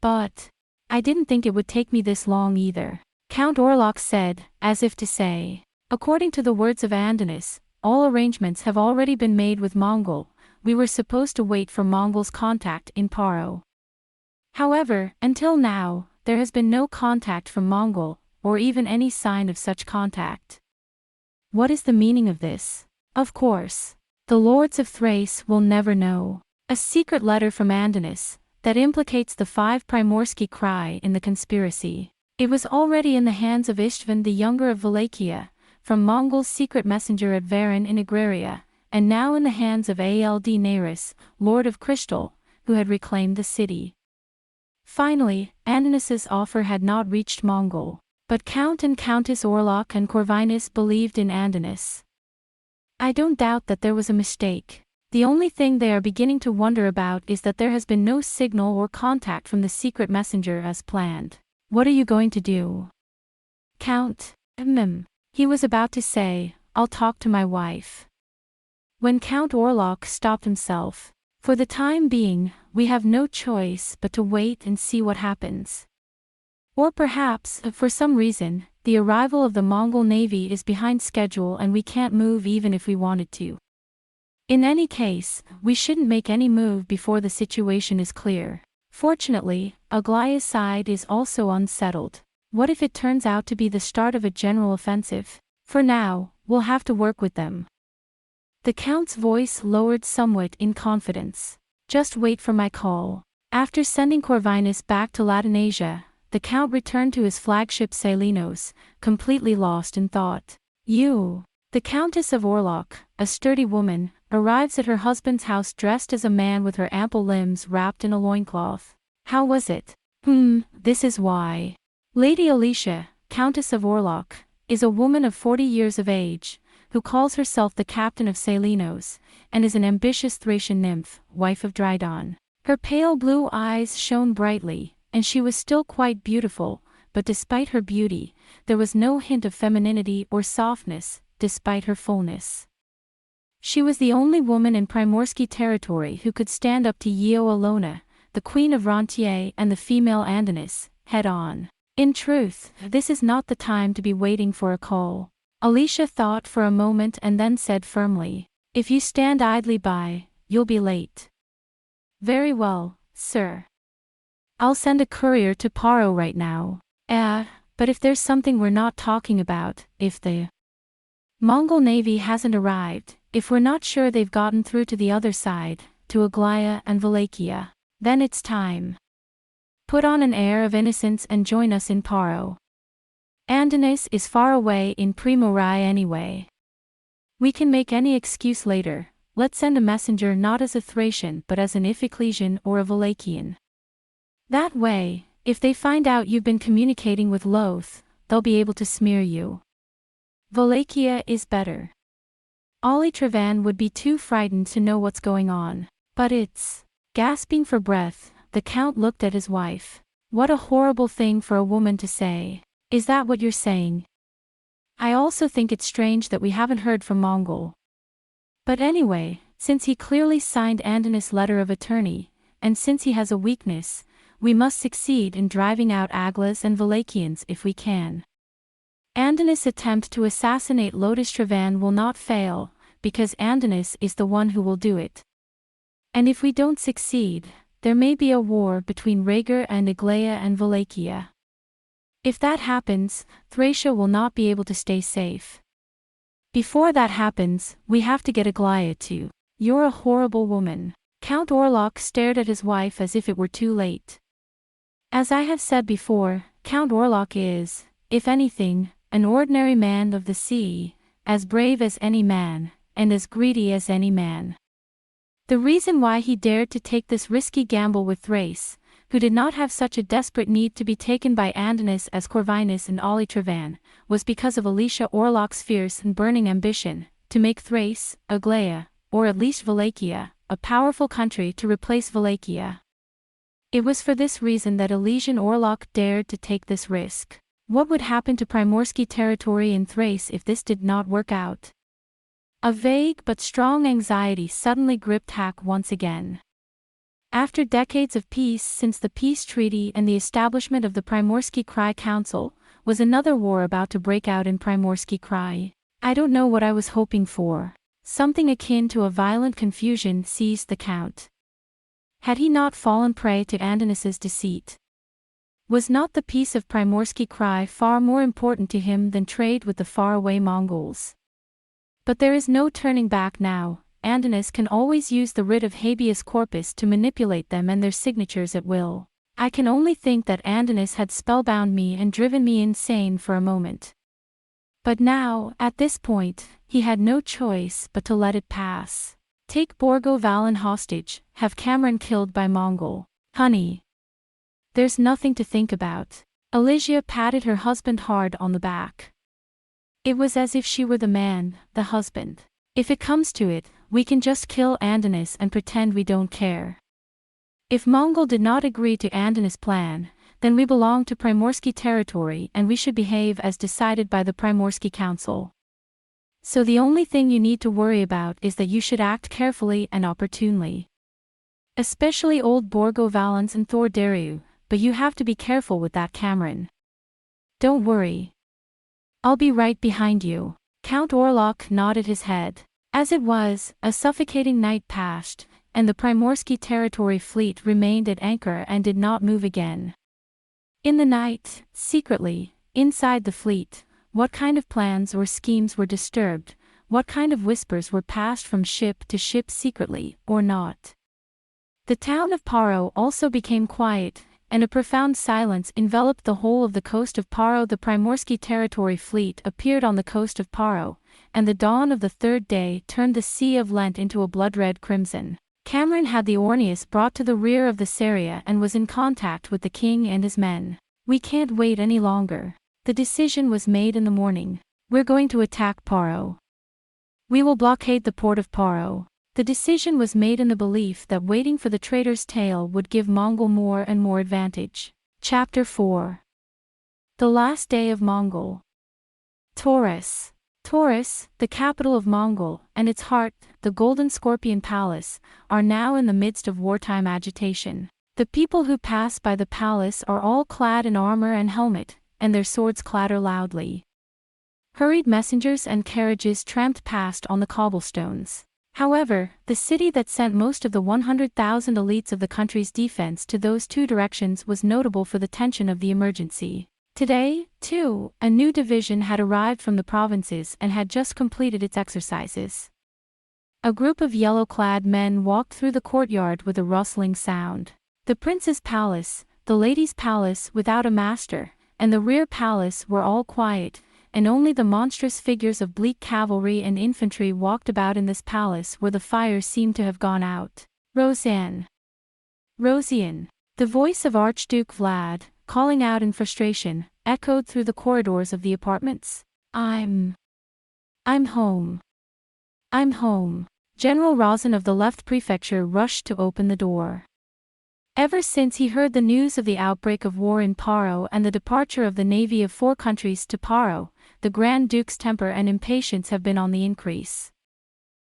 But I didn't think it would take me this long either, Count Orlok said, as if to say. According to the words of Andonis, all arrangements have already been made with Mongol. We were supposed to wait for Mongol's contact in Paro. However, until now, there has been no contact from Mongol, or even any sign of such contact. What is the meaning of this? Of course, the lords of Thrace will never know. A secret letter from Andonis, that implicates the 5 Primorsky Krai in the conspiracy. It was already in the hands of Istvan the Younger of Wallachia, from Mongol's secret messenger at Varan in Agraria, and now in the hands of Ald Naris, Lord of Crystal, who had reclaimed the city. Finally, Andonis's offer had not reached Mongol, but Count and Countess Orlok and Corvinus believed in Andonis. I don't doubt that there was a mistake. The only thing they are beginning to wonder about is that there has been no signal or contact from the secret messenger as planned. What are you going to do? Count, he was about to say, I'll talk to my wife. When Count Orlok stopped himself. For the time being, we have no choice but to wait and see what happens. Or perhaps, for some reason, the arrival of the Mongol navy is behind schedule and we can't move even if we wanted to. In any case, we shouldn't make any move before the situation is clear. Fortunately, Aglaia's side is also unsettled. What if it turns out to be the start of a general offensive? For now, we'll have to work with them. The Count's voice lowered somewhat in confidence. Just wait for my call. After sending Corvinus back to Latinasia, the Count returned to his flagship Salinos, completely lost in thought. The Countess of Orlok, a sturdy woman, arrives at her husband's house dressed as a man with her ample limbs wrapped in a loincloth. How was it? This is why. Lady Alicia, Countess of Orlok, is a woman of 40 years of age, who calls herself the captain of Salinos, and is an ambitious Thracian nymph, wife of Drydan. Her pale blue eyes shone brightly, and she was still quite beautiful, but despite her beauty, there was no hint of femininity or softness, despite her fullness. She was the only woman in Primorsky territory who could stand up to Yeo Alona, the queen of Rentier and the female Andonis, head-on. In truth, this is not the time to be waiting for a call. Alicia thought for a moment and then said firmly, "If you stand idly by, you'll be late." "Very well, sir. I'll send a courier to Paro right now." But if there's something we're not talking about, if the Mongol navy hasn't arrived, if we're not sure they've gotten through to the other side, to Aglaya and Wallachia, then it's time. Put on an air of innocence and join us in Paro. Andonis is far away in Primorai anyway. We can make any excuse later. Let's send a messenger not as a Thracian but as an Iphiclesian or a Wallachian. That way, if they find out you've been communicating with Loth, they'll be able to smear you. Wallachia is better. Ollie Trevan would be too frightened to know what's going on. But it's... Gasping for breath, the Count looked at his wife. What a horrible thing for a woman to say. Is that what you're saying? I also think it's strange that we haven't heard from Mongol. But anyway, since he clearly signed Andonis' letter of attorney, and since he has a weakness, we must succeed in driving out Aglas and Wallachians if we can. Andonis' attempt to assassinate Lotus Trevan will not fail, because Andonis is the one who will do it. And if we don't succeed, there may be a war between Rhaegar and Aglaya and Wallachia. If that happens, Thracia will not be able to stay safe. Before that happens, we have to get Aglaya too. You're a horrible woman. Count Orlok stared at his wife as if it were too late. As I have said before, Count Orlok is, if anything, an ordinary man of the sea, as brave as any man, and as greedy as any man. The reason why he dared to take this risky gamble with Thrace, who did not have such a desperate need to be taken by Andonis as Corvinus and Ollie Trevan, was because of Alicia Orlok's fierce and burning ambition, to make Thrace, Aglaya, or at least Wallachia, a powerful country to replace Wallachia. It was for this reason that Elysian Orlok dared to take this risk. What would happen to Primorsky territory in Thrace if this did not work out? A vague but strong anxiety suddenly gripped Hak once again. After decades of peace since the peace treaty and the establishment of the Primorsky Krai Council, was another war about to break out in Primorsky Krai? I don't know what I was hoping for. Something akin to a violent confusion seized the Count. Had he not fallen prey to Andonis's deceit? Was not the peace of Primorsky Krai far more important to him than trade with the faraway Mongols? But there is no turning back now. Andonis can always use the writ of habeas corpus to manipulate them and their signatures at will. I can only think that Andonis had spellbound me and driven me insane for a moment. But now, at this point, he had no choice but to let it pass. Take Borgo Valan hostage, have Cameron killed by Mongol. Honey. There's nothing to think about. Alicia patted her husband hard on the back. It was as if she were the man, the husband. If it comes to it, we can just kill Andonis and pretend we don't care. If Mongol did not agree to Andonis' plan, then we belong to Primorsky territory and we should behave as decided by the Primorsky Council. So the only thing you need to worry about is that you should act carefully and opportunely. Especially old Borgo Valens and Thor Dariu, but you have to be careful with that Cameron. Don't worry. I'll be right behind you. Count Orlok nodded his head. As it was, a suffocating night passed, and the Primorsky territory fleet remained at anchor and did not move again. In the night, secretly, inside the fleet, what kind of plans or schemes were disturbed, what kind of whispers were passed from ship to ship secretly, or not. The town of Paro also became quiet, and a profound silence enveloped the whole of the coast of Paro. The Primorsky territory fleet appeared on the coast of Paro, and the dawn of the third day turned the Sea of Lent into a blood-red crimson. Cameron had the Orneus brought to the rear of the Saria and was in contact with the king and his men. We can't wait any longer. The decision was made in the morning. We're going to attack Paro. We will blockade the port of Paro. The decision was made in the belief that waiting for the traitor's tail would give Mongol more and more advantage. Chapter 4. The Last Day of Mongol. Torus. Torus, the capital of Mongol, and its heart, the Golden Scorpion Palace, are now in the midst of wartime agitation. The people who pass by the palace are all clad in armor and helmet, and their swords clatter loudly. Hurried messengers and carriages tramped past on the cobblestones. However, the city that sent most of the 100,000 elites of the country's defense to those two directions was notable for the tension of the emergency. Today, too, a new division had arrived from the provinces and had just completed its exercises. A group of yellow-clad men walked through the courtyard with a rustling sound. The prince's palace, the lady's palace without a master, and the rear palace were all quiet, and only the monstrous figures of bleak cavalry and infantry walked about in this palace where the fire seemed to have gone out. Roseanne. Rosian. The voice of Archduke Vlad, calling out in frustration, echoed through the corridors of the apartments. I'm home. I'm home. General Rosen of the left prefecture rushed to open the door. Ever since he heard the news of the outbreak of war in Paro and the departure of the navy of 4 countries to Paro, the Grand Duke's temper and impatience have been on the increase.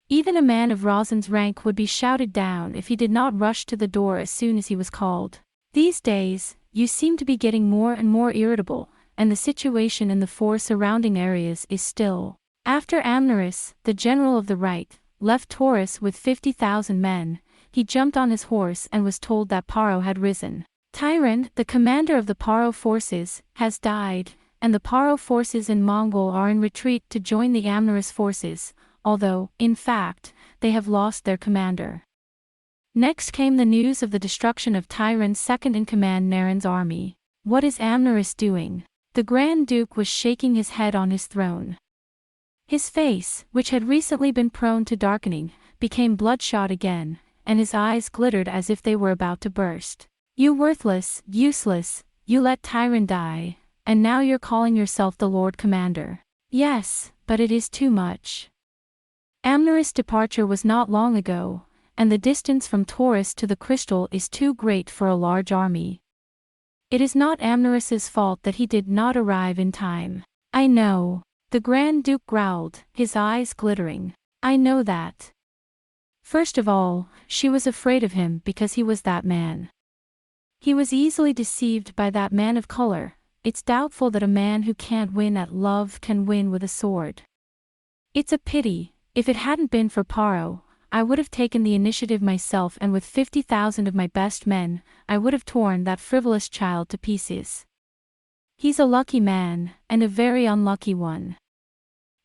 Even a man of Rosen's rank would be shouted down if he did not rush to the door as soon as he was called. These days, you seem to be getting more and more irritable, and the situation in the 4 surrounding areas is still. After Amneris, the general of the right, left Torus with 50,000 men, he jumped on his horse and was told that Paro had risen. Tyran, the commander of the Paro forces, has died, and the Paro forces in Mongol are in retreat to join the Amneris forces, although, in fact, they have lost their commander. Next came the news of the destruction of Tyran's second-in-command Naren's army. What is Amneris doing? The Grand Duke was shaking his head on his throne. His face, which had recently been prone to darkening, became bloodshot again, and his eyes glittered as if they were about to burst. You worthless, useless, you let Tyran die, and now you're calling yourself the Lord Commander. Yes, but it is too much. Amneris' departure was not long ago, and the distance from Torus to the Crystal is too great for a large army. It is not Amneris' fault that he did not arrive in time. I know. The Grand Duke growled, his eyes glittering. I know that. First of all, she was afraid of him because he was that man. He was easily deceived by that man of color. It's doubtful that a man who can't win at love can win with a sword. It's a pity. If it hadn't been for Paro, I would have taken the initiative myself, and with 50,000 of my best men, I would have torn that frivolous child to pieces. He's a lucky man, and a very unlucky one.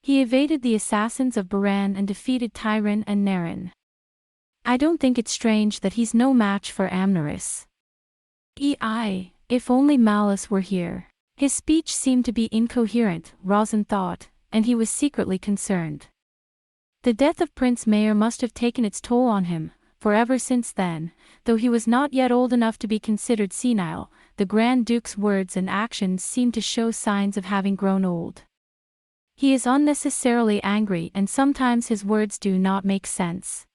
He evaded the assassins of Baran and defeated Tyran and Naren. I don't think it's strange that he's no match for Amneris. If only Malice were here. His speech seemed to be incoherent, Rosen thought, and he was secretly concerned. The death of Prince Mayer must have taken its toll on him, for ever since then, though he was not yet old enough to be considered senile, the Grand Duke's words and actions seemed to show signs of having grown old. He is unnecessarily angry, and sometimes his words do not make sense.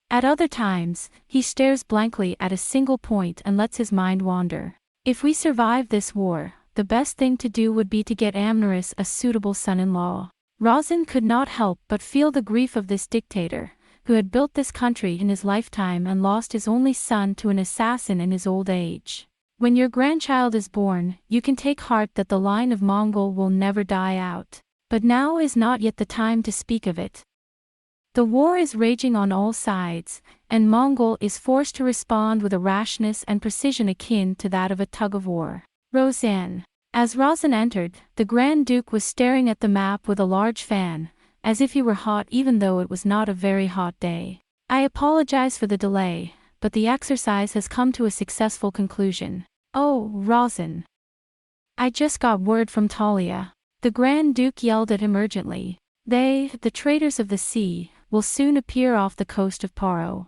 At other times, he stares blankly at a single point and lets his mind wander. If we survive this war, the best thing to do would be to get Amneris a suitable son-in-law. Rosen could not help but feel the grief of this dictator, who had built this country in his lifetime and lost his only son to an assassin in his old age. When your grandchild is born, you can take heart that the line of Mongol will never die out. But now is not yet the time to speak of it. The war is raging on all sides, and Mongol is forced to respond with a rashness and precision akin to that of a tug-of-war. Roseanne. As Rosen entered, the Grand Duke was staring at the map with a large fan, as if he were hot even though it was not a very hot day. I apologize for the delay, but the exercise has come to a successful conclusion. Oh, Rosen. I just got word from Talia. The Grand Duke yelled at him urgently. They, the traitors of the sea, will soon appear off the coast of Paro.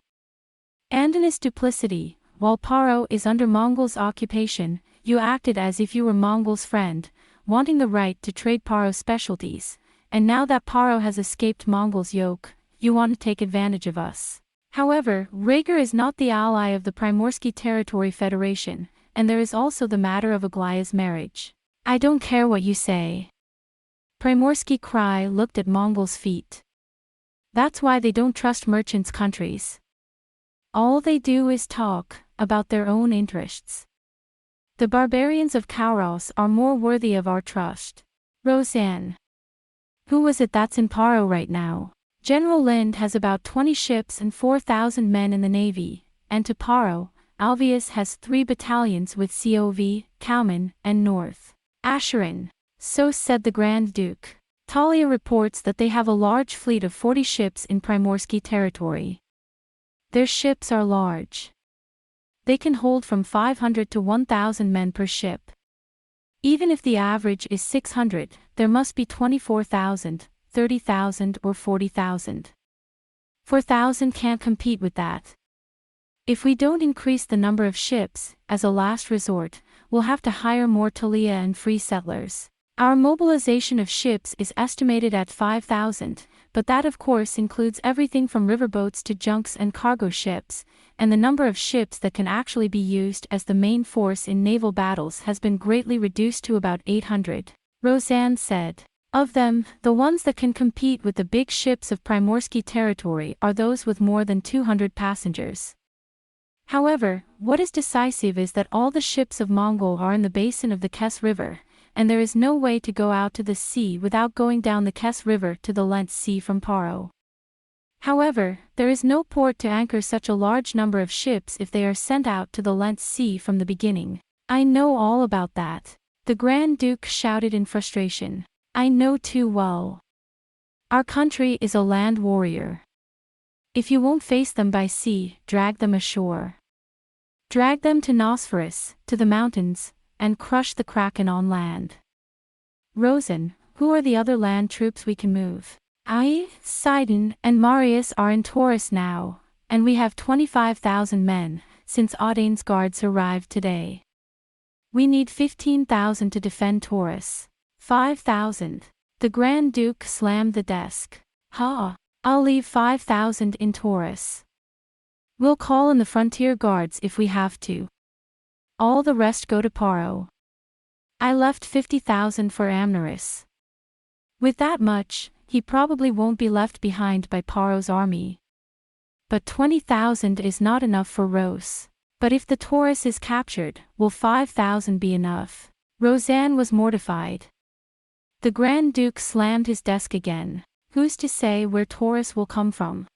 And in his duplicity, while Paro is under Mongol's occupation, you acted as if you were Mongol's friend, wanting the right to trade Paro's specialties, and now that Paro has escaped Mongol's yoke, you want to take advantage of us. However, Rhaegar is not the ally of the Primorsky Territory Federation, and there is also the matter of Aglaya's marriage. I don't care what you say. Primorsky Cry looked at Mongol's feet. That's why they don't trust merchants' countries. All they do is talk about their own interests. The barbarians of Kauros are more worthy of our trust. Roseanne. Who was it that's in Paro right now? General Lind has about 20 ships and 4,000 men in the navy, and to Paro, Alvius has 3 battalions with Cov, Cowman, and North Asherin. So said the Grand Duke. Talia reports that they have a large fleet of 40 ships in Primorsky territory. Their ships are large. They can hold from 500 to 1,000 men per ship. Even if the average is 600, there must be 24,000, 30,000 or 40,000. 4,000 can't compete with that. If we don't increase the number of ships, as a last resort, we'll have to hire more Talia and free settlers. Our mobilization of ships is estimated at 5,000, but that of course includes everything from riverboats to junks and cargo ships, and the number of ships that can actually be used as the main force in naval battles has been greatly reduced to about 800. Roseanne said. Of them, the ones that can compete with the big ships of Primorsky territory are those with more than 200 passengers. However, what is decisive is that all the ships of Mongol are in the basin of the Kes River, and there is no way to go out to the sea without going down the Kes River to the Lent Sea from Paro. However, there is no port to anchor such a large number of ships if they are sent out to the Lent Sea from the beginning. I know all about that. The Grand Duke shouted in frustration. I know too well. Our country is a land warrior. If you won't face them by sea, drag them ashore. Drag them to Nosferus, to the mountains, and crush the Kraken on land. Rosen, who are the other land troops we can move? Sidon and Marius are in Torus now, and we have 25,000 men, since Audain's guards arrived today. We need 15,000 to defend Torus. 5,000. The Grand Duke slammed the desk. I'll leave 5,000 in Torus. We'll call in the frontier guards if we have to. All the rest go to Paro. I left 50,000 for Amneris. With that much, he probably won't be left behind by Paro's army. But 20,000 is not enough for Rose. But if the Torus is captured, will 5,000 be enough? Roseanne was mortified. The Grand Duke slammed his desk again. Who's to say where Torus will come from?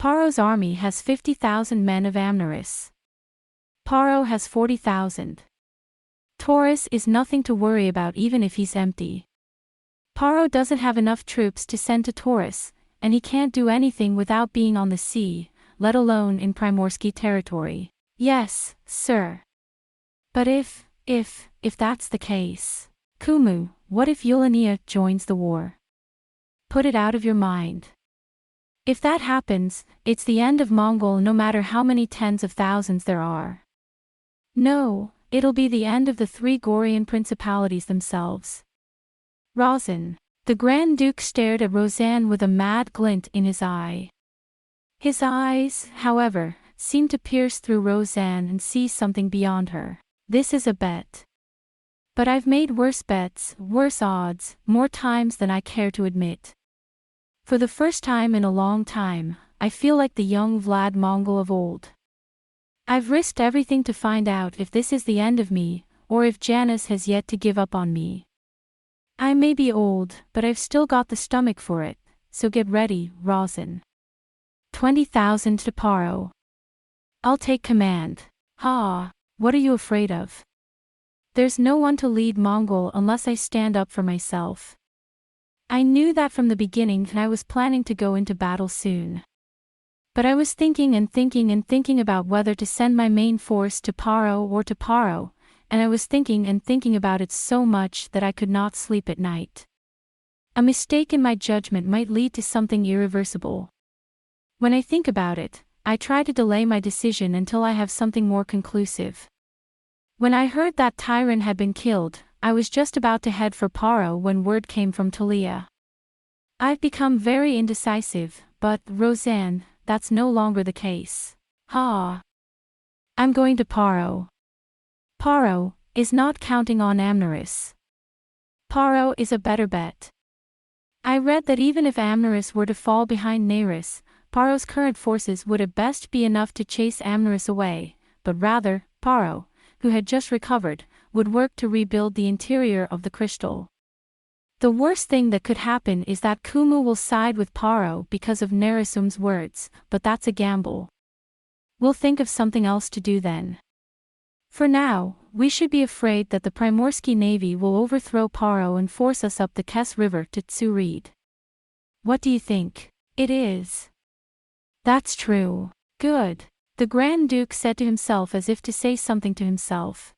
Paro's army has 50,000 men of Amneris. Paro has 40,000. Torus is nothing to worry about even if he's empty. Paro doesn't have enough troops to send to Torus, and he can't do anything without being on the sea, let alone in Primorsky territory. Yes, sir. But if that's the case. Kumu, what if Yulania joins the war? Put it out of your mind. If that happens, it's the end of Mongol no matter how many tens of thousands there are. No, it'll be the end of the 3 Gorian principalities themselves. Rosin. The Grand Duke stared at Roseanne with a mad glint in his eye. His eyes, however, seemed to pierce through Roseanne and see something beyond her. This is a bet. But I've made worse bets, worse odds, more times than I care to admit. For the first time in a long time, I feel like the young Vlad Mongol of old. I've risked everything to find out if this is the end of me, or if Janus has yet to give up on me. I may be old, but I've still got the stomach for it, so get ready, Rosin. 20,000 to Paro. I'll take command. What are you afraid of? There's no one to lead Mongol unless I stand up for myself. I knew that from the beginning and I was planning to go into battle soon. But I was thinking about whether to send my main force to Paro or to Paro, and I was thinking about it so much that I could not sleep at night. A mistake in my judgment might lead to something irreversible. When I think about it, I try to delay my decision until I have something more conclusive. When I heard that Tyron had been killed, I was just about to head for Paro when word came from Talia. I've become very indecisive, But, Roseanne, that's no longer the case. Ha! I'm going to Paro. Paro is not counting on Amneris. Paro is a better bet. I read that even if Amneris were to fall behind Neris, Paro's current forces would at best be enough to chase Amneris away, but rather, Paro, who had just recovered, would work to rebuild the interior of the crystal. The worst thing that could happen is that Kumu will side with Paro because of Nerisum's words, but that's a gamble. We'll think of something else to do then. For now, we should be afraid that the Primorsky Navy will overthrow Paro and force us up the Kes River to Tsurid. What do you think? It is. That's true. Good. The Grand Duke said to himself as if to say something to himself.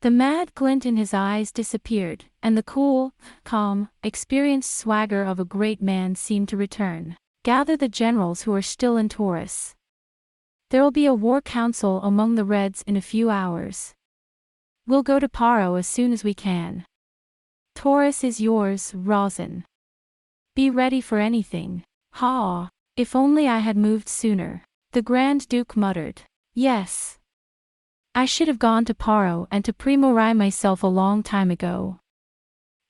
The mad glint in his eyes disappeared, and the cool, calm, experienced swagger of a great man seemed to return. Gather the generals who are still in Torus. There'll be a war council among the Reds in a few hours. We'll go to Paro as soon as we can. Torus is yours, Rosin. Be ready for anything. Ha! If only I had moved sooner. The Grand Duke muttered. Yes. I should have gone to Paro and to Primorai myself a long time ago.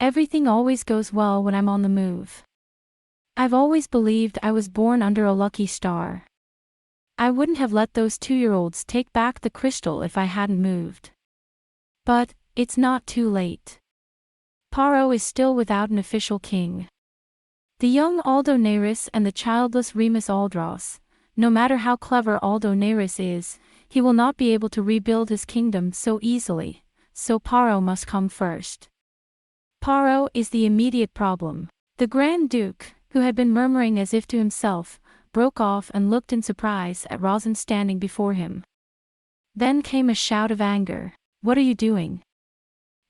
Everything always goes well when I'm on the move. I've always believed I was born under a lucky star. I wouldn't have let those 2-year-olds take back the crystal if I hadn't moved. But, it's not too late. Paro is still without an official king. The young Aldo Neris and the childless Remus Aldros, no matter how clever Aldo Neris is, he will not be able to rebuild his kingdom so easily, so Paro must come first. Paro is the immediate problem. The Grand Duke, who had been murmuring as if to himself, broke off and looked in surprise at Rosin standing before him. Then came a shout of anger. What are you doing?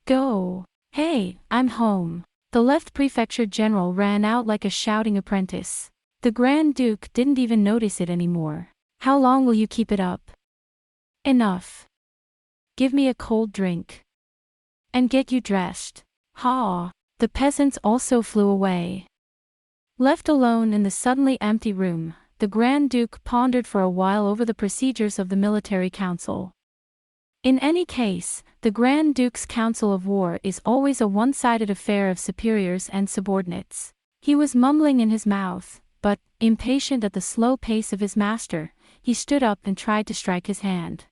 Go! Hey, I'm home. The left prefecture general ran out like a shouting apprentice. The Grand Duke didn't even notice it anymore. How long will you keep it up? Enough. Give me a cold drink. And get you dressed. Ha! The peasants also flew away. Left alone in the suddenly empty room, the Grand Duke pondered for a while over the procedures of the military council. In any case, the Grand Duke's Council of War is always a one-sided affair of superiors and subordinates. He was mumbling in his mouth, but, impatient at the slow pace of his master, he stood up and tried to strike his hand.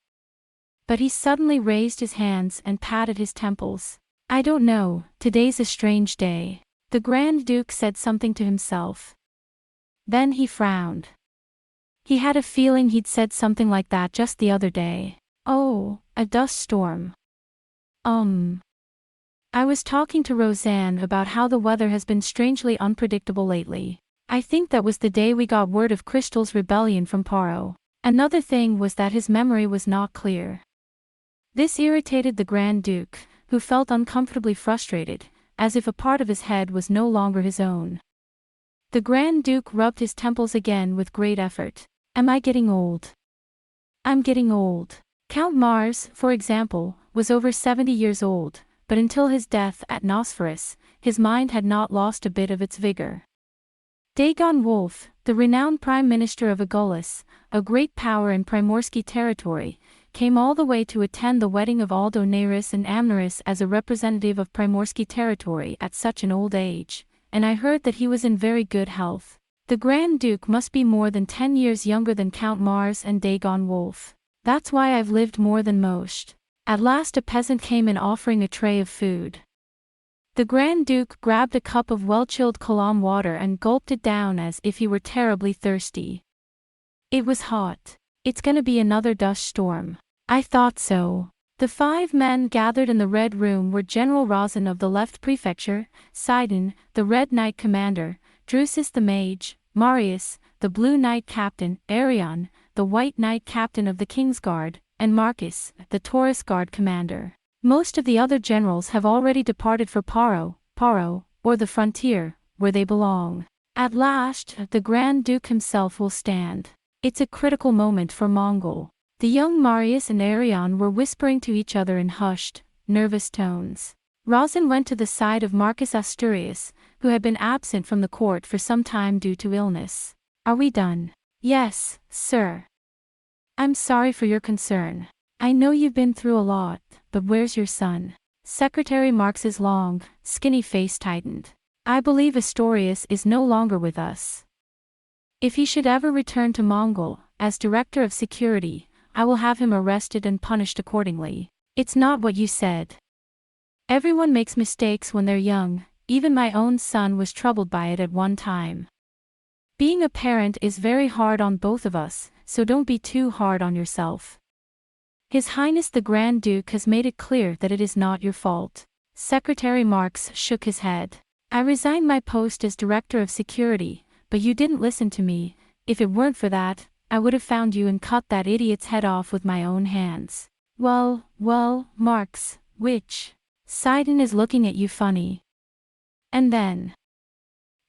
But he suddenly raised his hands and patted his temples. I don't know, today's a strange day. The Grand Duke said something to himself. Then he frowned. He had a feeling he'd said something like that just the other day. Oh, a dust storm. I was talking to Roseanne about how the weather has been strangely unpredictable lately. I think that was the day we got word of Crystal's rebellion from Paro. Another thing was that his memory was not clear. This irritated the Grand Duke, who felt uncomfortably frustrated, as if a part of his head was no longer his own. The Grand Duke rubbed his temples again with great effort. Am I getting old? I'm getting old. Count Mars, for example, was over 70 years old, but until his death at Nosferus, his mind had not lost a bit of its vigor. Dagon Wolf, the renowned Prime Minister of Agulus, a great power in Primorsky territory, came all the way to attend the wedding of Aldo Neris and Amneris as a representative of Primorsky territory at such an old age, and I heard that he was in very good health. The Grand Duke must be more than 10 years younger than Count Mars and Dagon Wolf. That's why I've lived more than most. At last a peasant came in offering a tray of food. The Grand Duke grabbed a cup of well-chilled Kalam water and gulped it down as if he were terribly thirsty. It was hot. It's gonna be another dust storm. I thought so. The 5 men gathered in the Red Room were General Rosin of the Left Prefecture, Sidon, the Red Knight Commander, Drusus the Mage, Marius, the Blue Knight Captain, Arion, the White Knight Captain of the King's Guard, and Marcus, the Taurus Guard Commander. Most of the other generals have already departed for Paro, or the frontier, where they belong. At last, the Grand Duke himself will stand. It's a critical moment for Mongol. The young Marius and Arion were whispering to each other in hushed, nervous tones. Rosin went to the side of Marcus Asturias, who had been absent from the court for some time due to illness. Are we done? Yes, sir. I'm sorry for your concern. I know you've been through a lot, but where's your son? Secretary Marx's long, skinny face tightened. I believe Astorius is no longer with us. If he should ever return to Mongol, as director of security, I will have him arrested and punished accordingly. It's not what you said. Everyone makes mistakes when they're young, even my own son was troubled by it at one time. Being a parent is very hard on both of us, so don't be too hard on yourself. His Highness the Grand Duke has made it clear that it is not your fault. Secretary Marx shook his head. I resigned my post as director of security, but you didn't listen to me. If it weren't for that, I would have found you and cut that idiot's head off with my own hands. Well, Marx, which? Sidon is looking at you funny. And then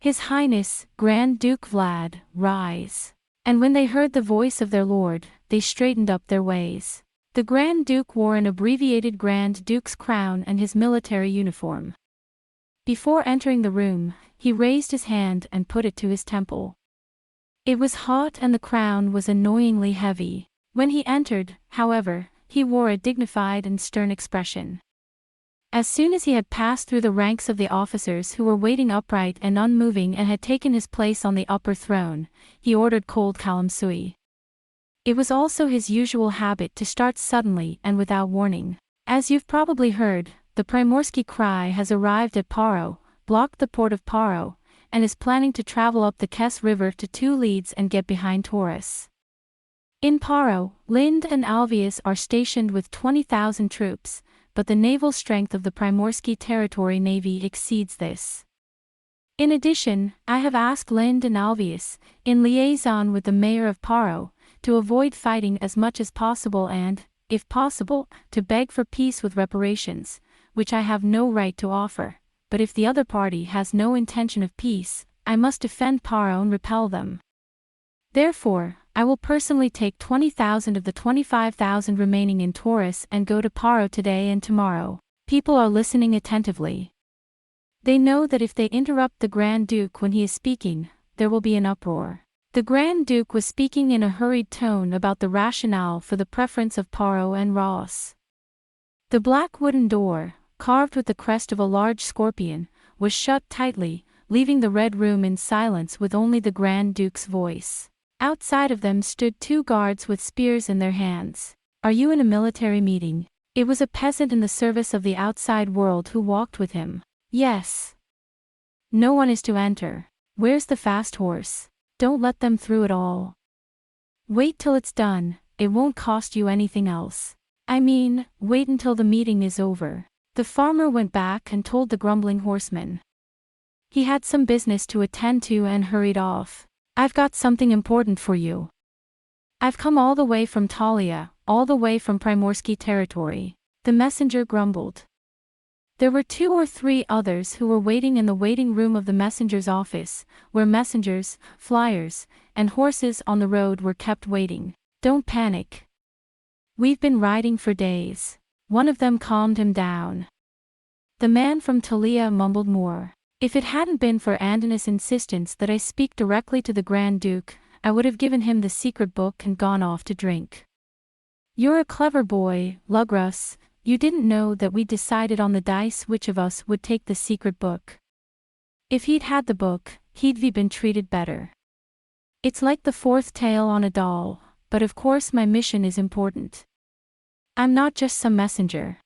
His Highness, Grand Duke Vlad, rise. And when they heard the voice of their lord, they straightened up their ways. The Grand Duke wore an abbreviated Grand Duke's crown and his military uniform. Before entering the room, he raised his hand and put it to his temple. It was hot and the crown was annoyingly heavy. When he entered, however, he wore a dignified and stern expression. As soon as he had passed through the ranks of the officers who were waiting upright and unmoving and had taken his place on the upper throne, he ordered cold kalamsui. It was also his usual habit to start suddenly and without warning. As you've probably heard, the Primorsky Cry has arrived at Paro, blocked the port of Paro, and is planning to travel up the Kes River to 2 leads and get behind Torus. In Paro, Lind and Alvius are stationed with 20,000 troops, but the naval strength of the Primorsky Territory Navy exceeds this. In addition, I have asked Lind and Alvius, in liaison with the mayor of Paro, to avoid fighting as much as possible and, if possible, to beg for peace with reparations, which I have no right to offer, but if the other party has no intention of peace, I must defend Paro and repel them. Therefore, I will personally take 20,000 of the 25,000 remaining in Torus and go to Paro today and tomorrow. People are listening attentively. They know that if they interrupt the Grand Duke when he is speaking, there will be an uproar. The Grand Duke was speaking in a hurried tone about the rationale for the preference of Paro and Ross. The black wooden door, carved with the crest of a large scorpion, was shut tightly, leaving the Red Room in silence with only the Grand Duke's voice. Outside of them stood 2 guards with spears in their hands. Are you in a military meeting? It was a peasant in the service of the outside world who walked with him. Yes. No one is to enter. Where's the fast horse? Don't let them through at all. Wait till it's done, it won't cost you anything else. I mean, wait until the meeting is over. The farmer went back and told the grumbling horseman. He had some business to attend to and hurried off. I've got something important for you. I've come all the way from Talia, all the way from Primorsky territory. The messenger grumbled. There were 2 or 3 others who were waiting in the waiting room of the messenger's office, where messengers, flyers, and horses on the road were kept waiting. Don't panic. We've been riding for days. One of them calmed him down. The man from Talia mumbled more. If it hadn't been for Andonis' insistence that I speak directly to the Grand Duke, I would have given him the secret book and gone off to drink. You're a clever boy, Lugrus. You didn't know that we decided on the dice which of us would take the secret book. If he'd had the book, he'd been treated better. It's like the 4th tail on a doll, but of course my mission is important. I'm not just some messenger.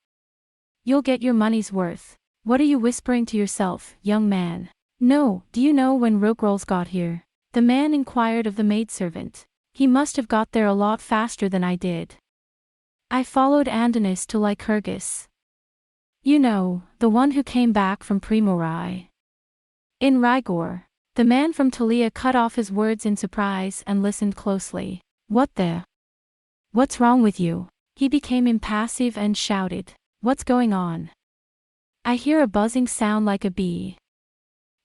You'll get your money's worth. What are you whispering to yourself, young man? No, do you know when Rogrolls got here? The man inquired of the maidservant. He must have got there a lot faster than I did. I followed Andonis to Lycurgus. You know, the one who came back from Primorai. In Rigor. The man from Talia cut off his words in surprise and listened closely. What's wrong with you? He became impassive and shouted. What's going on? I hear a buzzing sound like a bee.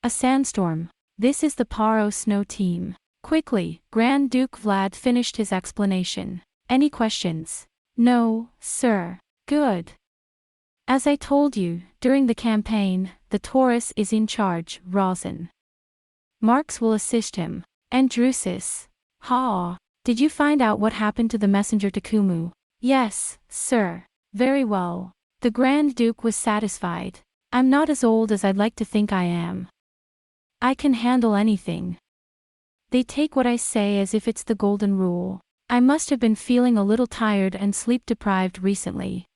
A sandstorm. This is the Paro snow team. Quickly, Grand Duke Vlad finished his explanation. Any questions? No, sir. Good. As I told you, during the campaign, the Torus is in charge, Rosin. Marx will assist him. And Drusus. Ha! Did you find out what happened to the messenger Takumu? Yes, sir. Very well. The Grand Duke was satisfied. I'm not as old as I'd like to think I am. I can handle anything. They take what I say as if it's the golden rule. I must have been feeling a little tired and sleep-deprived recently.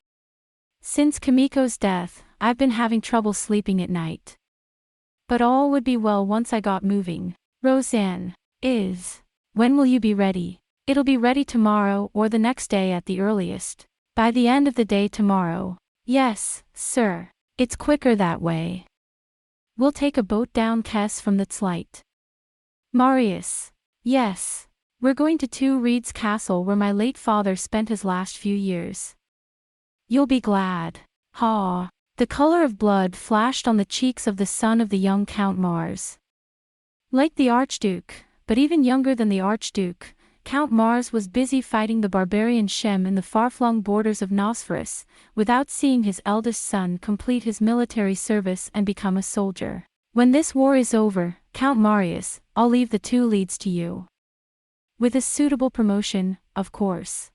Since Kimiko's death, I've been having trouble sleeping at night. But all would be well once I got moving. Roseanne. When will you be ready? It'll be ready tomorrow or the next day at the earliest. By the end of the day tomorrow. Yes, sir. It's quicker that way. We'll take a boat down Kess from the Tzlight. Marius. Yes. We're going to Two Reeds Castle where my late father spent his last few years. You'll be glad. Ha! The color of blood flashed on the cheeks of the son of the young Count Mars. Like the Archduke, but even younger than the Archduke, Count Mars was busy fighting the barbarian Shem in the far-flung borders of Nosferus, without seeing his eldest son complete his military service and become a soldier. When this war is over, Count Marius, I'll leave the two leads to you. With a suitable promotion, of course.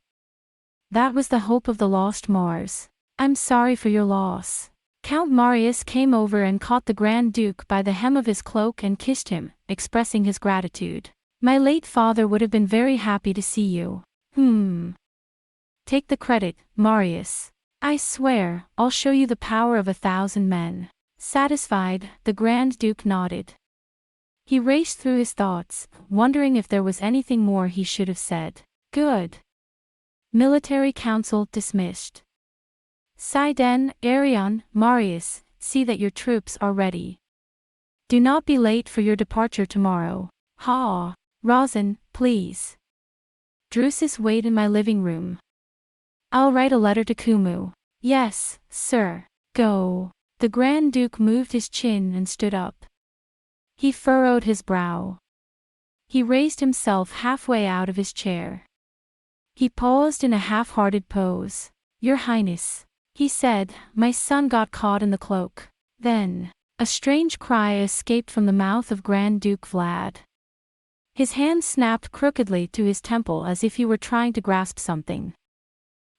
That was the hope of the lost Mars. I'm sorry for your loss. Count Marius came over and caught the Grand Duke by the hem of his cloak and kissed him, expressing his gratitude. My late father would have been very happy to see you. Take the credit, Marius. I swear, I'll show you the power of 1,000 men. Satisfied, the Grand Duke nodded. He raced through his thoughts, wondering if there was anything more he should have said. Good. Military council dismissed. Saiden, Arion, Marius, see that your troops are ready. Do not be late for your departure tomorrow. Ha! Rosin, please. Drusus wait in my living room. I'll write a letter to Kumu. Yes, sir. Go. The Grand Duke moved his chin and stood up. He furrowed his brow. He raised himself halfway out of his chair. He paused in a half-hearted pose. Your Highness, he said, my son got caught in the cloak. Then, a strange cry escaped from the mouth of Grand Duke Vlad. His hand snapped crookedly to his temple as if he were trying to grasp something.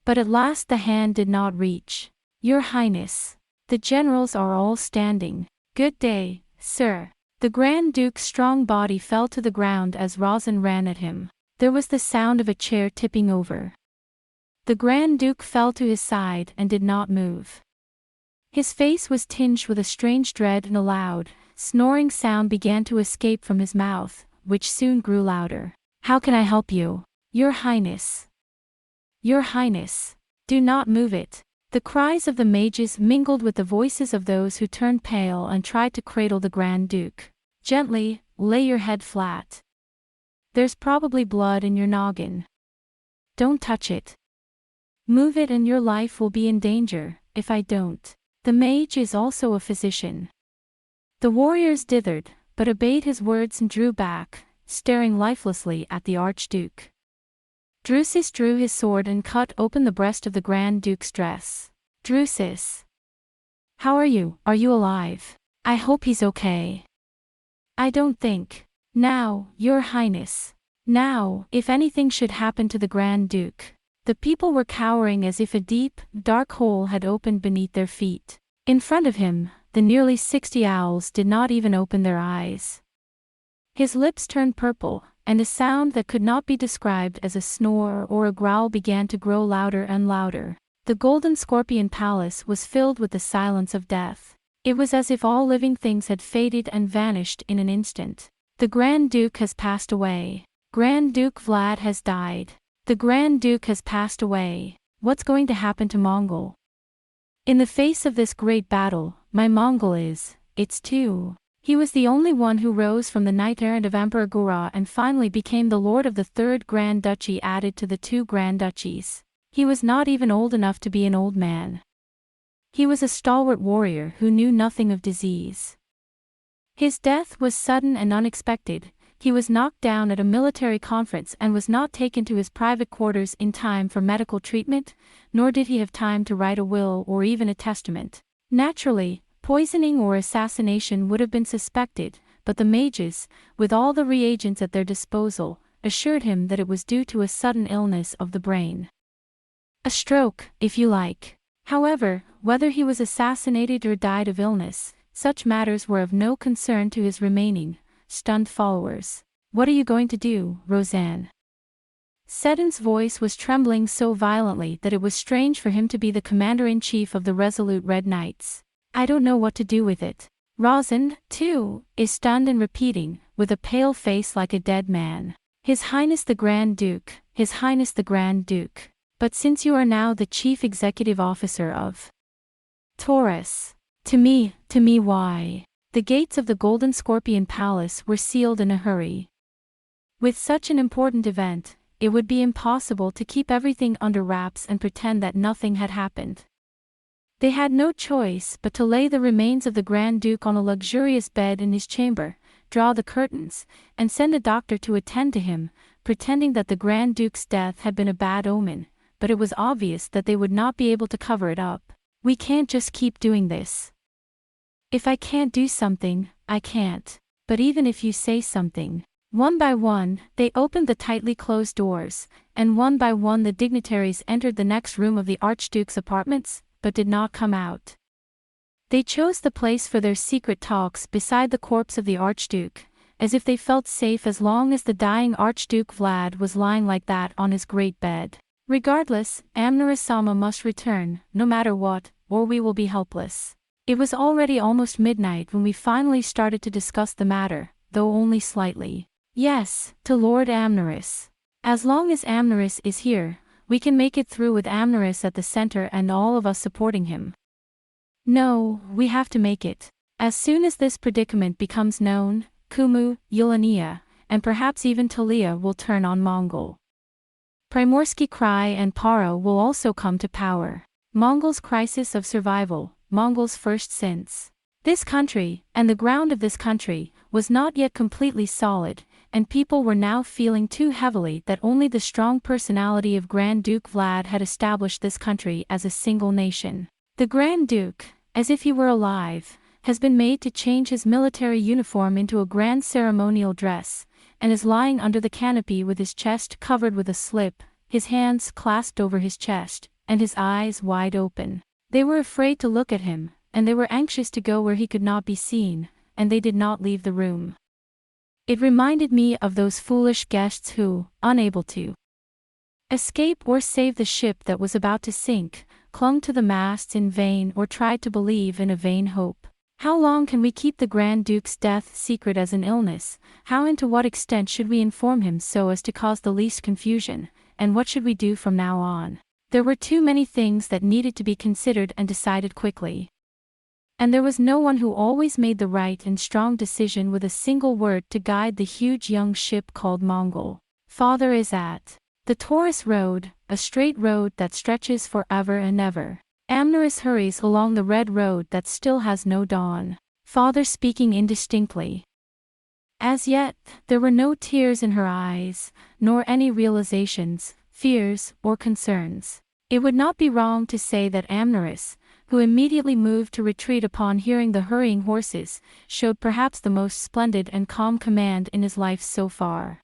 But at last the hand did not reach. Your Highness, the generals are all standing. Good day, sir. The Grand Duke's strong body fell to the ground as Rosin ran at him. There was the sound of a chair tipping over. The Grand Duke fell to his side and did not move. His face was tinged with a strange dread and a loud, snoring sound began to escape from his mouth, which soon grew louder. How can I help you? Your Highness. Your Highness. Do not move it. The cries of the mages mingled with the voices of those who turned pale and tried to cradle the Grand Duke. Gently, lay your head flat. There's probably blood in your noggin. Don't touch it. Move it and your life will be in danger, if I don't. The mage is also a physician. The warriors dithered, but obeyed his words and drew back, staring lifelessly at the Archduke. Drusus drew his sword and cut open the breast of the Grand Duke's dress. Drusus. How are you? Are you alive? I hope he's okay. I don't think. Now, Your Highness. Now, if anything should happen to the Grand Duke. The people were cowering as if a deep, dark hole had opened beneath their feet. In front of him, the nearly 60 owls did not even open their eyes. His lips turned purple, and a sound that could not be described as a snore or a growl began to grow louder and louder. The Golden Scorpion Palace was filled with the silence of death. It was as if all living things had faded and vanished in an instant. The Grand Duke has passed away. Grand Duke Vlad has died. The Grand Duke has passed away. What's going to happen to Mongol? In the face of this great battle, my Mongol it's too. He was the only one who rose from the knight-errant of Emperor Aurra and finally became the lord of the third Grand Duchy added to the two Grand Duchies. He was not even old enough to be an old man. He was a stalwart warrior who knew nothing of disease. His death was sudden and unexpected. He was knocked down at a military conference and was not taken to his private quarters in time for medical treatment, nor did he have time to write a will or even a testament. Naturally, poisoning or assassination would have been suspected, but the mages, with all the reagents at their disposal, assured him that it was due to a sudden illness of the brain. A stroke, if you like. However, whether he was assassinated or died of illness, such matters were of no concern to his remaining, stunned followers. "What are you going to do, Roseanne?" Seddon's voice was trembling so violently that it was strange for him to be the commander-in-chief of the resolute Red Knights. "I don't know what to do with it." Rosand, too, is stunned and repeating, with a pale face like a dead man. "His Highness the Grand Duke, His Highness the Grand Duke. But since you are now the Chief Executive Officer of Torus, to me why?" The gates of the Golden Scorpion Palace were sealed in a hurry. With such an important event, it would be impossible to keep everything under wraps and pretend that nothing had happened. They had no choice but to lay the remains of the Grand Duke on a luxurious bed in his chamber, draw the curtains, and send a doctor to attend to him, pretending that the Grand Duke's death had been a bad omen, but it was obvious that they would not be able to cover it up. "We can't just keep doing this. If I can't do something, I can't. But even if you say something." One by one, they opened the tightly closed doors, and one by one the dignitaries entered the next room of the Archduke's apartments, but did not come out. They chose the place for their secret talks beside the corpse of the Archduke, as if they felt safe as long as the dying Archduke Vlad was lying like that on his great bed. "Regardless, Amnesiac must return, no matter what, or we will be helpless." It was already almost midnight when we finally started to discuss the matter, though only slightly. "Yes, to Lord Amneris. As long as Amneris is here, we can make it through with Amneris at the center and all of us supporting him. No, we have to make it. As soon as this predicament becomes known, Kumu, Yelenia, and perhaps even Talia will turn on Mongol. Primorsky Krai and Paro will also come to power. Mongol's crisis of survival, Mongol's first since. This country, and the ground of this country, was not yet completely solid, and people were now feeling too heavily that only the strong personality of Grand Duke Vlad had established this country as a single nation. The Grand Duke, as if he were alive, has been made to change his military uniform into a grand ceremonial dress, and is lying under the canopy with his chest covered with a slip, his hands clasped over his chest, and his eyes wide open. They were afraid to look at him, and they were anxious to go where he could not be seen, and they did not leave the room. It reminded me of those foolish guests who, unable to escape or save the ship that was about to sink, clung to the masts in vain or tried to believe in a vain hope. How long can we keep the Grand Duke's death secret as an illness? How and to what extent should we inform him so as to cause the least confusion, and what should we do from now on? There were too many things that needed to be considered and decided quickly. And there was no one who always made the right and strong decision with a single word to guide the huge young ship called Mongol. Father is at the Torus Road, a straight road that stretches forever and ever. Amneris hurries along the red road that still has no dawn. Father speaking indistinctly. As yet, there were no tears in her eyes, nor any realizations, fears, or concerns. It would not be wrong to say that Amneris, who immediately moved to retreat upon hearing the hurrying horses, showed perhaps the most splendid and calm command in his life so far.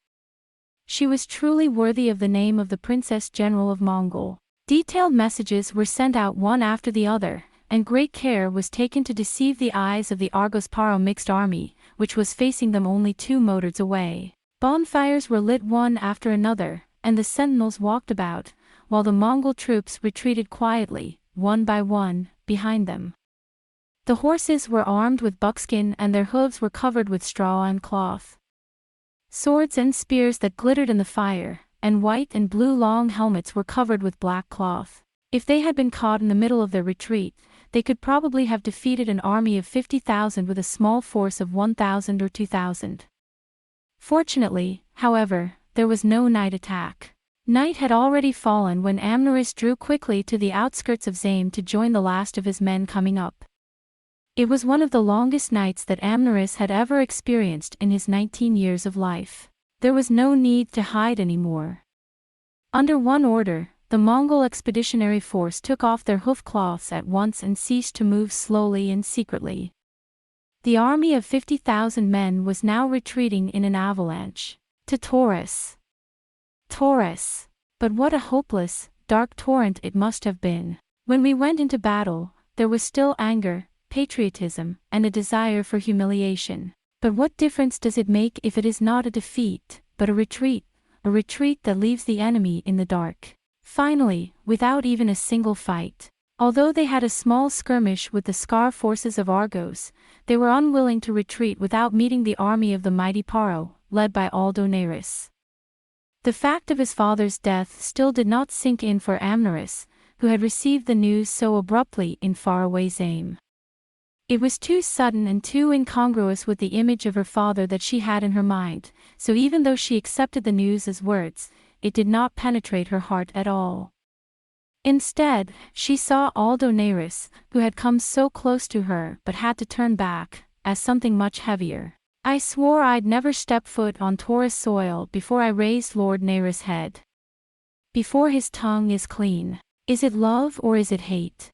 She was truly worthy of the name of the Princess General of Mongol. Detailed messages were sent out one after the other, and great care was taken to deceive the eyes of the Argos-Paro mixed army, which was facing them only 2 motods away. Bonfires were lit one after another, and the sentinels walked about, while the Mongol troops retreated quietly, one by one, behind them. The horses were armed with buckskin and their hooves were covered with straw and cloth. Swords and spears that glittered in the fire, and white and blue long helmets were covered with black cloth. If they had been caught in the middle of their retreat, they could probably have defeated an army of 50,000 with a small force of 1,000 or 2,000. Fortunately, however, there was no night attack. Night had already fallen when Amneris drew quickly to the outskirts of Zaim to join the last of his men coming up. It was one of the longest nights that Amneris had ever experienced in his 19 years of life. There was no need to hide anymore. Under one order, the Mongol expeditionary force took off their hoof cloths at once and ceased to move slowly and secretly. The army of 50,000 men was now retreating in an avalanche. To Torus. Torus. But what a hopeless, dark torrent it must have been. When we went into battle, there was still anger, patriotism, and a desire for humiliation. But what difference does it make if it is not a defeat, but a retreat that leaves the enemy in the dark? Finally, without even a single fight. Although they had a small skirmish with the Scar forces of Argos, they were unwilling to retreat without meeting the army of the mighty Paro, led by Aldonarus. The fact of his father's death still did not sink in for Amneris, who had received the news so abruptly in faraway Zame. It was too sudden and too incongruous with the image of her father that she had in her mind, so even though she accepted the news as words, it did not penetrate her heart at all. Instead, she saw Aldonarus, who had come so close to her but had to turn back, as something much heavier. I swore I'd never step foot on Torus soil before I raised Lord Neris' head. Before his tongue is clean. Is it love or is it hate?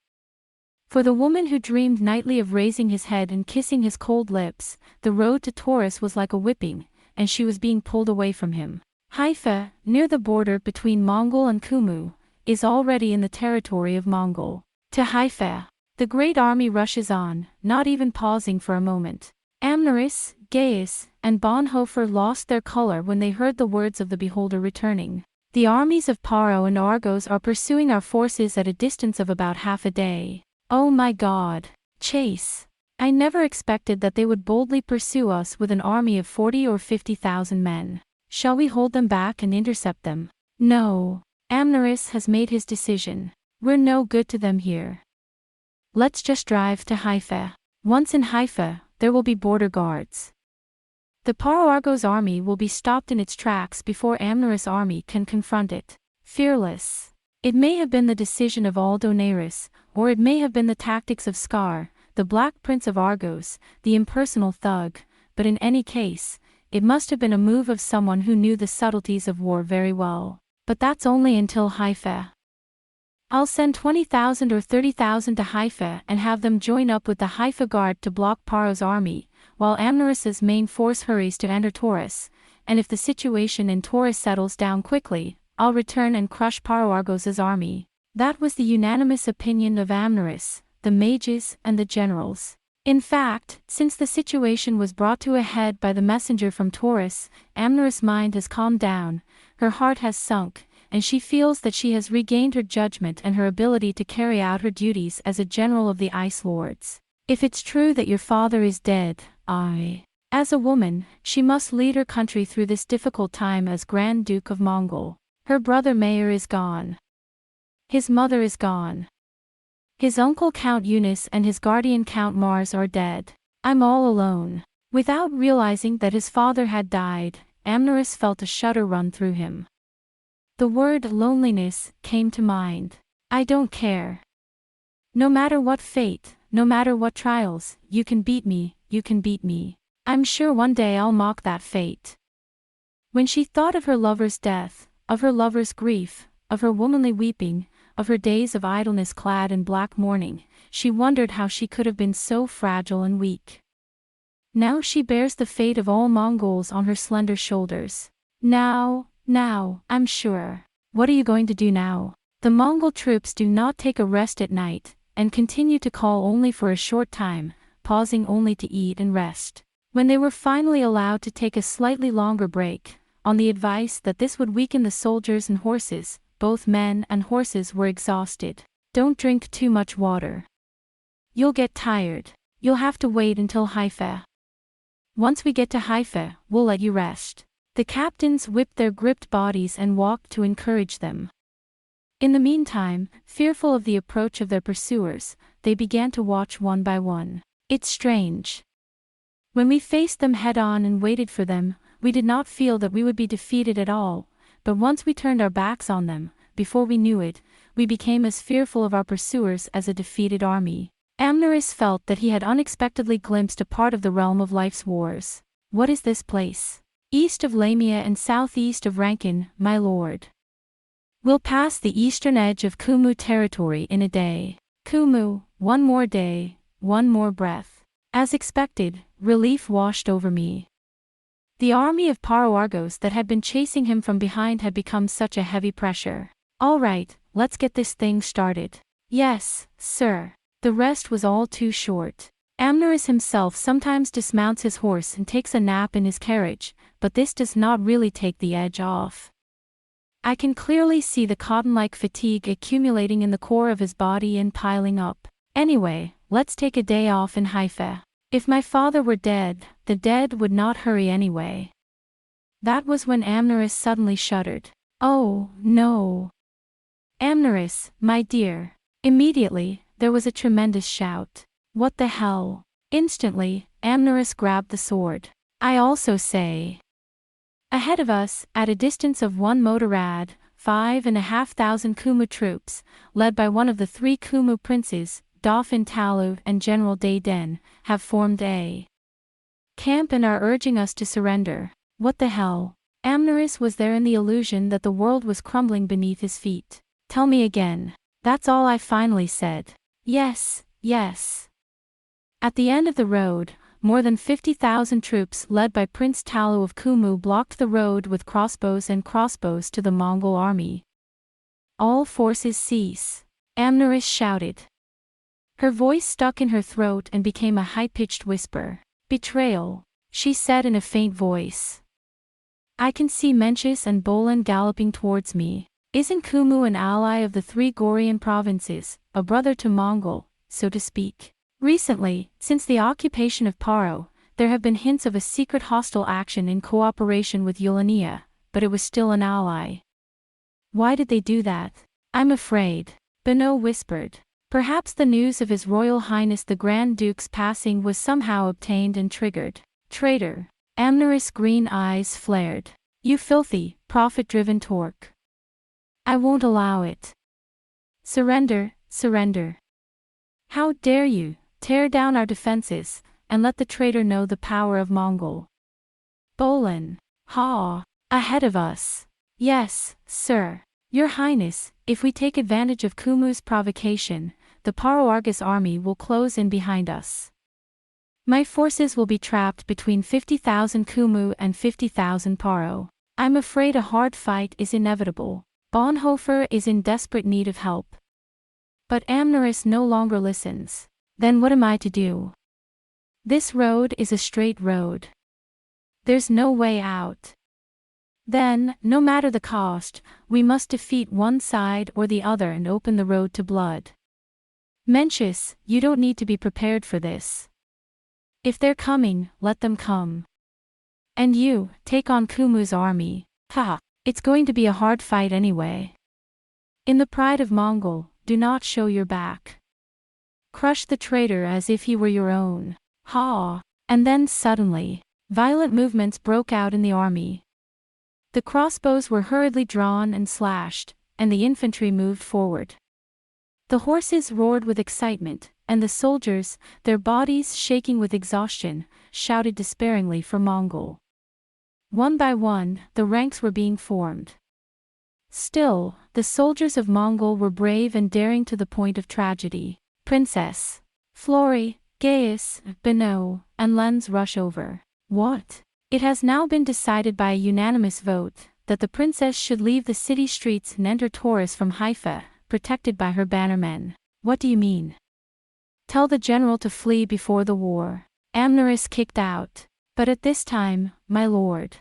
For the woman who dreamed nightly of raising his head and kissing his cold lips, the road to Torus was like a whipping, and she was being pulled away from him. Haifa, near the border between Mongol and Kumu, is already in the territory of Mongol. To Haifa, the great army rushes on, not even pausing for a moment. Amneris, Gaius, and Bonhoeffer lost their color when they heard the words of the beholder returning. The armies of Paro and Argos are pursuing our forces at a distance of about half a day. Oh my God! Chase! I never expected that they would boldly pursue us with an army of 40 or 50,000 men. Shall we hold them back and intercept them? No. Amneris has made his decision. We're no good to them here. Let's just drive to Haifa. Once in Haifa, there will be border guards. The Paro-Argos army will be stopped in its tracks before Amneris' army can confront it. Fearless. It may have been the decision of Aldonarus, or it may have been the tactics of Scar, the Black Prince of Argos, the impersonal thug, but in any case, it must have been a move of someone who knew the subtleties of war very well. But that's only until Haifa. I'll send 20,000 or 30,000 to Haifa and have them join up with the Haifa Guard to block Paro's army, while Amneris's main force hurries to enter Torus, and if the situation in Torus settles down quickly, I'll return and crush Paro-Argos' army. That was the unanimous opinion of Amneris, the mages, and the generals. In fact, since the situation was brought to a head by the messenger from Torus, Amneris' mind has calmed down, her heart has sunk, and she feels that she has regained her judgment and her ability to carry out her duties as a general of the Ice Lords. If it's true that your father is dead, as a woman, she must lead her country through this difficult time as Grand Duke of Mongol. Her brother Mayer is gone. His mother is gone. His uncle Count Eunice and his guardian Count Mars are dead. I'm all alone. Without realizing that his father had died, Amneris felt a shudder run through him. The word loneliness came to mind. I don't care. No matter what fate, no matter what trials, you can beat me, you can beat me. I'm sure one day I'll mock that fate. When she thought of her lover's death, of her lover's grief, of her womanly weeping, of her days of idleness clad in black mourning, she wondered how she could have been so fragile and weak. Now she bears the fate of all Mongols on her slender shoulders. Now, I'm sure. What are you going to do now? The Mongol troops do not take a rest at night, and continue to call only for a short time, pausing only to eat and rest. When they were finally allowed to take a slightly longer break, on the advice that this would weaken the soldiers and horses, both men and horses were exhausted. Don't drink too much water. You'll get tired. You'll have to wait until Haifa. Once we get to Haifa, we'll let you rest. The captains whipped their gripped bodies and walked to encourage them. In the meantime, fearful of the approach of their pursuers, they began to watch one by one. It's strange. When we faced them head-on and waited for them, we did not feel that we would be defeated at all, but once we turned our backs on them, before we knew it, we became as fearful of our pursuers as a defeated army. Amneris felt that he had unexpectedly glimpsed a part of the realm of life's wars. What is this place? East of Lamia and southeast of Rankin, my lord. We'll pass the eastern edge of Kumu territory in a day. Kumu, one more day, one more breath. As expected, relief washed over me. The army of Parawargos that had been chasing him from behind had become such a heavy pressure. All right, let's get this thing started. Yes, sir. The rest was all too short. Amneris himself sometimes dismounts his horse and takes a nap in his carriage, but this does not really take the edge off. I can clearly see the cotton-like fatigue accumulating in the core of his body and piling up. Anyway, let's take a day off in Haifa. If my father were dead, the dead would not hurry anyway. That was when Amneris suddenly shuddered. Oh, no. Amneris, my dear. Immediately, there was a tremendous shout. What the hell? Instantly, Amneris grabbed the sword. I also say. Ahead of us, at a distance of 1 motorrad, 5,500 Kumu troops, led by one of the 3 Kumu princes, Dauphin Talu and General Daden, have formed a camp and are urging us to surrender. What the hell? Amneris was there in the illusion that the world was crumbling beneath his feet. Tell me again. That's all I finally said. Yes, yes. At the end of the road, more than 50,000 troops led by Prince Talu of Kumu blocked the road with crossbows to the Mongol army. All forces cease. Amneris shouted. Her voice stuck in her throat and became a high-pitched whisper. Betrayal, she said in a faint voice. I can see Mencius and Bolan galloping towards me. Isn't Kumu an ally of the 3 Gorian provinces, a brother to Mongol, so to speak? Recently, since the occupation of Paro, there have been hints of a secret hostile action in cooperation with Ulania, but it was still an ally. Why did they do that? I'm afraid. Beno whispered. Perhaps the news of His Royal Highness the Grand Duke's passing was somehow obtained and triggered. Traitor. Amneris' green eyes flared. You filthy, profit-driven Torque. I won't allow it. Surrender, surrender. How dare you, tear down our defenses, and let the traitor know the power of Mongol. Bolan. Ha! Ahead of us. Yes, sir. Your Highness, if we take advantage of Kumu's provocation, the Parawargos army will close in behind us. My forces will be trapped between 50,000 Kumu and 50,000 Paro. I'm afraid a hard fight is inevitable. Bonhoeffer is in desperate need of help. But Amneris no longer listens. Then what am I to do? This road is a straight road. There's no way out. Then, no matter the cost, we must defeat one side or the other and open the road to blood. Mencius, you don't need to be prepared for this. If they're coming, let them come. And you, take on Kumu's army. Ha! It's going to be a hard fight anyway. In the pride of Mongol, do not show your back. Crush the traitor as if he were your own. Ha! And then suddenly, violent movements broke out in the army. The crossbows were hurriedly drawn and slashed, and the infantry moved forward. The horses roared with excitement, and the soldiers, their bodies shaking with exhaustion, shouted despairingly for Mongol. One by one, the ranks were being formed. Still, the soldiers of Mongol were brave and daring to the point of tragedy. Princess Flori, Gaius, Beno, and Lens rush over. What? It has now been decided by a unanimous vote that the princess should leave the city streets and enter Torus from Haifa, protected by her bannermen. What do you mean? Tell the general to flee before the war. Amneris kicked out. But at this time, my lord.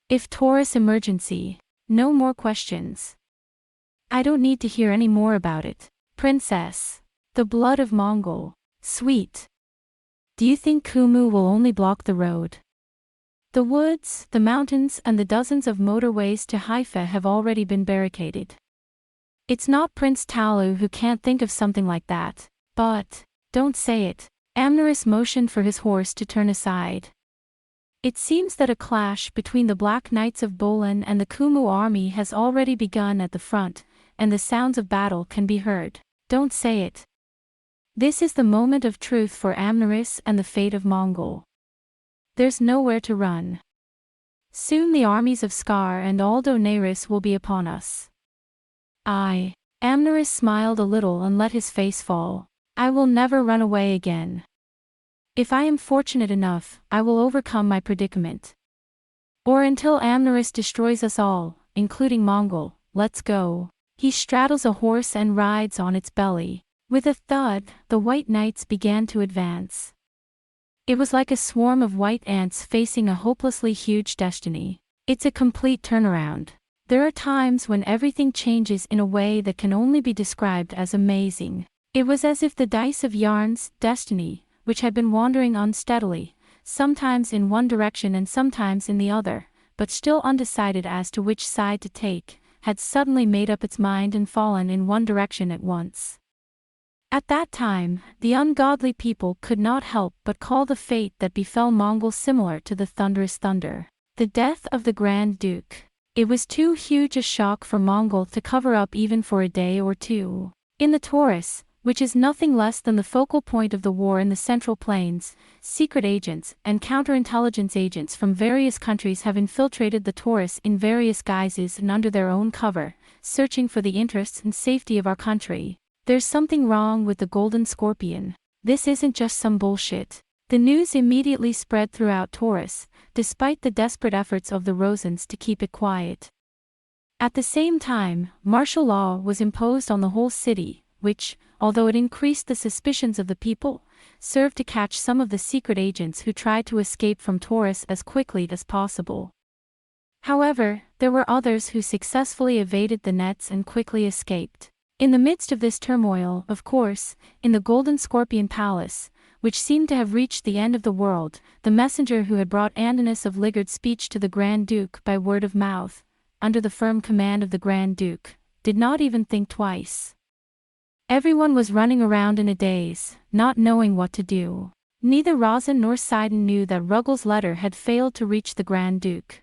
If Torus emergency, no more questions. I don't need to hear any more about it. Princess. The blood of Mongol. Sweet. Do you think Kumu will only block the road? The woods, the mountains, and the dozens of motorways to Haifa have already been barricaded. It's not Prince Talu who can't think of something like that. But, don't say it. Amneris motioned for his horse to turn aside. It seems that a clash between the Black Knights of Bolan and the Kumu army has already begun at the front, and the sounds of battle can be heard. Don't say it. This is the moment of truth for Amneris and the fate of Mongol. There's nowhere to run. Soon the armies of Scar and Aldo Nairis will be upon us. Amneris smiled a little and let his face fall. I will never run away again. If I am fortunate enough, I will overcome my predicament. Or until Amneris destroys us all, including Mongol. Let's go. He straddles a horse and rides on its belly. With a thud, the white knights began to advance. It was like a swarm of white ants facing a hopelessly huge destiny. It's a complete turnaround. There are times when everything changes in a way that can only be described as amazing. It was as if the dice of Yarn's destiny, which had been wandering unsteadily, sometimes in one direction and sometimes in the other, but still undecided as to which side to take, had suddenly made up its mind and fallen in one direction at once. At that time, the ungodly people could not help but call the fate that befell Mongol similar to the thunderous thunder. The death of the Grand Duke. It was too huge a shock for Mongol to cover up even for a day or two. In the Torus, which is nothing less than the focal point of the war in the Central Plains, secret agents and counterintelligence agents from various countries have infiltrated the Torus in various guises and under their own cover, searching for the interests and safety of our country. There's something wrong with the Golden Scorpion. This isn't just some bullshit. The news immediately spread throughout Torus, despite the desperate efforts of the Rosens to keep it quiet. At the same time, martial law was imposed on the whole city, which, although it increased the suspicions of the people, served to catch some of the secret agents who tried to escape from Torus as quickly as possible. However, there were others who successfully evaded the nets and quickly escaped. In the midst of this turmoil, of course, in the Golden Scorpion Palace, which seemed to have reached the end of the world, the messenger who had brought Andinus of Ligurd's speech to the Grand Duke by word of mouth, under the firm command of the Grand Duke, did not even think twice. Everyone was running around in a daze, not knowing what to do. Neither Rosin nor Sidon knew that Ruggles' letter had failed to reach the Grand Duke.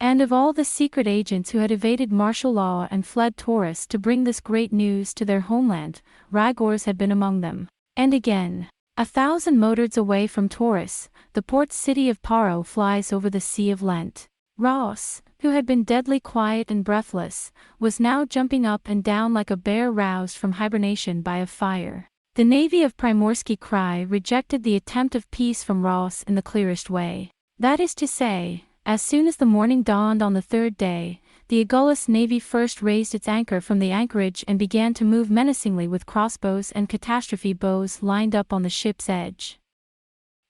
And of all the secret agents who had evaded martial law and fled Torus to bring this great news to their homeland, Rygor's had been among them. And again, 1,000 motords away from Torus, the port city of Paro flies over the Sea of Lent. Ross, who had been deadly quiet and breathless, was now jumping up and down like a bear roused from hibernation by a fire. The navy of Primorsky Krai rejected the attempt of peace from Ross in the clearest way. That is to say, as soon as the morning dawned on the third day, the Agulhas navy first raised its anchor from the anchorage and began to move menacingly with crossbows and catastrophe bows lined up on the ship's edge.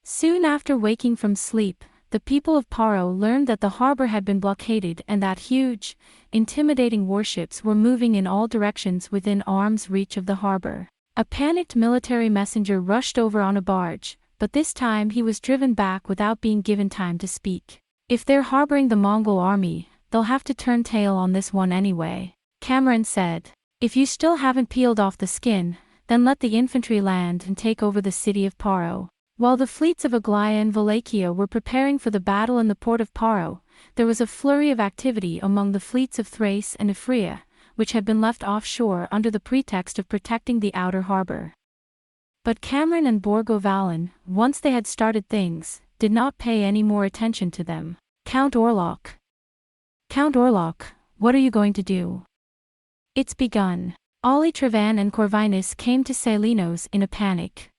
Soon after waking from sleep, the people of Paro learned that the harbor had been blockaded and that huge, intimidating warships were moving in all directions within arm's reach of the harbor. A panicked military messenger rushed over on a barge, but this time he was driven back without being given time to speak. If they're harboring the Mongol army, they'll have to turn tail on this one anyway, Cameron said. If you still haven't peeled off the skin, then let the infantry land and take over the city of Paro. While the fleets of Aglaia and Wallachia were preparing for the battle in the port of Paro, there was a flurry of activity among the fleets of Thrace and Ephria, which had been left offshore under the pretext of protecting the outer harbor. But Cameron and Borgo-Valin, once they had started things, did not pay any more attention to them. Count Orlok, what are you going to do? It's begun. Ollie Trevan and Corvinus came to Salinos in a panic.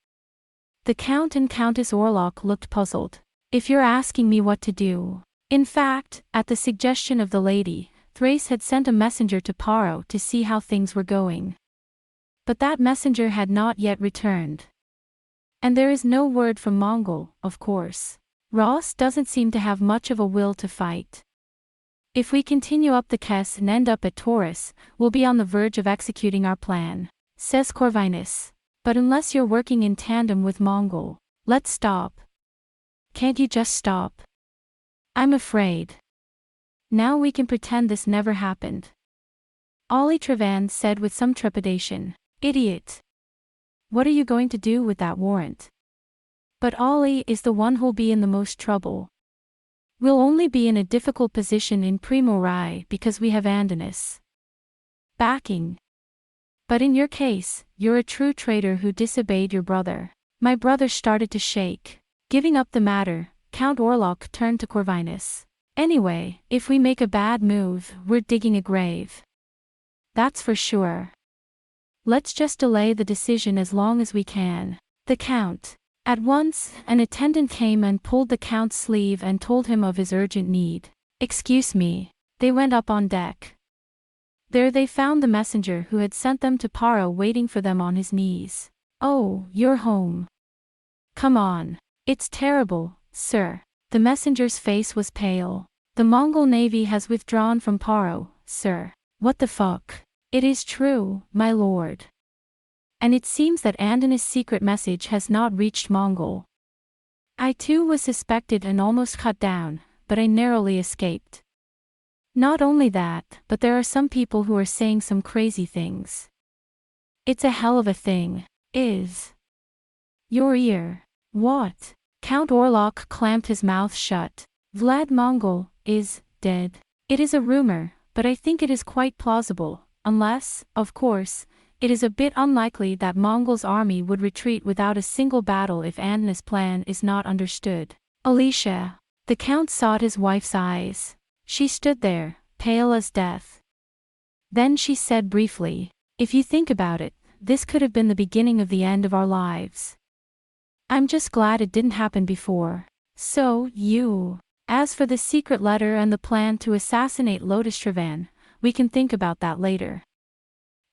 The Count and Countess Orlok looked puzzled. If you're asking me what to do. In fact, at the suggestion of the lady, Thrace had sent a messenger to Paro to see how things were going. But that messenger had not yet returned. And there is no word from Mongol, of course. Ross doesn't seem to have much of a will to fight. If we continue up the Kess and end up at Torus, we'll be on the verge of executing our plan, says Corvinus. But unless you're working in tandem with Mongol, let's stop. Can't you just stop? I'm afraid. Now we can pretend this never happened. Ollie Trevan said with some trepidation. Idiot. What are you going to do with that warrant? But Ollie is the one who'll be in the most trouble. We'll only be in a difficult position in Primo Rai because we have Andinus backing. But in your case, you're a true traitor who disobeyed your brother. My brother started to shake. Giving up the matter, Count Orlok turned to Corvinus. Anyway, if we make a bad move, we're digging a grave. That's for sure. Let's just delay the decision as long as we can. The Count. At once, an attendant came and pulled the count's sleeve and told him of his urgent need. "Excuse me." They went up on deck. There they found the messenger who had sent them to Paro waiting for them on his knees. "Oh, you're home. Come on." "It's terrible, sir." The messenger's face was pale. "The Mongol navy has withdrawn from Paro, sir." "What the fuck?" "It is true, my lord. And it seems that Andana's secret message has not reached Mongol. I too was suspected and almost cut down, but I narrowly escaped. Not only that, but there are some people who are saying some crazy things. It's a hell of a thing. Is your ear?" "What?" Count Orlok clamped his mouth shut. "Vlad Mongol is dead. It is a rumor, but I think it is quite plausible, unless, of course, it is a bit unlikely that Mongol's army would retreat without a single battle if Andana's plan is not understood." "Alicia." The count sought his wife's eyes. She stood there, pale as death. Then she said briefly, "If you think about it, this could have been the beginning of the end of our lives. I'm just glad it didn't happen before." "So, as for the secret letter and the plan to assassinate Lotus Trevan, we can think about that later.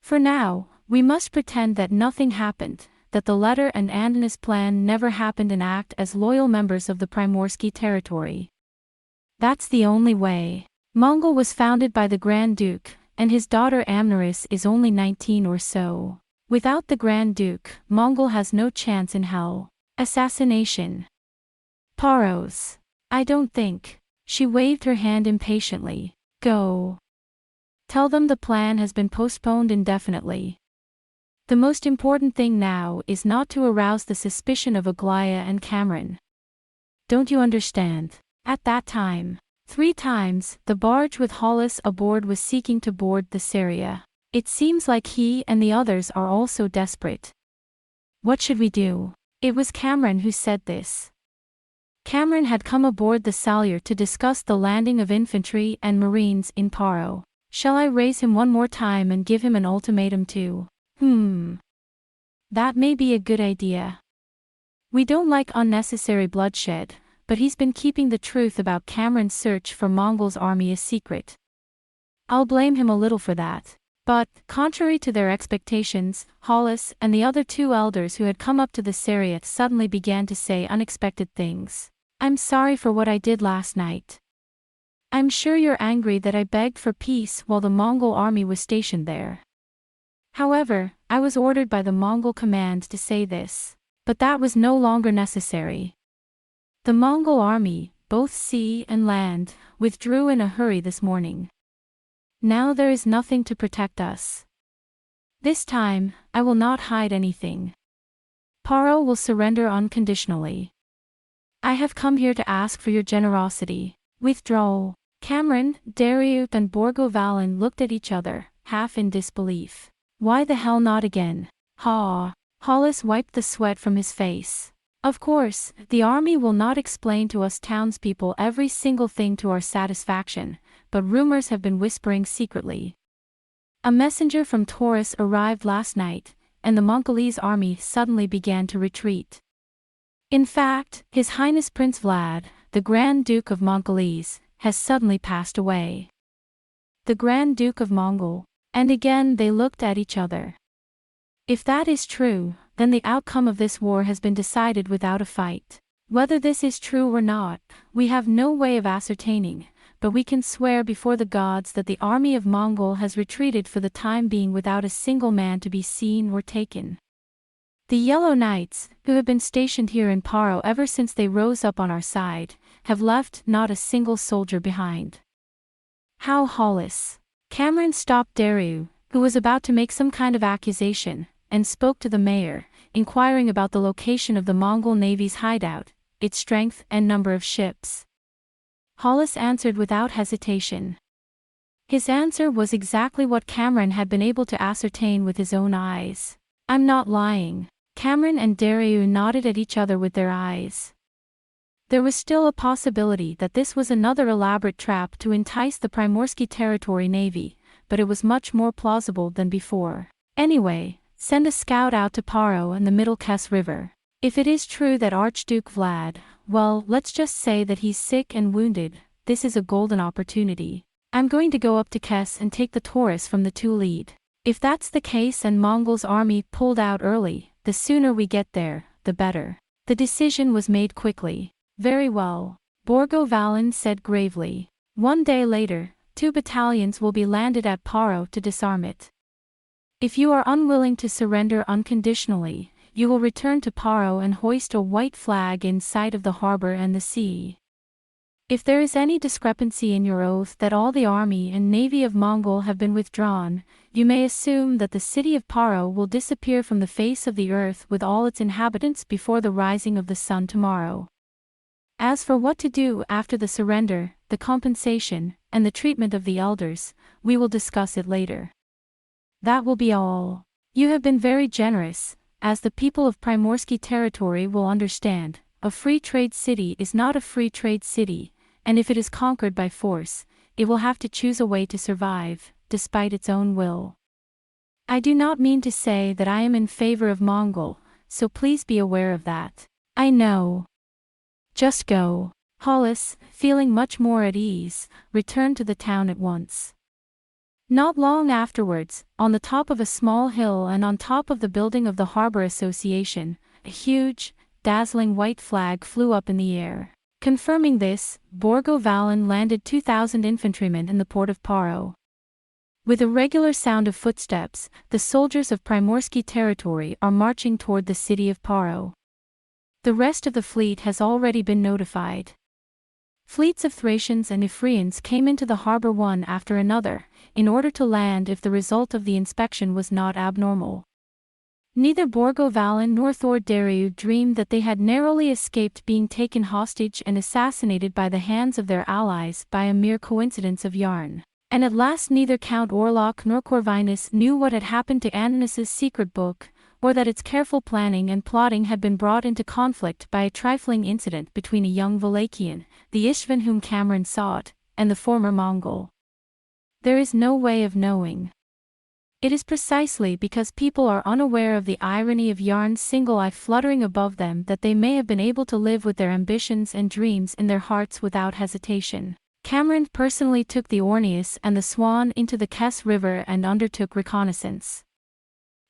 For now, we must pretend that nothing happened, that the letter and Andana's plan never happened and act as loyal members of the Primorsky territory. That's the only way. Mongol was founded by the Grand Duke, and his daughter Amneris is only 19 or so. Without the Grand Duke, Mongol has no chance in hell. Assassination. Paros. I don't think." She waved her hand impatiently. "Go. Tell them the plan has been postponed indefinitely. The most important thing now is not to arouse the suspicion of Aglaya and Cameron. Don't you understand?" At that time, 3 times, the barge with Hollis aboard was seeking to board the Saria. It seems like he and the others are also desperate. "What should we do?" It was Cameron who said this. Cameron had come aboard the Salyer to discuss the landing of infantry and marines in Paro. "Shall I raise him one more time and give him an ultimatum too?" That may be a good idea. We don't like unnecessary bloodshed, but he's been keeping the truth about Cameron's search for Mongol's army a secret. I'll blame him a little for that. But, contrary to their expectations, Hollis and the other 2 elders who had come up to the Saria suddenly began to say unexpected things. "I'm sorry for what I did last night. I'm sure you're angry that I begged for peace while the Mongol army was stationed there. However, I was ordered by the Mongol command to say this. But that was no longer necessary. The Mongol army, both sea and land, withdrew in a hurry this morning. Now there is nothing to protect us. This time, I will not hide anything. Paro will surrender unconditionally. I have come here to ask for your generosity. Withdrawal." Cameron, Dariut and Borgo-Valin looked at each other, half in disbelief. "Why the hell not again?" Hollis wiped the sweat from his face. "Of course, the army will not explain to us townspeople every single thing to our satisfaction, but rumors have been whispering secretly. A messenger from Torus arrived last night, and the Mongolese army suddenly began to retreat. In fact, His Highness Prince Vlad, the Grand Duke of Mongolese, has suddenly passed away." The Grand Duke of Mongol. And again they looked at each other. If that is true, then the outcome of this war has been decided without a fight. Whether this is true or not, we have no way of ascertaining, but we can swear before the gods that the army of Mongol has retreated for the time being without a single man to be seen or taken. The Yellow Knights, who have been stationed here in Paro ever since they rose up on our side, have left not a single soldier behind. How Hollis? Cameron stopped Daru, who was about to make some kind of accusation, and spoke to the mayor, inquiring about the location of the Mongol Navy's hideout, its strength and number of ships. Hollis answered without hesitation. His answer was exactly what Cameron had been able to ascertain with his own eyes. "I'm not lying." Cameron and Daru nodded at each other with their eyes. There was still a possibility that this was another elaborate trap to entice the Primorsky Territory Navy, but it was much more plausible than before. Anyway, send a scout out to Paro and the Middle Kes River. If it is true that Archduke Vlad, well, let's just say that he's sick and wounded, this is a golden opportunity. I'm going to go up to Kess and take the Torus from the Tulid. If that's the case and Mongol's army pulled out early, the sooner we get there, the better. The decision was made quickly. Very well, Borgo Valan said gravely. 1 day later, 2 battalions will be landed at Paro to disarm it. If you are unwilling to surrender unconditionally, you will return to Paro and hoist a white flag in sight of the harbor and the sea. If there is any discrepancy in your oath that all the army and navy of Mongol have been withdrawn, you may assume that the city of Paro will disappear from the face of the earth with all its inhabitants before the rising of the sun tomorrow. As for what to do after the surrender, the compensation, and the treatment of the elders, we will discuss it later. That will be all. You have been very generous. As the people of Primorsky territory will understand, a free trade city is not a free trade city, and if it is conquered by force, it will have to choose a way to survive, despite its own will. I do not mean to say that I am in favor of Mongol, so please be aware of that. I know. Just go. Hollis, feeling much more at ease, returned to the town at once. Not long afterwards, on the top of a small hill and on top of the building of the Harbor Association, a huge, dazzling white flag flew up in the air. Confirming this, Borgo Valan landed 2,000 infantrymen in the port of Paro. With a regular sound of footsteps, the soldiers of Primorsky territory are marching toward the city of Paro. The rest of the fleet has already been notified. Fleets of Thracians and Ephraeans came into the harbor one after another, in order to land if the result of the inspection was not abnormal. Neither Borgo Valan nor Thor Dariu dreamed that they had narrowly escaped being taken hostage and assassinated by the hands of their allies by a mere coincidence of yarn. And at last neither Count Orlok nor Corvinus knew what had happened to Ananus's secret book, or that its careful planning and plotting had been brought into conflict by a trifling incident between a young Valachian, the Ishvan whom Cameron sought, and the former Mongol. There is no way of knowing. It is precisely because people are unaware of the irony of Yarn's single eye fluttering above them that they may have been able to live with their ambitions and dreams in their hearts without hesitation. Cameron personally took the Orneus and the Swan into the Kess River and undertook reconnaissance.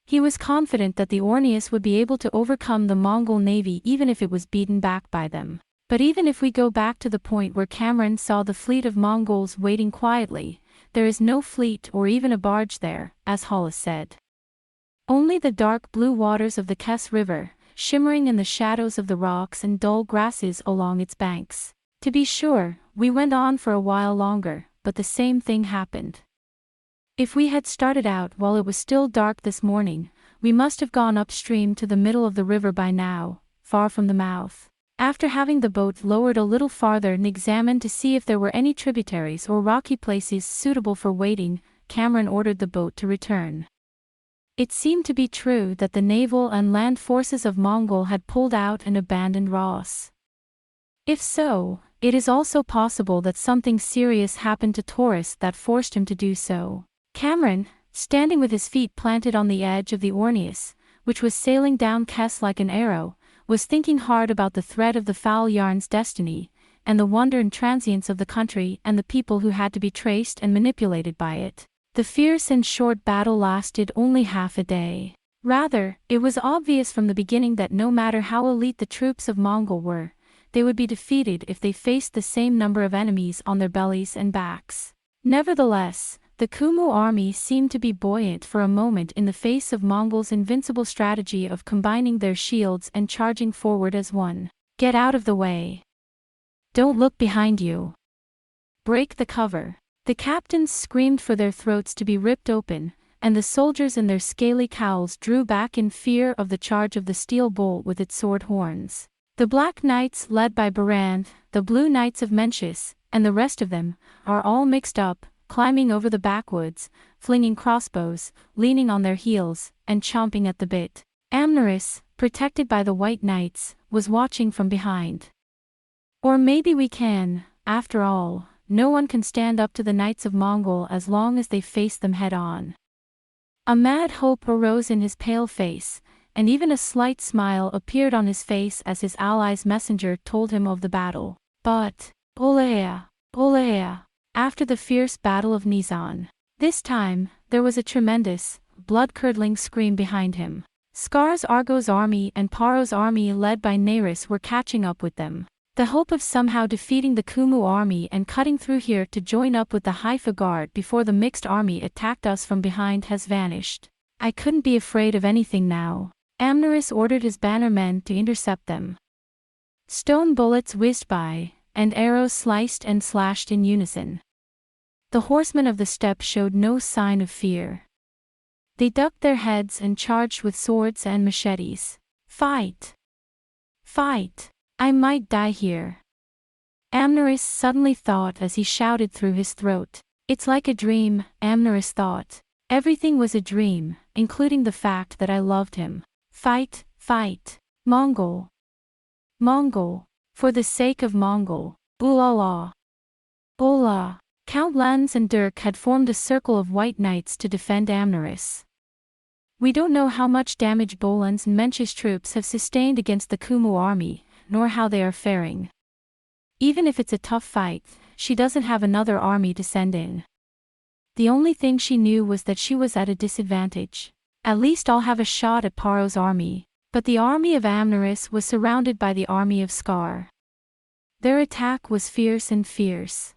He was confident that the Orneus would be able to overcome the Mongol navy even if it was beaten back by them. But even if we go back to the point where Cameron saw the fleet of Mongols waiting quietly, there is no fleet or even a barge there, as Hollis said. Only the dark blue waters of the Kess River, shimmering in the shadows of the rocks and dull grasses along its banks. To be sure, we went on for a while longer, but the same thing happened. If we had started out while it was still dark this morning, we must have gone upstream to the middle of the river by now, far from the mouth. After having the boat lowered a little farther and examined to see if there were any tributaries or rocky places suitable for waiting, Cameron ordered the boat to return. It seemed to be true that the naval and land forces of Mongol had pulled out and abandoned Ross. If so, it is also possible that something serious happened to Torus that forced him to do so. Cameron, standing with his feet planted on the edge of the Orneus, which was sailing down Kess like an arrow, was thinking hard about the thread of the foul yarn's destiny, and the wonder and transience of the country and the people who had to be traced and manipulated by it. The fierce and short battle lasted only half a day. Rather, it was obvious from the beginning that no matter how elite the troops of Mongol were, they would be defeated if they faced the same number of enemies on their bellies and backs. Nevertheless, the Kumu army seemed to be buoyant for a moment in the face of Mongol's invincible strategy of combining their shields and charging forward as one. Get out of the way. Don't look behind you. Break the cover. The captains screamed for their throats to be ripped open, and the soldiers in their scaly cowls drew back in fear of the charge of the steel bull with its sword horns. The Black Knights led by Barand, the Blue Knights of Mencius, and the rest of them, are all mixed up, climbing over the backwoods, flinging crossbows, leaning on their heels, and chomping at the bit. Amneris, protected by the White Knights, was watching from behind. Or maybe we can, after all, no one can stand up to the Knights of Mongol as long as they face them head-on. A mad hope arose in his pale face, and even a slight smile appeared on his face as his ally's messenger told him of the battle. But, Olea, Olea, after the fierce battle of Nizan. This time, there was a tremendous, blood-curdling scream behind him. Scar's Argo's army and Paro's army led by Nerys were catching up with them. The hope of somehow defeating the Kumu army and cutting through here to join up with the Haifa Guard before the mixed army attacked us from behind has vanished. I couldn't be afraid of anything now. Amneris ordered his bannermen to intercept them. Stone bullets whizzed by, and arrows sliced and slashed in unison. The horsemen of the steppe showed no sign of fear. They ducked their heads and charged with swords and machetes. Fight! Fight! I might die here. Amneris suddenly thought as he shouted through his throat. It's like a dream, Amneris thought. Everything was a dream, including the fact that I loved him. Fight, fight. Mongol. Mongol. For the sake of Mongol. Ulala. Ola. Count Lens and Dirk had formed a circle of white knights to defend Amneris. We don't know how much damage Bolan's and Mench's troops have sustained against the Kumu army, nor how they are faring. Even if it's a tough fight, she doesn't have another army to send in. The only thing she knew was that she was at a disadvantage. At least I'll have a shot at Paro's army. But the army of Amneris was surrounded by the army of Scar. Their attack was fierce and fierce.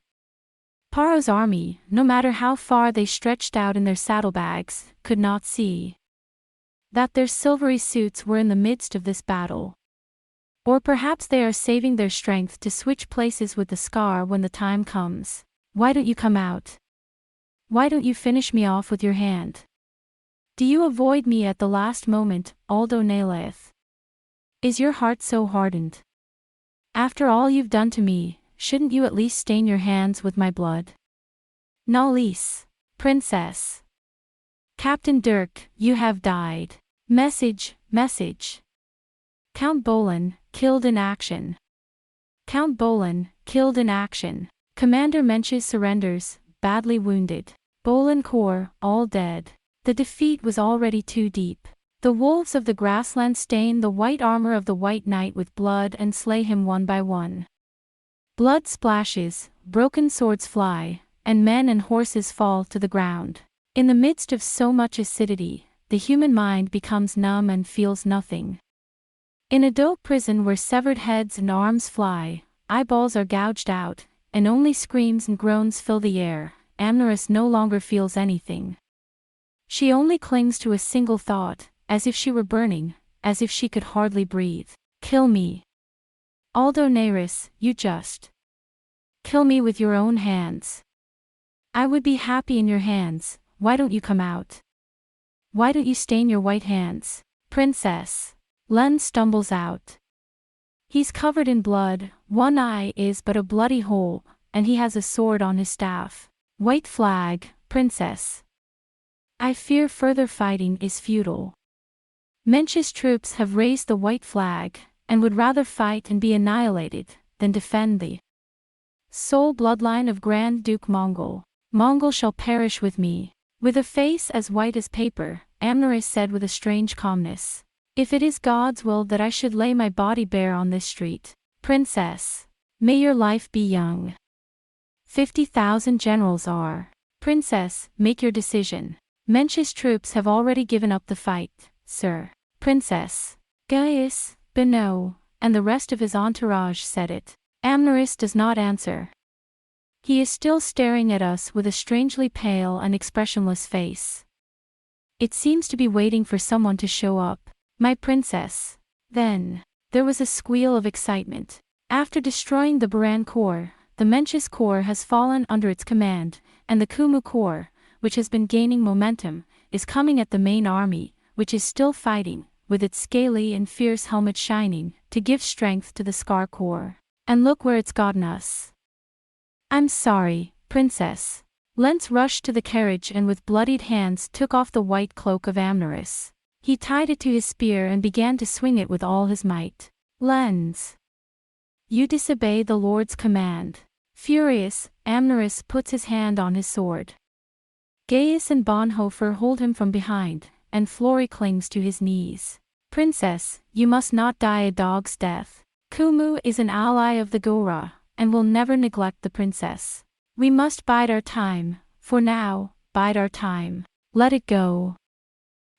Paro's army, no matter how far they stretched out in their saddlebags, could not see that their silvery suits were in the midst of this battle. Or perhaps they are saving their strength to switch places with the Scar when the time comes. Why don't you come out? Why don't you finish me off with your hand? Do you avoid me at the last moment, Aldo Nalaeth? Is your heart so hardened? After all you've done to me, shouldn't you at least stain your hands with my blood? Nalis, princess. Captain Dirk, you have died. Message, message. Count Bolan, killed in action. Count Bolan, killed in action. Commander Menches surrenders, badly wounded. Bolan Corps, all dead. The defeat was already too deep. The wolves of the grassland stain the white armor of the White Knight with blood and slay him one by one. Blood splashes, broken swords fly, and men and horses fall to the ground. In the midst of so much acidity, the human mind becomes numb and feels nothing. In a dope prison where severed heads and arms fly, eyeballs are gouged out, and only screams and groans fill the air, Amneris no longer feels anything. She only clings to a single thought, as if she were burning, as if she could hardly breathe. Kill me. Aldo Nerys, you just. Kill me with your own hands. I would be happy in your hands, why don't you come out? Why don't you stain your white hands? Princess. Len stumbles out. He's covered in blood, one eye is but a bloody hole, and he has a sword on his staff. White flag, princess. I fear further fighting is futile. Mench's troops have raised the white flag, and would rather fight and be annihilated, than defend the sole bloodline of Grand Duke Mongol. Mongol shall perish with me. With a face as white as paper, Amneris said with a strange calmness. If it is God's will that I should lay my body bare on this street, princess, may your life be young. 50,000 generals are. Princess, make your decision. Mench's troops have already given up the fight, sir. Princess. Gaius, Beno, and the rest of his entourage said it. Amneris does not answer. He is still staring at us with a strangely pale and expressionless face. It seems to be waiting for someone to show up. My princess. Then, there was a squeal of excitement. After destroying the Baran Corps, the Mench's Corps has fallen under its command, and the Kumu Corps, which has been gaining momentum, is coming at the main army, which is still fighting, with its scaly and fierce helmet shining, to give strength to the Scar Corps. And look where it's gotten us. I'm sorry, princess. Lentz rushed to the carriage and with bloodied hands took off the white cloak of Amneris. He tied it to his spear and began to swing it with all his might. Lens. You disobey the Lord's command. Furious, Amneris puts his hand on his sword. Gaius and Bonhoeffer hold him from behind, and Flory clings to his knees. Princess, you must not die a dog's death. Kumu is an ally of the Aurra, and will never neglect the princess. We must bide our time, for now, bide our time. Let it go.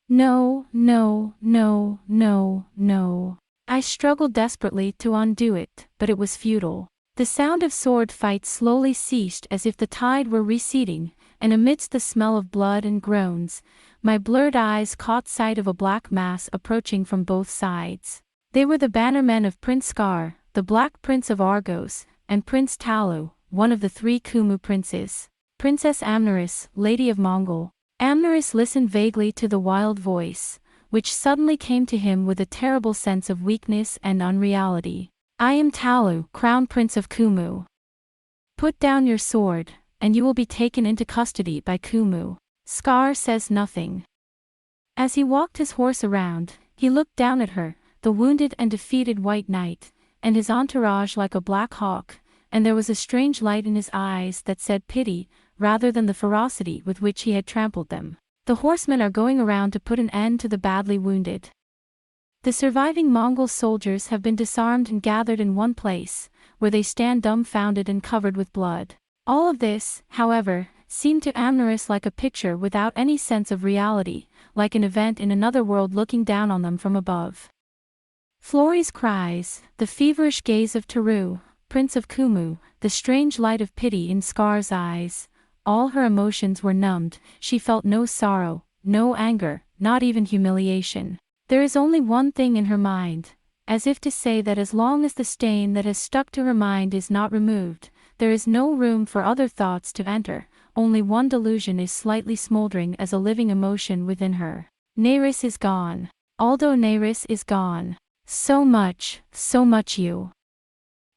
No, no, no, no, no. I struggled desperately to undo it, but it was futile. The sound of sword fights slowly ceased as if the tide were receding, and amidst the smell of blood and groans, my blurred eyes caught sight of a black mass approaching from both sides. They were the bannermen of Prince Scar, the Black Prince of Argos, and Prince Talu, one of the 3 Kumu princes. Princess Amneris, Lady of Mongol. Amneris listened vaguely to the wild voice, which suddenly came to him with a terrible sense of weakness and unreality. I am Talu, Crown Prince of Kumu. Put down your sword, and you will be taken into custody by Kumu. Scar says nothing. As he walked his horse around, he looked down at her, the wounded and defeated white knight, and his entourage like a black hawk, and there was a strange light in his eyes that said pity, rather than the ferocity with which he had trampled them. The horsemen are going around to put an end to the badly wounded. The surviving Mongol soldiers have been disarmed and gathered in one place, where they stand dumbfounded and covered with blood. All of this, however, seemed to Amneris like a picture without any sense of reality, like an event in another world looking down on them from above. Flori's cries, the feverish gaze of Taru, Prince of Kumu, the strange light of pity in Scar's eyes, all her emotions were numbed. She felt no sorrow, no anger, not even humiliation. There is only one thing in her mind, as if to say that as long as the stain that has stuck to her mind is not removed, there is no room for other thoughts to enter. Only one delusion is slightly smoldering as a living emotion within her. Nerys is gone. Although Nerys is gone, so much you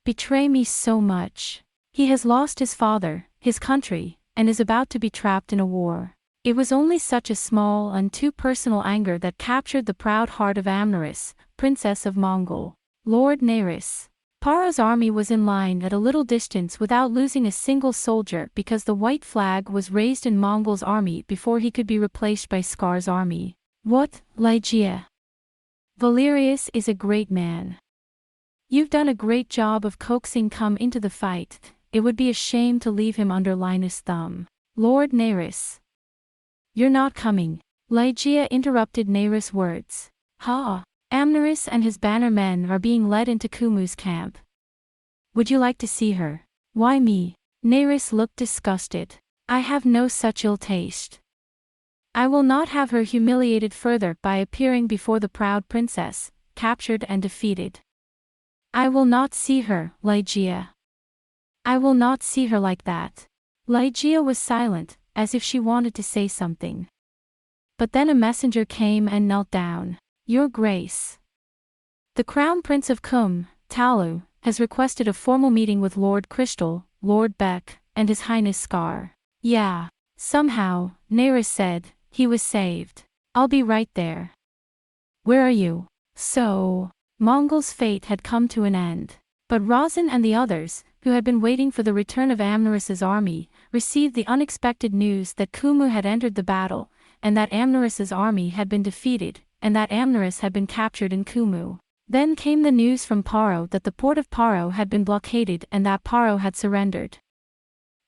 betray me so much. He has lost his father, his country, and is about to be trapped in a war. It was only such a small and too personal anger that captured the proud heart of Amneris, Princess of Mongol. Lord Nerys. Paro's army was in line at a little distance without losing a single soldier because the white flag was raised in Mongol's army before he could be replaced by Scar's army. What, Ligeia? Valerius is a great man. You've done a great job of coaxing come into the fight. It would be a shame to leave him under Linus' thumb. Lord Nerys. You're not coming. Ligeia interrupted Nerys' words. Ha! Amneris and his bannermen are being led into Kumu's camp. Would you like to see her? Why me? Nerys looked disgusted. I have no such ill taste. I will not have her humiliated further by appearing before the proud princess, captured and defeated. I will not see her, Ligeia. I will not see her like that. Ligeia was silent, as if she wanted to say something. But then a messenger came and knelt down. Your Grace. The Crown Prince of Kum, Talu, has requested a formal meeting with Lord Crystal, Lord Beck, and His Highness Scar. Yeah. Somehow, Nerys said, he was saved. I'll be right there. Where are you? So, Mongol's fate had come to an end. But Rozin and the others, who had been waiting for the return of Amneris's army, received the unexpected news that Kumu had entered the battle, and that Amneris's army had been defeated, and that Amneris had been captured in Kumu. Then came the news from Paro that the port of Paro had been blockaded and that Paro had surrendered.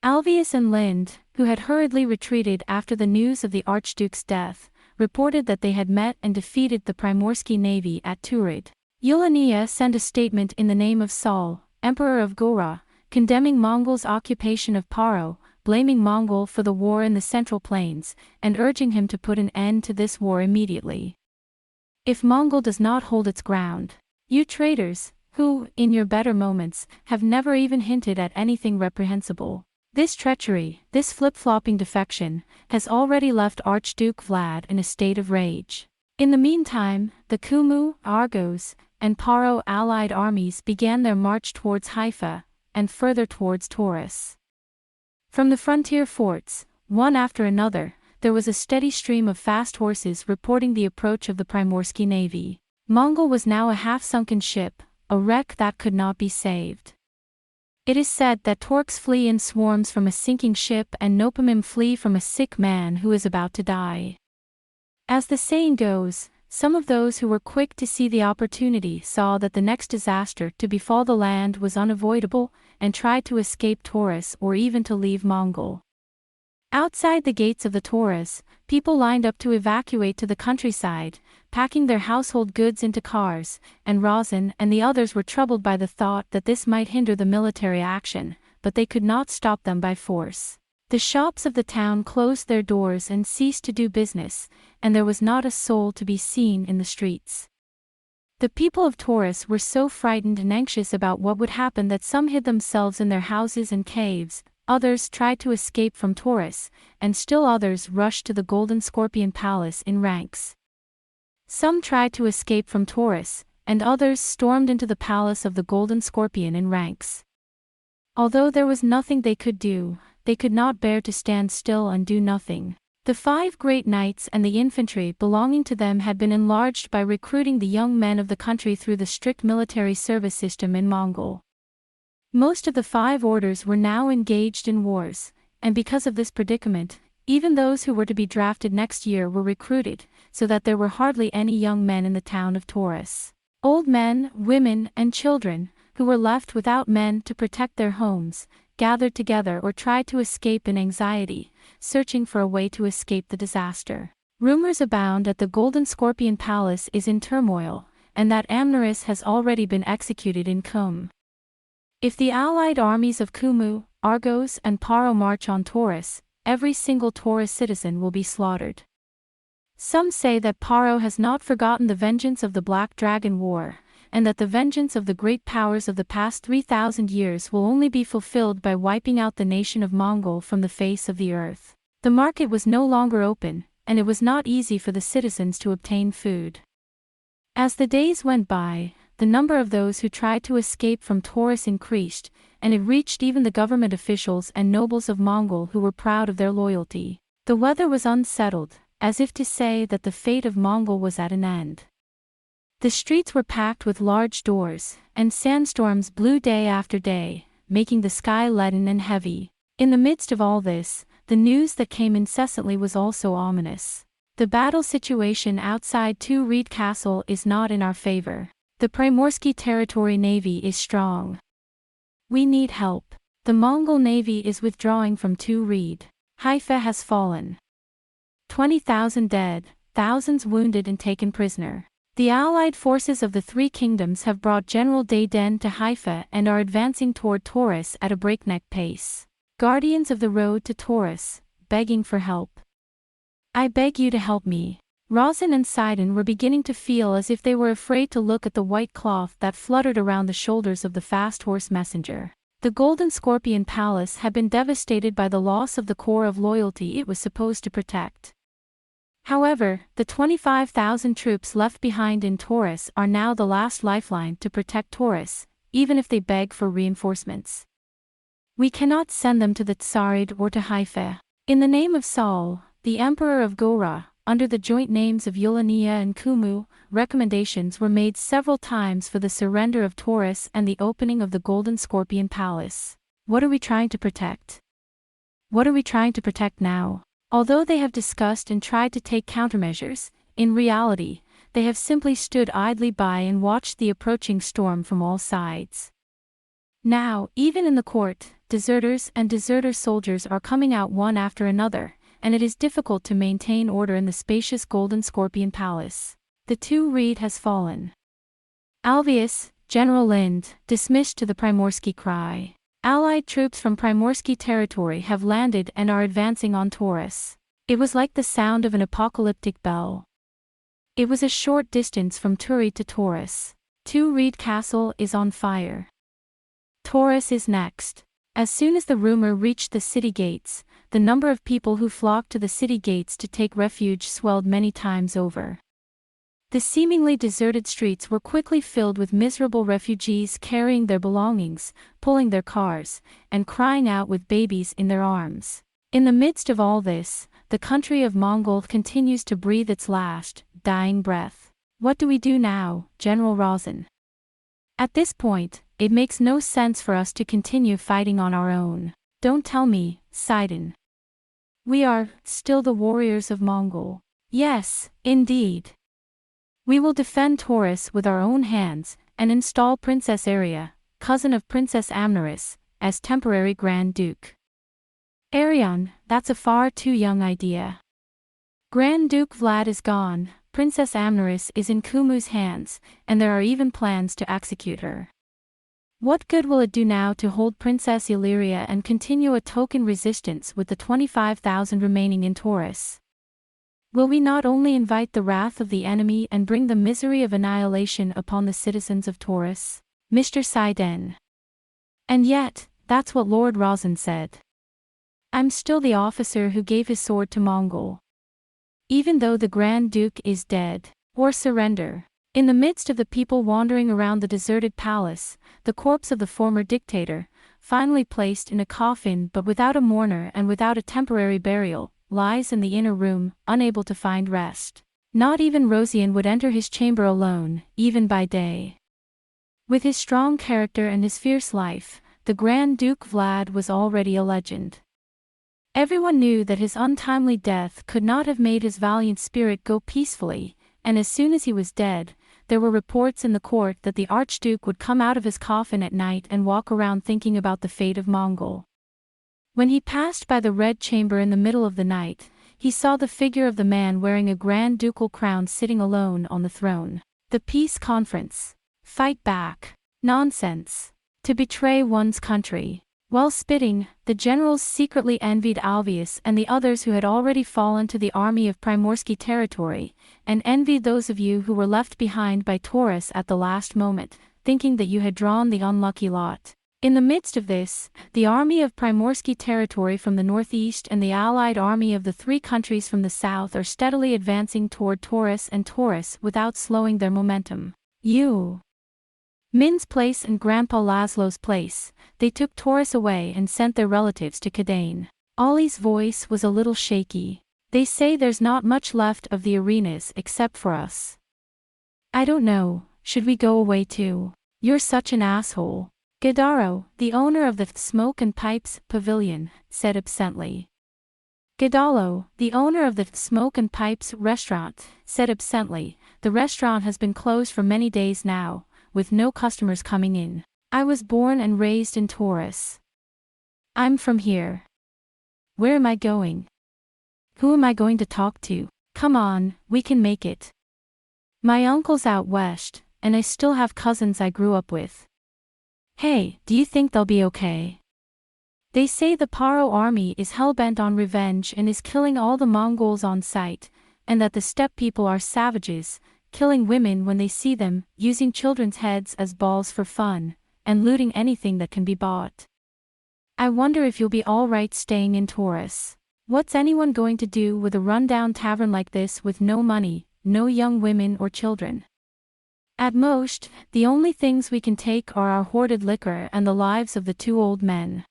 Alvius and Lind, who had hurriedly retreated after the news of the Archduke's death, reported that they had met and defeated the Primorsky navy at Turid. Yelenia sent a statement in the name of Saul, Emperor of Aurra, condemning Mongol's occupation of Paro, blaming Mongol for the war in the Central Plains, and urging him to put an end to this war immediately. If Mongol does not hold its ground, you traitors, who, in your better moments, have never even hinted at anything reprehensible, this treachery, this flip-flopping defection, has already left Archduke Vlad in a state of rage. In the meantime, the Kumu, Argos, and Paro allied armies began their march towards Haifa, and further towards Torus. From the frontier forts, one after another, there was a steady stream of fast horses reporting the approach of the Primorsky navy. Mongol was now a half-sunken ship, a wreck that could not be saved. It is said that Torks flee in swarms from a sinking ship and Nopamim flee from a sick man who is about to die. As the saying goes, Some of those who were quick to see the opportunity saw that the next disaster to befall the land was unavoidable, and tried to escape Torus or even to leave Mongol. Outside the gates of the Torus, people lined up to evacuate to the countryside, packing their household goods into cars, and Razin and the others were troubled by the thought that this might hinder the military action, but they could not stop them by force. The shops of the town closed their doors and ceased to do business, and there was not a soul to be seen in the streets. The people of Torus were so frightened and anxious about what would happen that some hid themselves in their houses and caves, others tried to escape from Torus, and still others rushed to the Golden Scorpion Palace in ranks. Some tried to escape from Torus, and others stormed into the palace of the Golden Scorpion in ranks. Although there was nothing they could do, they could not bear to stand still and do nothing. The 5 great knights and the infantry belonging to them had been enlarged by recruiting the young men of the country through the strict military service system in Mongol. Most of the 5 orders were now engaged in wars, and because of this predicament, even those who were to be drafted next year were recruited, so that there were hardly any young men in the town of Torus. Old men, women, and children, who were left without men to protect their homes, gathered together or tried to escape in anxiety, searching for a way to escape the disaster. Rumors abound that the Golden Scorpion Palace is in turmoil, and that Amneris has already been executed in Kum. If the allied armies of Kumu, Argos and Paro march on Torus, every single Torus citizen will be slaughtered. Some say that Paro has not forgotten the vengeance of the Black Dragon War, and that the vengeance of the great powers of the past 3,000 years will only be fulfilled by wiping out the nation of Mongol from the face of the earth. The market was no longer open, and it was not easy for the citizens to obtain food. As the days went by, the number of those who tried to escape from Torus increased, and it reached even the government officials and nobles of Mongol who were proud of their loyalty. The weather was unsettled, as if to say that the fate of Mongol was at an end. The streets were packed with large doors, and sandstorms blew day after day, making the sky leaden and heavy. In the midst of all this, the news that came incessantly was also ominous. The battle situation outside Two Reed Castle is not in our favor. The Primorsky territory navy is strong. We need help. The Mongol navy is withdrawing from Two Reed. Haifa has fallen. 20,000 dead, thousands wounded and taken prisoner. The allied forces of the 3 kingdoms have brought General Daden to Haifa and are advancing toward Torus at a breakneck pace. Guardians of the road to Torus, begging for help. I beg you to help me. Razin and Sidon were beginning to feel as if they were afraid to look at the white cloth that fluttered around the shoulders of the fast horse messenger. The Golden Scorpion Palace had been devastated by the loss of the core of loyalty it was supposed to protect. However, the 25,000 troops left behind in Torus are now the last lifeline to protect Torus, even if they beg for reinforcements. We cannot send them to the Tsarid or to Haifa. In the name of Saul, the Emperor of Gora, under the joint names of Yulania and Kumu, recommendations were made several times for the surrender of Torus and the opening of the Golden Scorpion Palace. What are we trying to protect? What are we trying to protect now? Although they have discussed and tried to take countermeasures, in reality, they have simply stood idly by and watched the approaching storm from all sides. Now, even in the court, deserters and deserter soldiers are coming out one after another, and it is difficult to maintain order in the spacious Golden Scorpion Palace. The Two Reed has fallen. Alvius, General Lind, dismissed to the Primorsky Cry. Allied troops from Primorsky territory have landed and are advancing on Torus. It was like the sound of an apocalyptic bell. It was a short distance from Turi to Torus. Two Reed Castle is on fire. Torus is next. As soon as the rumor reached the city gates, the number of people who flocked to the city gates to take refuge swelled many times over. The seemingly deserted streets were quickly filled with miserable refugees carrying their belongings, pulling their cars, and crying out with babies in their arms. In the midst of all this, the country of Mongol continues to breathe its last, dying breath. What do we do now, General Razin? At this point, it makes no sense for us to continue fighting on our own. Don't tell me, Sidon. We are still the warriors of Mongol. Yes, indeed. We will defend Torus with our own hands, and install Princess Aurra, cousin of Princess Amneris, as temporary Grand Duke. Arion, that's a far too young idea. Grand Duke Vlad is gone, Princess Amneris is in Kumu's hands, and there are even plans to execute her. What good will it do now to hold Princess Illyria and continue a token resistance with the 25,000 remaining in Torus? Will we not only invite the wrath of the enemy and bring the misery of annihilation upon the citizens of Torus? Mr. Saiden. And yet, that's what Lord Rosin said. I'm still the officer who gave his sword to Mongol. Even though the Grand Duke is dead, or surrender. In the midst of the people wandering around the deserted palace, the corpse of the former dictator, finally placed in a coffin but without a mourner and without a temporary burial, lies in the inner room, unable to find rest. Not even Rosian would enter his chamber alone, even by day. With his strong character and his fierce life, the Grand Duke Vlad was already a legend. Everyone knew that his untimely death could not have made his valiant spirit go peacefully, and as soon as he was dead, there were reports in the court that the Archduke would come out of his coffin at night and walk around thinking about the fate of Mongol. When he passed by the Red Chamber in the middle of the night, he saw the figure of the man wearing a grand ducal crown sitting alone on the throne. The peace conference. Fight back. Nonsense. To betray one's country. While spitting, the generals secretly envied Alvius and the others who had already fallen to the army of Primorsky territory, and envied those of you who were left behind by Torus at the last moment, thinking that you had drawn the unlucky lot. In the midst of this, the army of Primorsky territory from the northeast and the allied army of the three countries from the south are steadily advancing toward Torus and Torus without slowing their momentum. Min's place and Grandpa Laszlo's place, they took Torus away and sent their relatives to Kadain. Ollie's voice was a little shaky. They say there's not much left of the arenas except for us. I don't know, should we go away too? You're such an asshole. Gadaro, the owner of the Smoke and Pipes Pavilion, said absently. Gadalo, the owner of the Smoke and Pipes restaurant, said absently, the restaurant has been closed for many days now, with no customers coming in. I was born and raised in Torus. I'm from here. Where am I going? Who am I going to talk to? Come on, we can make it. My uncle's out west, and I still have cousins I grew up with. Hey, do you think they'll be okay? They say the Paro army is hell-bent on revenge and is killing all the Mongols on sight, and that the steppe people are savages, killing women when they see them, using children's heads as balls for fun, and looting anything that can be bought. I wonder if you'll be alright staying in Torus. What's anyone going to do with a rundown tavern like this with no money, no young women or children? At most, the only things we can take are our hoarded liquor and the lives of the two old men.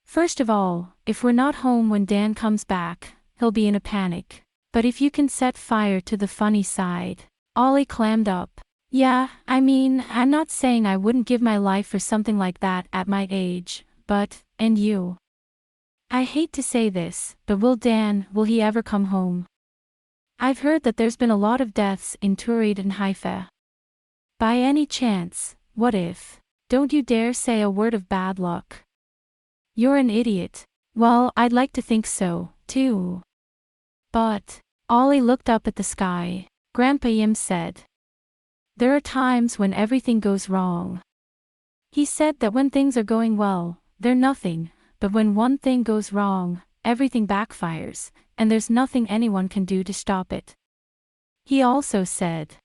First of all, if we're not home when Dan comes back, he'll be in a panic. But if you can set fire to the funny side. Ollie clammed up. Yeah, I mean, I'm not saying I wouldn't give my life for something like that at my age, but, and you? I hate to say this, but will he ever come home? I've heard that there's been a lot of deaths in Turid and Haifa. By any chance, what if? Don't you dare say a word of bad luck. You're an idiot. Well, I'd like to think so, too. But, Ollie looked up at the sky. Grandpa Yim said. There are times when everything goes wrong. He said that when things are going well, they're nothing, but when one thing goes wrong, everything backfires, and there's nothing anyone can do to stop it. He also said.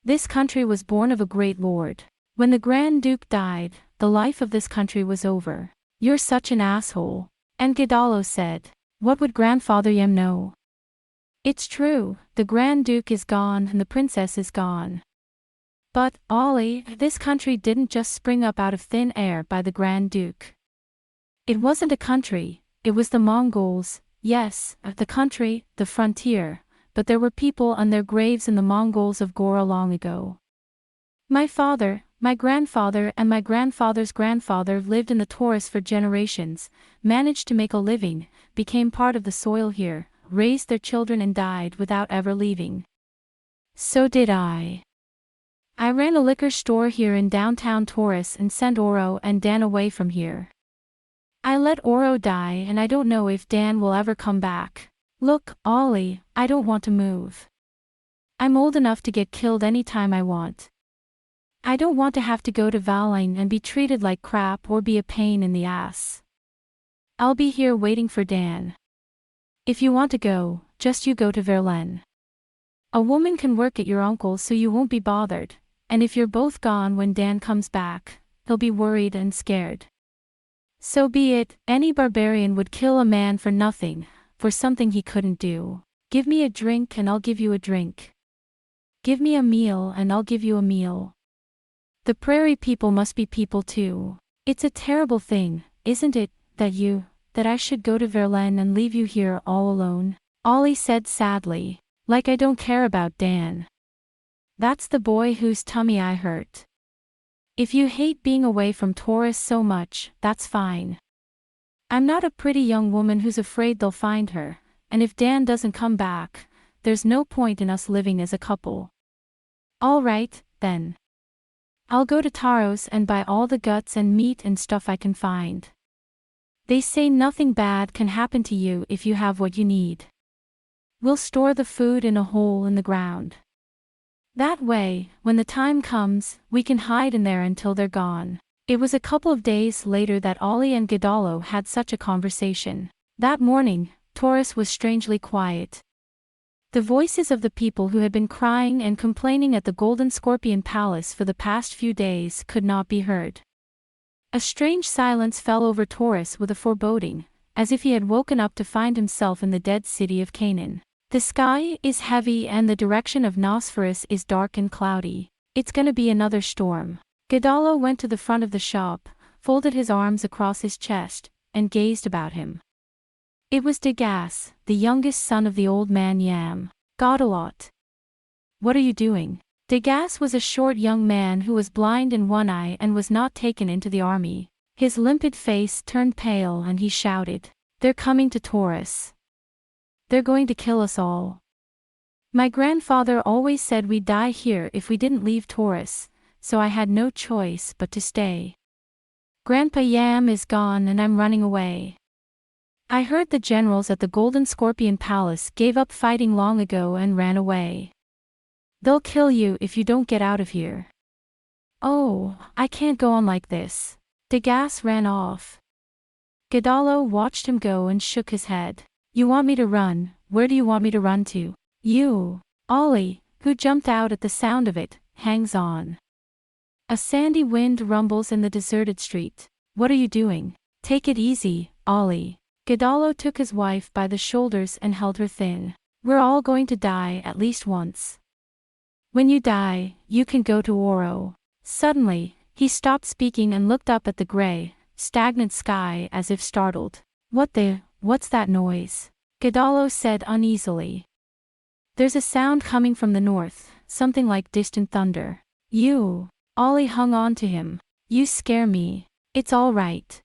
This country was born of a great lord. When the Grand Duke died, the life of this country was over. You're such an asshole. And Gadalo said. What would Grandfather Yem know? It's true, the Grand Duke is gone and the princess is gone. But, Ollie, this country didn't just spring up out of thin air by the Grand Duke. It wasn't a country, it was the Mongols, yes, the country, the frontier, but there were people on their graves in the Mongols of Gora long ago. My father, my grandfather and my grandfather's grandfather lived in the Torus for generations, managed to make a living, became part of the soil here, raised their children and died without ever leaving. So did I. I ran a liquor store here in downtown Torus and sent Aurra and Dan away from here. I let Aurra die and I don't know if Dan will ever come back. Look, Ollie, I don't want to move. I'm old enough to get killed anytime I want. I don't want to have to go to Valheim and be treated like crap or be a pain in the ass. I'll be here waiting for Dan. If you want to go, just you go to Verlaine. A woman can work at your uncle's so you won't be bothered, and if you're both gone when Dan comes back, he'll be worried and scared. So be it. Any barbarian would kill a man for nothing, for something he couldn't do. Give me a drink and I'll give you a drink. Give me a meal and I'll give you a meal. The prairie people must be people too. It's a terrible thing, isn't it, that I should go to Verlaine and leave you here all alone? Ollie said sadly. Like I don't care about Dan. That's the boy whose tummy I hurt. If you hate being away from Torus so much, that's fine. I'm not a pretty young woman who's afraid they'll find her, and if Dan doesn't come back, there's no point in us living as a couple. All right, then. I'll go to Taros and buy all the guts and meat and stuff I can find. They say nothing bad can happen to you if you have what you need. We'll store the food in a hole in the ground. That way, when the time comes, we can hide in there until they're gone. It was a couple of days later that Ollie and Guidalo had such a conversation. That morning, Torus was strangely quiet. The voices of the people who had been crying and complaining at the Golden Scorpion Palace for the past few days could not be heard. A strange silence fell over Torus with a foreboding, as if he had woken up to find himself in the dead city of Canaan. The sky is heavy and the direction of Nosferus is dark and cloudy. It's gonna be another storm. Guidalo went to the front of the shop, folded his arms across his chest, and gazed about him. It was Degas, the youngest son of the old man Yam. Godalot. What are you doing? Degas was a short young man who was blind in one eye and was not taken into the army. His limpid face turned pale and he shouted, "They're coming to Torus. They're going to kill us all. My grandfather always said we'd die here if we didn't leave Torus, so I had no choice but to stay. Grandpa Yam is gone and I'm running away. I heard the generals at the Golden Scorpion Palace gave up fighting long ago and ran away. They'll kill you if you don't get out of here. Oh, I can't go on like this." Degas ran off. Guidalo watched him go and shook his head. "You want me to run? Where do you want me to run to?" "You." Ollie, who jumped out at the sound of it, hangs on. A sandy wind rumbles in the deserted street. "What are you doing? Take it easy, Ollie." Guidalo took his wife by the shoulders and held her thin. "We're all going to die at least once. When you die, you can go to Aurra." Suddenly, he stopped speaking and looked up at the gray, stagnant sky as if startled. What's that noise?" Guidalo said uneasily. "There's a sound coming from the north, something like distant thunder." "You." Ollie hung on to him. "You scare me." "It's all right.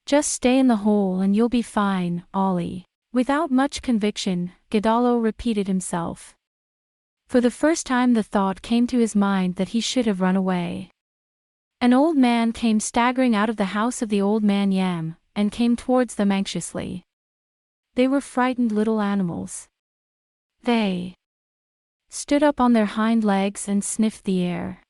Just stay in the hole and you'll be fine, Ollie." Without much conviction, Guidalo repeated himself. For the first time the thought came to his mind that he should have run away. An old man came staggering out of the house of the old man Yam, and came towards them anxiously. They were frightened little animals. They stood up on their hind legs and sniffed the air.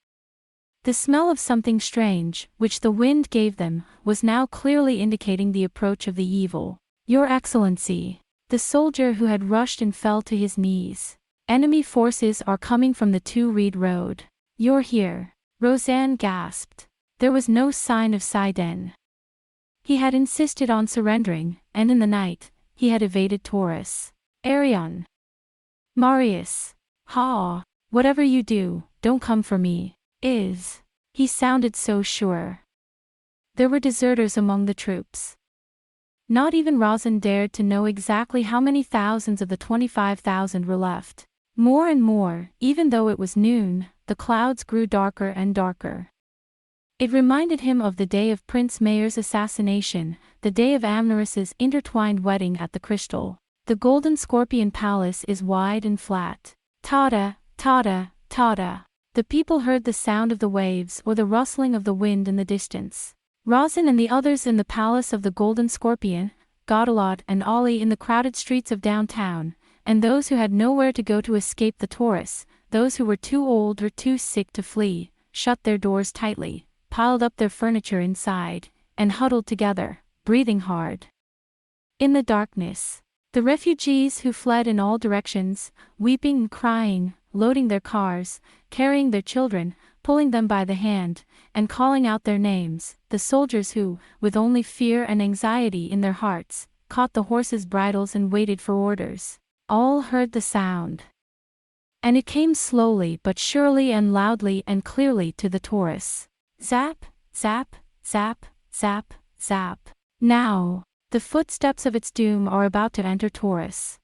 The smell of something strange, which the wind gave them, was now clearly indicating the approach of the evil. "Your Excellency." The soldier who had rushed in fell to his knees. "Enemy forces are coming from the 2 Reed Road. You're here." Roseanne gasped. There was no sign of Saiden. He had insisted on surrendering, and in the night, he had evaded Torus. "Arion. Marius. Ha! Whatever you do, don't come for me." He sounded so sure. There were deserters among the troops. Not even Rosin dared to know exactly how many thousands of the 25,000 were left. More and more, even though it was noon, the clouds grew darker and darker. It reminded him of the day of Prince Mayer's assassination, the day of Amneris's intertwined wedding at the Crystal. The Golden Scorpion Palace is wide and flat. Tada, Tada, tada. The people heard the sound of the waves or the rustling of the wind in the distance. Rosin and the others in the palace of the Golden Scorpion, Godalot and Ollie in the crowded streets of downtown, and those who had nowhere to go to escape the Torus, those who were too old or too sick to flee, shut their doors tightly, piled up their furniture inside, and huddled together, breathing hard. In the darkness, the refugees who fled in all directions, weeping and crying, loading their cars, carrying their children, pulling them by the hand, and calling out their names, the soldiers who, with only fear and anxiety in their hearts, caught the horses' bridles and waited for orders, all heard the sound. And it came slowly but surely and loudly and clearly to the Torus. Zap, zap, zap, zap, zap. Now, the footsteps of its doom are about to enter Torus.